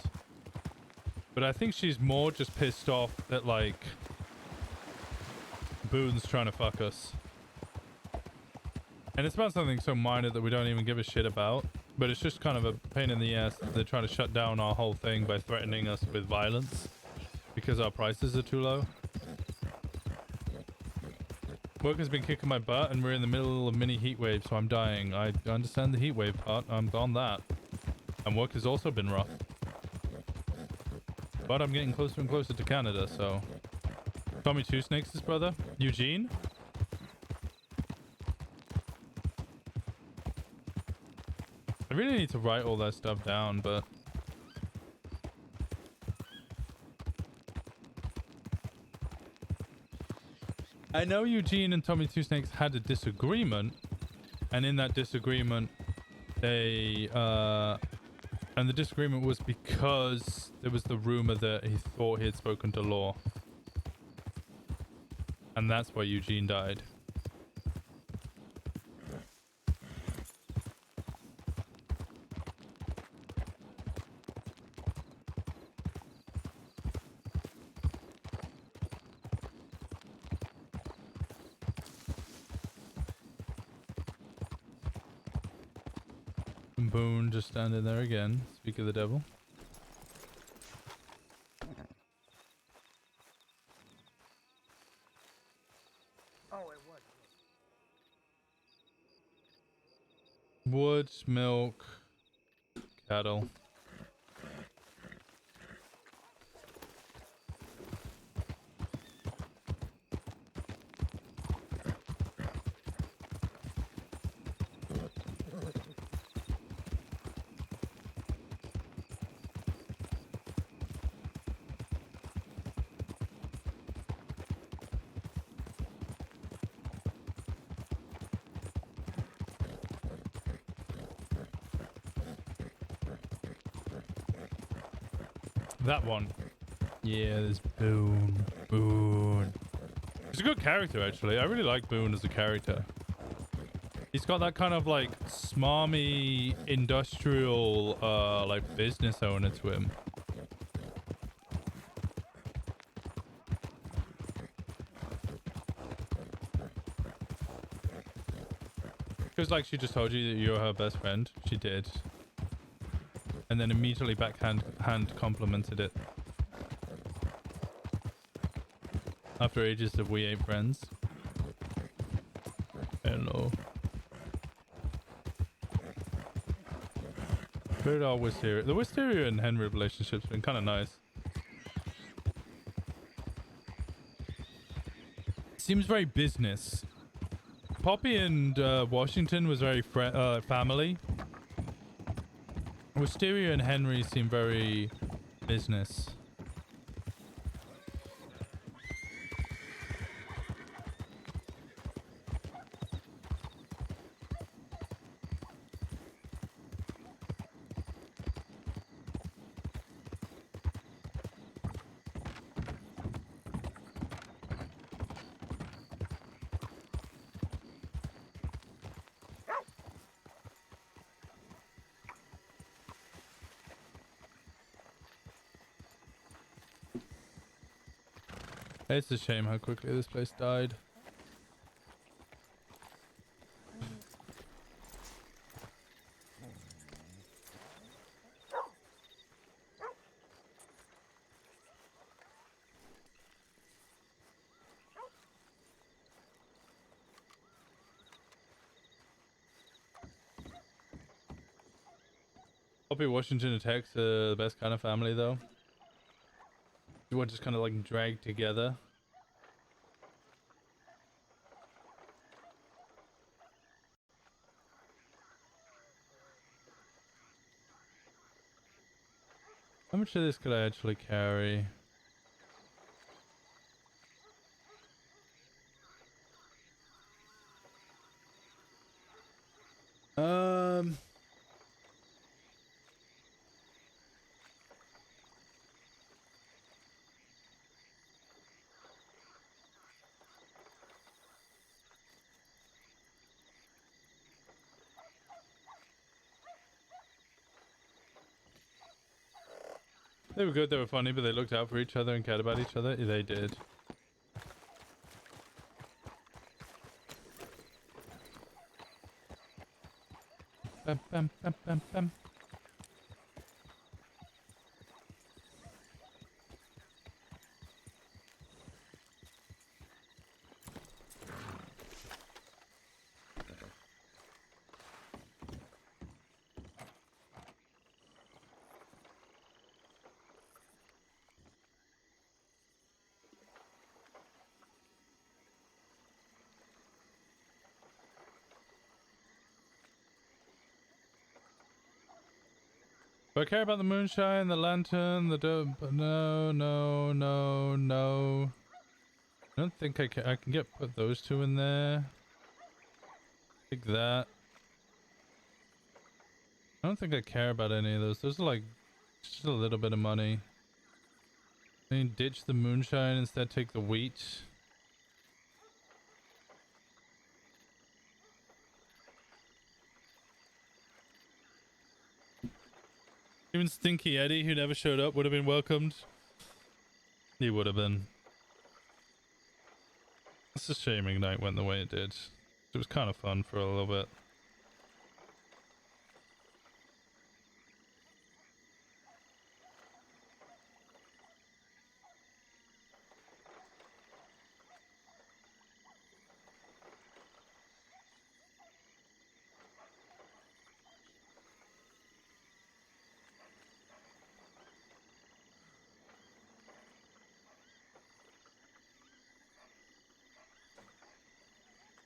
But I think she's more just pissed off that, like, Boone's trying to fuck us. And it's about something so minor that we don't even give a shit about. But it's just kind of a pain in the ass that they're trying to shut down our whole thing by threatening us with violence because our prices are too low. Work has been kicking my butt and we're in the middle of mini heat wave, so I'm dying. I understand the heat wave part. I'm on that. And work has also been rough. But I'm getting closer and closer to Canada, so... Tommy Two Snakes' brother? Eugene? I really need to write all that stuff down, but... I know Eugene and Tommy Two Snakes had a disagreement, and in that disagreement, they, and the disagreement was because there was the rumor that he thought he had spoken to law. And that's why Eugene died. Boone just standing there again. Speak of the devil. Wood, milk, cattle. That one. Yeah, there's Boone. Boone. He's a good character, actually. I really like Boone as a character. He's got that kind of, like, smarmy, industrial, like, business owner to him. Because, like, she just told you that you're her best friend. She did. And then immediately backhand complimented it. After ages of we ain't friends. Hello. Weird old Wisteria. The Wisteria and Henry relationship's been kind of nice. Seems very business. Poppy and Washington was very family. Wisteria and Henry seem very business. It's a shame how quickly this place died. Poppy Washington attacks the best kind of family though. You want just kind of like dragged together. How much of this could I actually carry? They were good, they were funny, but they looked out for each other and cared about each other. Yeah, they did. Bam, bam, bam, bam, bam. Do I care about the moonshine, the lantern, the dope? No, no, no, no. I don't think I can. I can put those two in there. Like that. I don't think I care about any of those. Those are like just a little bit of money. I mean, ditch the moonshine, instead take the wheat. Even Stinky Eddie, who never showed up, would have been welcomed. He would have been. It's a shame Ignite went the way it did. It was kind of fun for a little bit.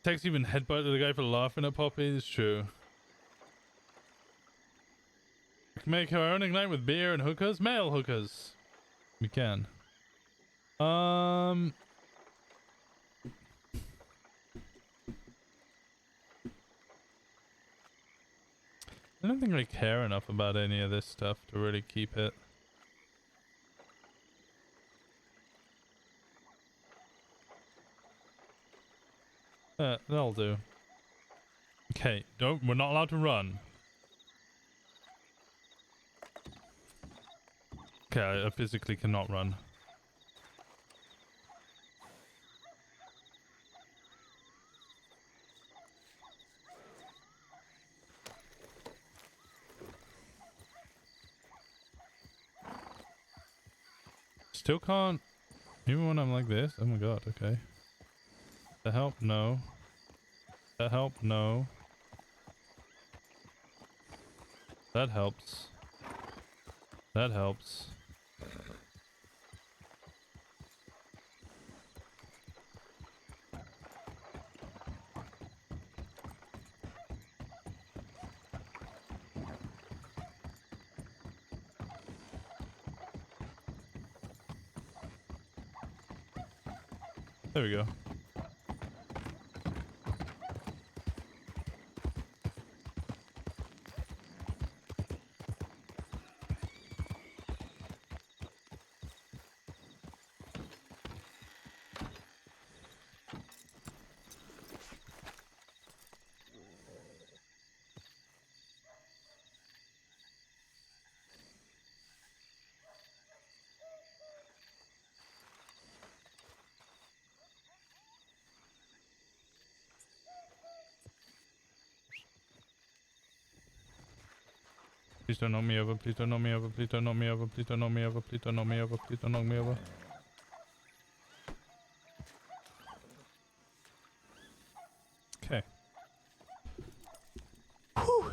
Tex even headbutted the guy for laughing at Poppy. It's true. We can make our own Ignite with beer and hookers. Male hookers. We can. I don't think I care enough about any of this stuff to really keep it. That'll do. Okay, we're not allowed to run. Okay, I physically cannot run. Still can't, even when I'm like this. Oh my god, okay. The help? No. That help? No. That helps. That helps. There we go. Please don't knock me over. Please don't knock me over. Please don't knock me over. Please don't knock me over. Please don't knock me over. Please don't knock me over. Okay. Whew.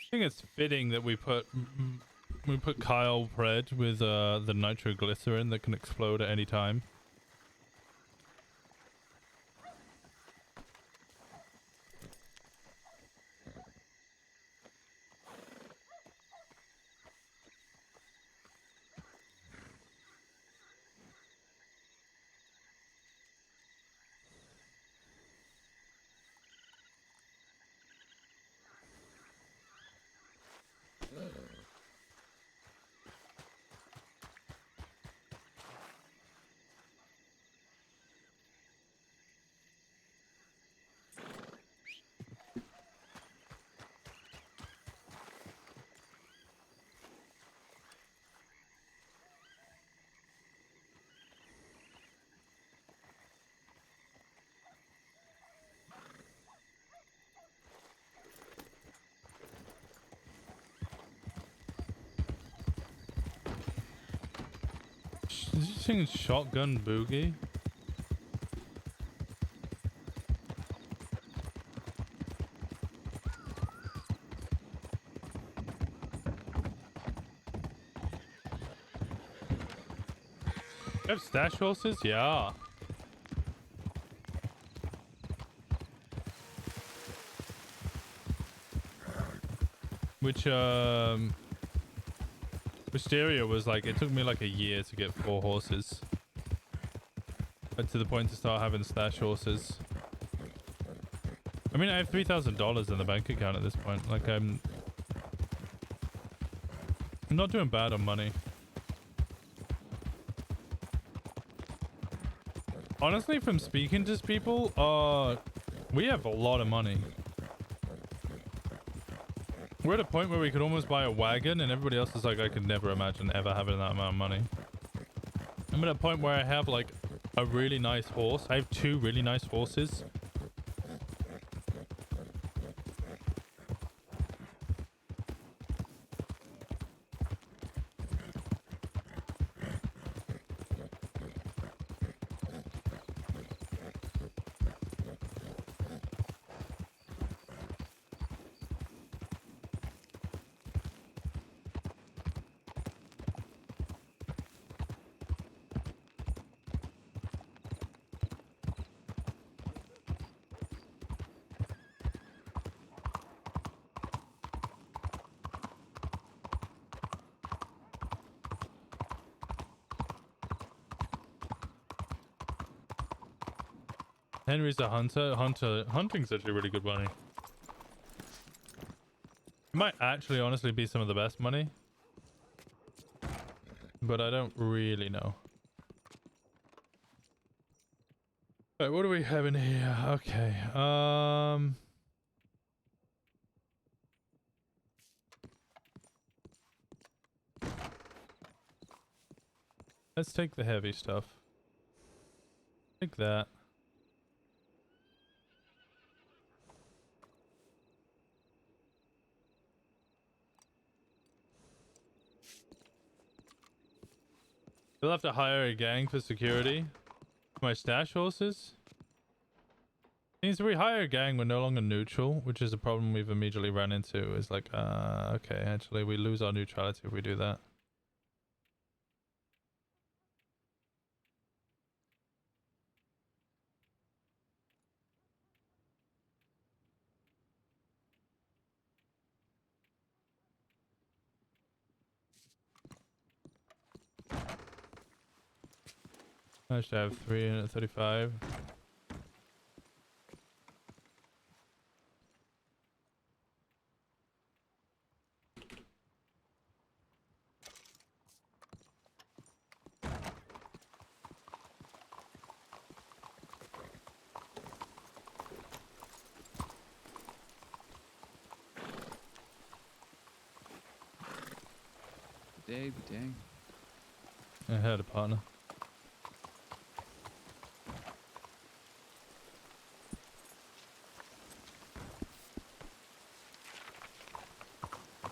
I think it's fitting that we put Kyle Pred with the nitroglycerin that can explode at any time. Did you sing Shotgun Boogie? You have stash horses? Yeah. Which Wisteria was like, it took me like a year to get 4 horses. But to the point to start having stash horses. I mean, I have $3,000 in the bank account at this point. Like, I'm not doing bad on money. Honestly, from speaking to people, we have a lot of money. We're at a point where we could almost buy a wagon, and everybody else is like, I could never imagine ever having that amount of money. I'm at a point where I have like a really nice horse. I have 2 really nice horses. Henry's a hunter. Hunting's actually really good money. It might actually honestly be some of the best money. But I don't really know. Alright, what do we have in here? Okay. Let's take the heavy stuff. Take that. We'll have to hire a gang for security. My stash horses. Means if we hire a gang, we're no longer neutral, which is a problem we've immediately run into. Is like, okay, actually, we lose our neutrality if we do that. I should have 335. day, good day. I had a partner.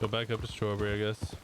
Go back up to Strawberry, I guess.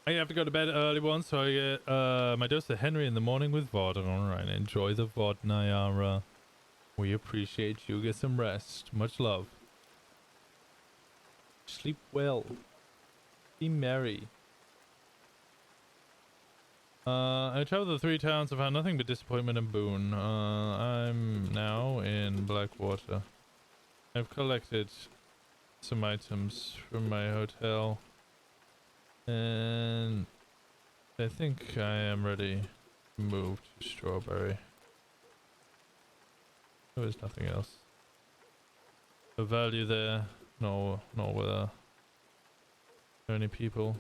I have to go to bed early once, so I get my dose of Henry in the morning with VOD. Alright, enjoy the VOD, Nyara. We appreciate you. Get some rest. Much love. Sleep well. Be merry. I traveled the 3 towns. I've had nothing but disappointment and boon. I'm now in Blackwater. I've collected some items from my hotel. And I think I am ready to move to Strawberry. There was nothing else. The value there, no whether there are any people.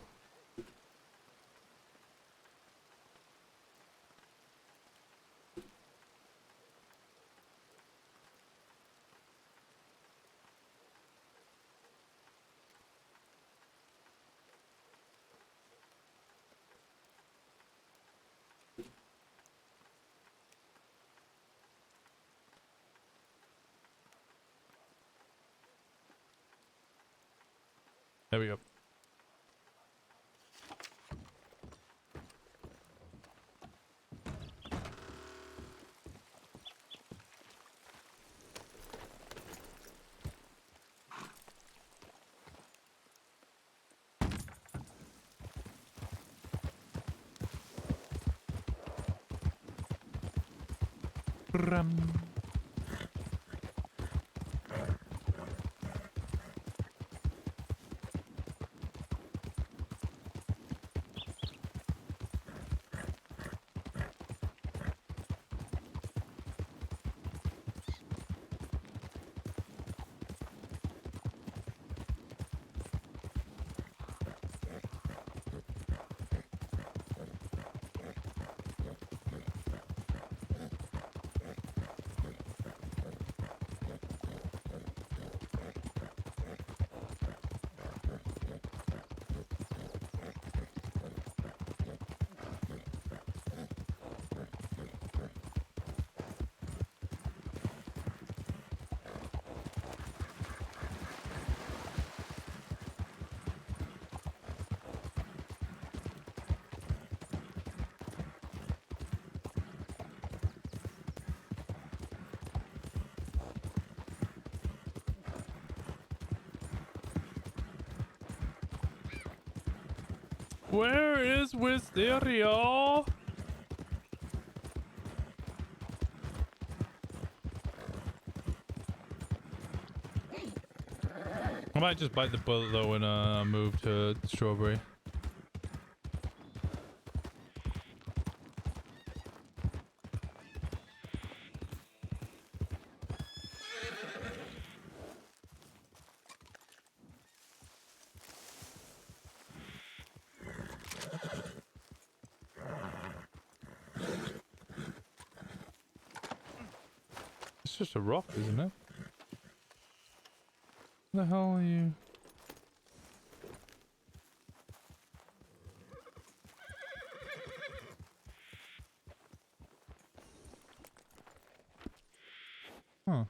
There we go. Where is Wisteria? I might just bite the bullet though and move to Strawberry. It's just a rock, isn't it? What the hell are you? Huh.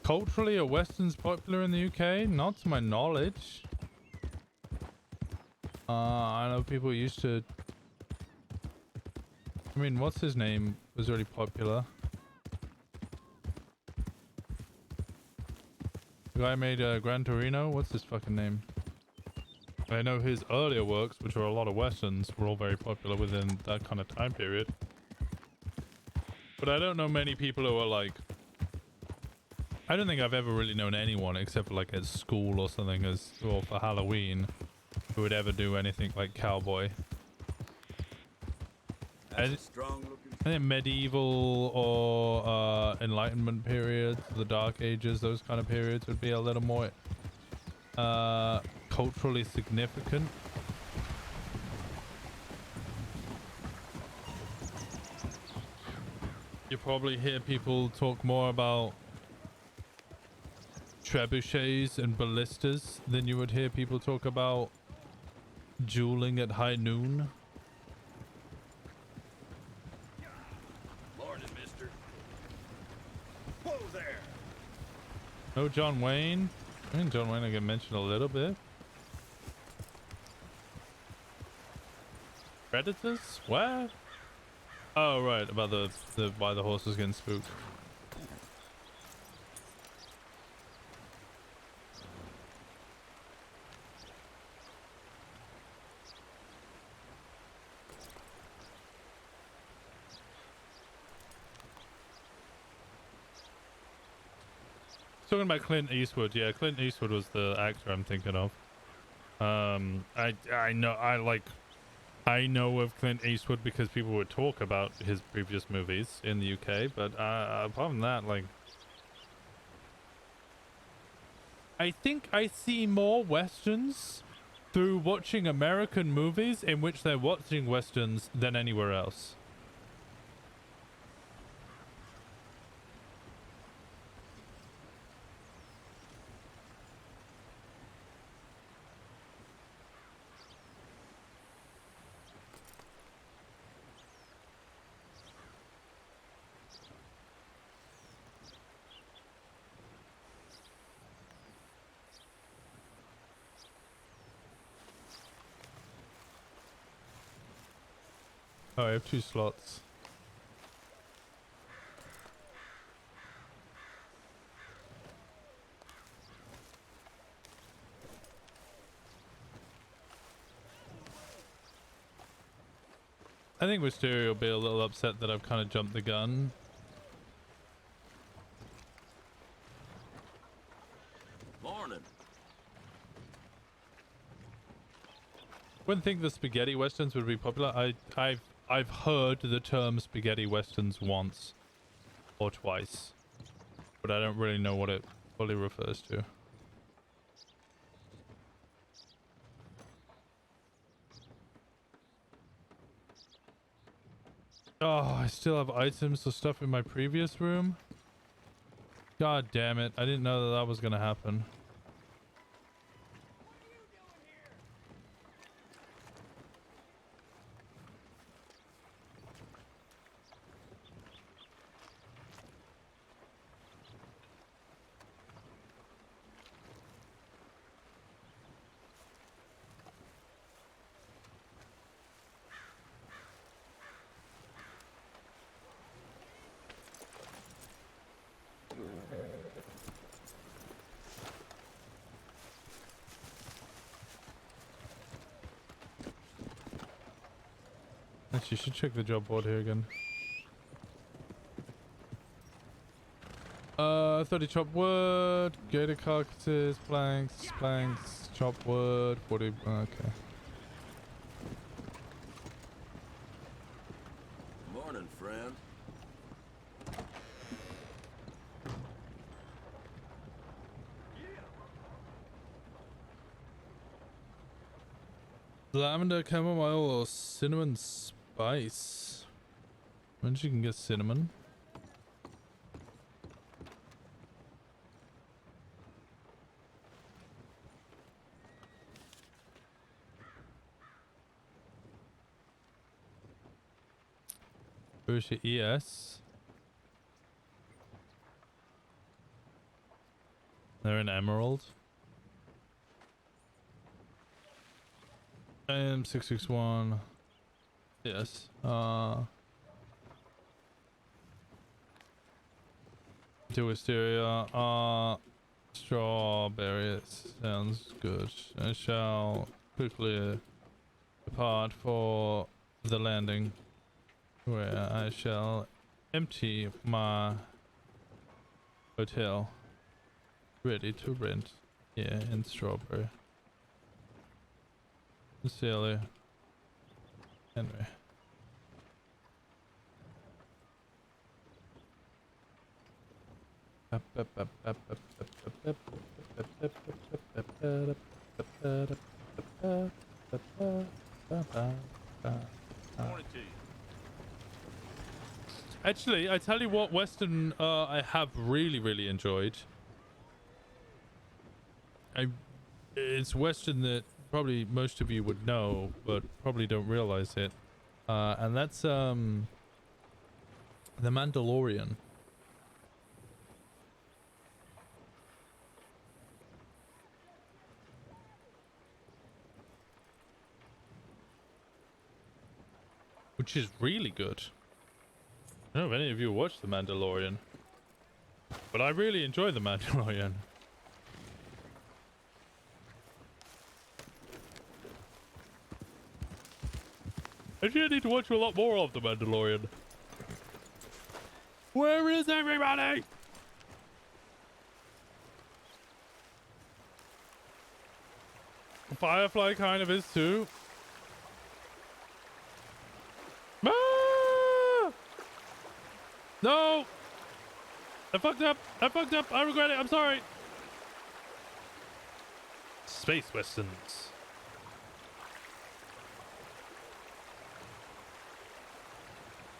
Culturally, are westerns popular in the UK? Not to my knowledge. I know people used to. I mean, what's his name was already popular. The guy made Gran Torino. What's his fucking name? I know his earlier works, which were a lot of westerns, were all very popular within that kind of time period. But I don't know many people who are like. I don't think I've ever really known anyone except for like at school or something or for Halloween who would ever do anything like cowboy. I think medieval or Enlightenment periods, the Dark Ages, those kind of periods would be a little more culturally significant. You probably hear people talk more about trebuchets and ballistas than you would hear people talk about dueling at high noon. Morning, mister. Whoa there. No John Wayne. I mean, John Wayne I get mentioned a little bit. Predators? Where? Oh right, about the why the horse was getting spooked. Talking about Clint Eastwood, yeah, Clint Eastwood was the actor I'm thinking of. I know of Clint Eastwood because people would talk about his previous movies in the UK, but apart from that, like, I think I see more westerns through watching American movies in which they're watching westerns than anywhere else. Oh, I have 2 slots. I think Wisteria will be a little upset that I've kind of jumped the gun. Morning. Wouldn't think the spaghetti westerns would be popular. I've heard the term spaghetti westerns once or twice, but I don't really know what it fully refers to. Oh, I still have items or stuff in my previous room. God damn it. I didn't know that was gonna happen. Actually, you should check the job board here again. 30 chopped wood, gator carcasses, planks, chopped wood, 40, okay. Morning, friend. Lavender, chamomile, or cinnamon spice. When you can get cinnamon. Version ES. They're in Emerald. And 661. Yes. To Wisteria. Strawberry. It sounds good. I shall quickly depart for the landing, where I shall empty my hotel, ready to rent. Yeah, in Strawberry. Sincerely, Henry. Actually, I tell you what, Western, I have really enjoyed. It's Western that probably most of you would know, but probably don't realize it. And that's The Mandalorian. Which is really good. I don't know if any of you watched The Mandalorian, but I really enjoy The Mandalorian. Actually, I need to watch a lot more of The Mandalorian. Where is everybody? Firefly kind of is too. Ah! No! I fucked up. I regret it. I'm sorry. Space Westerns.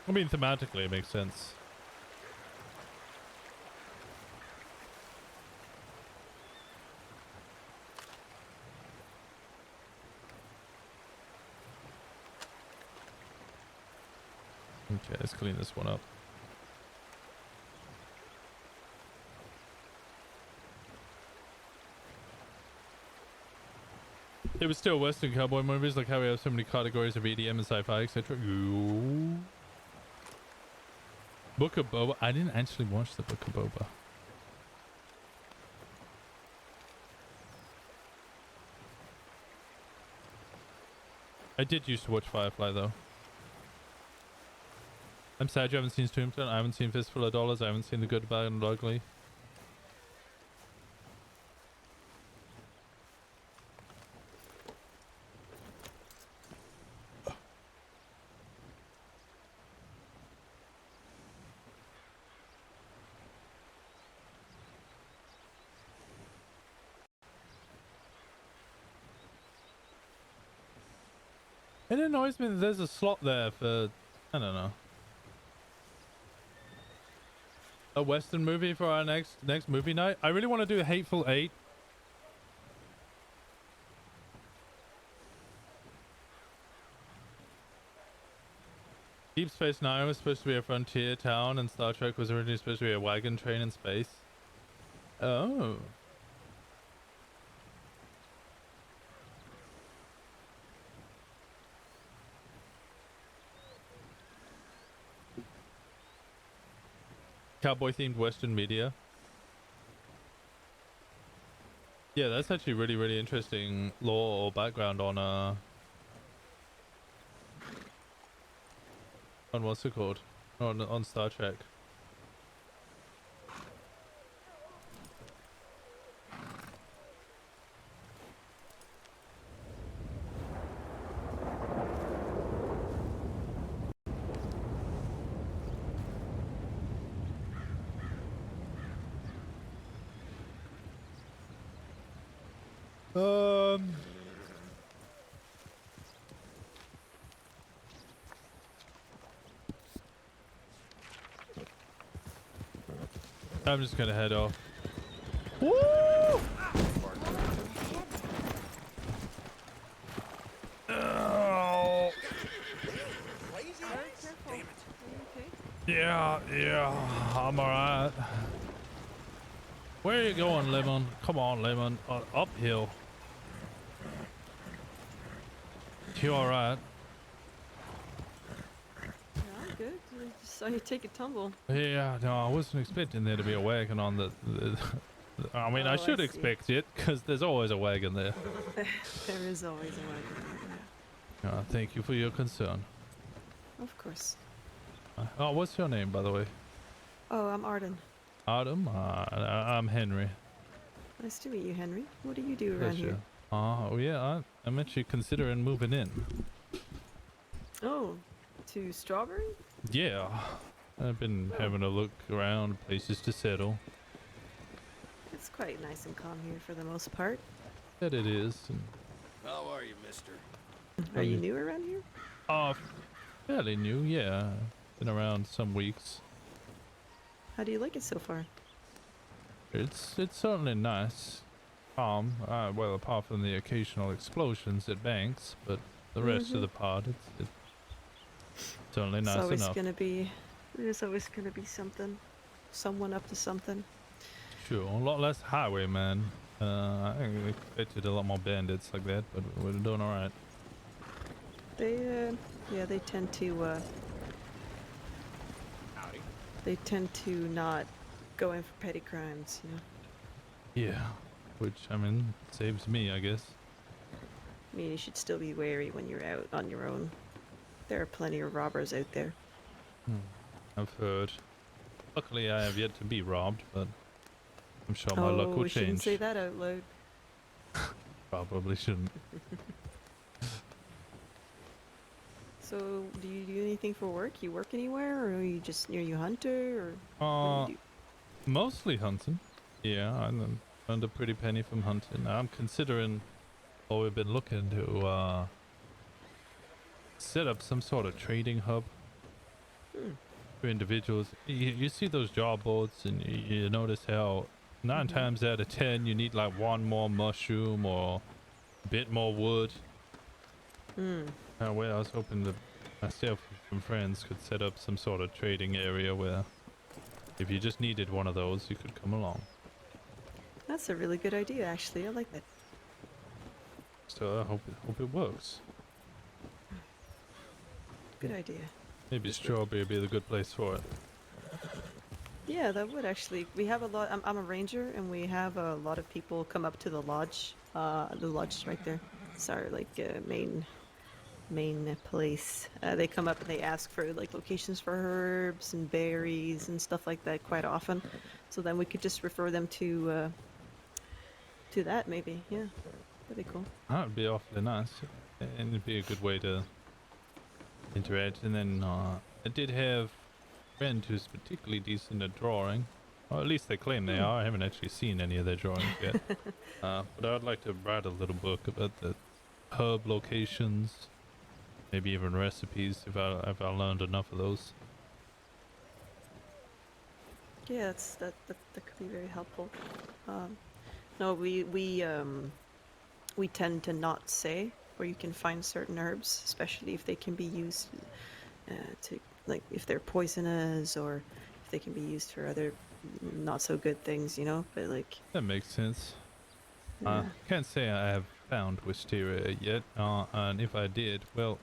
I mean, thematically, it makes sense. Okay, let's clean this one up. It was still Western cowboy movies, like how we have so many categories of EDM and sci-fi, etc. Ooh. Book of Boba. I didn't actually watch the Book of Boba. I did used to watch Firefly though. I'm sad you haven't seen Tombstone. I haven't seen Fistful of Dollars. I haven't seen The Good, Bad, and Ugly. It annoys me that there's a slot there for, I don't know, a Western movie for our next movie night. I really want to do Hateful Eight. Deep Space Nine was supposed to be a frontier town, and Star Trek was originally supposed to be a wagon train in space. Oh. Cowboy themed Western media. Yeah, that's actually really interesting lore or background on what's it called? On Star Trek. I'm just gonna head off. Woo! Oh. Yeah, I'm alright. Where are you going, Lemon? Come on, Lemon. Uphill. You alright? Yeah, I'm good. I just saw you take a tumble. Yeah, no, I wasn't expecting there to be a wagon on the I mean, I Oh, should I see. expect it, because there's always a wagon there. There is always a wagon. Thank you for your concern. Of course. Oh, what's your name, by the way? Oh, I'm Arden. Adam? I'm Henry. Nice to meet you, Henry. What do you do around here? Oh, yeah, I'm actually considering moving in. Oh, to Strawberry? Yeah, I've been having a look around, places to settle. It's quite nice and calm here for the most part. That it is. And, How are you, mister? Are you new around here? fairly new, yeah. Been around some weeks. How do you like it so far? It's certainly nice. Calm. Well, apart from the occasional explosions at banks, but the rest of the pod, it's certainly nice enough. There's always gonna be something. Someone up to something. Sure, a lot less highwaymen. I expected a lot more bandits like that, but we're doing all right. They tend to, they tend to not go in for petty crimes, you know? Yeah, which, I mean, saves me, I guess. I mean, you should still be wary when you're out on your own. There are plenty of robbers out there. I've heard. Luckily, I have yet to be robbed, but I'm sure my luck will we shouldn't change. say that out loud. Probably shouldn't. So, do you do anything for work? You work anywhere, or are you just you hunter, or what do you do? Mostly hunting. Yeah, I earned a pretty penny from hunting. I'm considering, or we've been looking to set up some sort of trading hub for individuals. You see those job boards, and you notice how 9 times out of 10 you need like one more mushroom or a bit more wood. Well, I was hoping that myself and some friends could set up some sort of trading area where if you just needed one of those, you could come along. That's a really good idea, actually. I like that. So I hope it works. Good idea. Maybe Strawberry would be the good place for it. Yeah, that would actually. We have a lot. I'm a ranger, and we have a lot of people come up to the lodge. The lodge is right there. It's our main place. They come up and they ask for like locations for herbs and berries and stuff like that quite often. So then we could just refer them to that maybe. Yeah, that'd be cool. That would be awfully nice, and it'd be a good way to interact. And then I did have a friend who's particularly decent at drawing, or at least they claim they are. I haven't actually seen any of their drawings yet. But I'd like to write a little book about the herb locations, maybe even recipes if I learned enough of those. Yeah, that could be very helpful. No, we tend to not say where you can find certain herbs, especially if they can be used to, like, if they're poisonous or if they can be used for other not so good things, you know. But like that makes sense. Yeah. Can't say I have found wisteria yet, and if I did, well,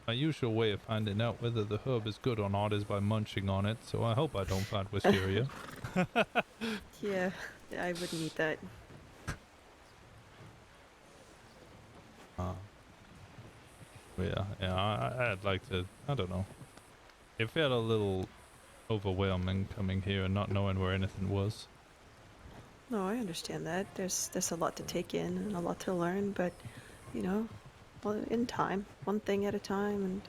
my usual way of finding out whether the herb is good or not is by munching on it, so I hope I don't find wisteria. Yeah, I would need that. I'd like to, I don't know. It felt a little overwhelming coming here and not knowing where anything was. No, I understand that. There's a lot to take in and a lot to learn, but you know, well, in time, one thing at a time and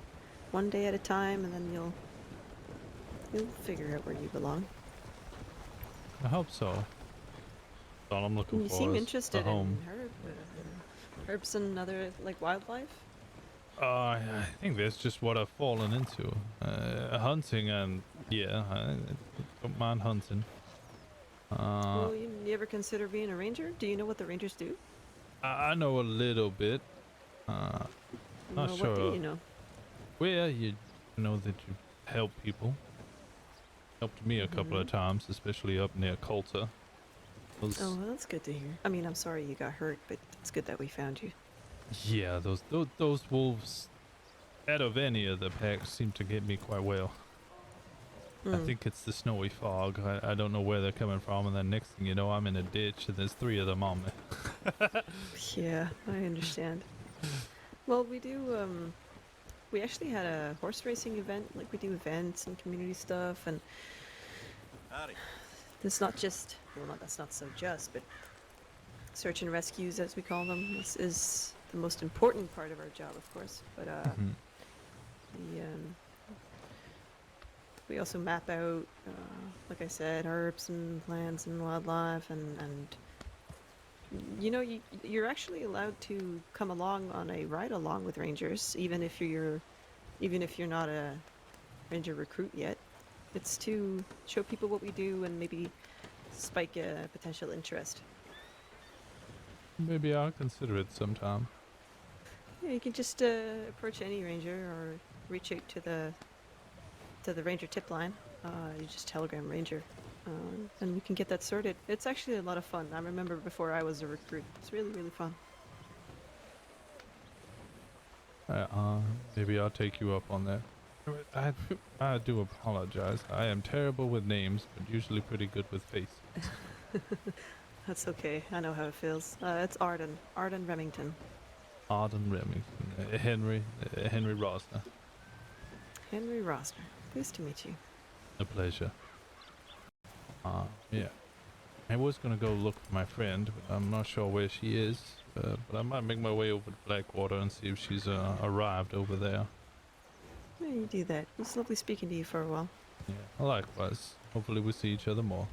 one day at a time, and then you'll figure out where you belong. I hope so. That's all I'm looking You for seem is interested a home. in herbs and other like wildlife. I think that's just what I've fallen into. Hunting, and yeah, I don't mind hunting. Well, you ever consider being a ranger? Do you know what the rangers do? I know a little bit. Not Well, sure. what do you know? Well, you know that you help people. Helped me a couple of times, especially up near Coulter. Oh, well, that's good to hear. I mean, I'm sorry you got hurt, but it's good that we found you. Yeah, those wolves, out of any of the packs, seem to get me quite well. I think it's the snowy fog. I don't know where they're coming from, and then next thing you know, I'm in a ditch, and there's 3 of them on me. Yeah, I understand. Well, we do, we actually had a horse racing event. Like, we do events and community stuff, and Howdy. it's not just, well, that's not so just, but search and rescues, as we call them, this is the most important part of our job, of course. But we also map out, like I said, herbs and plants and wildlife, and you know, you're actually allowed to come along on a ride along with rangers, even if you're not a ranger recruit yet. It's to show people what we do and maybe spike a potential interest. Maybe I'll consider it sometime. Yeah, you can just approach any ranger or reach out to the ranger tip line. You just telegram ranger, and we can get that sorted. It's actually a lot of fun. I remember before I was a recruit. It's really, really fun. Maybe I'll take you up on that. I do apologize. I am terrible with names, but usually pretty good with faces. That's okay. I know how it feels. It's Arden Remington. Arden Remington. Henry Rosner. Henry Rosner. Pleased to meet you. A pleasure. Yeah. I was gonna go look for my friend, but I'm not sure where she is. But I might make my way over to Blackwater and see if she's arrived over there. Yeah, you do that. It was lovely speaking to you for a while. Yeah, likewise. Hopefully we'll see each other more.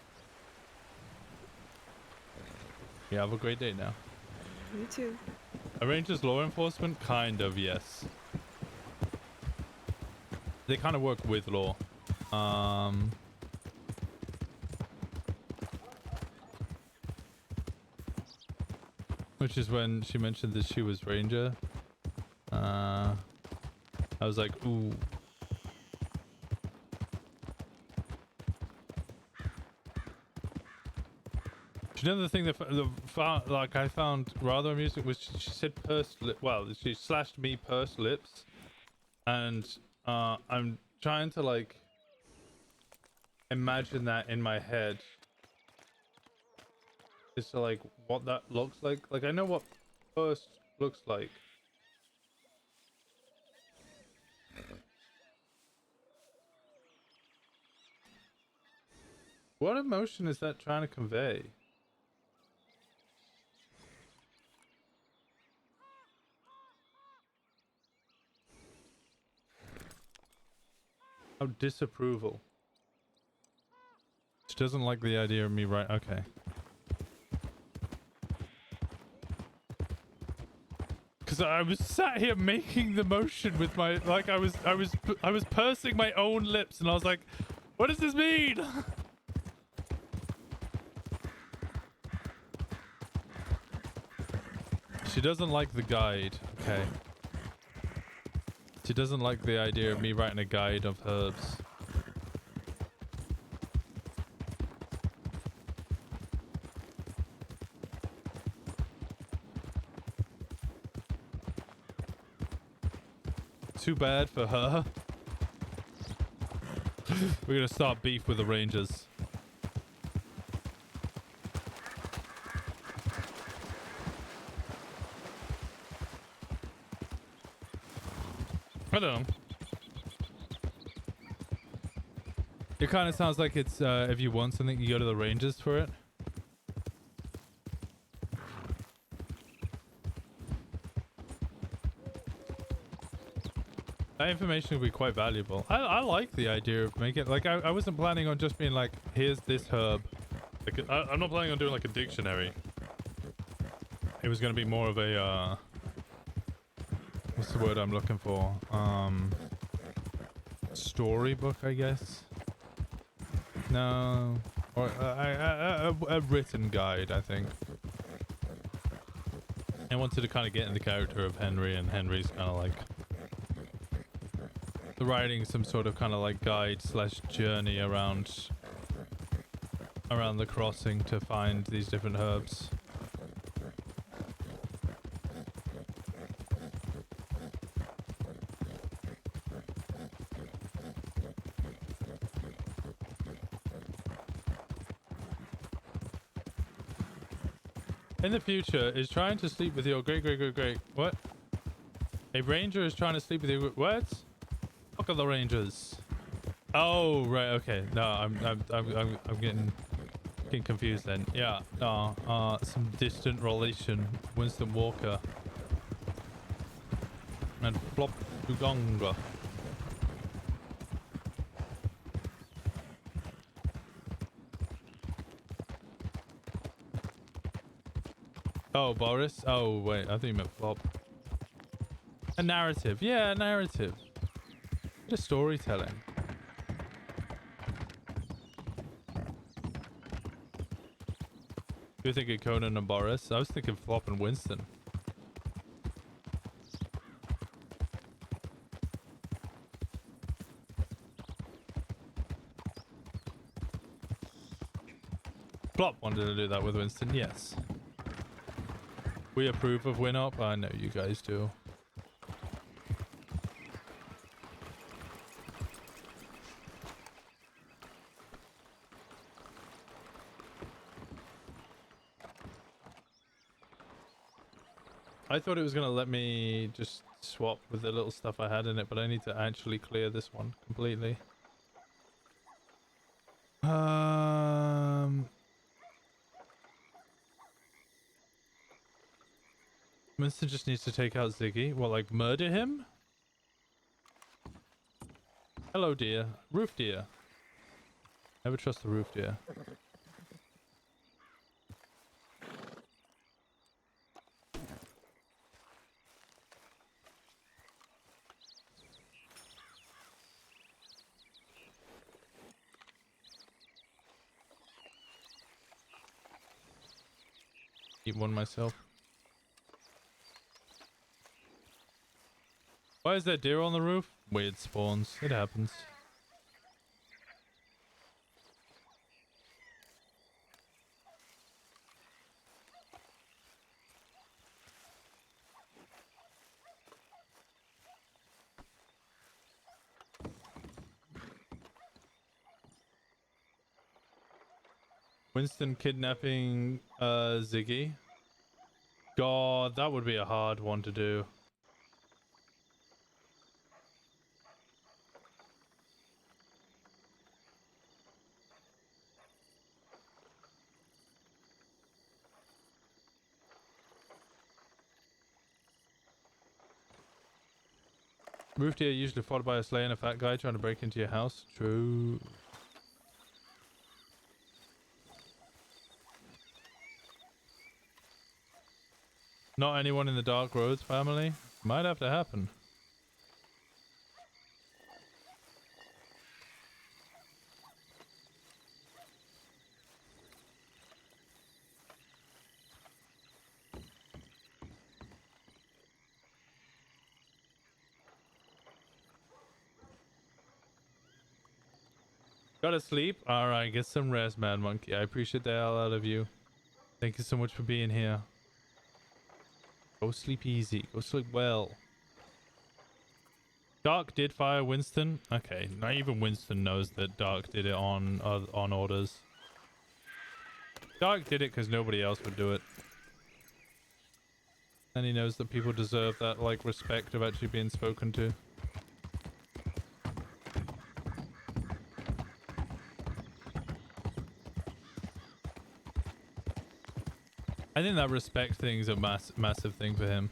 Yeah, have a great day now. You too. A ranger's law enforcement? Kind of, yes. They kind of work with law. Which is when she mentioned that she was ranger. I was like, ooh. You know, the thing that I found rather amusing was she said pursed lip. Well, she slashed me pursed lips, and I'm trying to like imagine that in my head, just to like what that looks like. Like I know what pursed looks like. What emotion is that trying to convey? Oh, disapproval. She doesn't like the idea of me, right? Okay. Because I was sat here making the motion with my, like I was pursing my own lips, and I was like, what does this mean? She doesn't like the guide. Okay. She doesn't like the idea of me writing a guide of herbs. Too bad for her. We're gonna start beef with the Rangers. I don't know. It kind of sounds like it's if you want something, you go to the Rangers for it. That information would be quite valuable. I like the idea of making it like I wasn't planning on just being like, here's this herb. Like I'm not planning on doing like a dictionary. It was going to be more of a what's the word I'm looking for? Storybook, I guess. No, or a written guide, I think. I wanted to kind of get in the character of Henry, and Henry's kind of like They're writing some sort of kind of like guide slash journey around the crossing to find these different herbs. In the future, is trying to sleep with your great. What? A ranger is trying to sleep with your what? Fuck are the rangers? Oh right, okay. No, I'm getting confused then. Yeah, no, some distant relation, Winston Walker and Flop Ugonga. Oh, Boris? Oh, wait. I think you meant Flop. A narrative. Yeah, a narrative. Just storytelling. You're thinking Conan and Boris? I was thinking Flop and Winston. Flop wanted to do that with Winston, yes. We approve of WinUp. I know you guys do. I thought it was going to let me just swap with the little stuff I had in it, but I need to actually clear this one completely. Winston just needs to take out Ziggy. What, like murder him? Hello, dear. Roof deer. Never trust the roof deer. Eat one myself. Why is there deer on the roof? Weird spawns. It happens. Winston kidnapping Ziggy. God, that would be a hard one to do. Roof deer usually followed by a sleigh and a fat guy trying to break into your house. True. Not anyone in the Dark Roads family? Might have to happen. Gotta sleep? Alright, get some rest, Mad Monkey. I appreciate the hell out of you. Thank you so much for being here. Go sleep easy. Go sleep well. Dark did fire Winston. Okay, not even Winston knows that Dark did it on orders. Dark did it because nobody else would do it. And he knows that people deserve that, like, respect of actually being spoken to. I think that respect thing is a massive thing for him.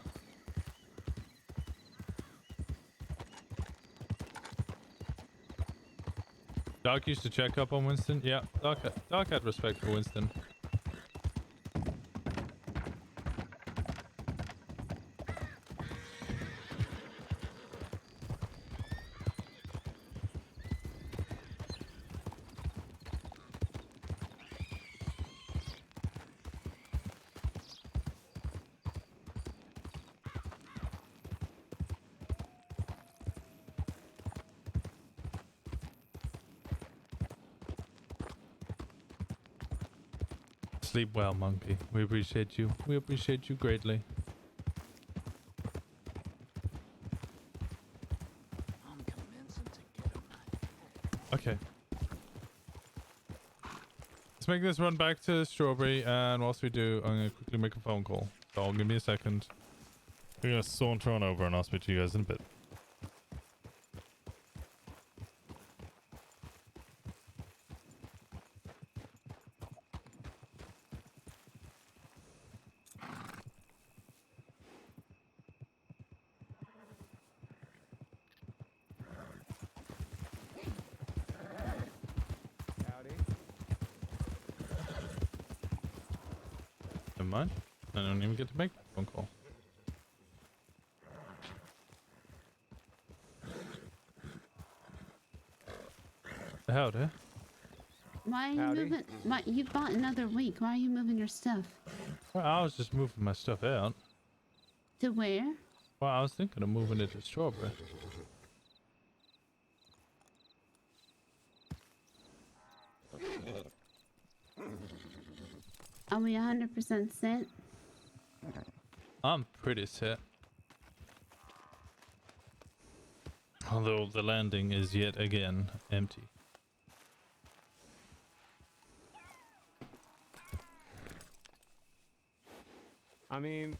Dark used to check up on Winston. Yeah, Dark had respect for Winston. Sleep well, monkey. We appreciate you. We appreciate you greatly. Okay. Let's make this run back to Strawberry, and whilst we do, I'm gonna quickly make a phone call. So give me a second. We're gonna saunter on over and I'll speak to you guys in a bit. Never mind. I don't even get to make that phone call. Howdy. Why are you moving? You bought another week. Why are you moving your stuff? Well, I was just moving my stuff out. To where? Well, I was thinking of moving it to Strawberry. Are we 100% set? I'm pretty set. Although the landing is yet again empty. I mean,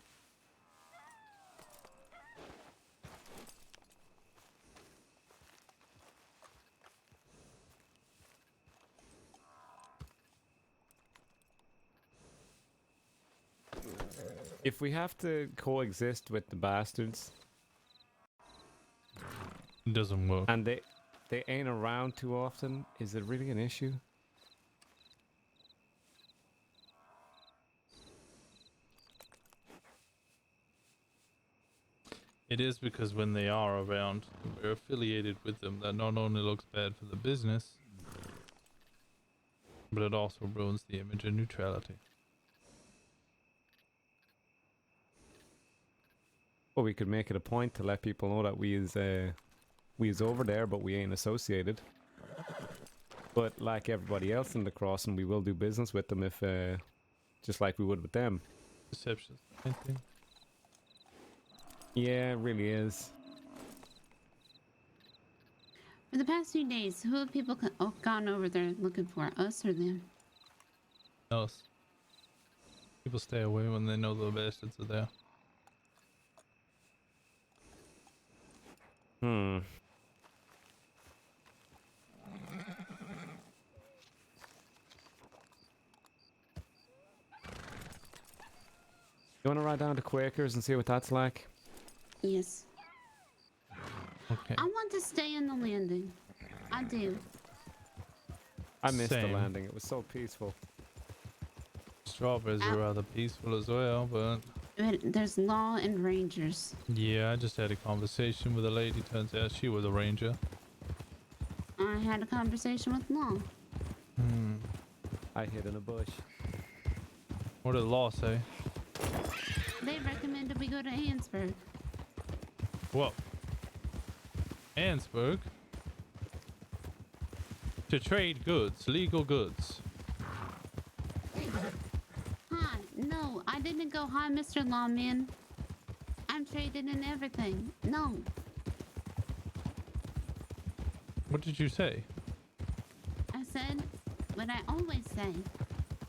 if we have to coexist with the bastards, it doesn't work. And they ain't around too often, is it really an issue? It is because when they are around, we're affiliated with them. That not only looks bad for the business, but it also ruins the image of neutrality. Well, we could make it a point to let people know that we is over there, but we ain't associated. But like everybody else in the crossing, we will do business with them if, just like we would with them. Deception, I think. Yeah, it really is. For the past few days, who have people gone over there looking for? Us or them? Us. People stay away when they know the bastards are there. Hmm. You want to ride down to Quakers and see what that's like? Yes. Okay. I want to stay in the landing. I do. I missed the Same. landing. It was so peaceful. Strawberries are rather peaceful as well, but There's law and rangers. yeah, I just had a conversation with a lady. Turns out she was a ranger. I had a conversation with law. Hmm. I hid in a bush. What did the law say? They recommended we go to Ansburg. Whoa. Ansburg? To trade goods, legal goods. Hi, no, I didn't go, hi, Mr. Lawman. I'm traded in everything. No. What did you say? I said what I always say,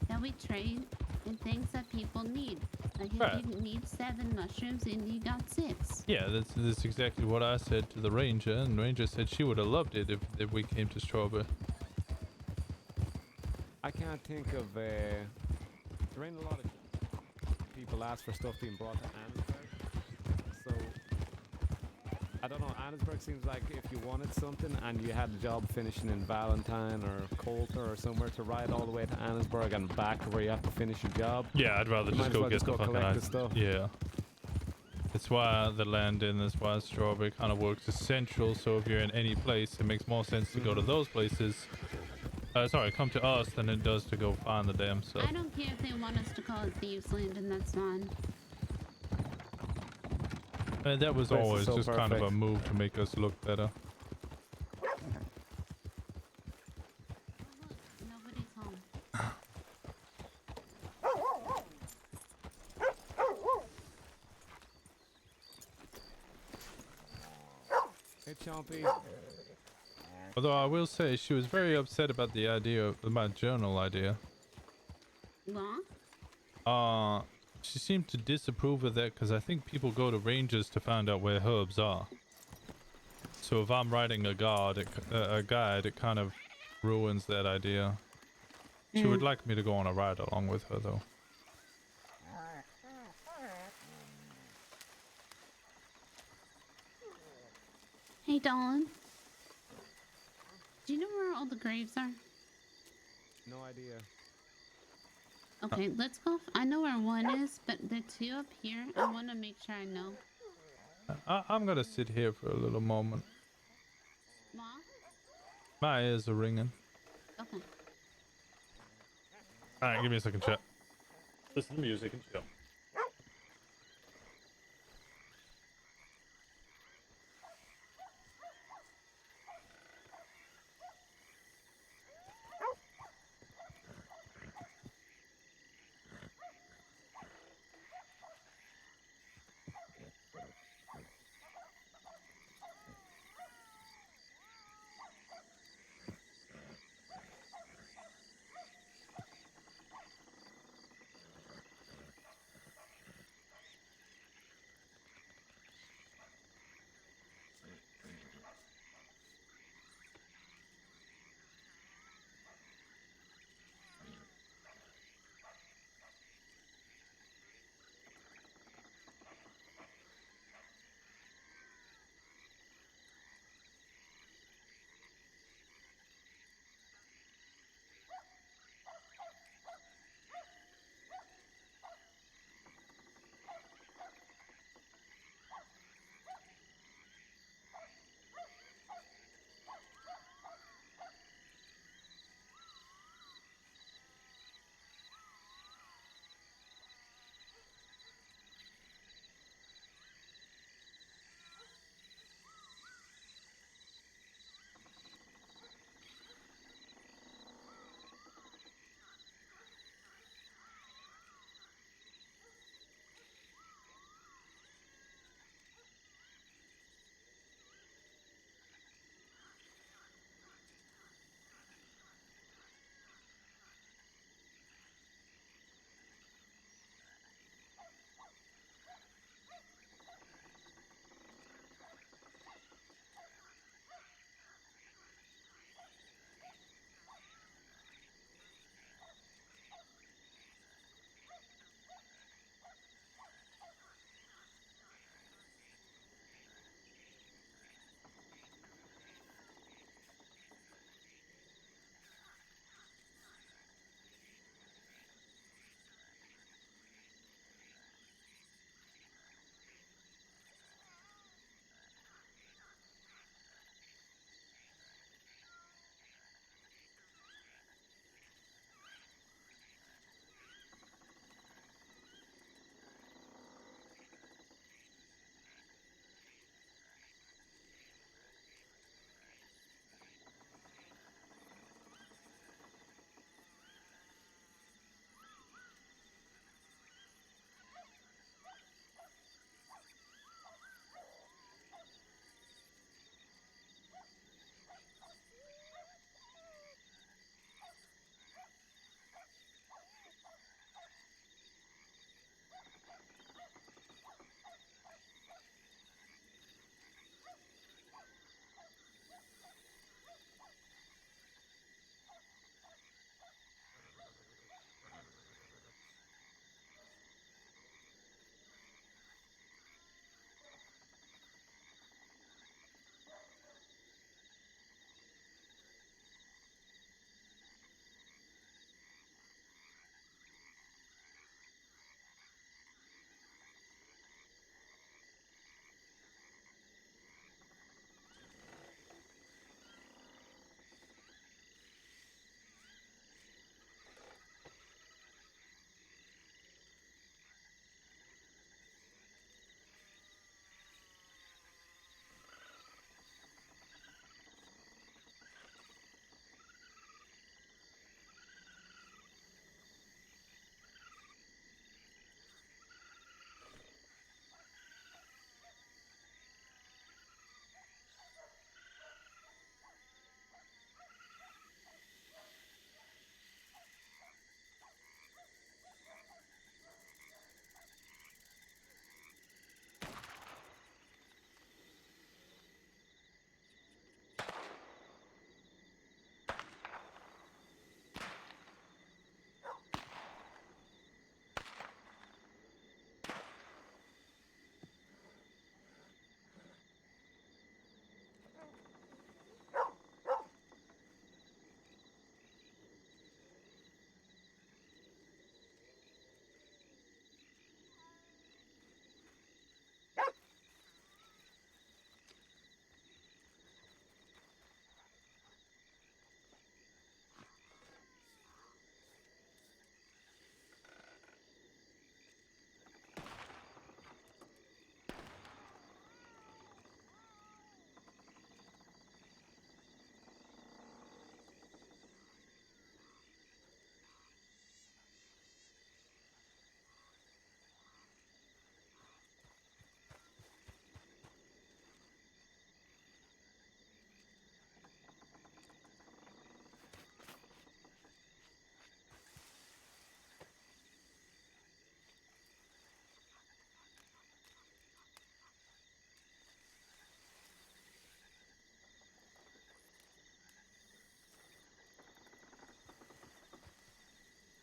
that we trade in things that people need. Like if Right. you need 7 mushrooms and you got 6. Yeah, that's exactly what I said to the ranger, and the ranger said she would have loved it if we came to Strawberry. I can't think of, there ain't a lot of people ask for stuff being brought to Annesburg. So, I don't know, Annesburg seems like if you wanted something and you had a job finishing in Valentine or Coulter or somewhere to ride all the way to Annesburg and back to where you have to finish your job. Yeah, I'd rather you just might as go well get just the go fucking collect the ice. stuff. Yeah. That's why the landing, that's why Strawberry kind of works as central, so if you're in any place, it makes more sense to go to those places. Sorry, come to us than it does to go find the damn stuff. I don't care if they want us to call it Thieves Land, and that's fine. And that was Place is always so just kind of a perfect. move to make us look better. Nobody's home. Hey, Chompy. Although I will say she was very upset about the idea of my journal idea. What? She seemed to disapprove of that because I think people go to ranges to find out where herbs are. So if I'm writing a guide, it kind of ruins that idea. She would like me to go on a ride along with her, though. Hey, Dawn. Do you know where all the graves are? No idea. Okay, let's go. I know where one is, but the two up here, I want to make sure I know. I'm gonna sit here for a little moment. Mom? My ears are ringing. Okay. Alright, give me a second, chat. Listen to music and chill.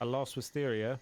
I lost Wisteria.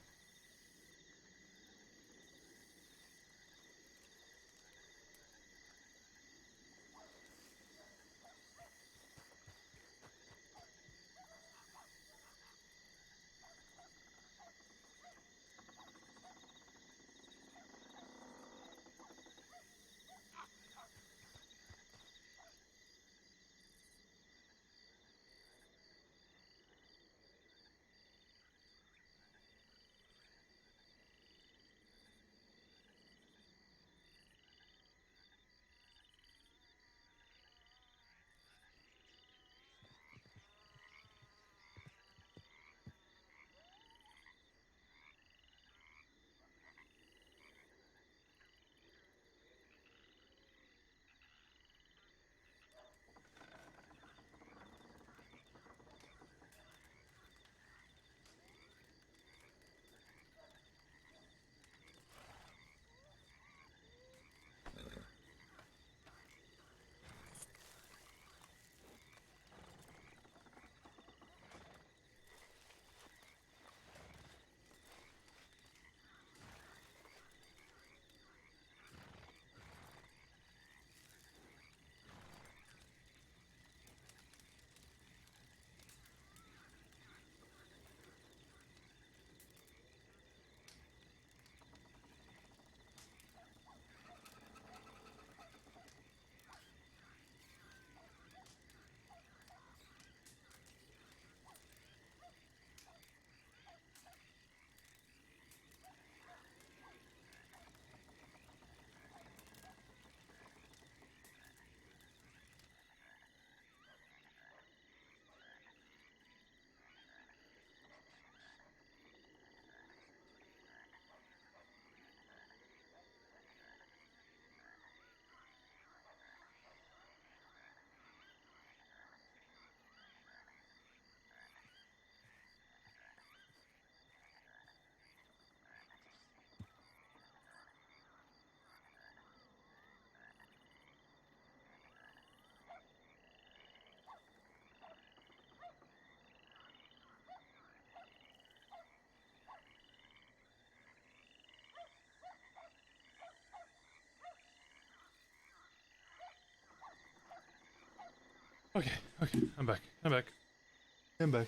Okay, I'm back. I'm back.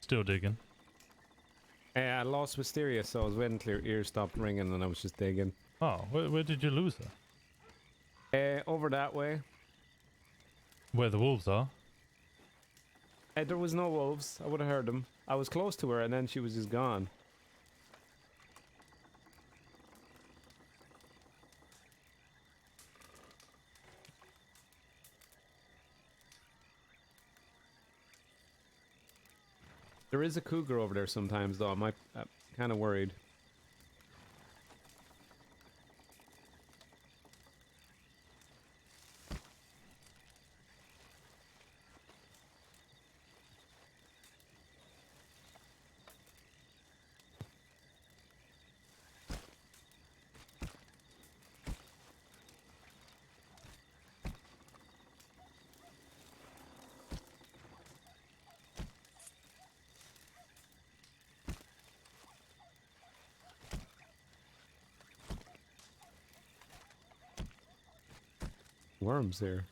Still digging. I lost Wisteria, so I was waiting till your ears stopped ringing and I was just digging. Oh, where did you lose her? Over that way. Where the wolves are? There was no wolves. I would have heard them. I was close to her and then she was just gone. There is a cougar over there sometimes, though. I'm kind of worried. Worms there.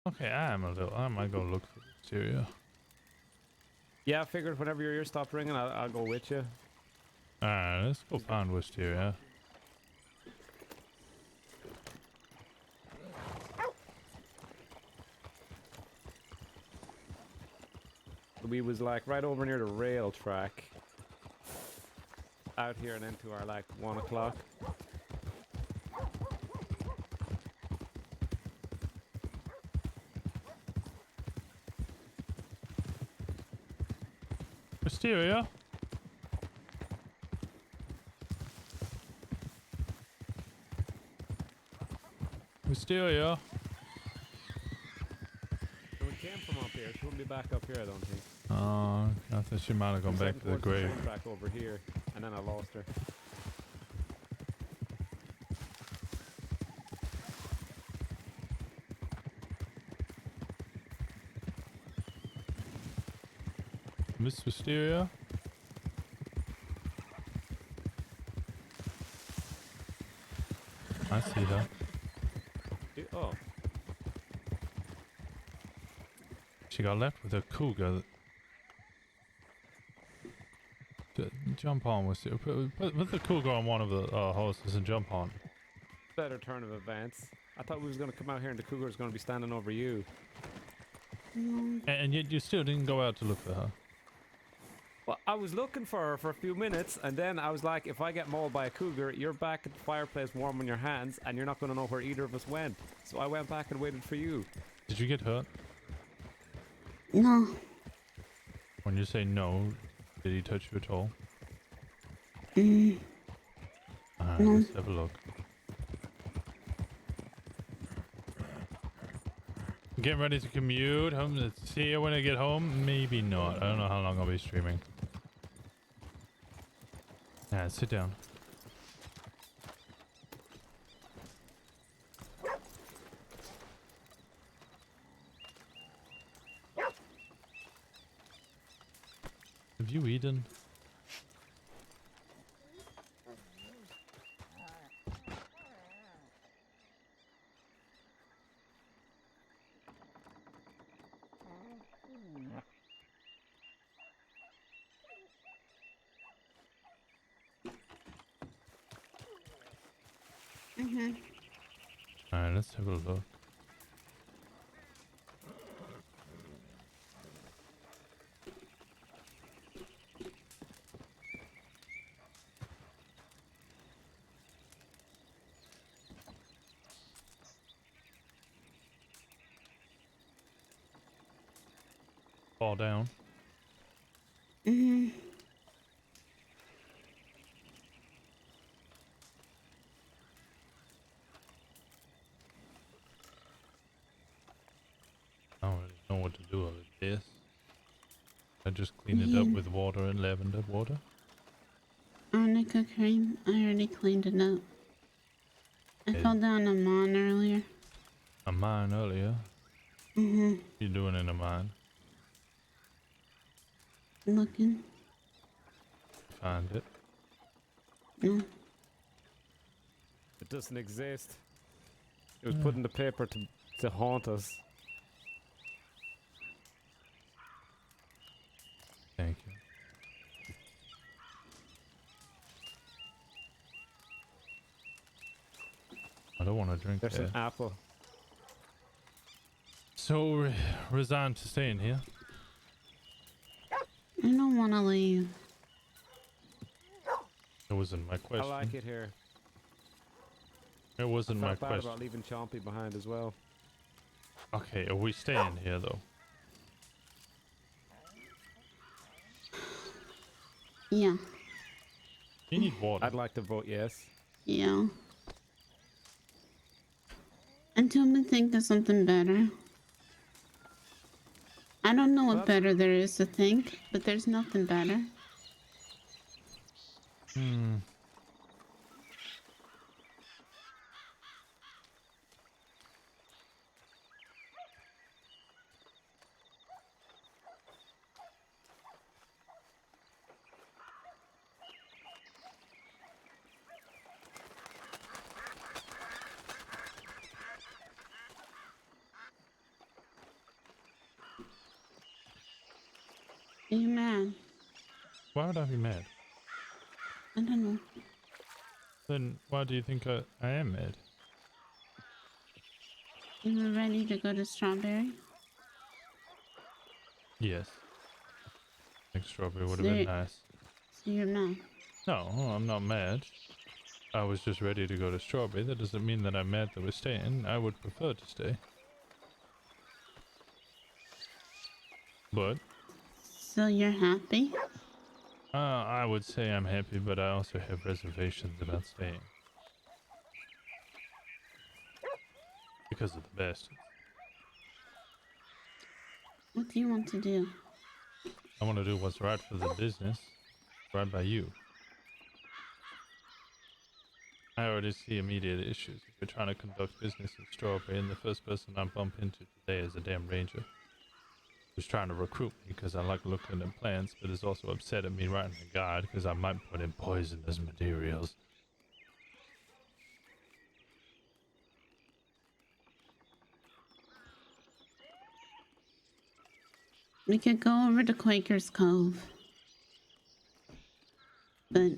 Okay, I might go look for Wisteria. Yeah, I figured whenever your ears stop ringing, I'll go with you. Alright, let's go find Wisteria. We was like right over near the rail track. Out here and into our like 1 o'clock. Wisteria? Wisteria? So we came from here. She won't be back up here, I don't think. Oh, I thought she might have gone She's back heading to the towards grave. train track over here, and then I lost her. Miss Wisteria? I see her. Oh. She got left with a cougar. Jump on, Wisteria. Put the cougar on one of the horses and jump on. Better turn of events. I thought we was going to come out here and the cougar was going to be standing over you. And yet you still didn't go out to look for her. Well, I was looking for her for a few minutes, and then I was like, if I get mauled by a cougar, you're back at the fireplace warming your hands, and you're not going to know where either of us went. So I went back and waited for you. Did you get hurt? No. When you say no, did he touch you at all? Alright, No. let's have a look. Getting ready to commute home to see you when I get home? Maybe not. I don't know how long I'll be streaming. Yeah, sit down. Have you eaten? Alright, let's have a look. Fall down. I don't really know what to do with this. I just clean it up with water and lavender water. Arnica cream. I already cleaned it up. I Okay. fell down a mon earlier. A mine earlier. Mhm. You doing in a mine? Looking. Find it. No. It doesn't exist. It was put in the paper to haunt us. Thank you. I don't want to drink There's that. an apple. So resigned to staying here. I don't want to leave. It wasn't my question. I like it here. It wasn't I my felt bad question. about leaving Chompy behind as well. Okay, are we staying here though? Yeah. You need water. I'd like to vote yes. Yeah. Until we think of something better. I don't know what better there is to think, but there's nothing better. Are you mad? Why would I be mad? I don't know. Then why do you think I am mad? You were ready to go to Strawberry? Yes. I think strawberry would So have been you're- nice. So you're mad? No, I'm not mad. I was just ready to go to strawberry. That doesn't mean that I'm mad that we're staying. I would prefer to stay. But So you're happy? I would say I'm happy, but I also have reservations about staying. Because of the bastards. What do you want to do? I want to do what's right for the business. Right by you. I already see immediate issues. If you're trying to conduct business in Strawberry, and the first person I bump into today is a damn ranger who's trying to recruit me because I like looking at plants, but is also upset at me writing a guide because I might put in poisonous materials. We could go over to Quaker's Cove. But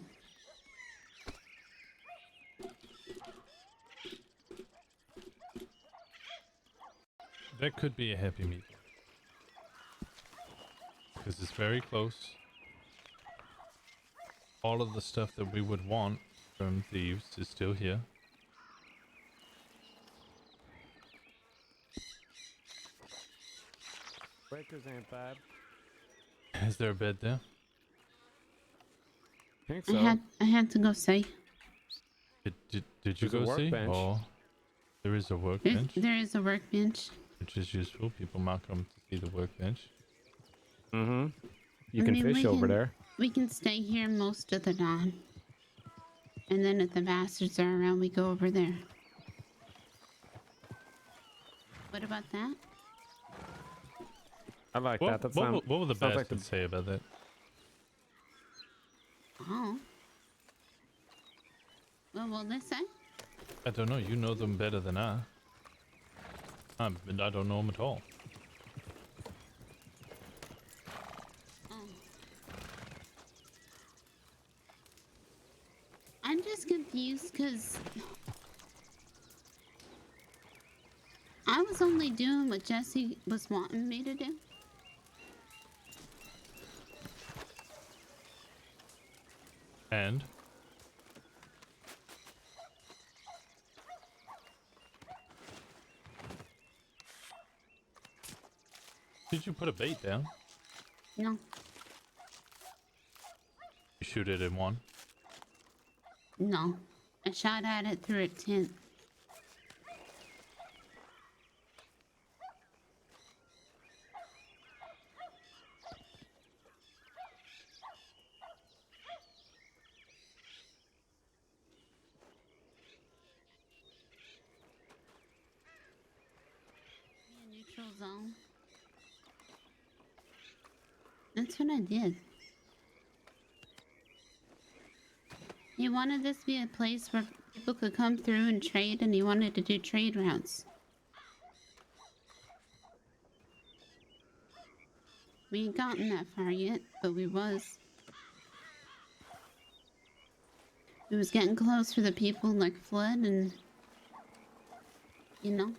that could be a happy meeting. Because it's very close. All of the stuff that we would want from thieves is still here. Breakers ain't bad. Is there a bed there? Think I so. had to go see. Did you There's a go see? workbench. Or there is a workbench, There is a workbench. which is useful. People might come to see the workbench. Mm-hmm. You I can mean, fish we over can- there. We can stay here most of the time. And then if the bastards are around, we go over there. What about that? I like What, that. what will the sounds bastards say about that? Oh. What will they say? I don't know. You know them better than I. I don't know them at all. I'm just confused because I was only doing what Jesse was wanting me to do. And? Did you put a bait down? No. You shoot it in one? No. I shot at it through a tent. Neutral zone. That's what I did. He wanted this to be a place where people could come through and trade, and he wanted to do trade routes. We ain't gotten that far yet, but we was. We was getting close for the people like Flood and, you know.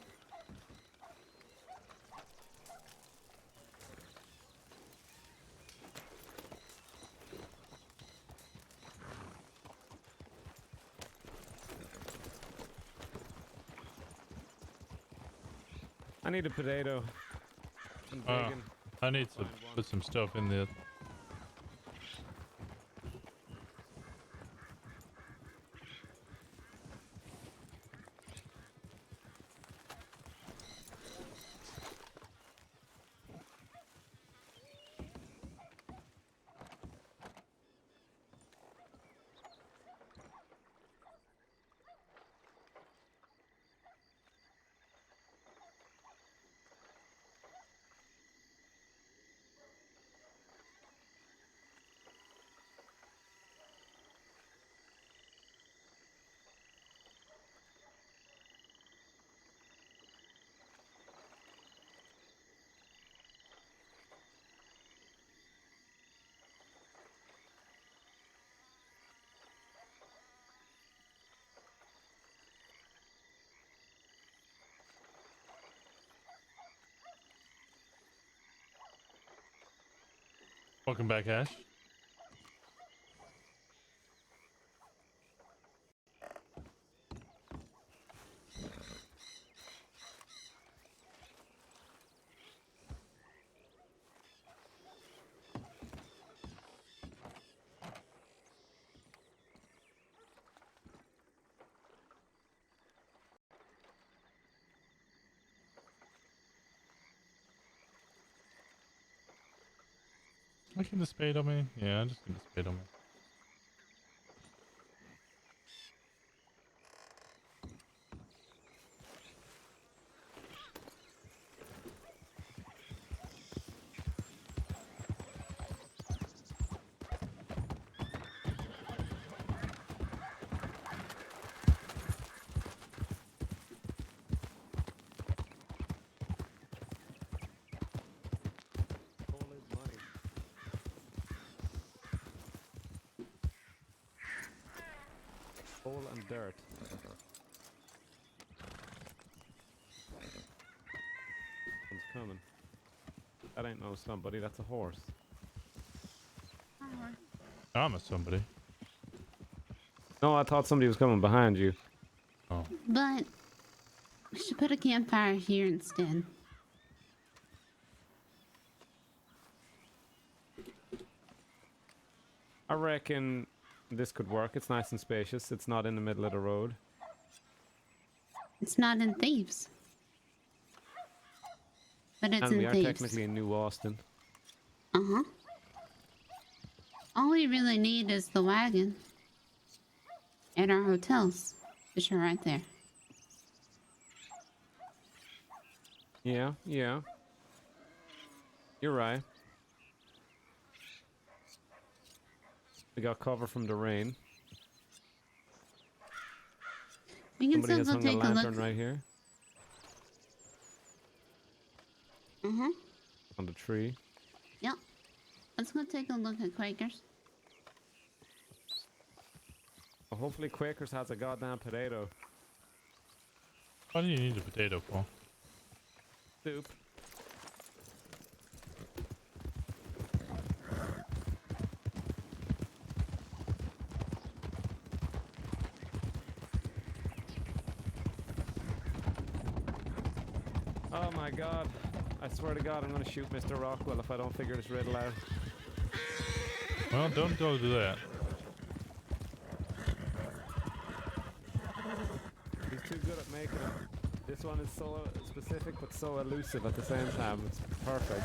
I need a potato. Some bacon. I need to put some stuff in there. Welcome back, Ash. I can the spade on me. Yeah, I'm just gonna spade on me. Coal is money. Coal and dirt. One's coming. That ain't no somebody, that's a horse. I'm a somebody. No, I thought somebody was coming behind you. Oh. But we should put a campfire here instead. I reckon this could work. It's nice and spacious. It's not in the middle of the road. It's not in Thieves. But it's And we in are Thieves. technically in New Austin. Uh-huh. All we really need is the wagon. And our hotels, which are right there. Yeah, yeah. You're right. We got cover from the rain. We can Somebody has still hung go a take a lantern look. right here Uh-huh. on the tree. Yep. Let's go take a look at Quakers. Well, hopefully Quakers has a goddamn potato. What do you need a potato for? Soup. Oh my god. I swear to god I'm gonna shoot Mr. Rockwell if I don't figure this riddle out. Well, don't go do that. He's too good at making it. This one is so specific but so elusive at the same time. It's perfect.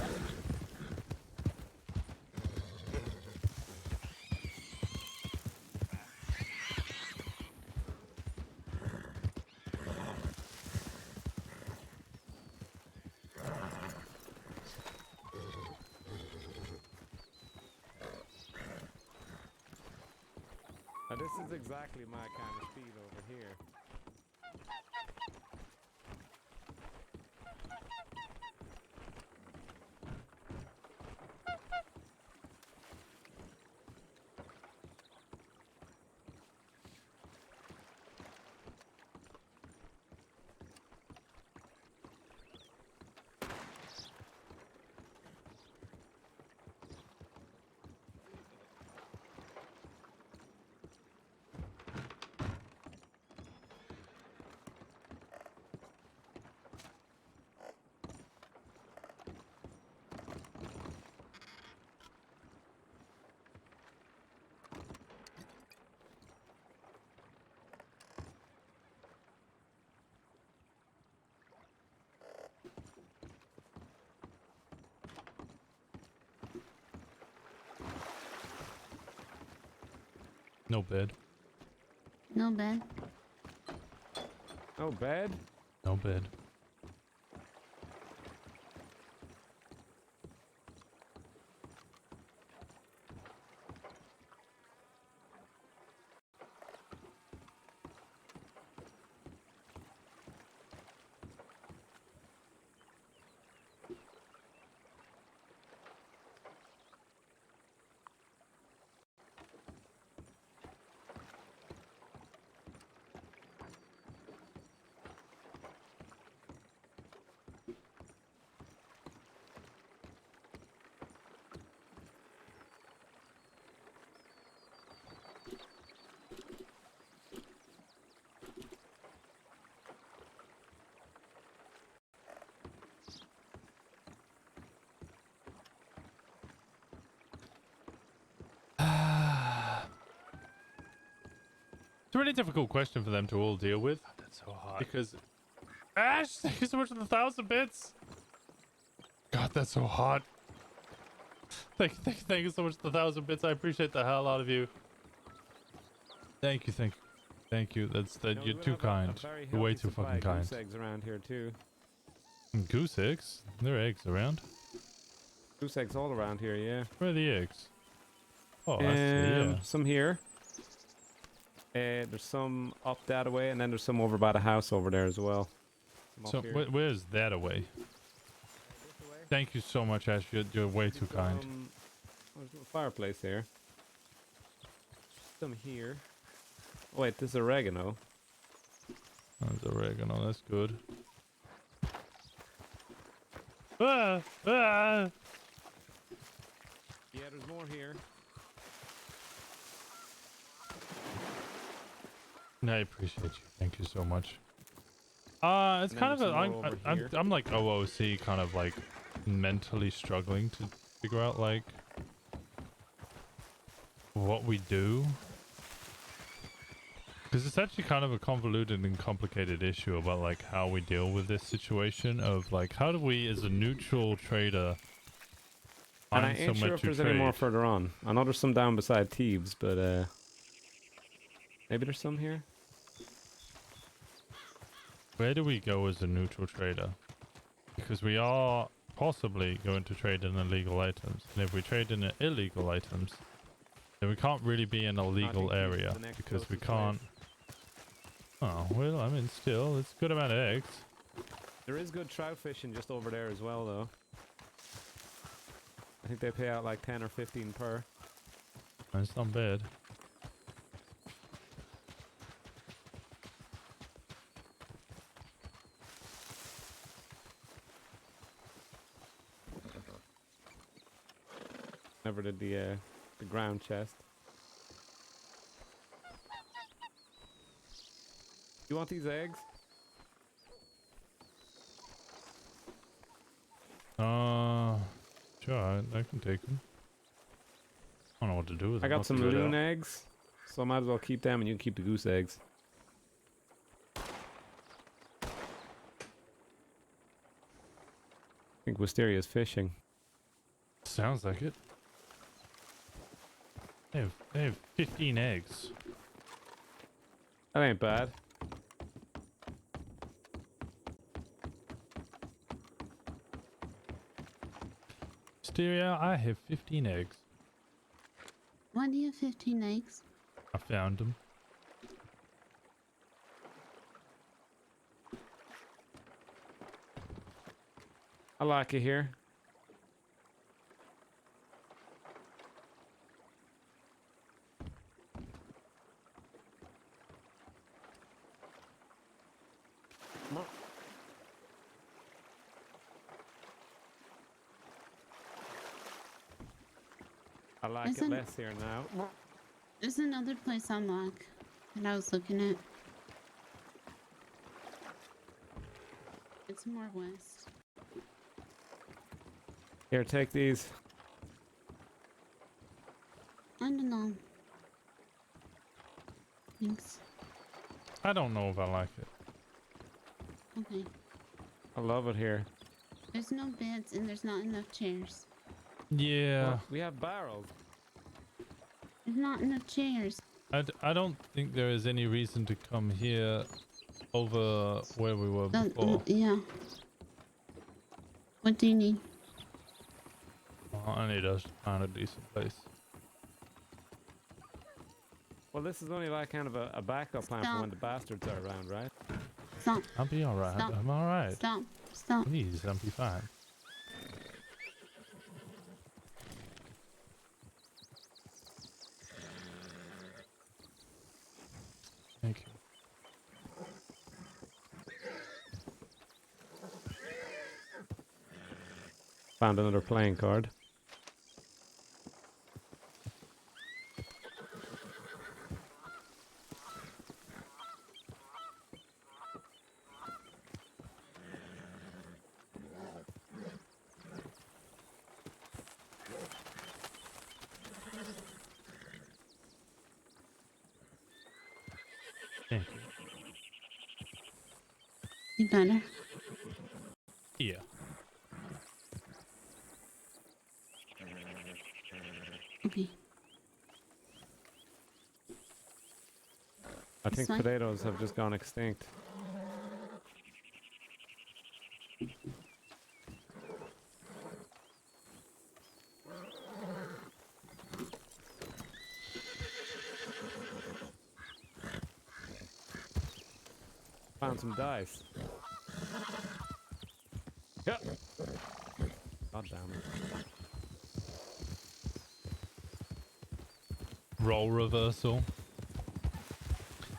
Now this is exactly my kind of speed over here. No bed. No bed. No bed? No bed. It's a really difficult question for them to all deal with. That's so hot. Because Ash, thank you so much for the 1,000 bits. God, that's so hot. Thank you so much for the 1,000 bits. I appreciate the hell out of you. Thank you. You're too kind. You're way too fucking kind. Goose eggs around here too. Goose eggs? There are eggs around. Goose eggs all around here, yeah. Where are the eggs? Oh, I see, yeah. Some here. There's some up that way, and then there's some over by the house over there as well. So where's that away? Thank you so much, Ash. You're way too kind. There's a fireplace here. Some here. Oh, wait, this is oregano. There's oregano. That's good. Ah! Ah! Yeah, there's more here. I appreciate you. Thank you so much. It's kind of I'm like OOC, kind of like mentally struggling to figure out like what we do, because it's actually kind of a convoluted and complicated issue about like how we deal with this situation of like how do we as a neutral trader And I find ain't sure somewhere if to there's trade. any more further on. I know there's some down beside Thebes, but maybe there's some here. Where do we go as a neutral trader? Because we are possibly going to trade in illegal items, and if we trade in illegal items, then we can't really be in a legal area because we can't. Oh well, I mean, still, it's a good amount of eggs. There is good trout fishing just over there as well, though. I think they pay out like 10 or 15 per. That's not bad. Never did the ground chest. You want these eggs? Sure, I can take them. I don't know what to do with them. I got some loon eggs, so I might as well keep them, and you can keep the goose eggs. I think Wisteria's fishing. Sounds like it. They have 15 eggs. That ain't bad. Wisteria, I have 15 eggs. Why do you have 15 eggs? I found them. I like it here. I like it less here now. There's another place on lock that I was looking at. It's more west. Here, take these. I don't know. Thanks. I don't know if I like it. Okay. I love it here. There's no beds and there's not enough chairs. Yeah. Well, we have barrels. There's not enough chairs. I don't think there is any reason to come here over where we were before. Yeah. What do you need? I need us to find a decent place. Well, this is only like kind of a backup plan for when the bastards are around, right? Stop. I'll be alright. Stop. I'm alright. Stop. Stop. Please, I'll be fine. Thank you. Found another playing card. Thank you. You better. Yeah. This way. potatoes have just gone extinct. Found some dice. Yep. God damn it. Role reversal.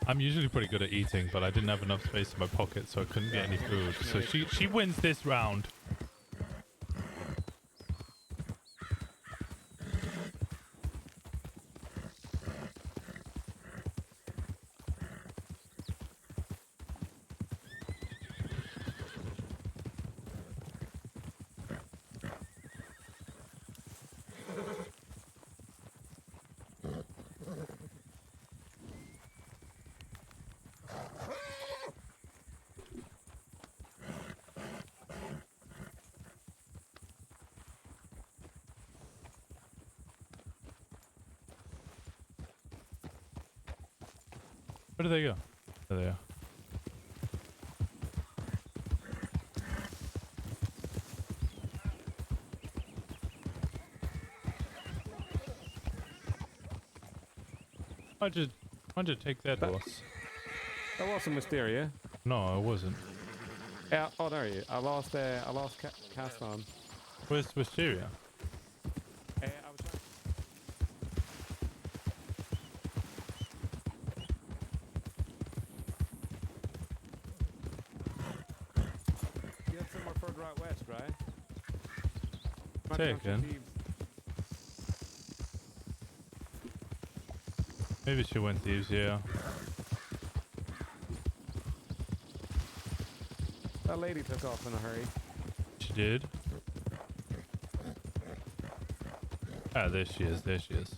I'm usually pretty good at eating, but I didn't have enough space in my pocket, so I couldn't get any food. So she wins this round. Where do they go? There they are. Why'd you take that horse? That wasn't Wisteria. No, it wasn't. Yeah. Oh, there you. I lost cast on. Where's Wisteria? I was trying. You had somewhere further out west, right? Taken. Maybe she went thieves, yeah. That lady took off in a hurry. She did. Ah, there she is. There she is.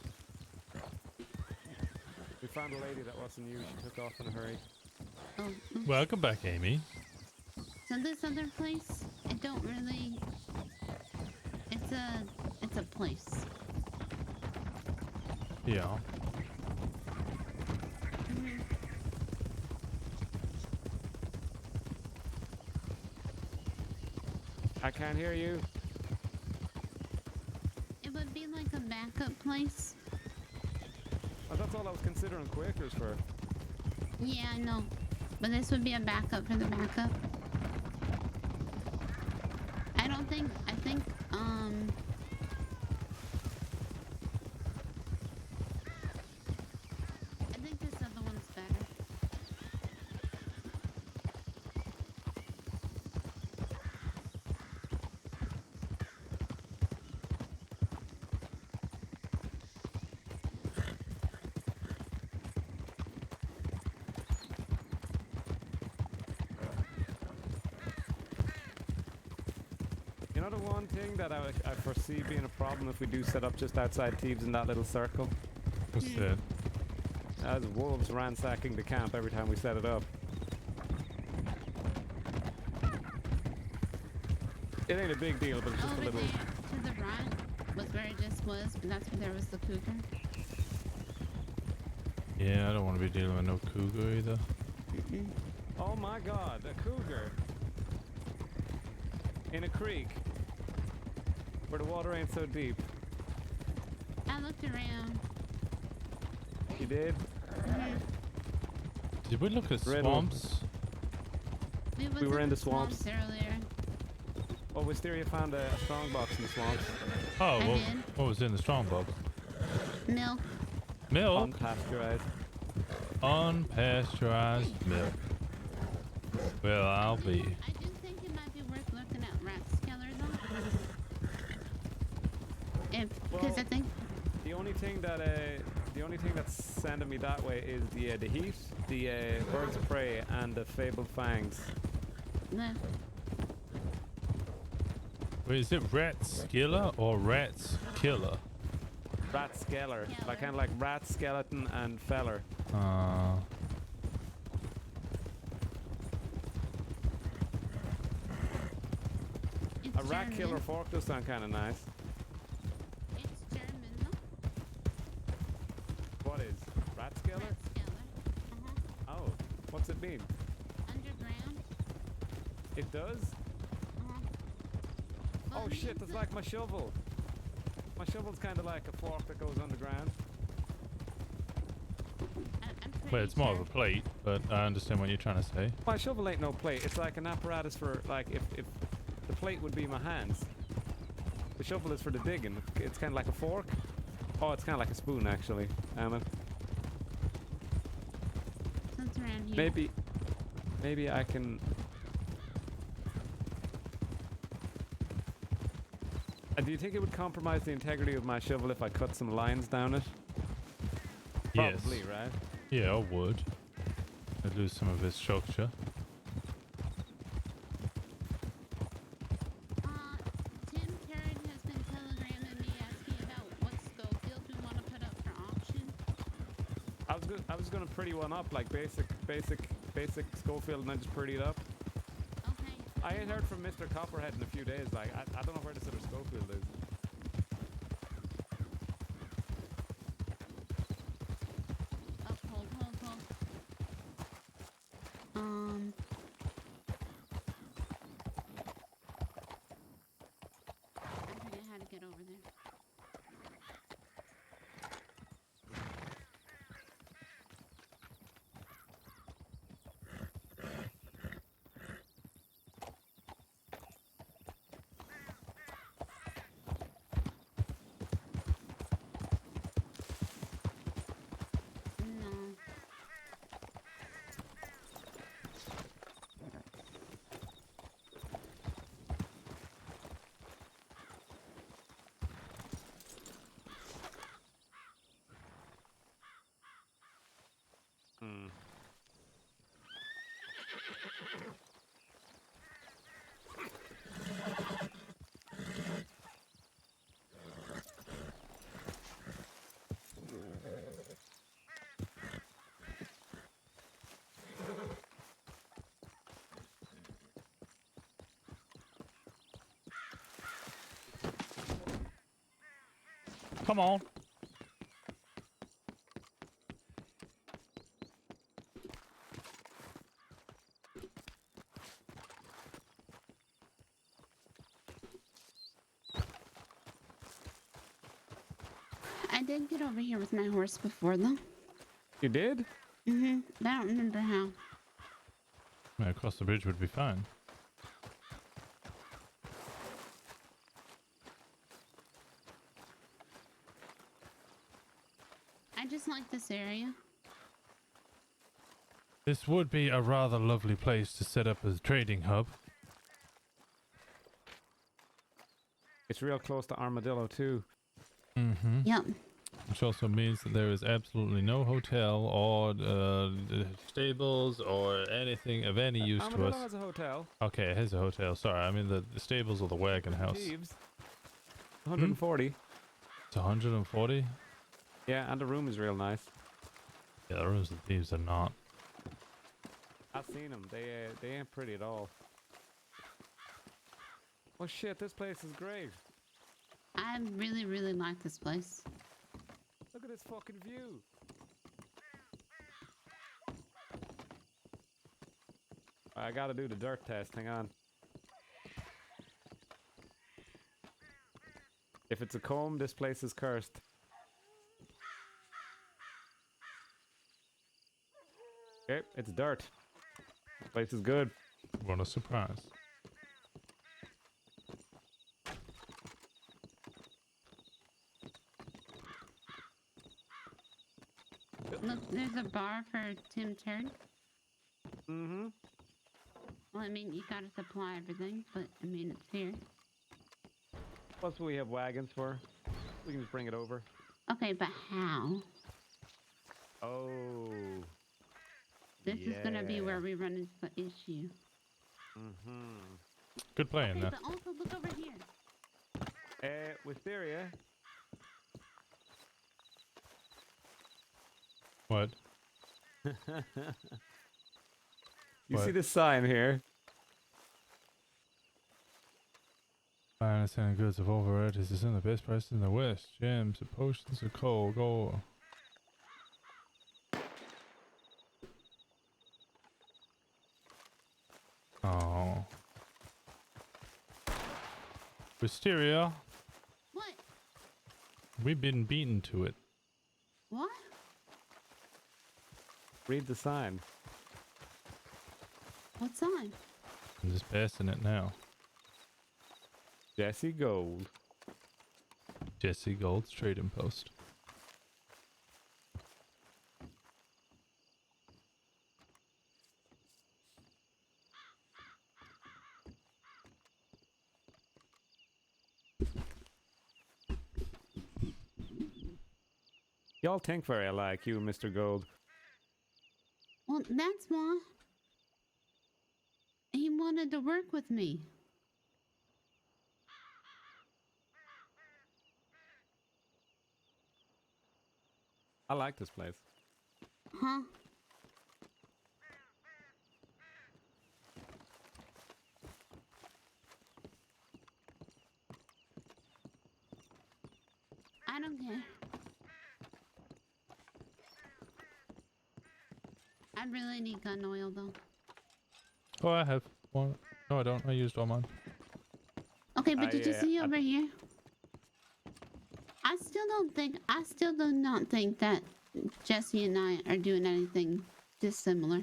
We found a lady that wasn't you. She took off in a hurry. Oh, Welcome back, Amy. so this other place, I don't really. It's a place. Yeah. I can't hear you. It would be like a backup place. Oh, that's all I was considering Quakers for. Yeah, I know. But this would be a backup for the backup. I think this other one's better. You know the one thing that I foresee being a problem if we do set up just outside Thebes in that little circle? What's that? As wolves ransacking the camp every time we set it up. It ain't a big deal, but it's just a little... There, to the right, was where it just was, but that's where there was the cougar. Yeah, I don't want to be dealing with no cougar either. Oh my god, a cougar! In a creek. Where the water ain't so deep. I looked around. You did? Did we look at Riddle. swamps? We were in the swamps. earlier. Oh, Wisteria found a strongbox in the swamps. Oh, I well, did. what was in the strongbox? Milk. Milk? Unpasteurized. Unpasteurized milk. Well, I'll be. I do think it might be worth looking at rat skeller though. Because I think The only thing that's sending me that way is the heat, the birds of prey, and the fabled fangs. Wait, is it rat skiller or rats killer? Rat skeller. Like kind of like rat skeleton and feller. A rat killer fork does sound kind of nice. it's German though. What is? Rat skeller? Uh-huh. Oh, you mean? Underground. It does? Oh shit, that's like my shovel. My shovel's kind of like a fork that goes underground. Well, it's more of a plate, but I understand what you're trying to say. My shovel ain't no plate. It's like an apparatus for, like, if the plate would be my hands. The shovel is for the digging. It's kind of like a fork. Oh, it's kind of like a spoon, actually. Anna. Sounds around here. Maybe I can... do you think it would compromise the integrity of my shovel if I cut some lines down it? Yes. Probably, right? Yeah, I would. I'd lose some of its structure. Tim Terry has been telegramming me asking about what Schofield we want to put up for auction. I was gonna pretty one up, like basic Schofield, and then just pretty it up. Okay. I ain't heard from Mr. Copperhead in a few days. Like, I don't know where this other Schofield is. Oh, hold. I forget how to get over there. Come on. I did get over here with my horse before, though. You did? Mm-hmm. I don't remember how. Yeah, across the bridge would be fine. I just like this area. This would be a rather lovely place to set up as a trading hub. It's real close to Armadillo, too. Mm-hmm. Yep. Which also means that there is absolutely no hotel or stables or anything of any use to Armadillo us. has a hotel. Okay, it has a hotel. Sorry, I mean the stables or the wagon house. Jeeves. 140. It's 140? Yeah, and the room is real nice. Yeah, the rooms of thieves are not. I've seen them. They ain't pretty at all. Oh shit, this place is great. I really, really like this place. Look at this fucking view. I gotta do the dirt test, hang on. If it's a comb, this place is cursed. Okay, it's dirt. This place is good. What a surprise. Look, there's a bar for Tim Turd. Mm-hmm. Well, I mean, you gotta supply everything, but I mean, it's here. Plus, we have wagons for. We can just bring it over. Okay, but how? Oh. This is gonna be where we run into the issue. Mm-hmm. Good plan, Okay, though. but also look over here. Wisteria. What? You What? see this sign here? Finest and goods of all varieties is in the best price in the West. Gems, potions of coal, gold. Oh. Wisteria. What? We've been beaten to it. What? Read the sign. What sign? I'm just passing it now. Jesse Gold. Jesse Gold's trading post. Y'all think very alike, you and Mr. Gold. Well, that's why. He wanted to work with me. I like this place. Huh? I don't care. I really need gun oil though. Oh, I have one. No, I don't. I used all mine. Okay, but did you see over here? I still do not think that Jesse and I are doing anything dissimilar.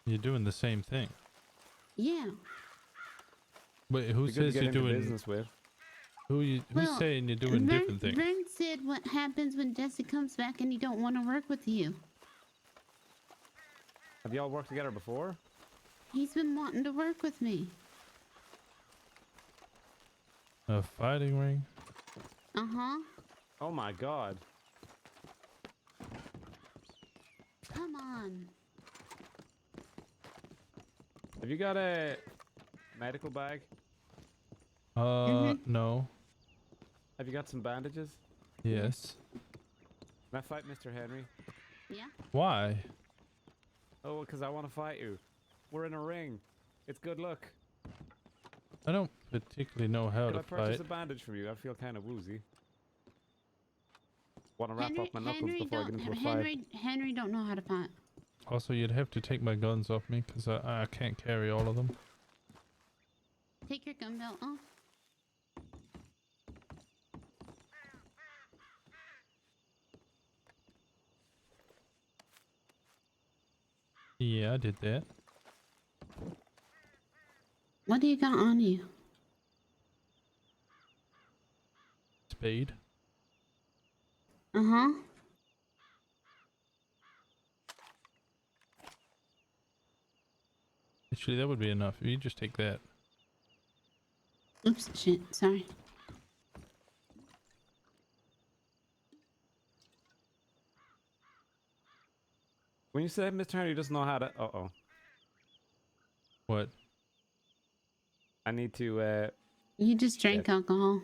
You're doing the same thing. Yeah. Wait, who Be good to says get you're into doing? business with. Who's Well, saying you're doing different things? Vern said what happens when Jesse comes back and he don't want to work with you. Have y'all worked together before? He's been wanting to work with me. A fighting ring? Uh-huh. Oh my god. Come on. Have you got a medical bag? No. Have you got some bandages? Yes. Can I fight Mr. Henry? Yeah. Why? Oh, because I want to fight you. We're in a ring. It's good luck. I don't particularly know how Could I to purchase fight. a bandage from you? I feel kind of woozy. Want to wrap up my knuckles before I get into a fight. Henry don't know how to fight. Also, you'd have to take my guns off me because I can't carry all of them. Take your gun belt off. Yeah, I did that. What do you got on you? Spade. Uh-huh. Actually, that would be enough. You just take that. Oops, shit, sorry. When you said Mr. Henry doesn't know how to... Uh-oh. What? I need to... You just drank alcohol.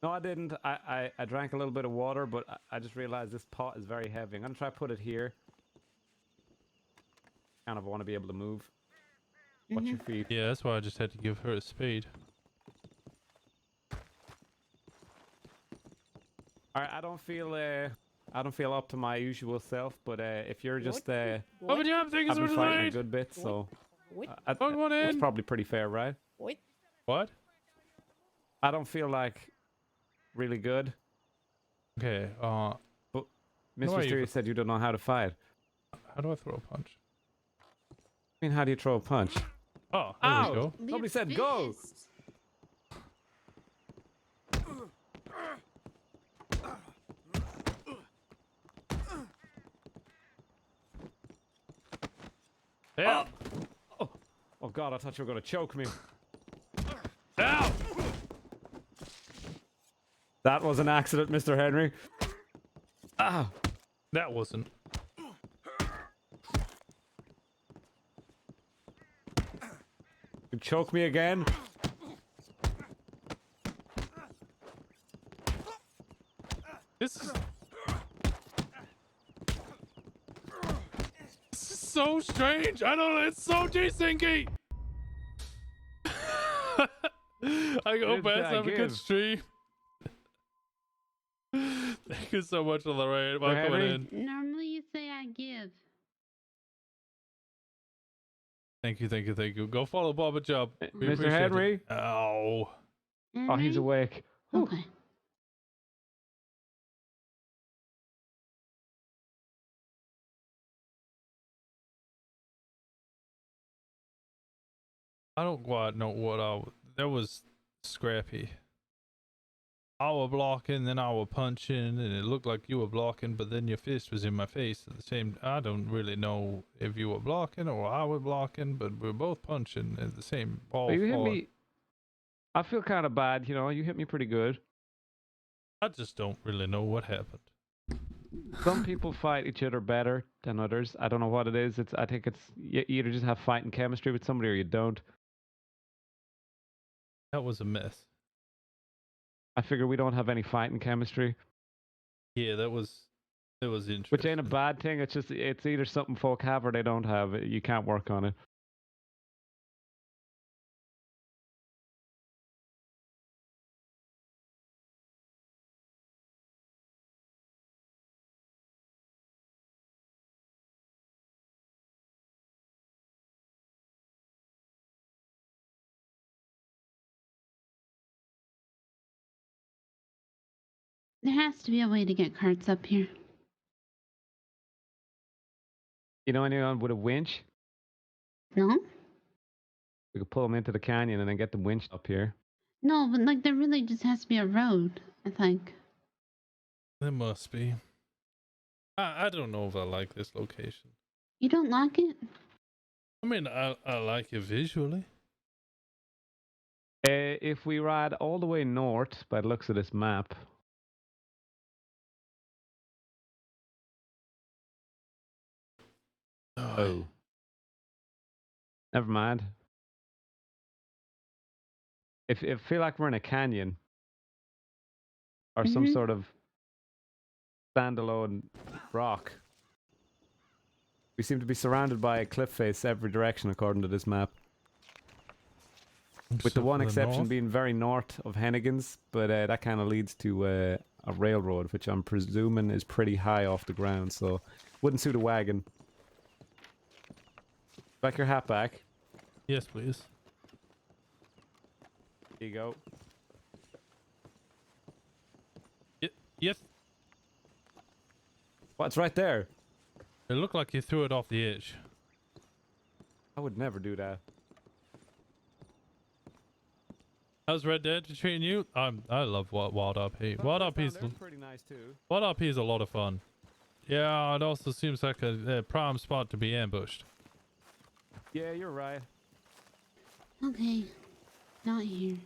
No, I didn't. I drank a little bit of water, but I just realized this pot is very heavy. I'm going to try to put it here. Kind of want to be able to move. Watch your feet. Yeah, that's why I just had to give her a spade. Alright, I don't feel up to my usual self, but if you're just Oh, but yeah, I'm thinking I've been it's fighting a right. good bit, so One it's in. probably pretty fair, right? What? I don't feel like really good. Okay, but No, Mr. you- Mysterious said you don't know how to fight. How do I throw a punch? I mean, how do you throw a punch? Oh, there Ow! we go. Nobody said go! Yeah. Oh god, I thought you were gonna choke me. Ow! That was an accident, Mr. Henry. Ah! That wasn't. You choke me again? This is so strange. I don't know. It's so desynchy. I go Didn't say past I have a good give. stream. Thank you so much, Lorraine. Welcome Henry? in. Normally you say I give. Thank you, thank you, thank you. Go follow Baba Job. We Mr. appreciate Henry? it. Ow. Oh, he's awake. Whew. Okay. I don't quite know what that was scrappy. I was blocking, then I was punching, and it looked like you were blocking, but then your fist was in my face at the same. I don't really know if you were blocking or I was blocking, but we were both punching at the same ball. Well, you hit me. I feel kind of bad, you know. You hit me pretty good. I just don't really know what happened. Some people fight each other better than others. I don't know what it is. I think it's you either just have fighting chemistry with somebody or you don't. That was a mess. I figure we don't have any fighting chemistry. Yeah, that was interesting. Which ain't a bad thing. It's just it's either something folk have or they don't have. You can't work on it. There has to be a way to get carts up here. You know anyone with a winch? No? We could pull them into the canyon and then get the winch up here. No, but like there really just has to be a road, I think. There must be. I don't know if I like this location. You don't like it? I mean, I like it visually. If we ride all the way north, by the looks of this map. Oh. Never mind. If feel like we're in a canyon or some sort of standalone rock. We seem to be surrounded by a cliff face every direction according to this map. With the one exception being very north of Hennigan's, but that kind of leads to a railroad, which I'm presuming is pretty high off the ground, so wouldn't suit a wagon. Back your hat back. Yes, please. Here you go. Yes. What's right there? It looked like you threw it off the edge. I would never do that. How's Red Dead treating you? I love WildRP. WildRP's pretty nice too. WildRP is a lot of fun. Yeah, it also seems like a prime spot to be ambushed. Yeah, you're right. Okay. Not here.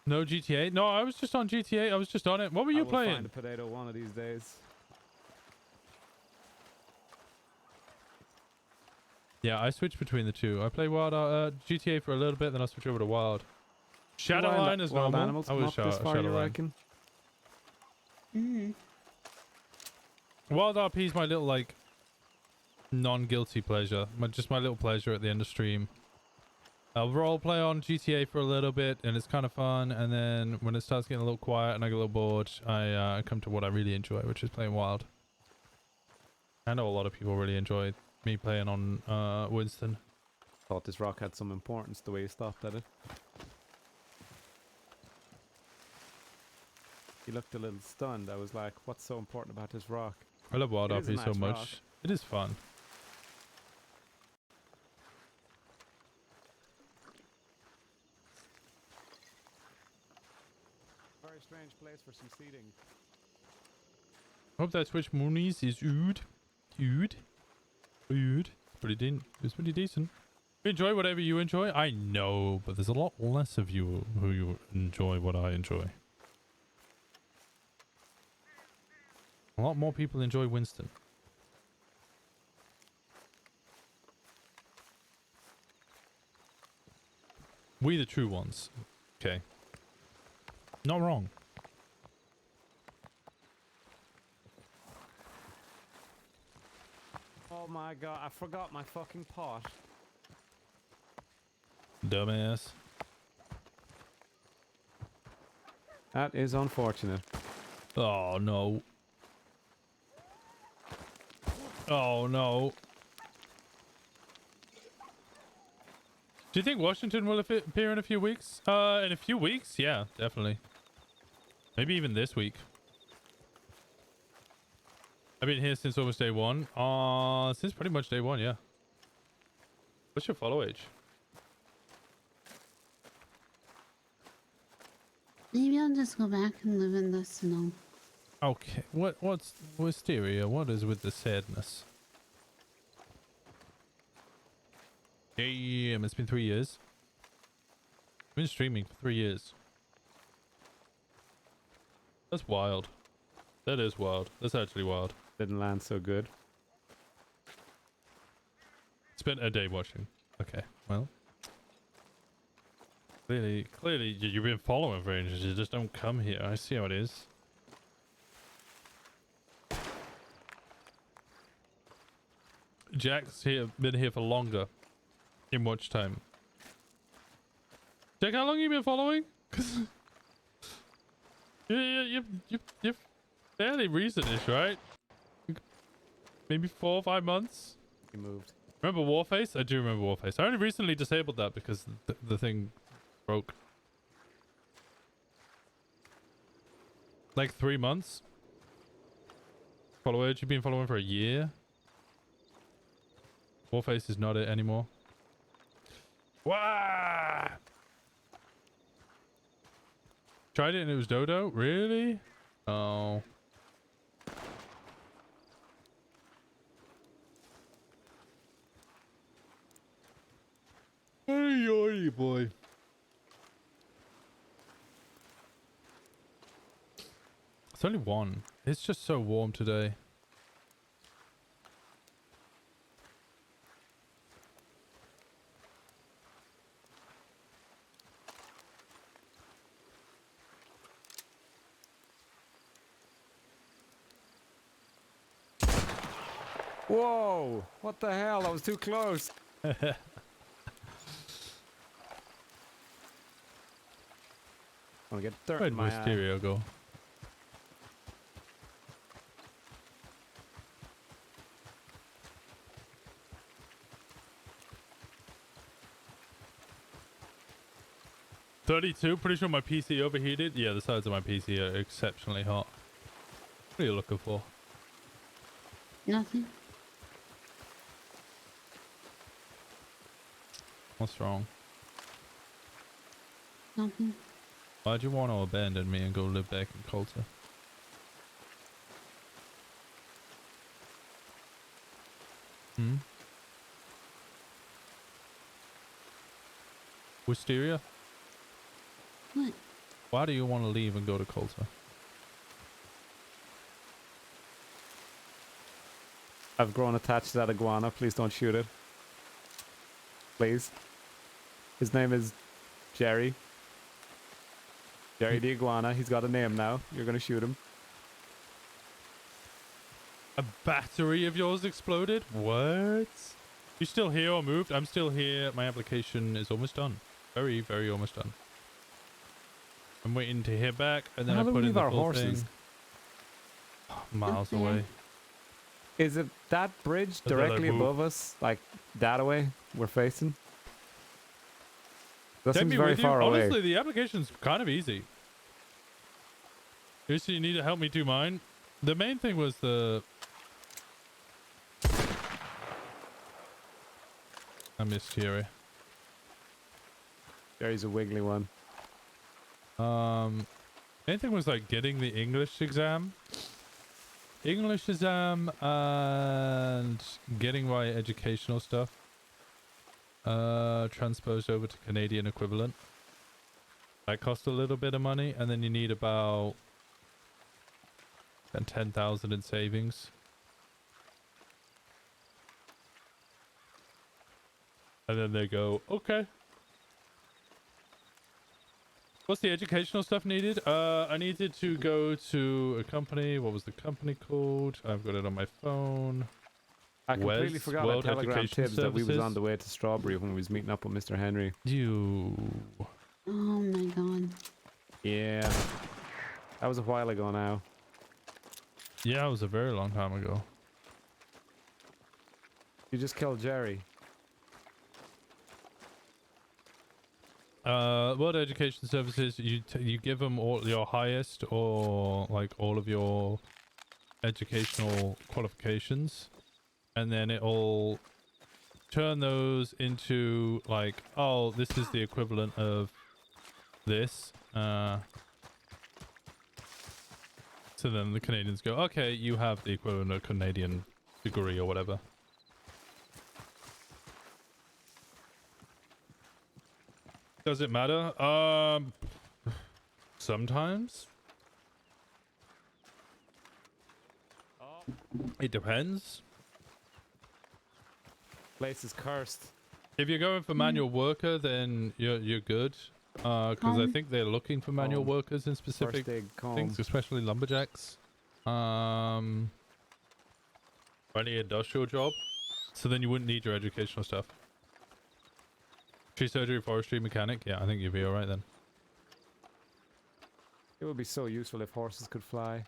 No GTA? No, I was just on GTA. I was just on it. What were you playing? Find a potato one of these days. Yeah, I switch between the two. I play GTA for a little bit, then I switch over to Wild. Shadowline is wild normal. Animals I was come up this far, you Shadowline. reckon? WildRP is my little like non-guilty pleasure. Just my little pleasure at the end of stream. I'll role play on GTA for a little bit, and it's kind of fun. And then when it starts getting a little quiet and I get a little bored, I come to what I really enjoy, which is playing Wild. I know a lot of people really enjoy me playing on Winston. Thought this rock had some importance the way you stopped at it. You looked a little stunned. I was like, what's so important about this rock? I love WildRP so nice much. rock. It is fun. Very strange place for some seating. Hope that Switch Moonies is ood. It's pretty decent. You enjoy whatever you enjoy? I know, but there's a lot less of you who you enjoy what I enjoy. A lot more people enjoy Winston. We the true ones. Okay. Not wrong. Oh my god, I forgot my fucking pot. Dumbass. That is unfortunate. Oh no. Oh no. Do you think Washington will appear in a few weeks? In a few weeks? Yeah, definitely. Maybe even this week. I've been here since almost day one. Since pretty much day one, yeah. What's your follow age? Maybe I'll just go back and live in the snow. Okay. What's Wisteria? What is with the sadness? Damn, it's been 3 years. I've been streaming for 3 years. That's wild. That is wild. That's actually wild. Didn't land so good. Spent a day watching. Okay, well. Clearly you've been following Rangers. You just don't come here. I see how it is. Jack's been here for longer. In watch time. Jack, how long have you been following? Cause you're fairly recent-ish, right? Maybe 4 or 5 months. He moved. Remember Warface? I do remember Warface. I only recently disabled that because the thing broke. Like 3 months. Followers, you've been following for a year. Warface is not it anymore. Wah! Tried it and it was Dodo? Really? Oh. Hey, boy. It's only one. It's just so warm today. Whoa! What the hell? That was too close. I'll get dirt Where'd in my eye. Wisteria go? $32. Pretty sure my PC overheated. Yeah, the sides of my PC are exceptionally hot. What are you looking for? Nothing. What's wrong? Nothing. Why'd you want to abandon me and go live back in Coulter? Hmm? Wisteria? What? Why do you want to leave and go to Coulter? I've grown attached to that iguana. Please don't shoot it. Please. His name is Jerry. Jerry the iguana. He's got a name now. You're gonna shoot him. A battery of yours exploded? What? You still here or moved? I'm still here. My application is almost done. Very, very almost done. I'm waiting to hear back, and then How I do we put in leave the our full horses? thing. Miles away. Is it that bridge Or did I directly move? above us? Like that away we're facing? That Take seems me very with you. far away. Honestly, the application's kind of easy. You need to help me do mine. The main thing was the... I missed Jerry. Jerry's a wiggly one. Main thing was like getting the English exam. English exam and getting my educational stuff transposed over to Canadian equivalent. That cost a little bit of money, and then you need about 10,000 in savings. And then they go, okay. What's the educational stuff needed? I needed to go to a company. What was the company called? I've got it on my phone. I completely Wes, forgot World at Telegram Education Tips that we was on Services. the way to Strawberry when we was meeting up with Mr. Henry. You. Oh my god. Yeah. That was a while ago now. Yeah, it was a very long time ago. You just killed Jerry. World Education Services, you give them all your highest or like all of your educational qualifications, and then it'll turn those into like, oh, this is the equivalent of this. So then the Canadians go, okay, you have the equivalent of Canadian degree or whatever. Does it matter? Sometimes. It depends. Place is cursed. If you're going for manual worker, then you're good. Because I think they're looking for manual workers in specific things, especially lumberjacks. For any industrial job. So then you wouldn't need your educational stuff. Tree surgery, forestry, mechanic. Yeah, I think you'd be alright then. It would be so useful if horses could fly.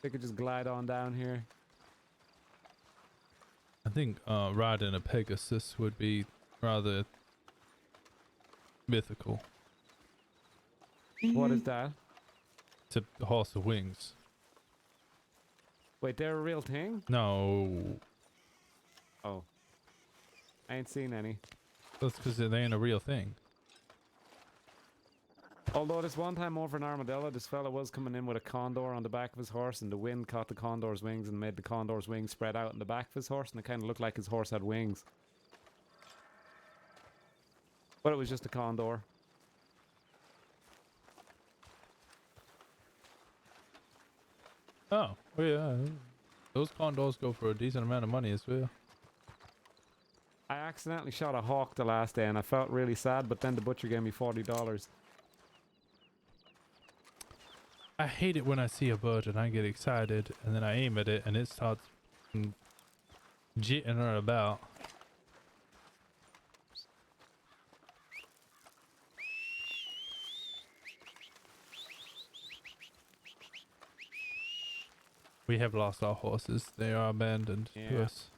They could just glide on down here. I think riding a Pegasus would be rather mythical. What is that? It's a horse with wings. Wait, they're a real thing? No. Oh. I ain't seen any. That's because they ain't a real thing. Although this one time over in Armadillo, this fella was coming in with a condor on the back of his horse, and the wind caught the condor's wings and made the condor's wings spread out in the back of his horse, and it kind of looked like his horse had wings. But it was just a condor. Oh, well, yeah. Those condors go for a decent amount of money as well. I accidentally shot a hawk the last day, and I felt really sad, but then the butcher gave me $40. I hate it when I see a bird and I get excited and then I aim at it and it starts jitting her about. We have lost our horses. They are abandoned to us.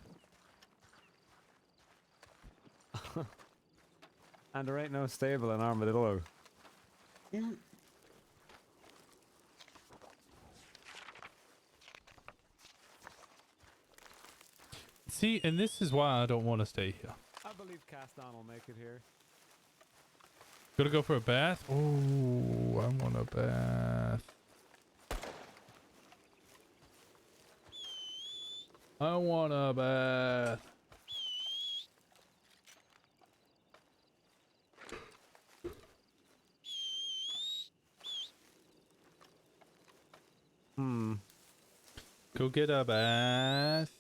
And there ain't no stable in Armadillo. Yeah. See, and this is why I don't want to stay here. I believe Castan will make it here. Gotta go for a bath? Oh, I want a bath. I want a bath. Go get a bath.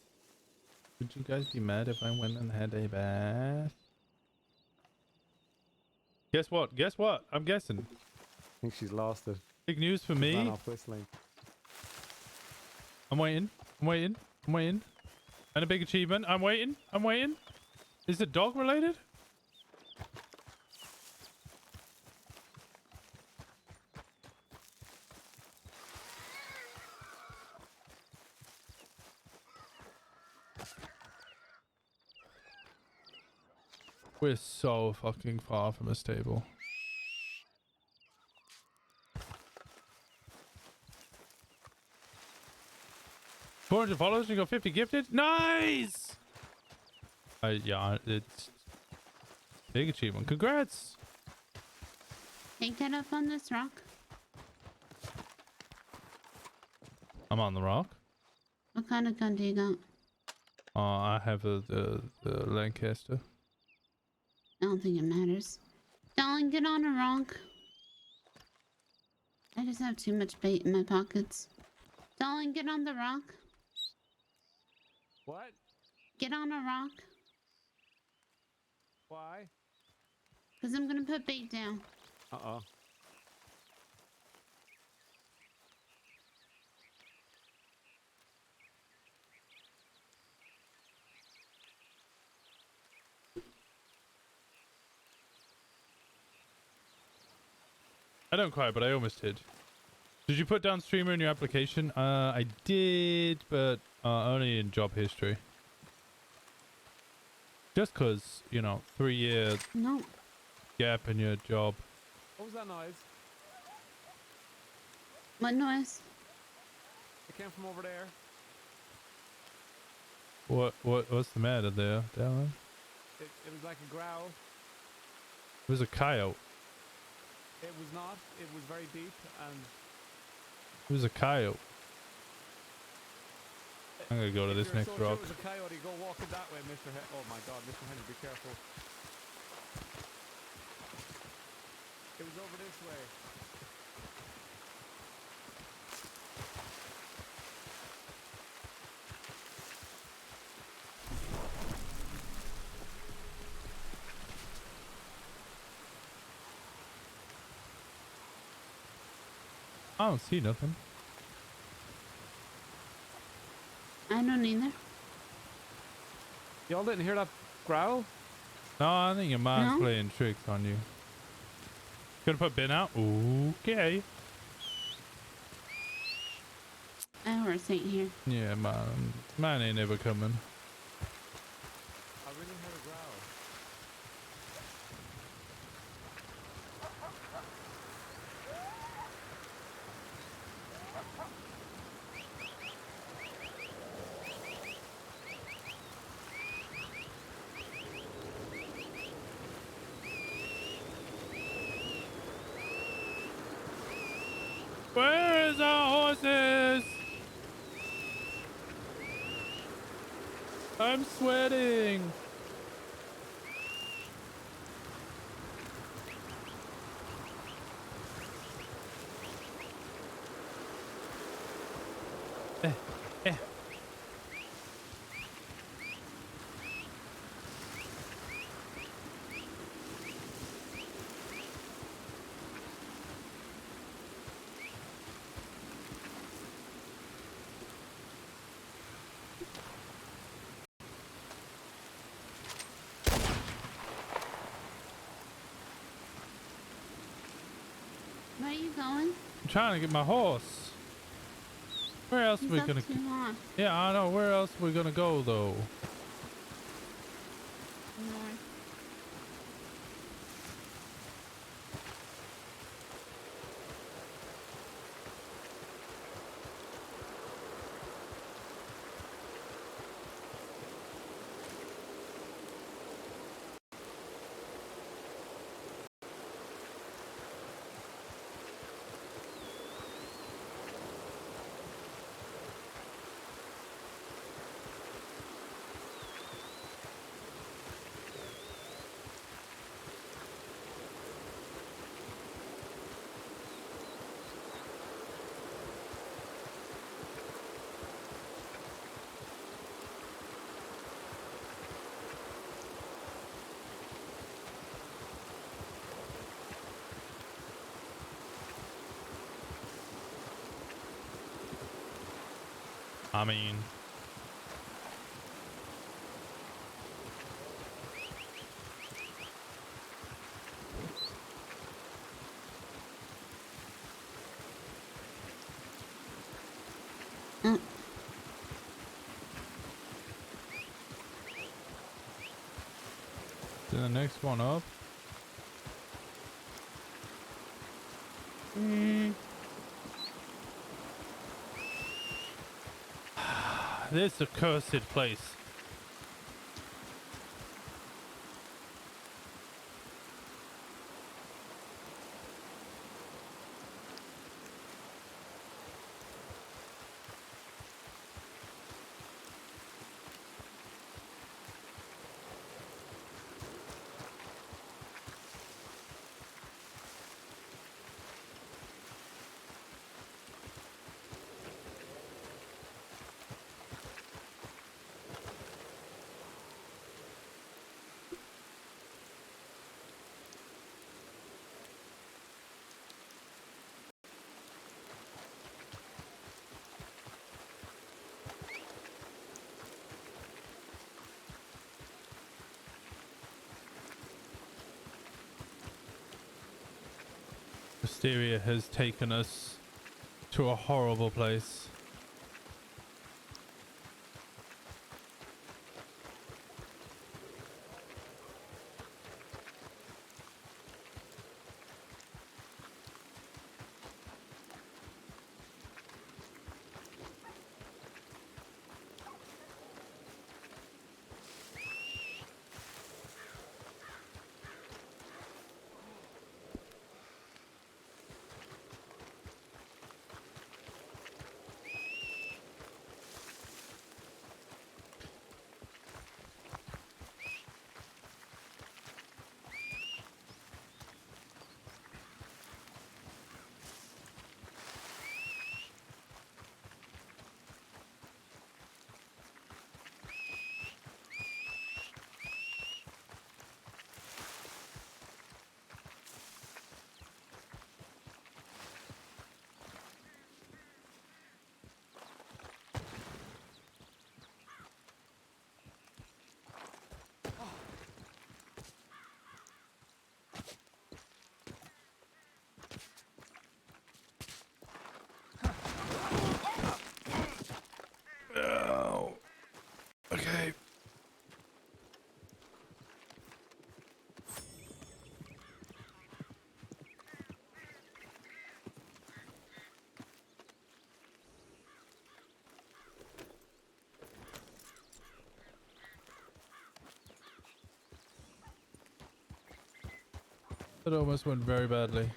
Would you guys be mad if I went and had a bath? Guess what? Guess what? I'm guessing. I think she's lost it. Big news for She's me. ran off whistling. I'm waiting. I'm waiting. I'm waiting. And a big achievement. I'm waiting. I'm waiting. Is it dog related? We're so fucking far from a stable. $400 followers and you got 50 gifted? Nice! Yeah, it's big achievement. Congrats! Hey, get up on this rock. I'm on the rock. What kind of gun do you got? I have the Lancaster. I don't think it matters. Darling, get on a rock. I just have too much bait in my pockets. Darling, get on the rock. What? Get on a rock. Why? Because I'm going to put bait down. Uh-oh. I don't quite, but I almost did. Did you put down streamer in your application? I did, but only in job history. Just cause, you know, 3-year gap in your job. What was that noise? What noise? It came from over there. What's the matter there, Darren? It was like a growl. It was a coyote. It was not. It was very deep and. It was a coyote. I'm gonna go to this next rock. If it was a coyote, go walking that way, Mr. Oh my God, Mr. Henry, be careful. It was over this way. I don't see nothing. I don't either. Y'all didn't hear that growl? No, I think your mind's No? playing tricks on you. Gonna put Ben out? Okay. Ours ain't here. Yeah, mine ain't ever coming. I really heard a growl. Where is our horses? I'm sweating. Where are you going? I'm trying to get my horse. Where else He's we up gonna? too long. Yeah, I know. Where else we gonna go though? North. I mean, is the next one up? This accursed place. Hysteria has taken us to a horrible place. Oh. Okay. That almost went very badly.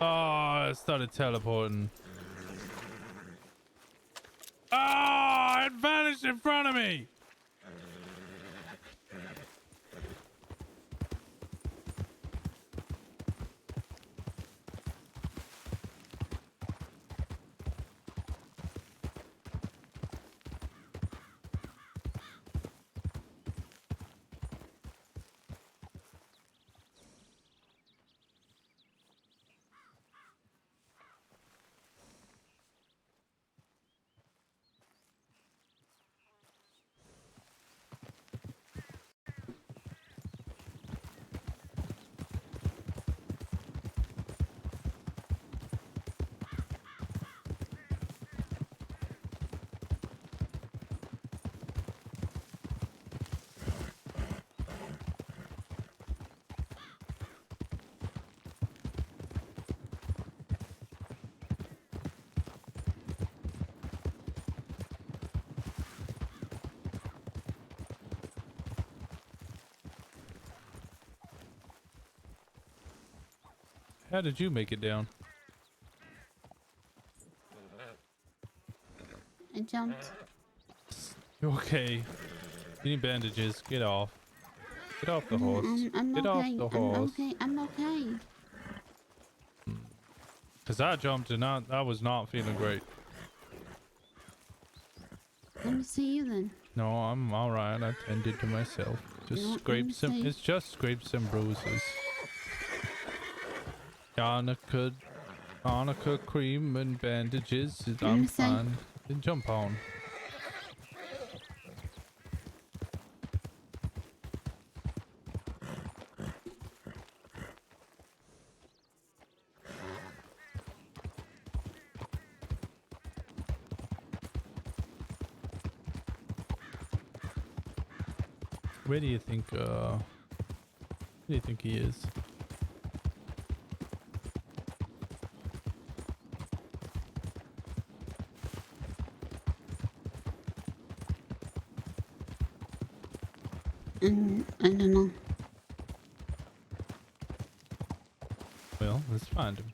Oh, it started teleporting. Oh, it vanished in front of me. How did you make it down? I jumped. Okay. You need bandages. Get off. Get off the horse. I'm Get okay. off the horse. I'm okay. Cause I jumped and I was not feeling great. Let me see you then. No, I'm all right. I tended to myself. Just No, let scrape me some. see. It's just scrapes and bruises. Arnica cream and bandages. I'm fine. Then jump on. Where do you think he is? I don't know. Well, let's find him.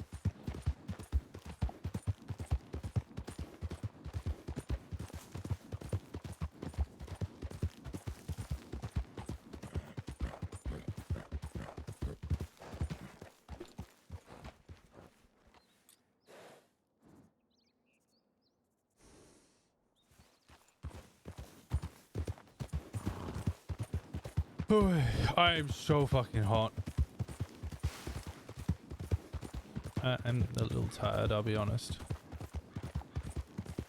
I am so fucking hot. I'm a little tired, I'll be honest.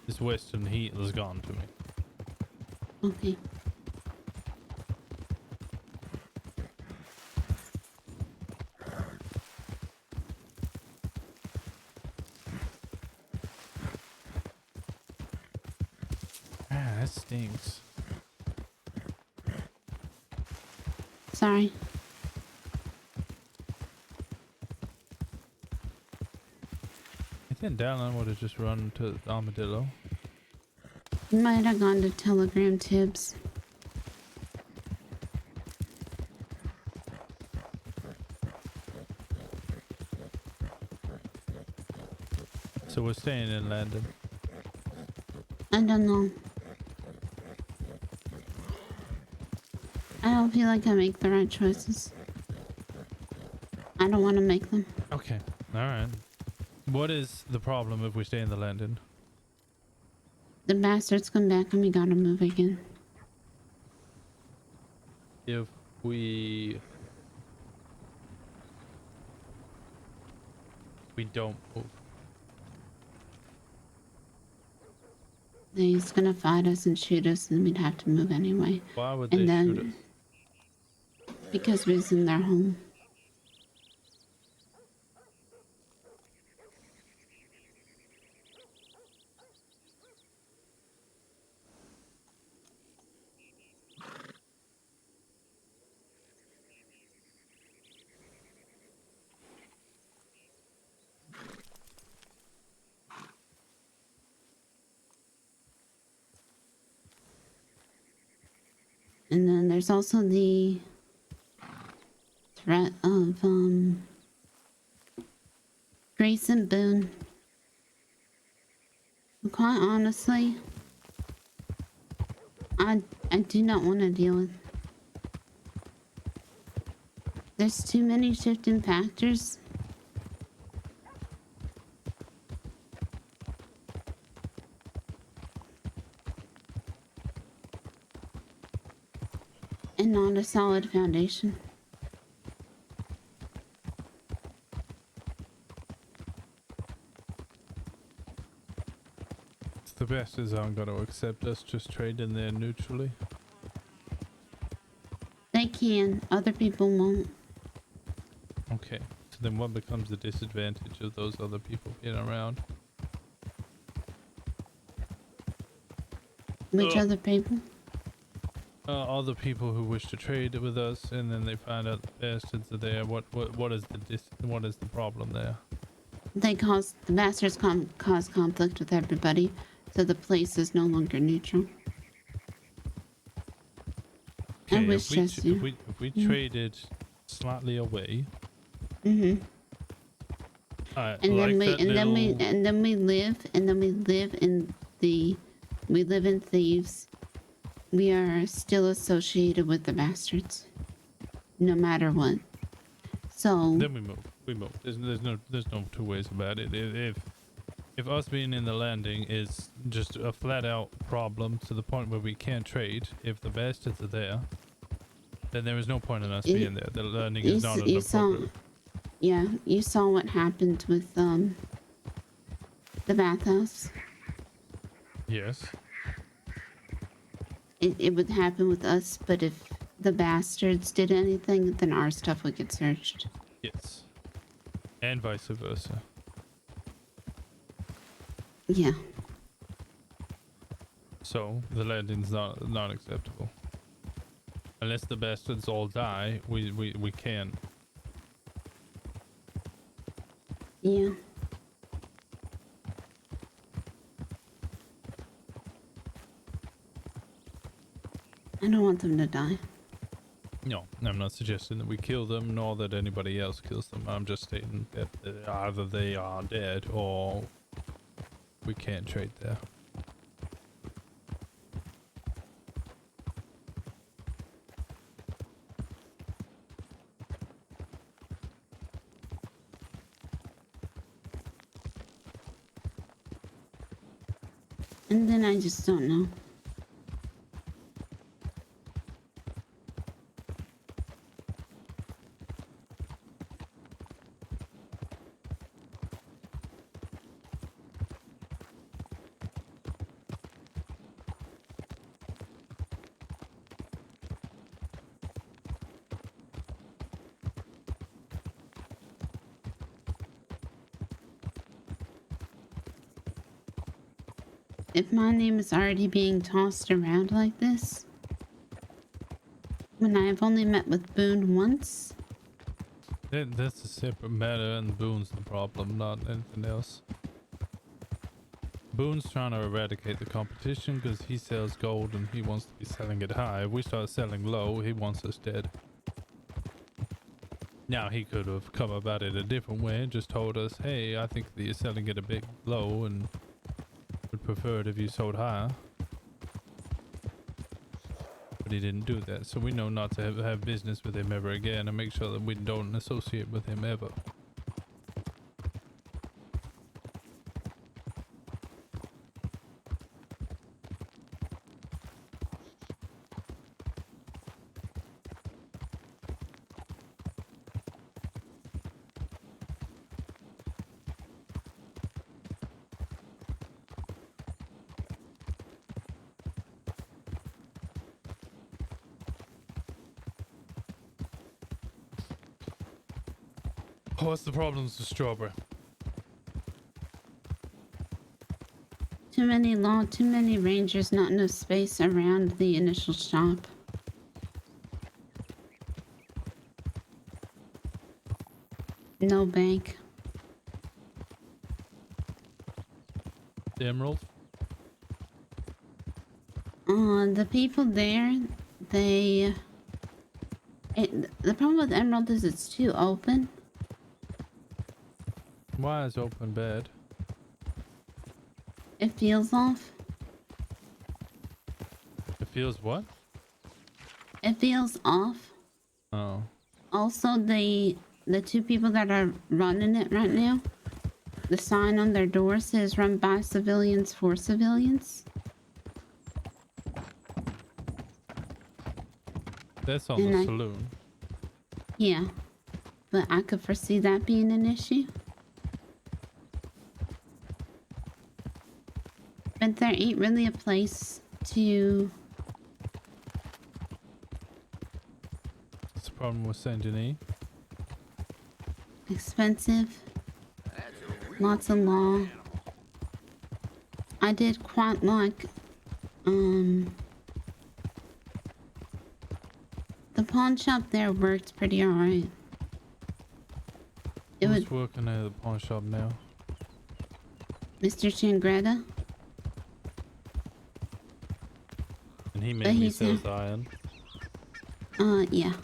This western heat has gone to me. Okay. That stinks. Sorry. I think Dallin would have just run to Armadillo. You might have gone to Telegram Tibbs. So we're staying in Landon. I don't know. I don't feel like I make the right choices. I don't want to make them. Okay. Alright. What is the problem if we stay in the Landon? The bastards come back and we gotta move again. If we don't move. He's gonna fight us and shoot us, and we'd have to move anyway. Why would and they then, shoot us? Because we was in their home. And then there's also the threat of Grace and Boone. Quite honestly, I do not want to deal with. There's too many shifting factors. And not a solid foundation. The bastards aren't going to accept us just trading there neutrally. They can. Other people won't. Okay. So then what becomes the disadvantage of those other people being around? Which other people? Other people who wish to trade with us, and then they find out the bastards are there. What is the problem there? The bastards cause conflict with everybody, so the place is no longer neutral. Okay, I wish if we traded slightly away. Mm-hmm. And then we live in Thieves. We are still associated with the bastards, no matter what. So then we move. There's no two ways about it. If us being in the landing is just a flat out problem to the point where we can't trade, if the bastards are there, then there is no point in us being there. The landing is not an appropriate. Yeah, you saw what happened with the bathhouse. Yes. It would happen with us, but if the bastards did anything, then our stuff would get searched. Yes. And vice versa. Yeah. So the landing's not acceptable. Unless the bastards all die, we can. Yeah. I don't want them to die. No, I'm not suggesting that we kill them, nor that anybody else kills them. I'm just stating that either they are dead or we can't trade there. And then I just don't know. if my name is already being tossed around like this, when I've only met with Boone once. That's a separate matter, and Boone's the problem, not anything else. Boone's trying to eradicate the competition because he sells gold and he wants to be selling it high. If we start selling low, he wants us dead. Now, he could have come about it a different way and just told us, hey, I think that you're selling it a bit low and would prefer it if you sold higher. But he didn't do that, so we know not to have business with him ever again and make sure that we don't associate with him ever. What's the problems with strawberry? Too many law, too many rangers, not enough space around the initial shop. No bank. The emerald? The people there, the problem with Emerald is it's too open. Why is open bad? It feels off. It feels what? It feels off. Oh. Also, the two people that are running it right now, the sign on their door says run by civilians for civilians. That's on the saloon. Yeah, but I could foresee that being an issue. But there ain't really a place to... What's the problem with Saint Denis? Expensive. Lots of law. I did quite like, the pawn shop there worked pretty alright. Who's working at the pawn shop now? Mr. Changretta. And he mainly sells iron. Yeah.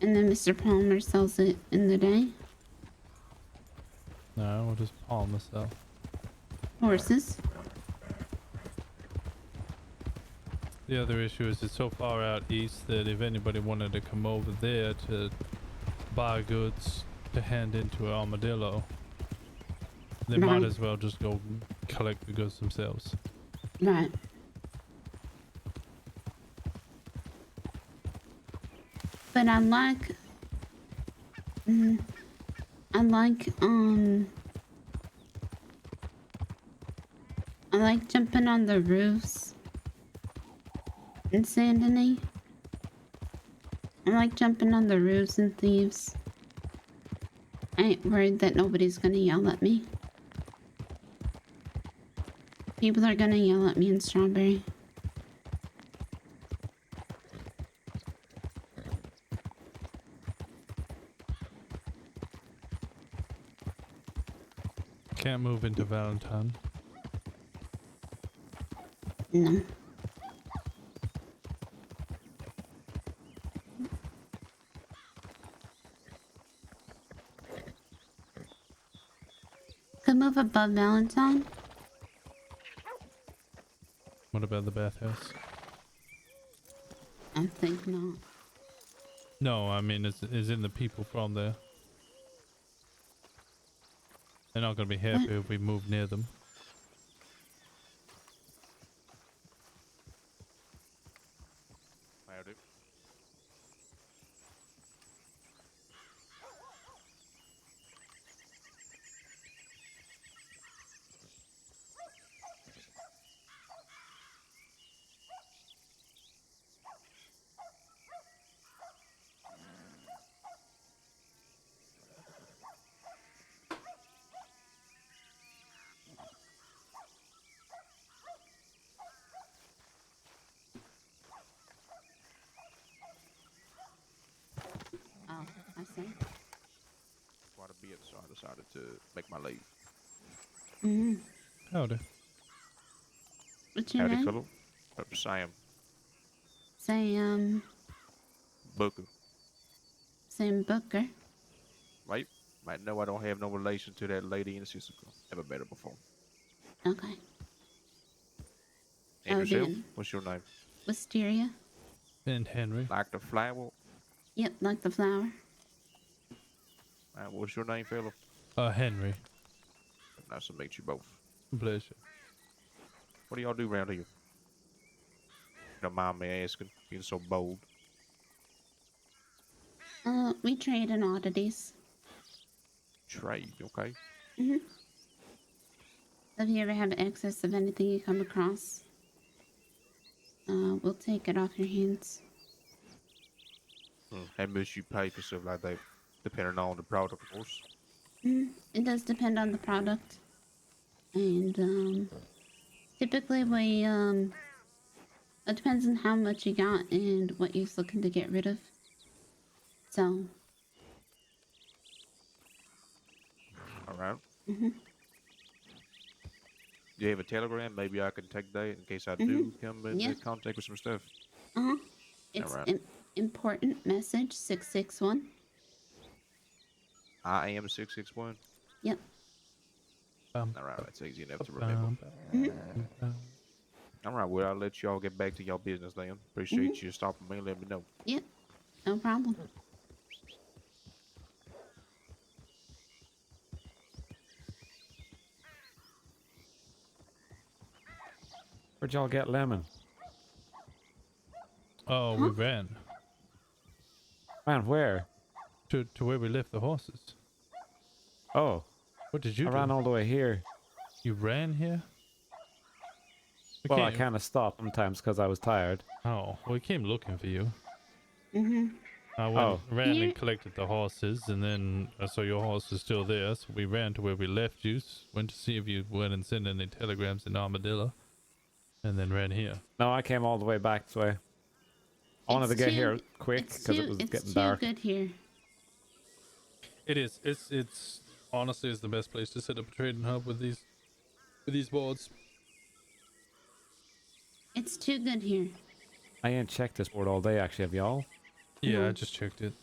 And then Mr. Palmer sells it in the day. No, what does Palmer sell? Horses. The other issue is it's so far out east that if anybody wanted to come over there to buy goods to hand into an armadillo, they might as well just go collect the goods themselves. Right. But I like jumping on the roofs in Saint Denis. I like jumping on the roofs and thieves. I ain't worried that nobody's gonna yell at me. People are gonna yell at me in Strawberry. Can't move into Valentine. No. Could move above Valentine. What about the bathhouse? I think not. No, I mean, is in the people from there. They're not going to be happy if we move near them. decided to make my leave. Mm. Howdy. What's your Howdy, name? fellow. Sam. Sam. Booker. Sam Booker. Right? Might know I don't have no relation to that lady in the system. Never met her before. Okay. And Oh, yourself? then. What's your name? Wisteria. And Henry. Like the flower? Yep, like the flower. What's your name, fellow? Henry. Nice to meet you both. Pleasure. What do y'all do around here? Don't mind me asking, being so bold. We trade in oddities. Trade, okay? Mm-hmm. If you ever have excess of anything you come across, we'll take it off your hands. How much you pay for stuff like that? Depending on the product, of course. It does depend on the product. And, typically we, it depends on how much you got and what you're looking to get rid of. So. Alright. Mm-hmm. Do you have a telegram? Maybe I can take that in case I do come into contact with some stuff. Uh-huh. It's an important message, 661. I am 661. Yep. Alright, that's easy enough to remember. Alright, well, I'll let y'all get back to y'all business then. Appreciate you stopping me and letting me know. Yep, no problem. Where'd y'all get Lemon? Oh, we ran. Ran where? To where we left the horses. Oh. What did you do? I ran all the way here. You ran here? Well, I kind of stopped sometimes because I was tired. Oh, we came looking for you. Mm-hmm. I ran and collected the horses, and then I saw your horse was still there, so we ran to where we left you, went to see if you went and sent any telegrams in Armadillo, and then ran here. No, I came all the way back this way. I wanted to get here quick because it was getting dark. It's too good here. It is. It's honestly is the best place to set up a trading hub with these boards. It's too good here. I ain't checked this board all day, actually. Have y'all? Yeah, I just checked it.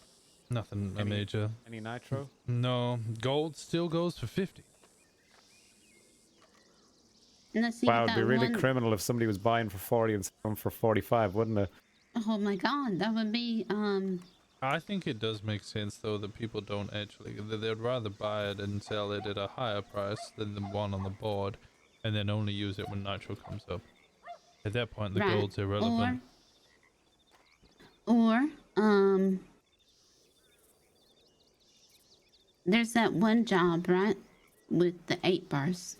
Nothing major. Any nitro? No. Gold still goes for 50. Wow, it'd be really criminal if somebody was buying for 40 and selling for 45, wouldn't it? Oh my god, that would be, I think it does make sense though that people don't actually, they'd rather buy it and sell it at a higher price than the one on the board, and then only use it when nitro comes up. At that point, the gold's irrelevant. Or, there's that one job, right? With the 8 bars.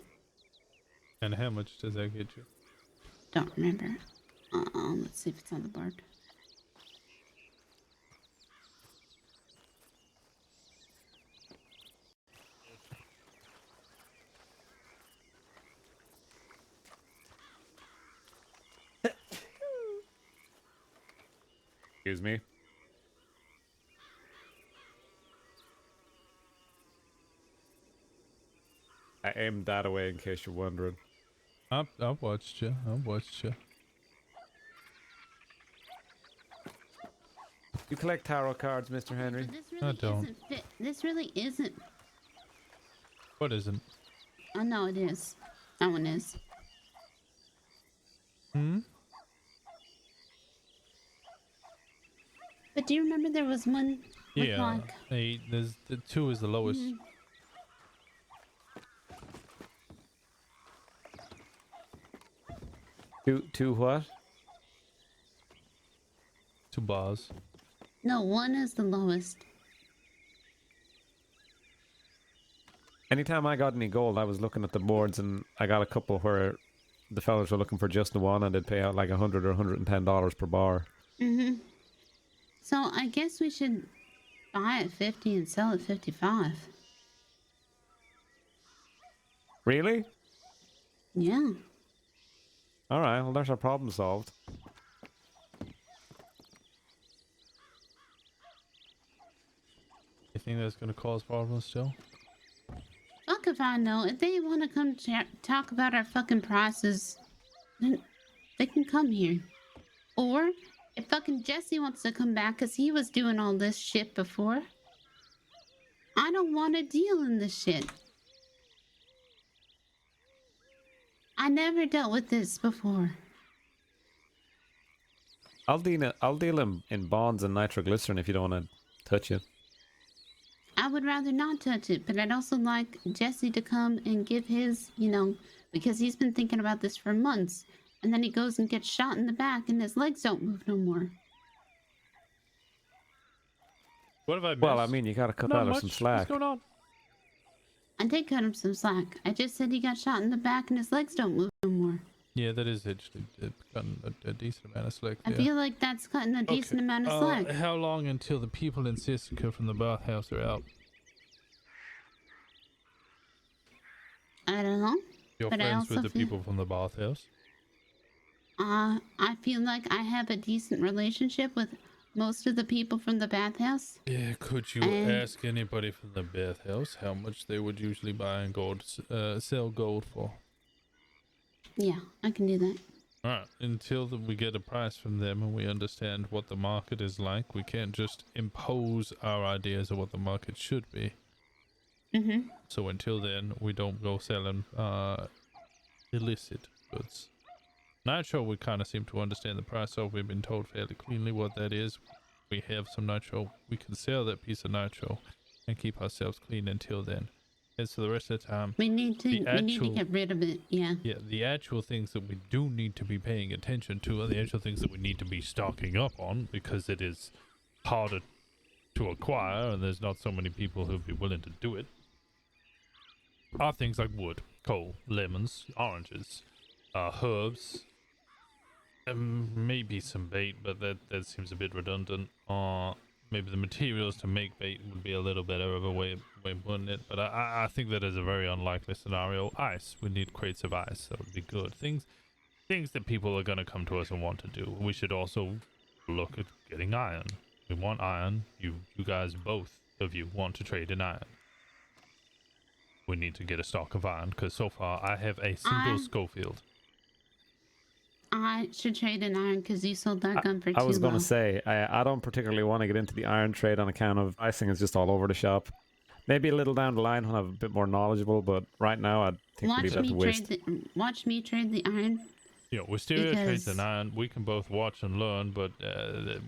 And how much does that get you? Don't remember. Let's see if it's on the board. Excuse me. I aimed that away in case you're wondering. I've watched you. I've watched you. You collect tarot cards, Mr. Henry? I don't. This really isn't. What isn't? Oh no, it is. That one is. Hmm? But do you remember there was one with Yeah. like... 8. There's the 2 is the lowest. Two what? 2 bars. No, 1 is the lowest. Anytime I got any gold, I was looking at the boards and I got a couple where the fellas were looking for just the one and they'd pay out like $100 or $110 per bar. So I guess we should buy at 50 and sell at 55. Really? Yeah. Alright, well there's our problem solved. You think that's gonna cause problems still? if I know? If they want to come talk about our fucking prices, then they can come here. Or if fucking Jesse wants to come back because he was doing all this shit before, I don't want to deal in this shit. I never dealt with this before. I'll deal in bonds and nitroglycerin if you don't want to touch it. I would rather not touch it, but I'd also like Jesse to come and give his, because he's been thinking about this for months. And then he goes and gets shot in the back and his legs don't move no more. What have I missed? Well, I mean, you gotta cut Not out much. some slack. What's going on? I did cut him some slack. I just said he got shot in the back and his legs don't move no more. Yeah, that is actually cutting a decent amount of slack I there. feel like that's cutting a decent amount of slack. How long until the people in Sissica from the bathhouse are out? I don't know. You're but I friends also with the feel, people from the bathhouse? I feel like I have a decent relationship with most of the people from the bathhouse. Yeah, could you ask anybody from the bathhouse how much they would usually buy and sell gold for? Yeah, I can do that. Alright, until we get a price from them and we understand what the market is like, we can't just impose our ideas of what the market should be. Mm-hmm. So until then, we don't go selling illicit goods. Nitro, we kind of seem to understand the price of. We've been told fairly cleanly what that is. We have some nitro. We can sell that piece of nitro and keep ourselves clean until then. And so the rest of the time, we need to get rid of it. Yeah. Yeah, the actual things that we do need to be paying attention to are the actual things that we need to be stocking up on, because it is harder to acquire and there's not so many people who'd be willing to do it. Are things like wood, coal, lemons, oranges, herbs, maybe some bait, but that seems a bit redundant. Maybe the materials to make bait would be a little better of a way of putting it, but I think that is a very unlikely scenario. Ice, we need crates of ice, that would be good. Things that people are going to come to us and want to do. We should also look at getting iron. We want iron. You guys, both of you, want to trade in iron. We need to get a stock of iron, because so far I have a single Schofield. I should trade an iron because you sold that gun for too I was going low. to say, I don't particularly want to get into the iron trade on account of icing is just all over the shop. Maybe a little down the line when I'm a bit more knowledgeable, but right now I think we leave that to waste. Watch me trade the iron. Yeah, Wisteria trades an iron. We can both watch and learn, but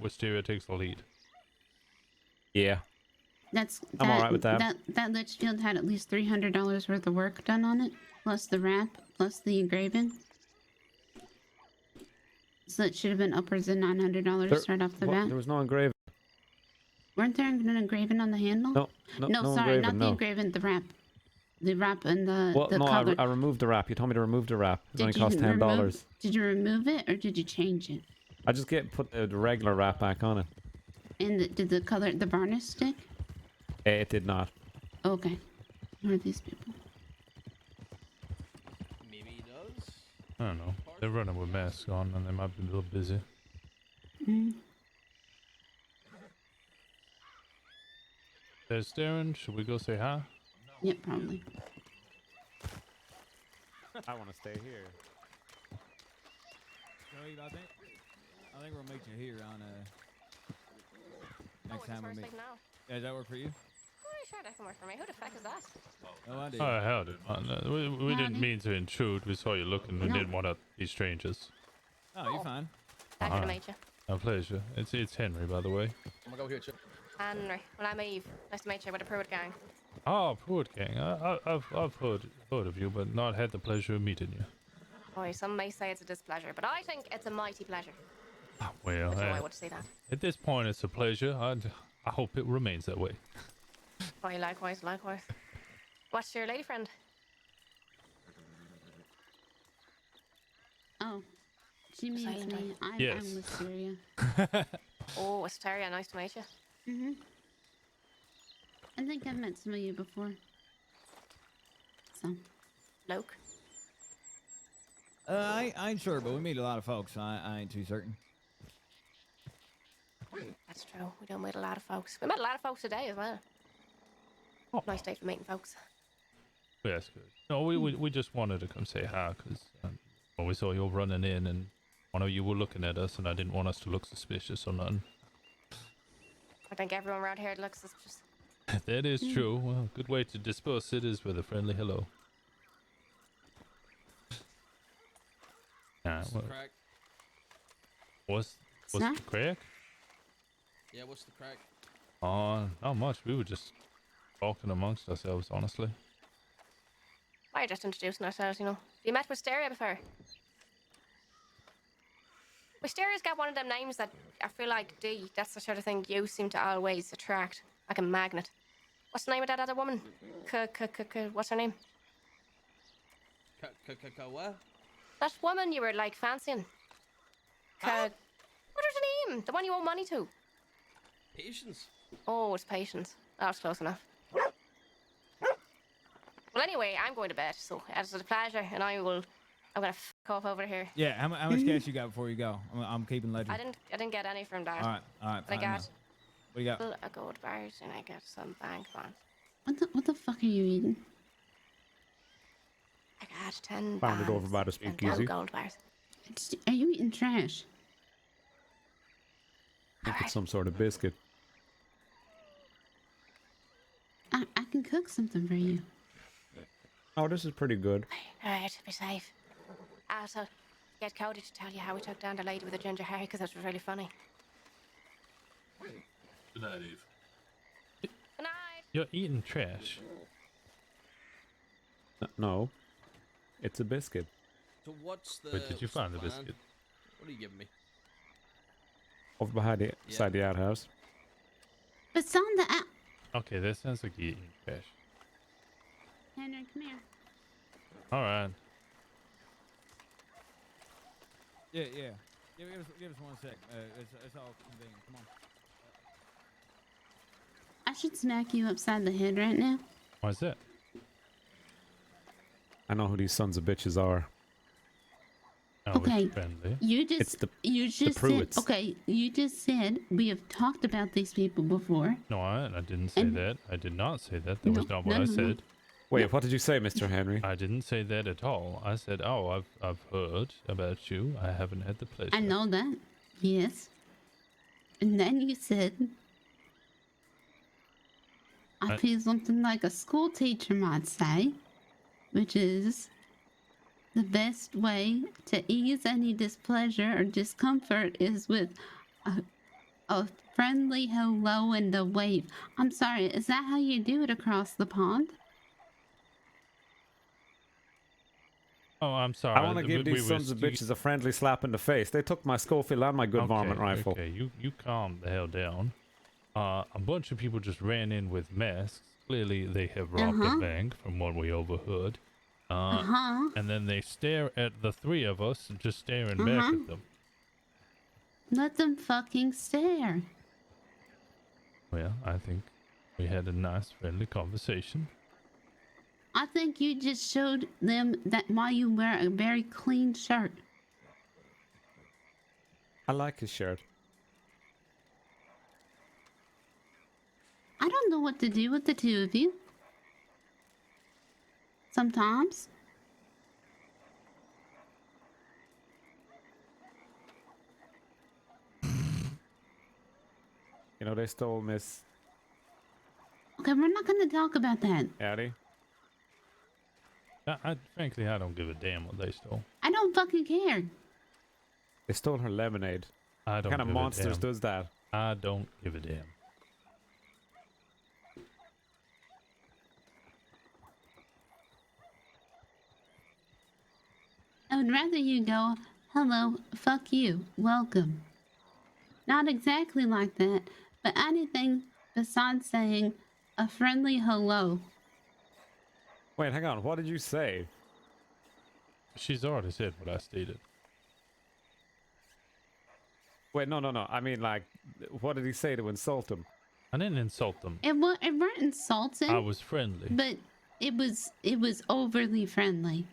Wisteria takes the lead. Yeah. I'm alright with that. That Litchfield had at least $300 worth of work done on it, plus the wrap, plus the engraving. So it should have been upwards of $900 right off the bat. There was no engraving. Weren't there an engraving on the handle? No, sorry, engraving, not the engraving, the wrap. The wrap and the color. I removed the wrap. You told me to remove the wrap. It only cost $10. Did you remove it or did you change it? I just put the regular wrap back on it. And did the color, the varnish stick? It did not. Okay. Who are these people? Maybe he does. I don't know. They're running with masks on and they might be a little busy. There's Darren. Should we go say hi? Yeah, probably. I want to stay here. Joey, I think we'll meet you here on next time we meet. Yeah, does that work for you? Sure, that can work for me. Who the fuck is that? Oh, I did. Oh, howdy. We didn't mean to intrude. We saw you looking. We didn't want to be strangers. Oh, you're fine. Pleasure to meet you. A pleasure. It's Henry, by the way. I'm gonna go here, Chip. Henry. Well, I'm Eve. Nice to meet you with the Pruitt gang. Oh, Pruitt gang. I've heard of you, but not had the pleasure of meeting you. Boy, some may say it's a displeasure, but I think it's a mighty pleasure. Well, I would say that. at this point, it's a pleasure. I hope it remains that way. Boy, likewise. What's your lady friend? Oh, she means Silent me. I'm Wisteria. Oh, Wisteria, nice to meet you. I think I've met some of you before. So. Luke? I ain't sure, but we meet a lot of folks. So I ain't too certain. That's true. We don't meet a lot of folks. We met a lot of folks today as well. Nice day for meeting folks. Yes, good. No, we just wanted to come say hi because well, we saw you running in and one of you were looking at us and I didn't want us to look suspicious or nothing. I think everyone around here looks suspicious. That is true. Well, good way to dispose it is with a friendly hello. What's the crack? What's the crack? Yeah, what's the crack? Not much. We were just talking amongst ourselves, honestly. We're just introducing ourselves, you know. You met Wisteria before? Wisteria's got one of them names that I feel like D. That's the sort of thing you seem to always attract, like a magnet. What's the name of that other woman? What's her name? What? That woman you were like fancying. What was her name? The one you owe money to. Patience. Oh, it's Patience. That was close enough. Well, anyway, I'm going to bed, so it's a pleasure, and I'm gonna f off over here. Yeah, how much cash you got before you go? I'm keeping ledger. I didn't get any from that. All right. But I got What do you got? a gold bars and I got some bank bonds. What the fuck are you eating? I got 10 Found it over bonds by the and speakeasy. 10 gold bars. Are you eating trash? I think it's some sort of biscuit. I can cook something for you. Oh, this is pretty good. Alright, be safe. I also get Cody to tell you how we took down the lady with the ginger hair because that was really funny. Good night, Eve. Good night. You're eating trash. No, it's a biscuit. So what's the... Where did you find the plan? biscuit? What are you giving me? Over behind the side the outhouse. It's on the out. Okay, that sounds like you're eating trash. Henry, come here. All right. Yeah. Give us 1 sec. It's all convenient. Come on. I should smack you upside the head right now. Why is that? I know who these sons of bitches are. Oh, Okay, it's friendly. you just It's the said Pruitts. okay. You just said we have talked about these people before. No, I didn't say And- that. I did not say that. That was No, not what no, I no, no. said. Wait, what did you say, Mr. Henry? I didn't say that at all. I said, oh, I've heard about you. I haven't had the pleasure. I know that. Yes. And then you said, I feel something like a school teacher might say, which is the best way to ease any displeasure or discomfort is with a friendly hello and a wave. I'm sorry, is that how you do it across the pond? Oh, I'm sorry. I want to give these sons of bitches a friendly slap in the face. They took my Schofield and my good varmint rifle. Okay, you calm the hell down. A bunch of people just ran in with masks. Clearly, they have robbed a bank, from what we overheard. And then they stare at the three of us, just staring back at them. Let them fucking stare. Well, I think we had a nice, friendly conversation. I think you just showed them that why you wear a very clean shirt. I like his shirt. I don't know what to do with the two of you. Sometimes. You know, they stole Miss Okay, we're not going to talk about that. Addie. Frankly, I don't give a damn what they stole. I don't fucking care. They stole her lemonade. I don't What kind of give a monsters damn. does that? I don't give a damn. I would rather you go, hello, fuck you, welcome. Not exactly like that, but anything besides saying a friendly hello. Wait, hang on. What did you say? She's already said what I stated. Wait, no. I mean, like, what did he say to insult him? I didn't insult them. It weren't insulting. I was friendly. But it was overly friendly.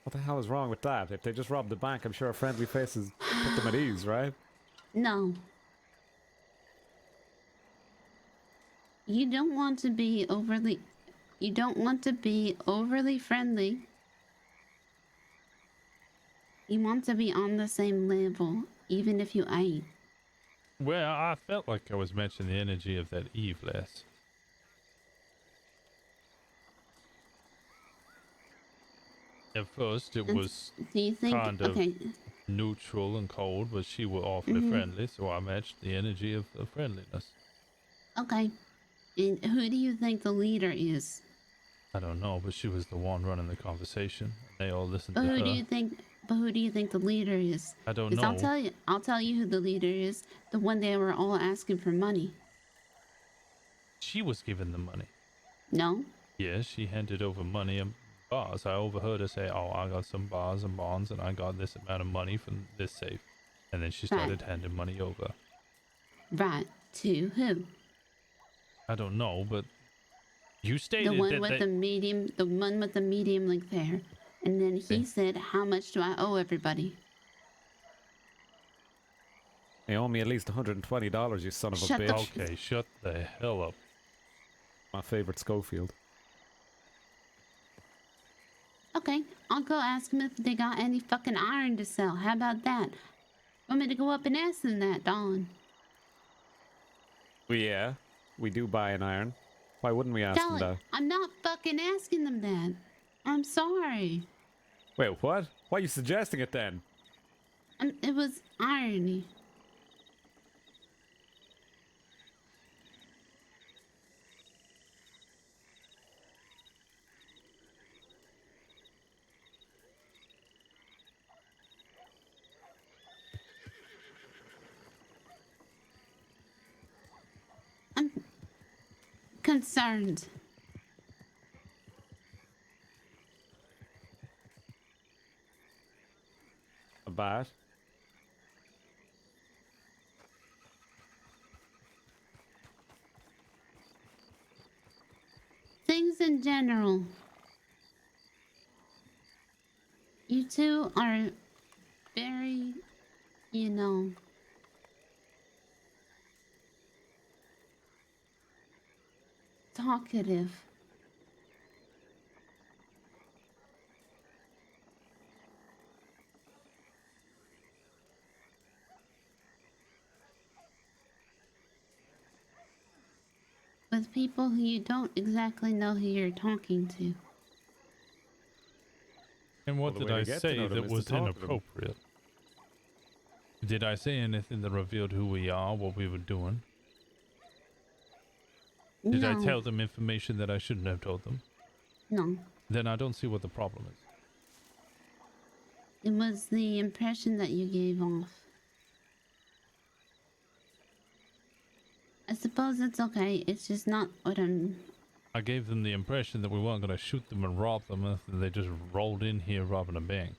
What the hell is wrong with that? If they just robbed the bank, I'm sure a friendly faces put them at ease, right? No. You don't want to be overly. You don't want to be overly friendly. You want to be on the same level, even if you ain't. Well, I felt like I was matching the energy of that Eve less. At first, it was Do you think? kind of Okay. neutral and cold, but she was awfully friendly, so I matched the energy of the friendliness. Okay. And who do you think the leader is? I don't know, but she was the one running the conversation. They all listened But to who her. do you think? But who do you think the leader is? I don't 'Cause know. I'll tell you who the leader is. The one they were all asking for money. She was given the money. No. Yes, she handed over money and bars. I overheard her say, "Oh, I got some bars and bonds, and I got this amount of money from this safe." And then she started handing money over. Right. To who? I don't know, but you stated The one that with they... the medium. The one with the medium length hair. And then he said, "How much do I owe everybody?" They owe me at least $120, you son of a Shut the- bitch. Okay, shut the hell up. My favorite Schofield. Okay, I'll go ask them if they got any fucking iron to sell. How about that? Want me to go up and ask them that, Dawn? Well, yeah, we do buy an iron. Why wouldn't we ask them Darling, that? I'm not fucking asking them that. I'm sorry. Wait, what? Why are you suggesting it then? It was irony. I'm concerned. A bat? Things in general. You two are very, you know, talkative. With people who you don't exactly know who you're talking to. And what Well, the did way to I get to say know them that is to was talk to them. inappropriate? Did I say anything that revealed who we are, what we were doing? Did I No. tell them information that I shouldn't have told them? No. Then I don't see what the problem is. It was the impression that you gave off. I suppose it's okay. It's just not what I'm... I gave them the impression that we weren't going to shoot them and rob them, and they just rolled in here robbing a bank.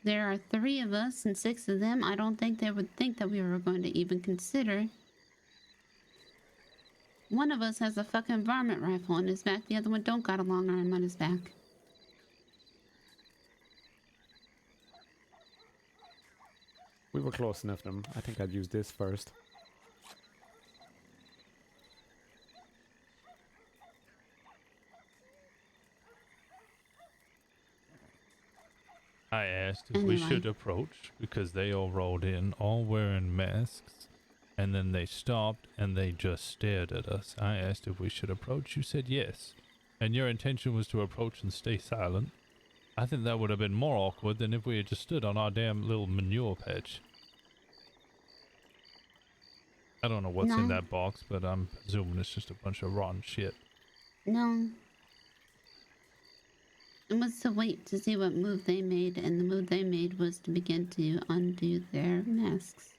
There are 3 of us and 6 of them. I don't think they would think that we were going to even consider. One of us has a fucking varmint rifle on his back. The other one don't got a long arm on his back. We were close enough to them. I think I'd use this first. I asked if we should approach because they all rolled in, all wearing masks, and then they stopped and they just stared at us. I asked if we should approach. You said yes. And your intention was to approach and stay silent. I think that would have been more awkward than if we had just stood on our damn little manure patch. I don't know what's in No. that box, but I'm presuming it's just a bunch of rotten shit. No. It was to wait to see what move they made, and the move they made was to begin to undo their masks.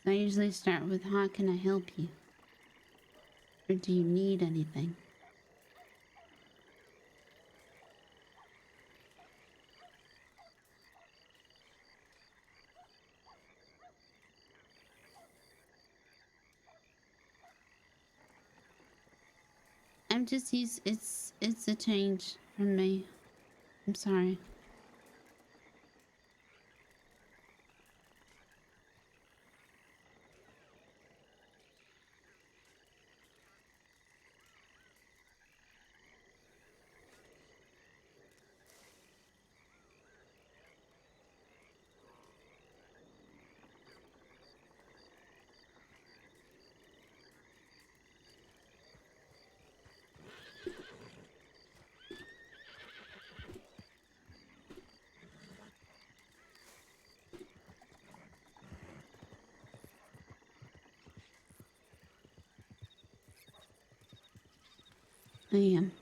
So I usually start with, how can I help you? Or do you need anything? I'm just used, it's a change. from me. I'm sorry. I am.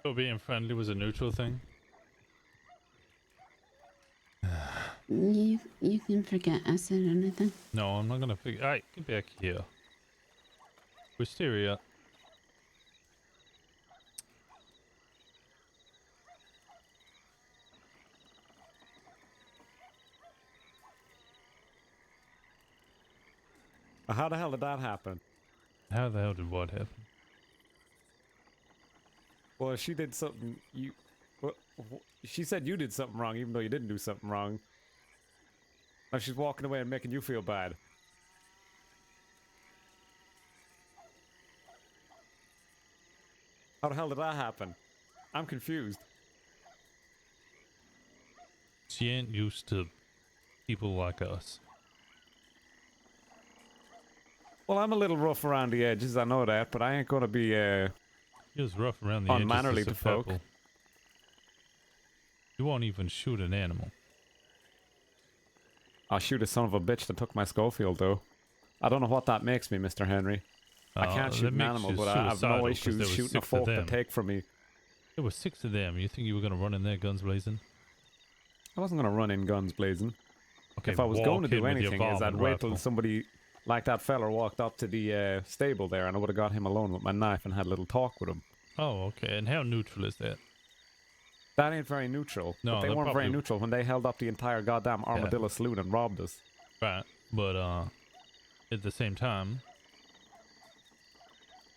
So being friendly was a neutral thing? You can forget I said anything. No, I'm not gonna figure. Alright, get back here. Wisteria. How the hell did that happen? How the hell did what happen? Well, she did something. She said you did something wrong, even though you didn't do something wrong. Now she's walking away and making you feel bad. How the hell did that happen? I'm confused. She ain't used to people like us. Well, I'm a little rough around the edges, I know that, but I ain't gonna be He was rough around the edges. unmannerly just to a folk. pebble. You won't even shoot an animal. I'll shoot a son of a bitch that took my Schofield, though. I don't know what that makes me, Mr. Henry. I can't shoot that an makes animal, you but I have suicidal no 'cause there issues was shooting a 6 of folk to them. take from me. There were 6 of them. You think you were gonna run in there guns blazing? I wasn't gonna run in guns blazing. Okay, If I was going to walk in do with your anything, is I'd varmint wait till rifle. somebody like that feller walked up to the stable there, and I would have got him alone with my knife and had a little talk with him. Oh, okay. And how neutral is that? That ain't very neutral. No, but they they're weren't very probably- neutral when they held up the entire goddamn armadillo saloon and robbed us. Right, but at the same time,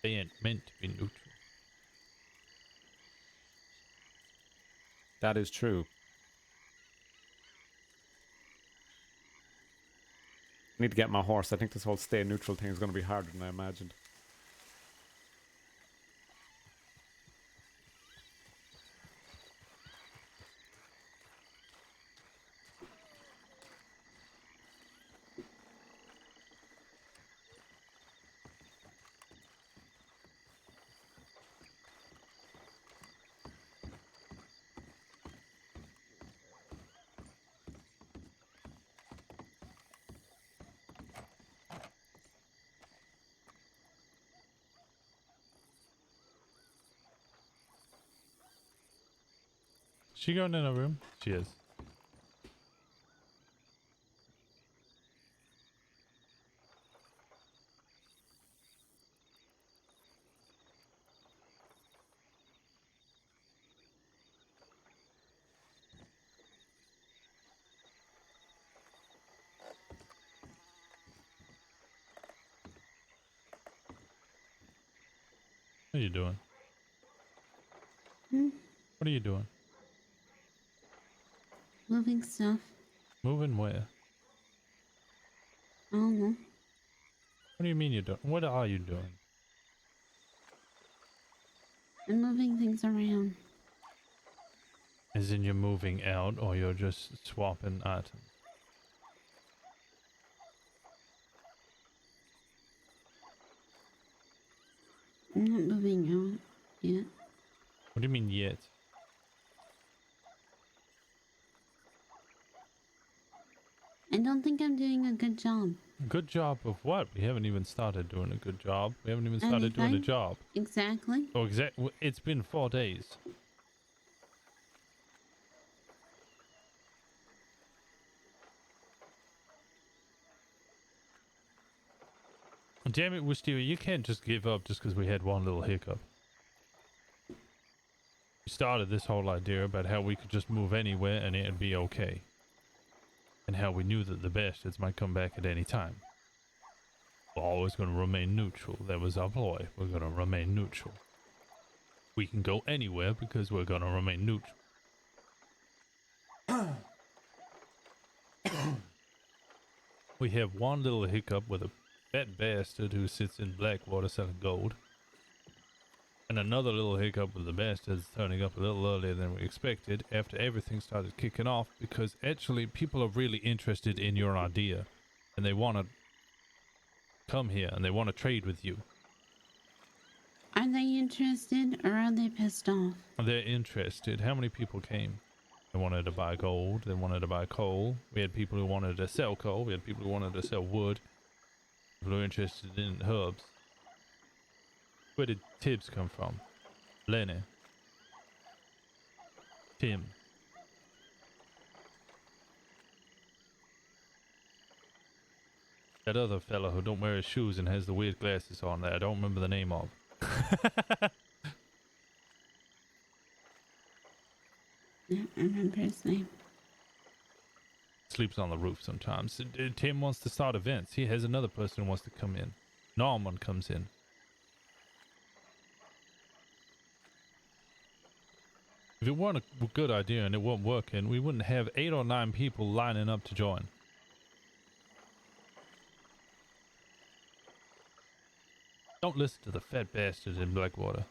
they ain't meant to be neutral. That is true. I need to get my horse. I think this whole stay neutral thing is going to be harder than I imagined. She going in a room? She is. What are you doing? What are you doing? Moving stuff. Moving where? I don't know. What do you mean you're doing? What are you doing? I'm moving things around. As in you're moving out or you're just swapping items? I'm not moving out yet. What do you mean yet? I don't think I'm doing a good job. Good job of what? We haven't even started doing a good job. We haven't even started doing a Anything? job. Exactly. Oh, it's been 4 days. Damn it, Wisteria, you can't just give up just because we had one little hiccup. We started this whole idea about how we could just move anywhere and it'd be okay. And how we knew that the bastards might come back at any time. We're always going to remain neutral. That was our ploy. We're going to remain neutral. We can go anywhere because we're going to remain neutral. We have one little hiccup with a fat bastard who sits in Blackwater selling gold. And another little hiccup with the bastards turning up a little earlier than we expected after everything started kicking off, because actually people are really interested in your idea and they want to come here and they want to trade with you. Are they interested or are they pissed off? They're interested. How many people came? They wanted to buy gold. They wanted to buy coal. We had people who wanted to sell coal. We had people who wanted to sell wood. People who were interested in herbs. Where did Tibbs come from? Lenny. Tim. That other fella who don't wear his shoes and has the weird glasses on that I don't remember the name of. I don't remember his name. Sleeps on the roof sometimes. Tim wants to start events. He has another person who wants to come in. Norman comes in. If it weren't a good idea and it wasn't working, we wouldn't have 8 or 9 people lining up to join. Don't listen to the fat bastard in Blackwater.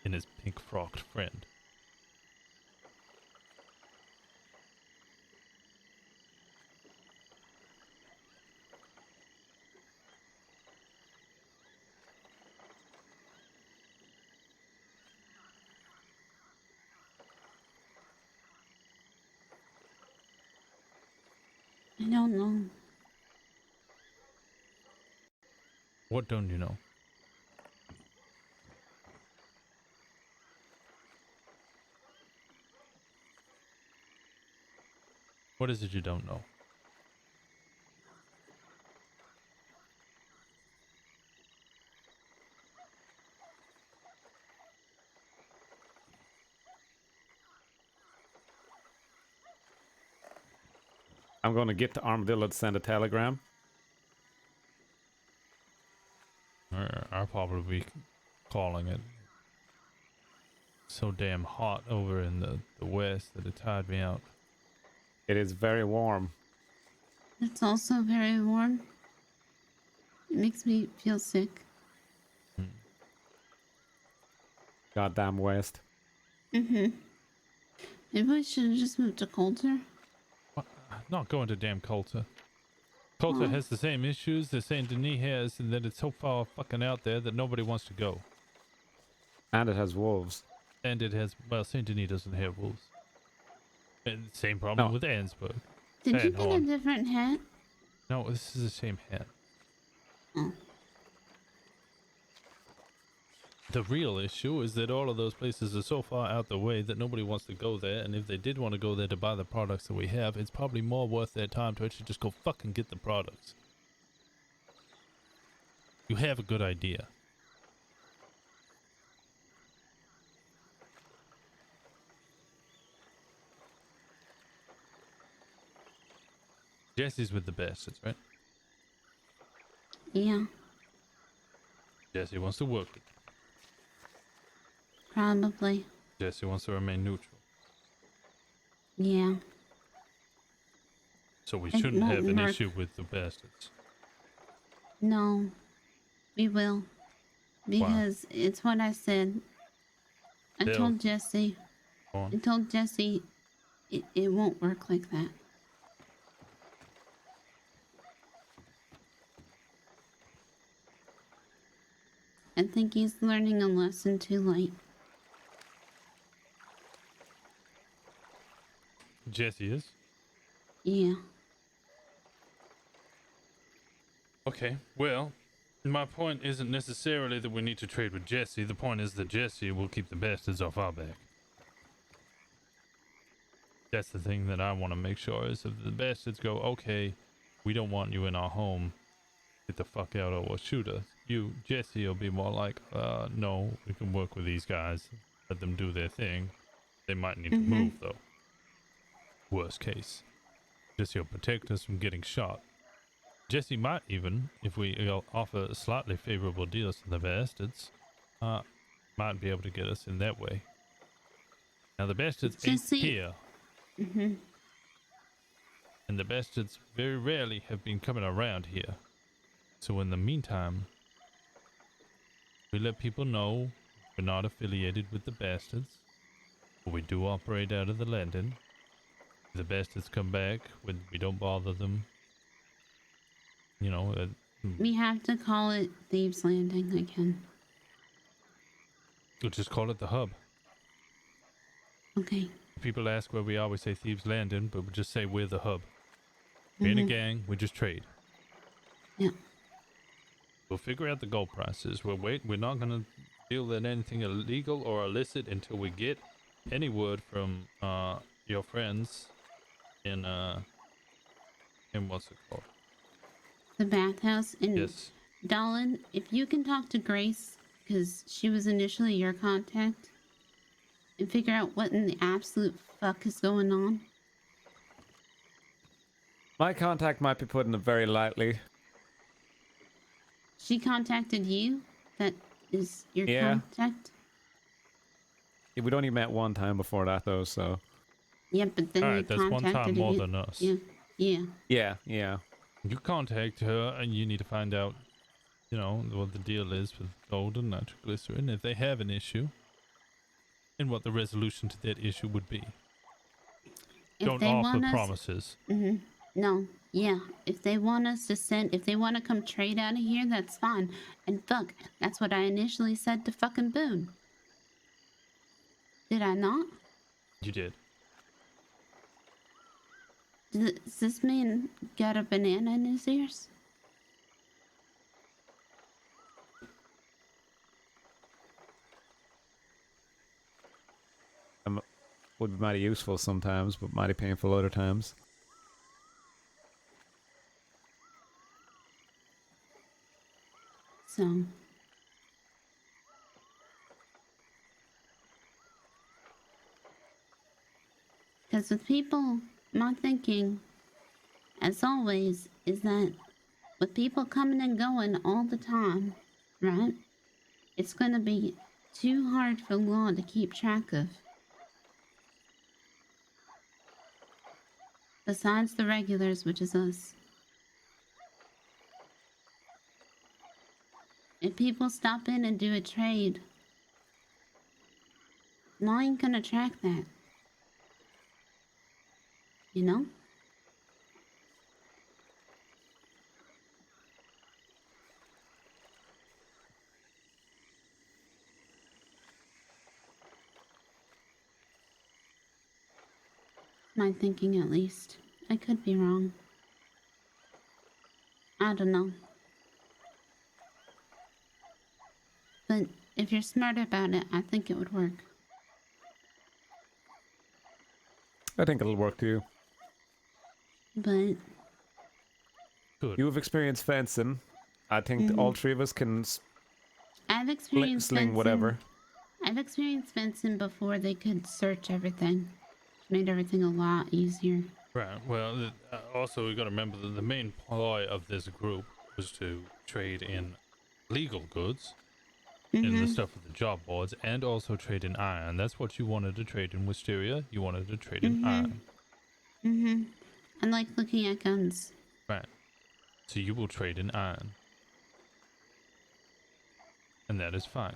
And his pink-frocked friend. I don't know. What don't you know? What is it you don't know? I'm gonna get the armadillo to send a telegram. I'll probably be calling it. So damn hot over in the west that it tired me out. It is very warm. It's also very warm. It makes me feel sick. Goddamn west. Maybe we should have just moved to Coulter. What? Not going to damn Coulter. Coulter has the same issues that Saint Denis has, and that it's so far fucking out there that nobody wants to go. And it has wolves. And it has, well, Saint Denis doesn't have wolves. And same problem with Ansburg. Did you get a different hat? No, this is the same hat. Oh. The real issue is that all of those places are so far out the way that nobody wants to go there, and if they did want to go there to buy the products that we have, it's probably more worth their time to actually just go fucking get the products. You have a good idea. Jesse's with the bastards, right? Yeah, Jesse wants to work with them. probably. Jesse wants to remain neutral. Yeah. So we It shouldn't have won't an work. issue with the bastards. No, we will. Because it's what I said. I Bill. told Jesse. Go on. I told Jesse it won't work like that. I think he's learning a lesson too late. Jesse is? Yeah. Okay, well, my point isn't necessarily that we need to trade with Jesse. The point is that Jesse will keep the bastards off our back. That's the thing that I want to make sure is if the bastards go, okay, we don't want you in our home, get the fuck out or we'll shoot us. You, Jesse, will be more like, no, we can work with these guys, let them do their thing. They might need to move though. Worst case. Jesse will protect us from getting shot. Jesse might even, if we offer slightly favorable deals to the bastards, might be able to get us in that way. Now the bastards ain't here. And the bastards very rarely have been coming around here. So in the meantime, we let people know we're not affiliated with the bastards, but we do operate out of the landing. If the bastards come back, we don't bother them. You know, We have to call it Thieves Landing again. we'll just call it the hub. Okay. People ask where we are, we say Thieves Landing, but we just say we're the hub. We ain't a gang, we just trade. Yeah. We'll figure out the gold prices. We're not gonna deal with anything illegal or illicit until we get any word from your friends in what's it called? The bathhouse. And yes. Dolan, if you can talk to Grace, because she was initially your contact, and figure out what in the absolute fuck is going on. My contact might be putting it very lightly. She contacted you? That is your contact? Yeah, we'd only met one time before that though, so. Yeah, but then you that's one contacted time more again. than us. Yeah. Yeah. Yeah, yeah. You contact her and you need to find out, you know, what the deal is with gold and nitroglycerin, if they have an issue, and what the resolution to that issue would be. If Don't they offer want us- promises. No. Yeah. If they want us to if they want to come trade out of here, that's fine. And fuck, that's what I initially said to fucking Boone. Did I not? You did. Does this man got a banana in his ears? Would be mighty useful sometimes, but mighty painful other times. So. Because with people, my thinking, as always, is that with people coming and going all the time, right? It's going to be too hard for law to keep track of. Besides the regulars, which is us. If people stop in and do a trade, law ain't gonna track that. You know? My thinking, at least. I could be wrong. I don't know. But if you're smart about it, I think it would work. I think it'll work too. But good. You have experienced fencing. I think all three of us can I've experienced sling fencing. whatever. I've experienced fencing before they could search everything. Made everything a lot easier. Right. Well, also we got to remember that the main ploy of this group was to trade in legal goods, and the stuff with the job boards, and also trade in iron. That's what you wanted to trade in Wisteria. You wanted to trade in iron. I like looking at guns. Right. So you will trade in iron. And that is fine.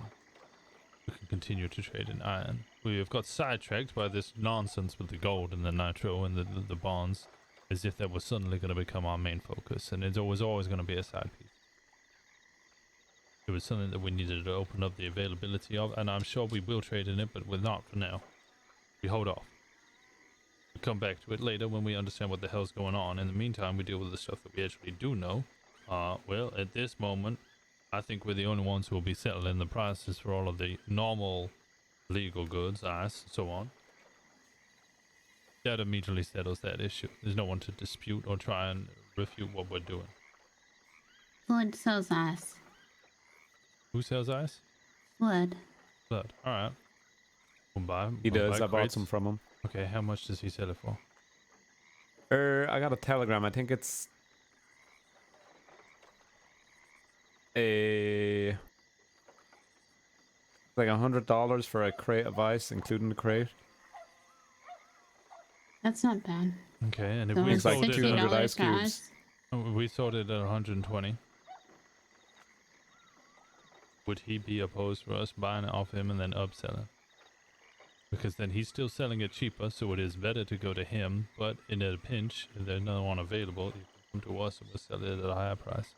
We can continue to trade in iron. We have got sidetracked by this nonsense with the gold and the nitro and the bonds, as if that was suddenly going to become our main focus, and it was always going to be a side piece. It was something that we needed to open up the availability of, and I'm sure we will trade in it, but we're not for now. We hold off. We'll come back to it later when we understand what the hell's going on. In the meantime, we deal with the stuff that we actually do know. Well, at this moment, I think we're the only ones who will be settling the prices for all of the normal legal goods, ice, and so on. That immediately settles that issue. There's no one to dispute or try and refute what we're doing. Floyd sells ice. Who sells ice? Flood. Blood. All right. We'll buy. He we'll does. buy I bought crates. some from him. Okay, how much does he sell it for? I got a telegram. I think it's like $100 for a crate of ice, including the crate. That's not bad. Okay, and if So we it's sold it, $60 ice cubes. We sold it at 120. Would he be opposed for us buying it off him and then upselling? Because then he's still selling it cheaper, so it is better to go to him. But in a pinch, if there's no one available, you can come to us and we'll sell it at a higher price.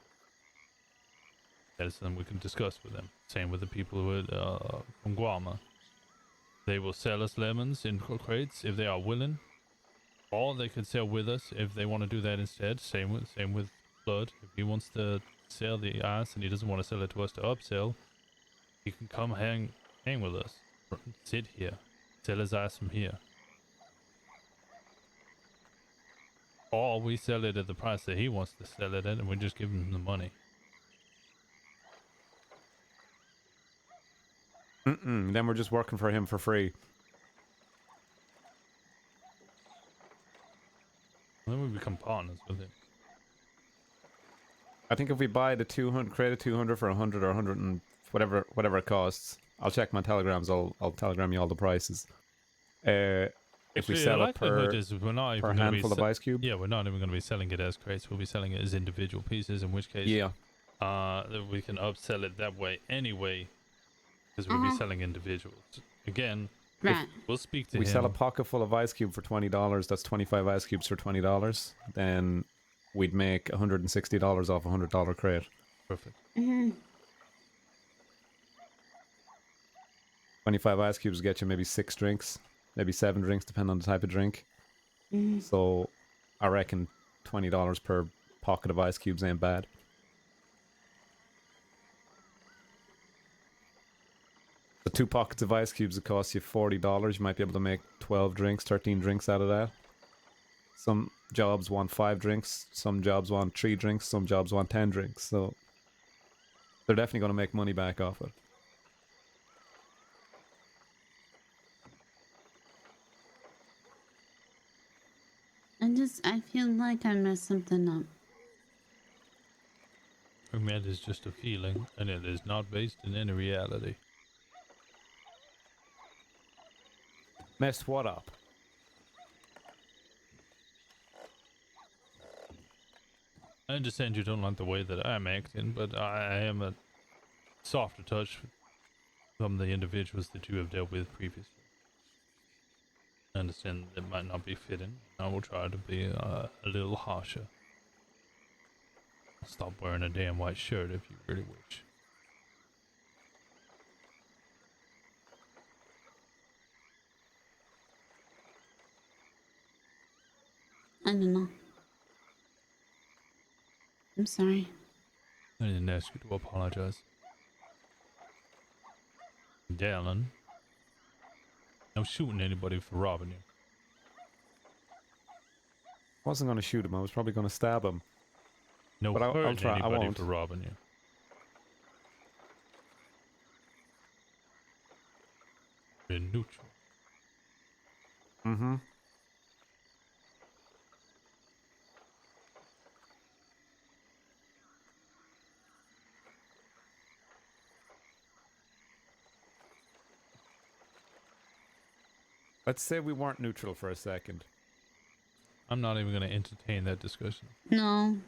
That's something we can discuss with them. Same with the people from Guama. They will sell us lemons in crates if they are willing. Or they could sell with us if they want to do that instead. Same with Blood. If he wants to sell the ice and he doesn't want to sell it to us to upsell, he can come hang with us. Sit here. Sell his ice from here. Or we sell it at the price that he wants to sell it at and we just give him the money. Then we're just working for him for free. Then we become partners with him. I think if we buy the 200 crate of 200 for 100 or 100 and whatever it costs, I'll check my telegrams. I'll telegram you all the prices. If we sell it per handful of ice cube. Yeah, we're not even going to be selling it as crates. We'll be selling it as individual pieces. In which case, yeah, we can upsell it that way anyway, because we'll be selling individuals. Again, right. We'll speak to we him. sell a pocket full of ice cube for $20. That's 25 ice cubes for $20. Then we'd make $160 off a $100 crate. Perfect. 25 ice cubes get you maybe 6 drinks, maybe 7 drinks, depending on the type of drink. So I reckon $20 per pocket of ice cubes ain't bad. The 2 pockets of ice cubes, it costs you $40. You might be able to make 12 drinks, 13 drinks out of that. Some jobs want 5 drinks, some jobs want 3 drinks, some jobs want 10 drinks. So they're definitely going to make money back off it. I feel like I messed something up. That is just a feeling, and it is not based in any reality. Messed what up? I understand you don't like the way that I'm acting, but I am a softer touch from the individuals that you have dealt with previously. I understand that might not be fitting. I will try to be a little harsher. Stop wearing a damn white shirt if you really wish. I don't know. I'm sorry. I didn't ask you to apologize. Dallin, I'm shooting anybody for robbing you. I wasn't going to shoot him. I was probably going to stab him. No, but I'll try. I anybody won't. for robbing you. You're neutral. Mm-hmm. Let's say we weren't neutral for a second. I'm not even going to entertain that discussion. No.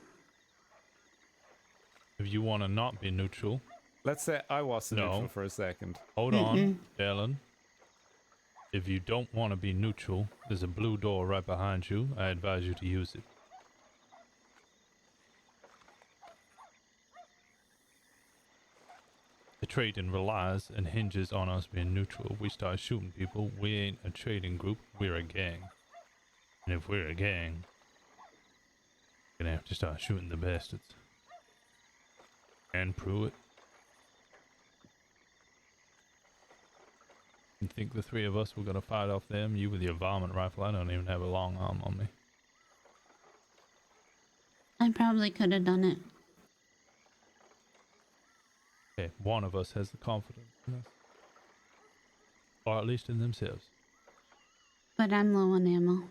If you want to not be neutral. Let's say I wasn't neutral for a second. Hold on, Dallin. If you don't want to be neutral, there's a blue door right behind you. I advise you to use it. The trading relies and hinges on us being neutral. If we start shooting people, we ain't a trading group, we're a gang. And if we're a gang, we're gonna have to start shooting the bastards. And Pruitt. You think the three of us were gonna fight off them? You with your varmint rifle. I don't even have a long arm on me. I probably could have done it. Okay, one of us has the confidence in us. Or at least in themselves. But I'm low on ammo.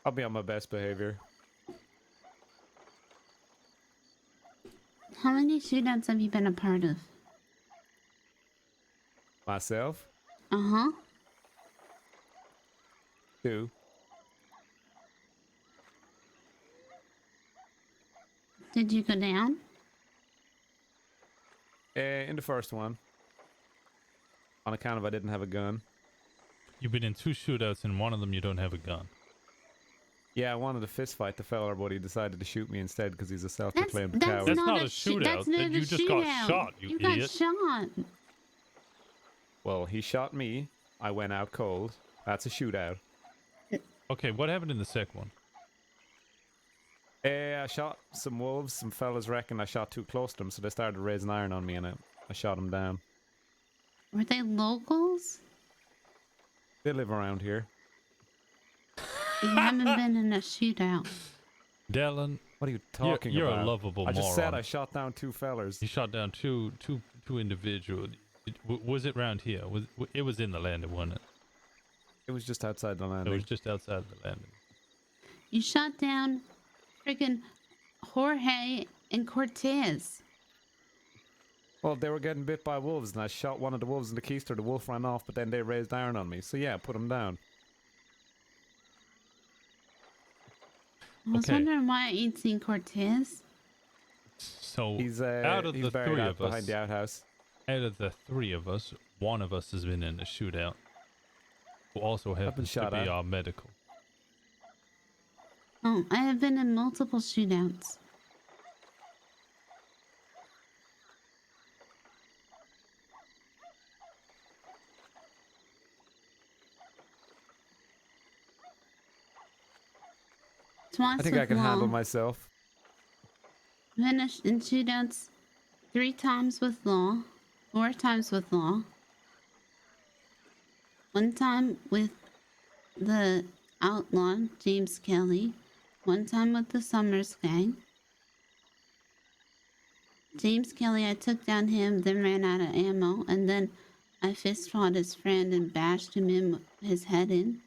I'll be on my best behavior. How many shootouts have you been a part of? Myself? Uh-huh. 2. Did you go down? In the first one. On account of I didn't have a gun. You've been in 2 shootouts, and one of them you don't have a gun. Yeah, I wanted a fist fight the fella, but he decided to shoot me instead because he's a self-proclaimed coward. That's not a shootout. That's not You a just shootout. got shot, you got idiot. shot. Well, he shot me. I went out cold. That's a shootout. Okay, what happened in the second one? I shot some wolves. Some fellas reckoned I shot too close to them, so they started raising iron on me, and I shot them down. Were they locals? They live around here. You haven't been in a shootout. Dylan, what are you talking you're about? a lovable I just moron. said I shot down 2 fellas. You shot down two individuals. Was it round here? It was in the landing, wasn't it? It was just outside the landing. It was just outside the landing. You shot down freaking Jorge and Cortez. Well, they were getting bit by wolves, and I shot one of the wolves in the keister. The wolf ran off, but then they raised iron on me. So yeah, put them down. I was Okay. wondering why I ain't seen Cortez. So He's out of he's the buried 3 out of us, behind the outhouse. out of the 3 of us, one of us has been in a shootout. Who also happens to shot be at. our medical. Oh, I have been in multiple shootouts. Twice I think I with can law. handle myself. Finished in shootouts 3 times with law, 4 times with law. 1 time with the outlaw, James Kelly. 1 time with the Summers gang. James Kelly, I took down him, then ran out of ammo, and then I fist fought his friend and bashed him in his head in.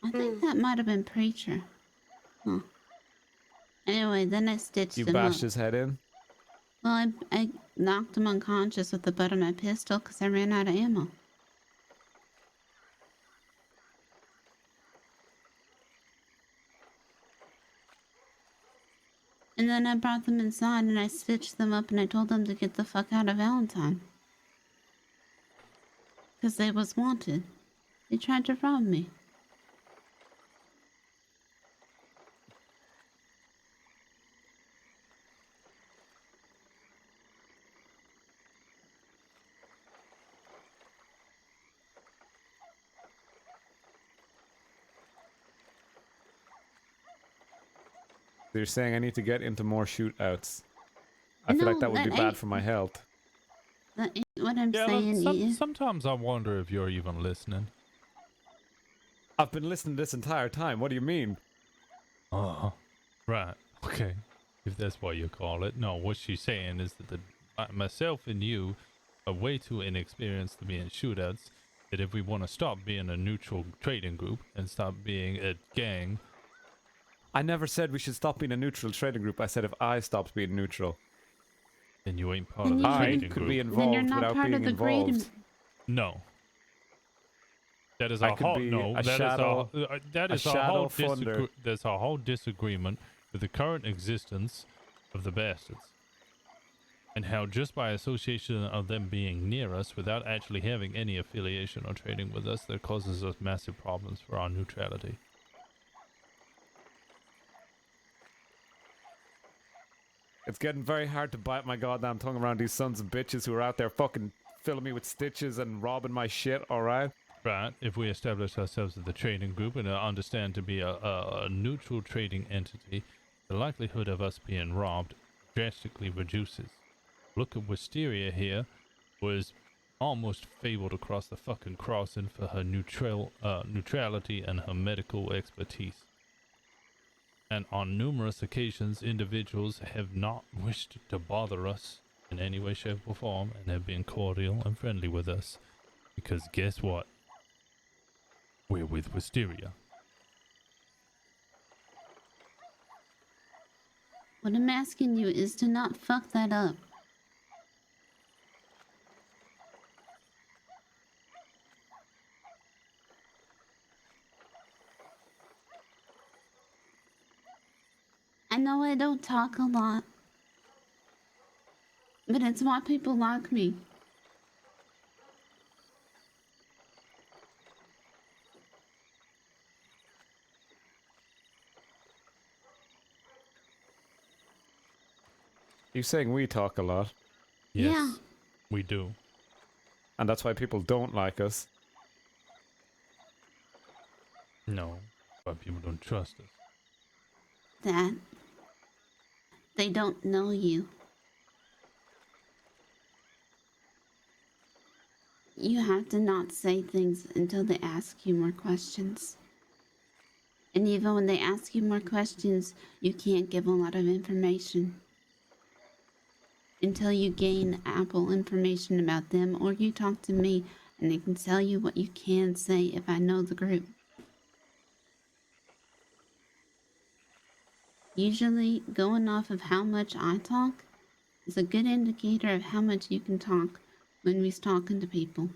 I think that might have been Preacher. Huh. Anyway, then I stitched You him up. bashed his head in? Well, I knocked him unconscious with the butt of my pistol because I ran out of ammo. And then I brought them inside and I stitched them up and I told them to get the fuck out of Valentine. Because they was wanted. They tried to rob me. So you're saying I need to get into more shootouts. I feel like that would be bad for my health. That ain't what I'm Yeah, saying. Ian. sometimes I wonder if you're even listening. I've been listening this entire time. What do you mean? Oh, right. Okay. If that's what you call it. No, what she's saying is that myself and you are way too inexperienced to be in shootouts. That if we want to stop being a neutral trading group and stop being a gang. I never said we should stop being a neutral trading group. I said if I stopped being neutral. Then you ain't part of the I trading could group. be Then involved you're not without part being of the involved. great. No. That is I a could whole be no. a That shadow- is a that a is a shadow whole funder. there's a whole disagreement with the current existence of the bastards, and how just by association of them being near us without actually having any affiliation or trading with us, that causes us massive problems for our neutrality. It's getting very hard to bite my goddamn tongue around these sons of bitches who are out there fucking filling me with stitches and robbing my shit, alright? Right. If we establish ourselves as the trading group and understand to be a neutral trading entity the likelihood of us being robbed drastically reduces. Look at Wisteria here was almost fabled across the fucking crossing for her neutrality and her medical expertise. And on numerous occasions, individuals have not wished to bother us in any way, shape, or form, and have been cordial and friendly with us. Because guess what? We're with Wisteria. What I'm asking you is to not fuck that up. I know I don't talk a lot, but it's why people like me. You saying we talk a lot? Yes, Yeah. we do. And that's why people don't like us. No, but people don't trust us. That they don't know you. You have to not say things until they ask you more questions. And even when they ask you more questions, you can't give a lot of information. Until you gain ample information about them, or you talk to me and I can tell you what you can say if I know the group. Usually, going off of how much I talk is a good indicator of how much you can talk when we're talking to people.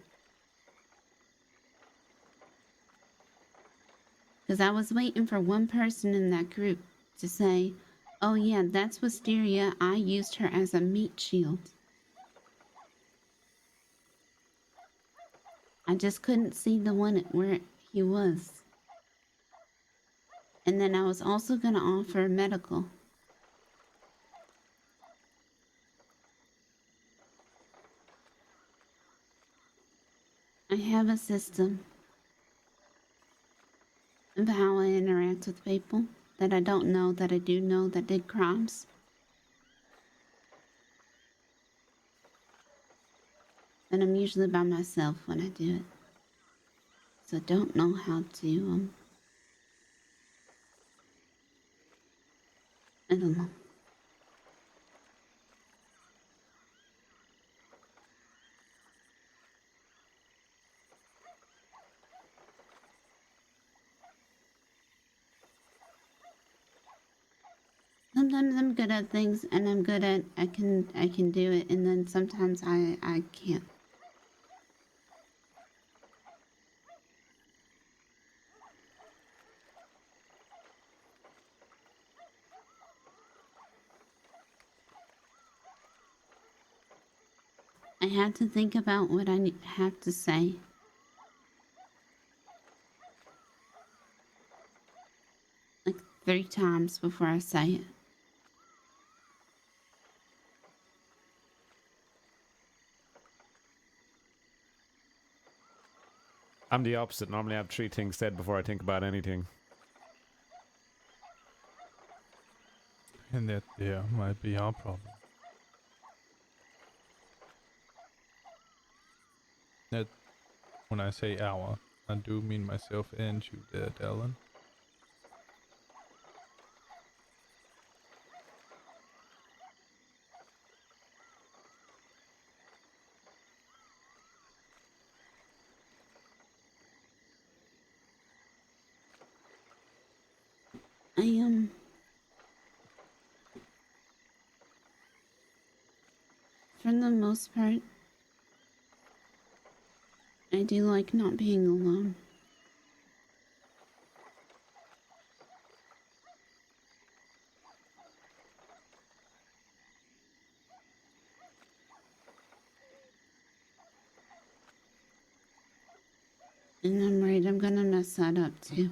Because I was waiting for one person in that group to say, oh yeah, that's Wisteria. I used her as a meat shield. I just couldn't see the one where he was. And then I was also going to offer medical. I have a system of how I interact with people that I don't know that I do know that did crimes. And I'm usually by myself when I do it. So I don't know how to, I don't know. Sometimes I'm good at things and I'm good at I can do it, and then sometimes I can't. I had to think about what I have to say. Like 3 times before I say it. I'm the opposite. Normally I have 3 things said before I think about anything. And that, yeah, might be our problem. That, when I say our, I do mean myself and you there, Dylan. For the most part, I do like not being alone. And I'm worried I'm gonna mess that up too.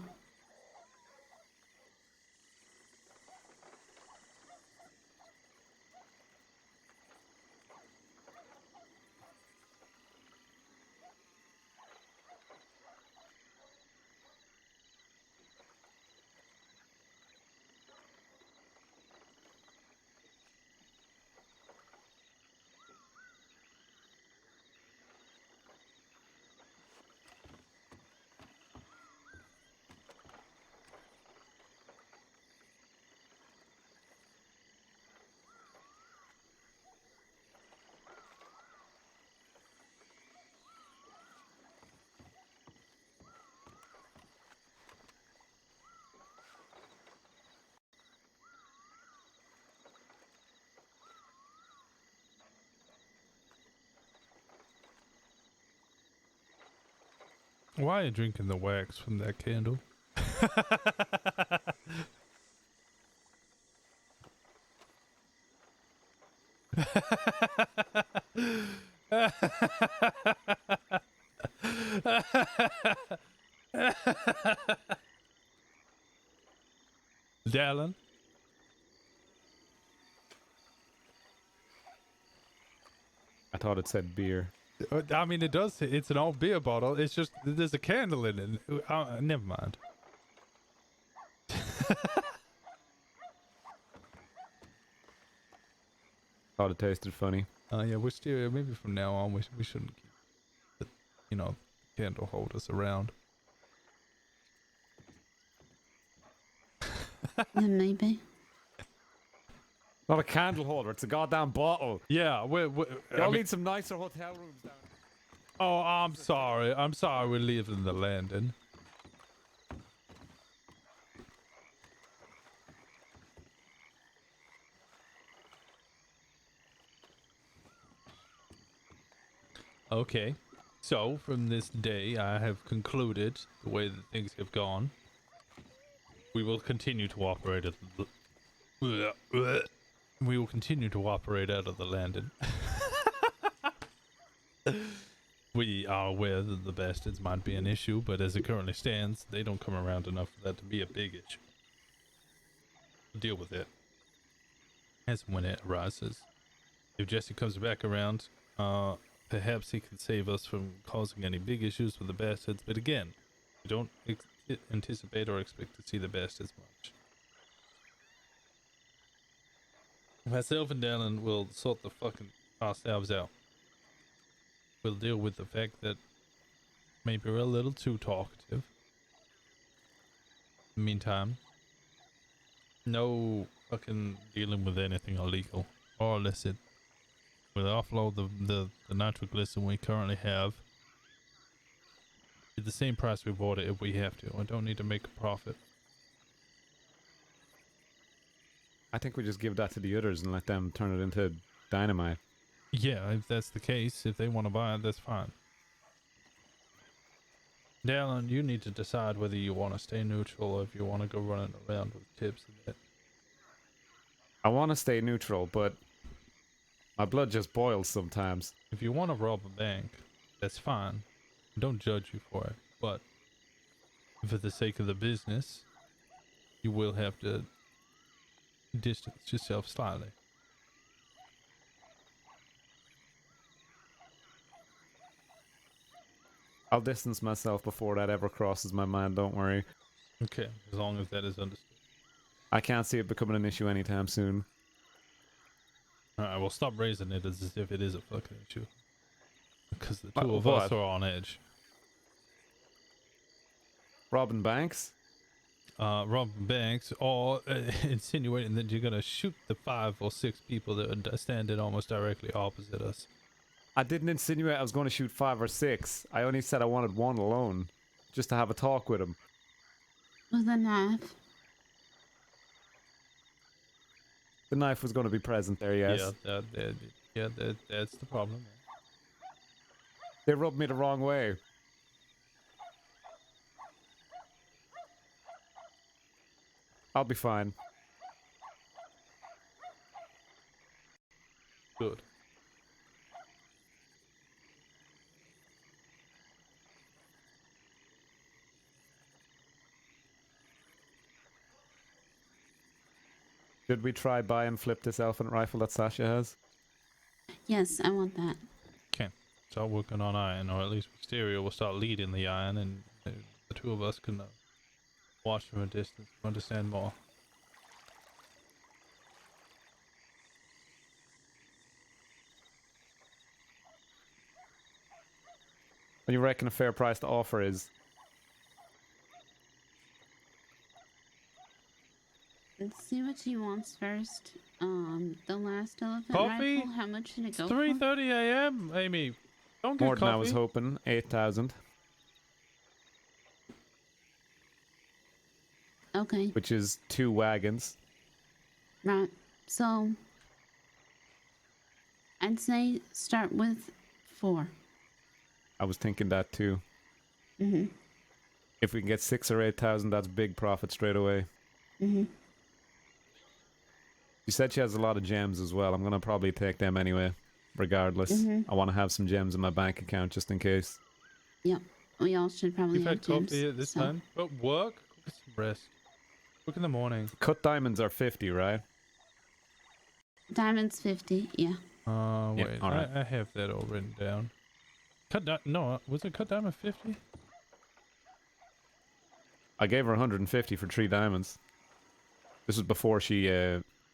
Why are you drinking the wax from that candle? Dallin? I thought it said beer. I mean, it does. It's an old beer bottle. It's just there's a candle in it. Never mind. Thought it tasted funny. Yeah, we're still maybe from now on we shouldn't keep the, candle holders around. Yeah, maybe. Not a candle holder. It's a goddamn bottle. Yeah, Y'all need some nicer hotel rooms down. Oh, I'm sorry. I'm sorry we're leaving the landing. Okay. So, from this day, I have concluded the way that things have gone. We will continue to operate at we will continue to operate out of the landing. We are aware that the bastards might be an issue, but as it currently stands, they don't come around enough for that to be a big issue. We'll deal with it as and when it arises. If Jesse comes back around, perhaps he can save us from causing any big issues with the bastards, but again, we don't anticipate or expect to see the bastards much. Myself and Dallin will sort the fucking ourselves out. We'll deal with the fact that maybe we're a little too talkative. In the meantime, no fucking dealing with anything illegal or illicit. We'll offload the nitroglycerin we currently have at the same price we bought it if we have to. I don't need to make a profit. I think we just give that to the others and let them turn it into dynamite. Yeah, if that's the case, if they want to buy it, that's fine. Dallin, you need to decide whether you want to stay neutral or if you want to go running around with tips and that. I want to stay neutral, but my blood just boils sometimes. If you want to rob a bank, that's fine. Don't judge you for it. But for the sake of the business, you will have to distance yourself slightly. I'll distance myself before that ever crosses my mind, don't worry. Okay, as long as that is understood. I can't see it becoming an issue anytime soon. Alright, well stop raising it as if it is a fucking issue. Because the two of What? us are on edge. Robbing banks? Robbing banks, or insinuating that you're gonna shoot the 5 or 6 people that are standing almost directly opposite us. I didn't insinuate I was going to shoot 5 or 6. I only said I wanted one alone. Just to have a talk with him. With a knife. The knife was going to be present there, yes. Yeah, that's the problem. They rubbed me the wrong way. I'll be fine. Good. Should we try buy and flip this elephant rifle that Sasha has? Yes, I want that. Okay, start working on iron, or at least Mysterio will start leading the iron, and the two of us can watch from a distance to understand more. What do you reckon a fair price to offer is? Let's see what she wants first. The last elephant Coffee? rifle, how much did it go It's 3:30 a.m., Amy. Don't get More coffee. than I was hoping. 8,000. Okay. Which is 2 wagons. Right. So, I'd say start with 4. I was thinking that too. Mm-hmm. If we can get 6,000 or 8,000, that's big profit straight away. Mm-hmm. She said she has a lot of gems as well. I'm gonna probably take them anyway, regardless. Mhm. I want to have some gems in my bank account just in case. Yep. We all should probably You've have had coffee gems. at this so. time? But work? Get some rest. Work in the morning. Cut diamonds are 50, right? Diamonds 50, yeah. Wait, all right. I have that all written down. No, was it cut diamond 50? I gave her 150 for 3 diamonds. This was before she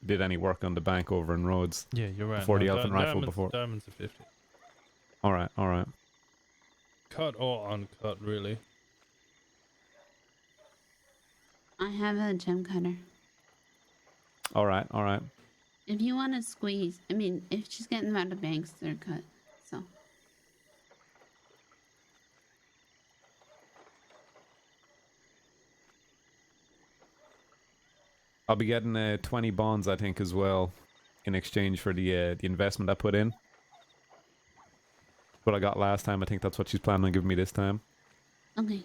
did any work on the bank over in Rhodes. Yeah, you're right. Before No, the elephant rifle diamonds, before. Diamonds are 50. All right, all right. Cut or uncut, really. I have a gem cutter. All right, all right. If you want to squeeze, I mean, if she's getting them out of banks, they're cut. So. I'll be getting 20 bonds, I think, as well, in exchange for the investment I put in. What I got last time, I think that's what she's planning on giving me this time. Okay.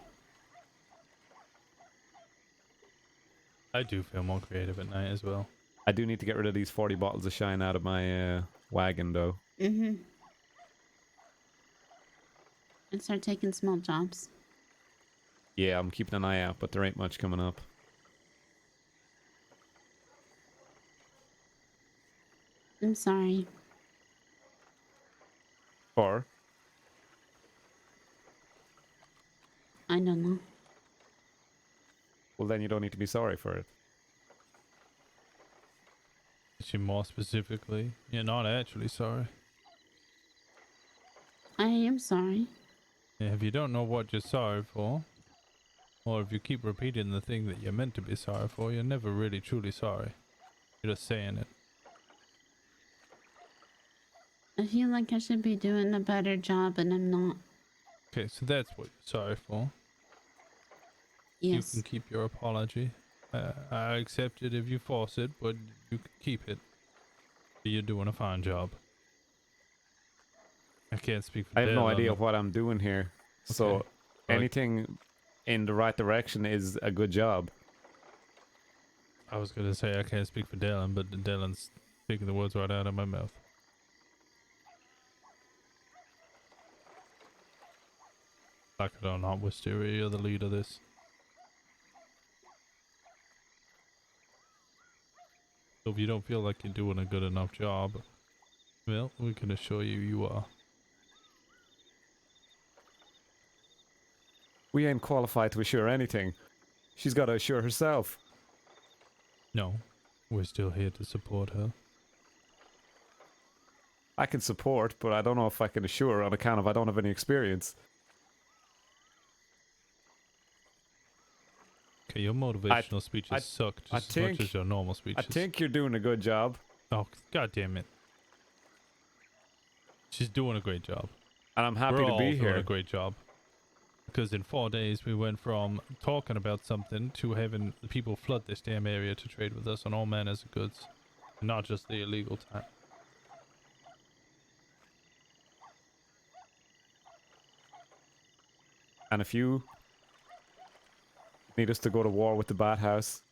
I do feel more creative at night as well. I do need to get rid of these 40 bottles of shine out of my wagon, though. Mm-hmm. And start taking small jobs. Yeah, I'm keeping an eye out, but there ain't much coming up. I'm sorry. Or? I don't know. Well, then you don't need to be sorry for it. Is she more specifically? You're not actually sorry. I am sorry. Yeah, if you don't know what you're sorry for, or if you keep repeating the thing that you're meant to be sorry for, you're never really truly sorry. You're just saying it. I feel like I should be doing a better job, and I'm not. Okay, so that's what you're sorry for. Yes. You can keep your apology. I accept it if you force it, but you can keep it. You're doing a fine job. I can't speak for I have no Dale, idea I'm- what I'm doing here. So Okay. Right. anything in the right direction is a good job. I was gonna say I can't speak for Dylan, but Dylan's speaking the words right out of my mouth. Like it or not, Wisteria, you're the lead of this. So if you don't feel like you're doing a good enough job, well, we can assure you you are. We ain't qualified to assure anything. She's got to assure herself. No, we're still here to support her. I can support, but I don't know if I can assure on account of I don't have any experience. Okay, your motivational speeches suck just as much as your normal speeches. I think you're doing a good job. Oh, god damn it. She's doing a great job. And I'm happy We're to all be doing here. a great job. Because in 4 days we went from talking about something to having people flood this damn area to trade with us on all manners of goods. Not just the illegal time. And if you need us to go to war with the Bat-House,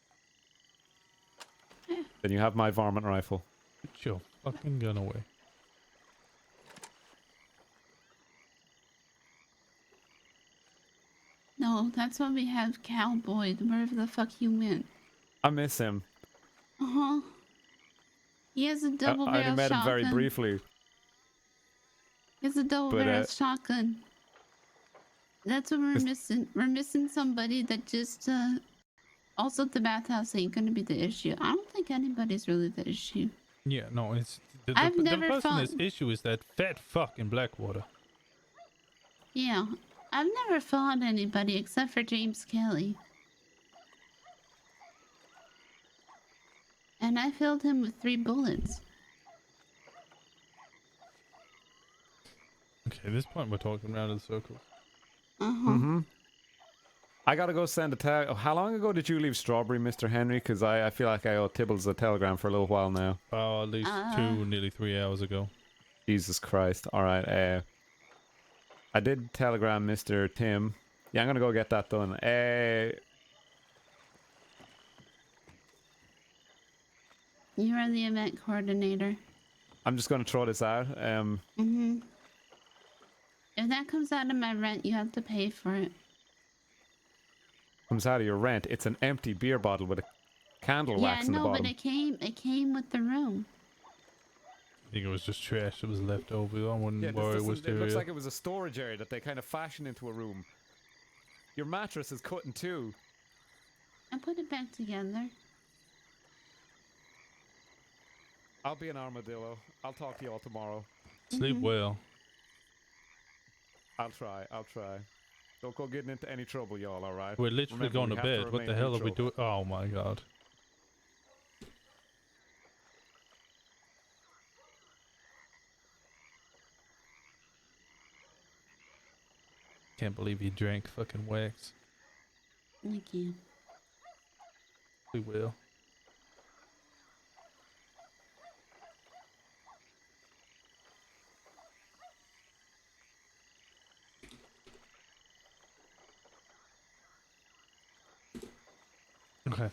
then you have my varmint rifle. Put your fucking gun away. No, that's why we have Cowboy, wherever the fuck you went. I miss him. Uh-huh. He has a double I barrel only met him shotgun. very briefly. He has a double But, barrel shotgun. That's what we're missing. We're missing somebody that just, also the bathhouse ain't gonna be the issue. I don't think anybody's really the issue. Yeah, no, it's... I've the never person fought- that's issue is that fat fuck in Blackwater. Yeah. I've never fought anybody except for James Kelly. And I filled him with 3 bullets. Okay, at this point we're talking around in circles. Uh-huh. Mm-hmm. I gotta go send a how long ago did you leave Strawberry, Mr. Henry? Because I feel like I owe Tibbles a telegram for a little while now. Oh, at least 2, nearly 3 hours ago. Jesus Christ. Alright, I did telegram Mr. Tim Yeah, I'm gonna go get that done. You are the event coordinator. I'm just gonna throw this out. Mm-hmm. If that comes out of my rent, you have to pay for it. Comes out of your rent. It's an empty beer bottle with a candle Yeah, wax in the no, but bottom. it came with the room. I think it was just trash that was left over. I wouldn't Yeah, worry. it looks like it was a storage area that they kind of fashioned into a room. Your mattress is cut in two. I put it back together. I'll be an armadillo. I'll talk to you all tomorrow. Sleep well. I'll try. Don't go getting into any trouble, y'all, alright? We're literally going to bed. What the hell are we doing? Oh my god. Can't believe he drank fucking wax. Thank you. We will. Okay. I'm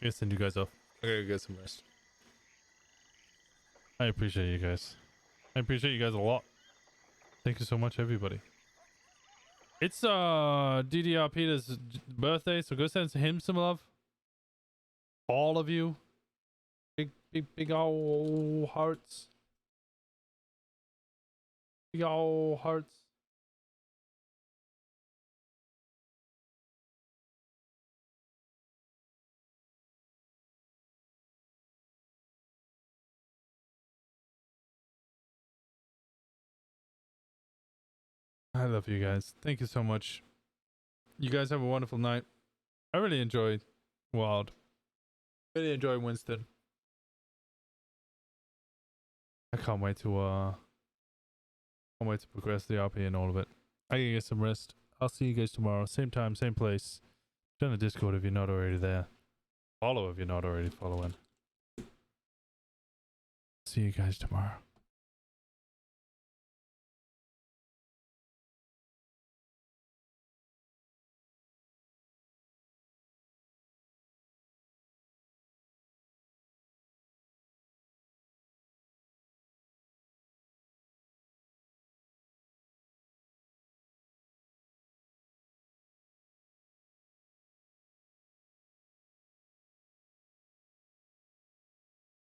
gonna send you guys off. I gotta get some rest. I appreciate you guys. I appreciate you guys a lot. Thank you so much, everybody. It's DDR Peter's birthday, so go send him some love. All of you. Big ol' hearts. Big ol' hearts. I love you guys. Thank you so much. You guys have a wonderful night. I really enjoyed Wild. Really enjoy Winston. I can't wait to progress the RP and all of it. I can get some rest. I'll see you guys tomorrow. Same time, same place. Join the Discord if you're not already there. Follow if you're not already following. See you guys tomorrow.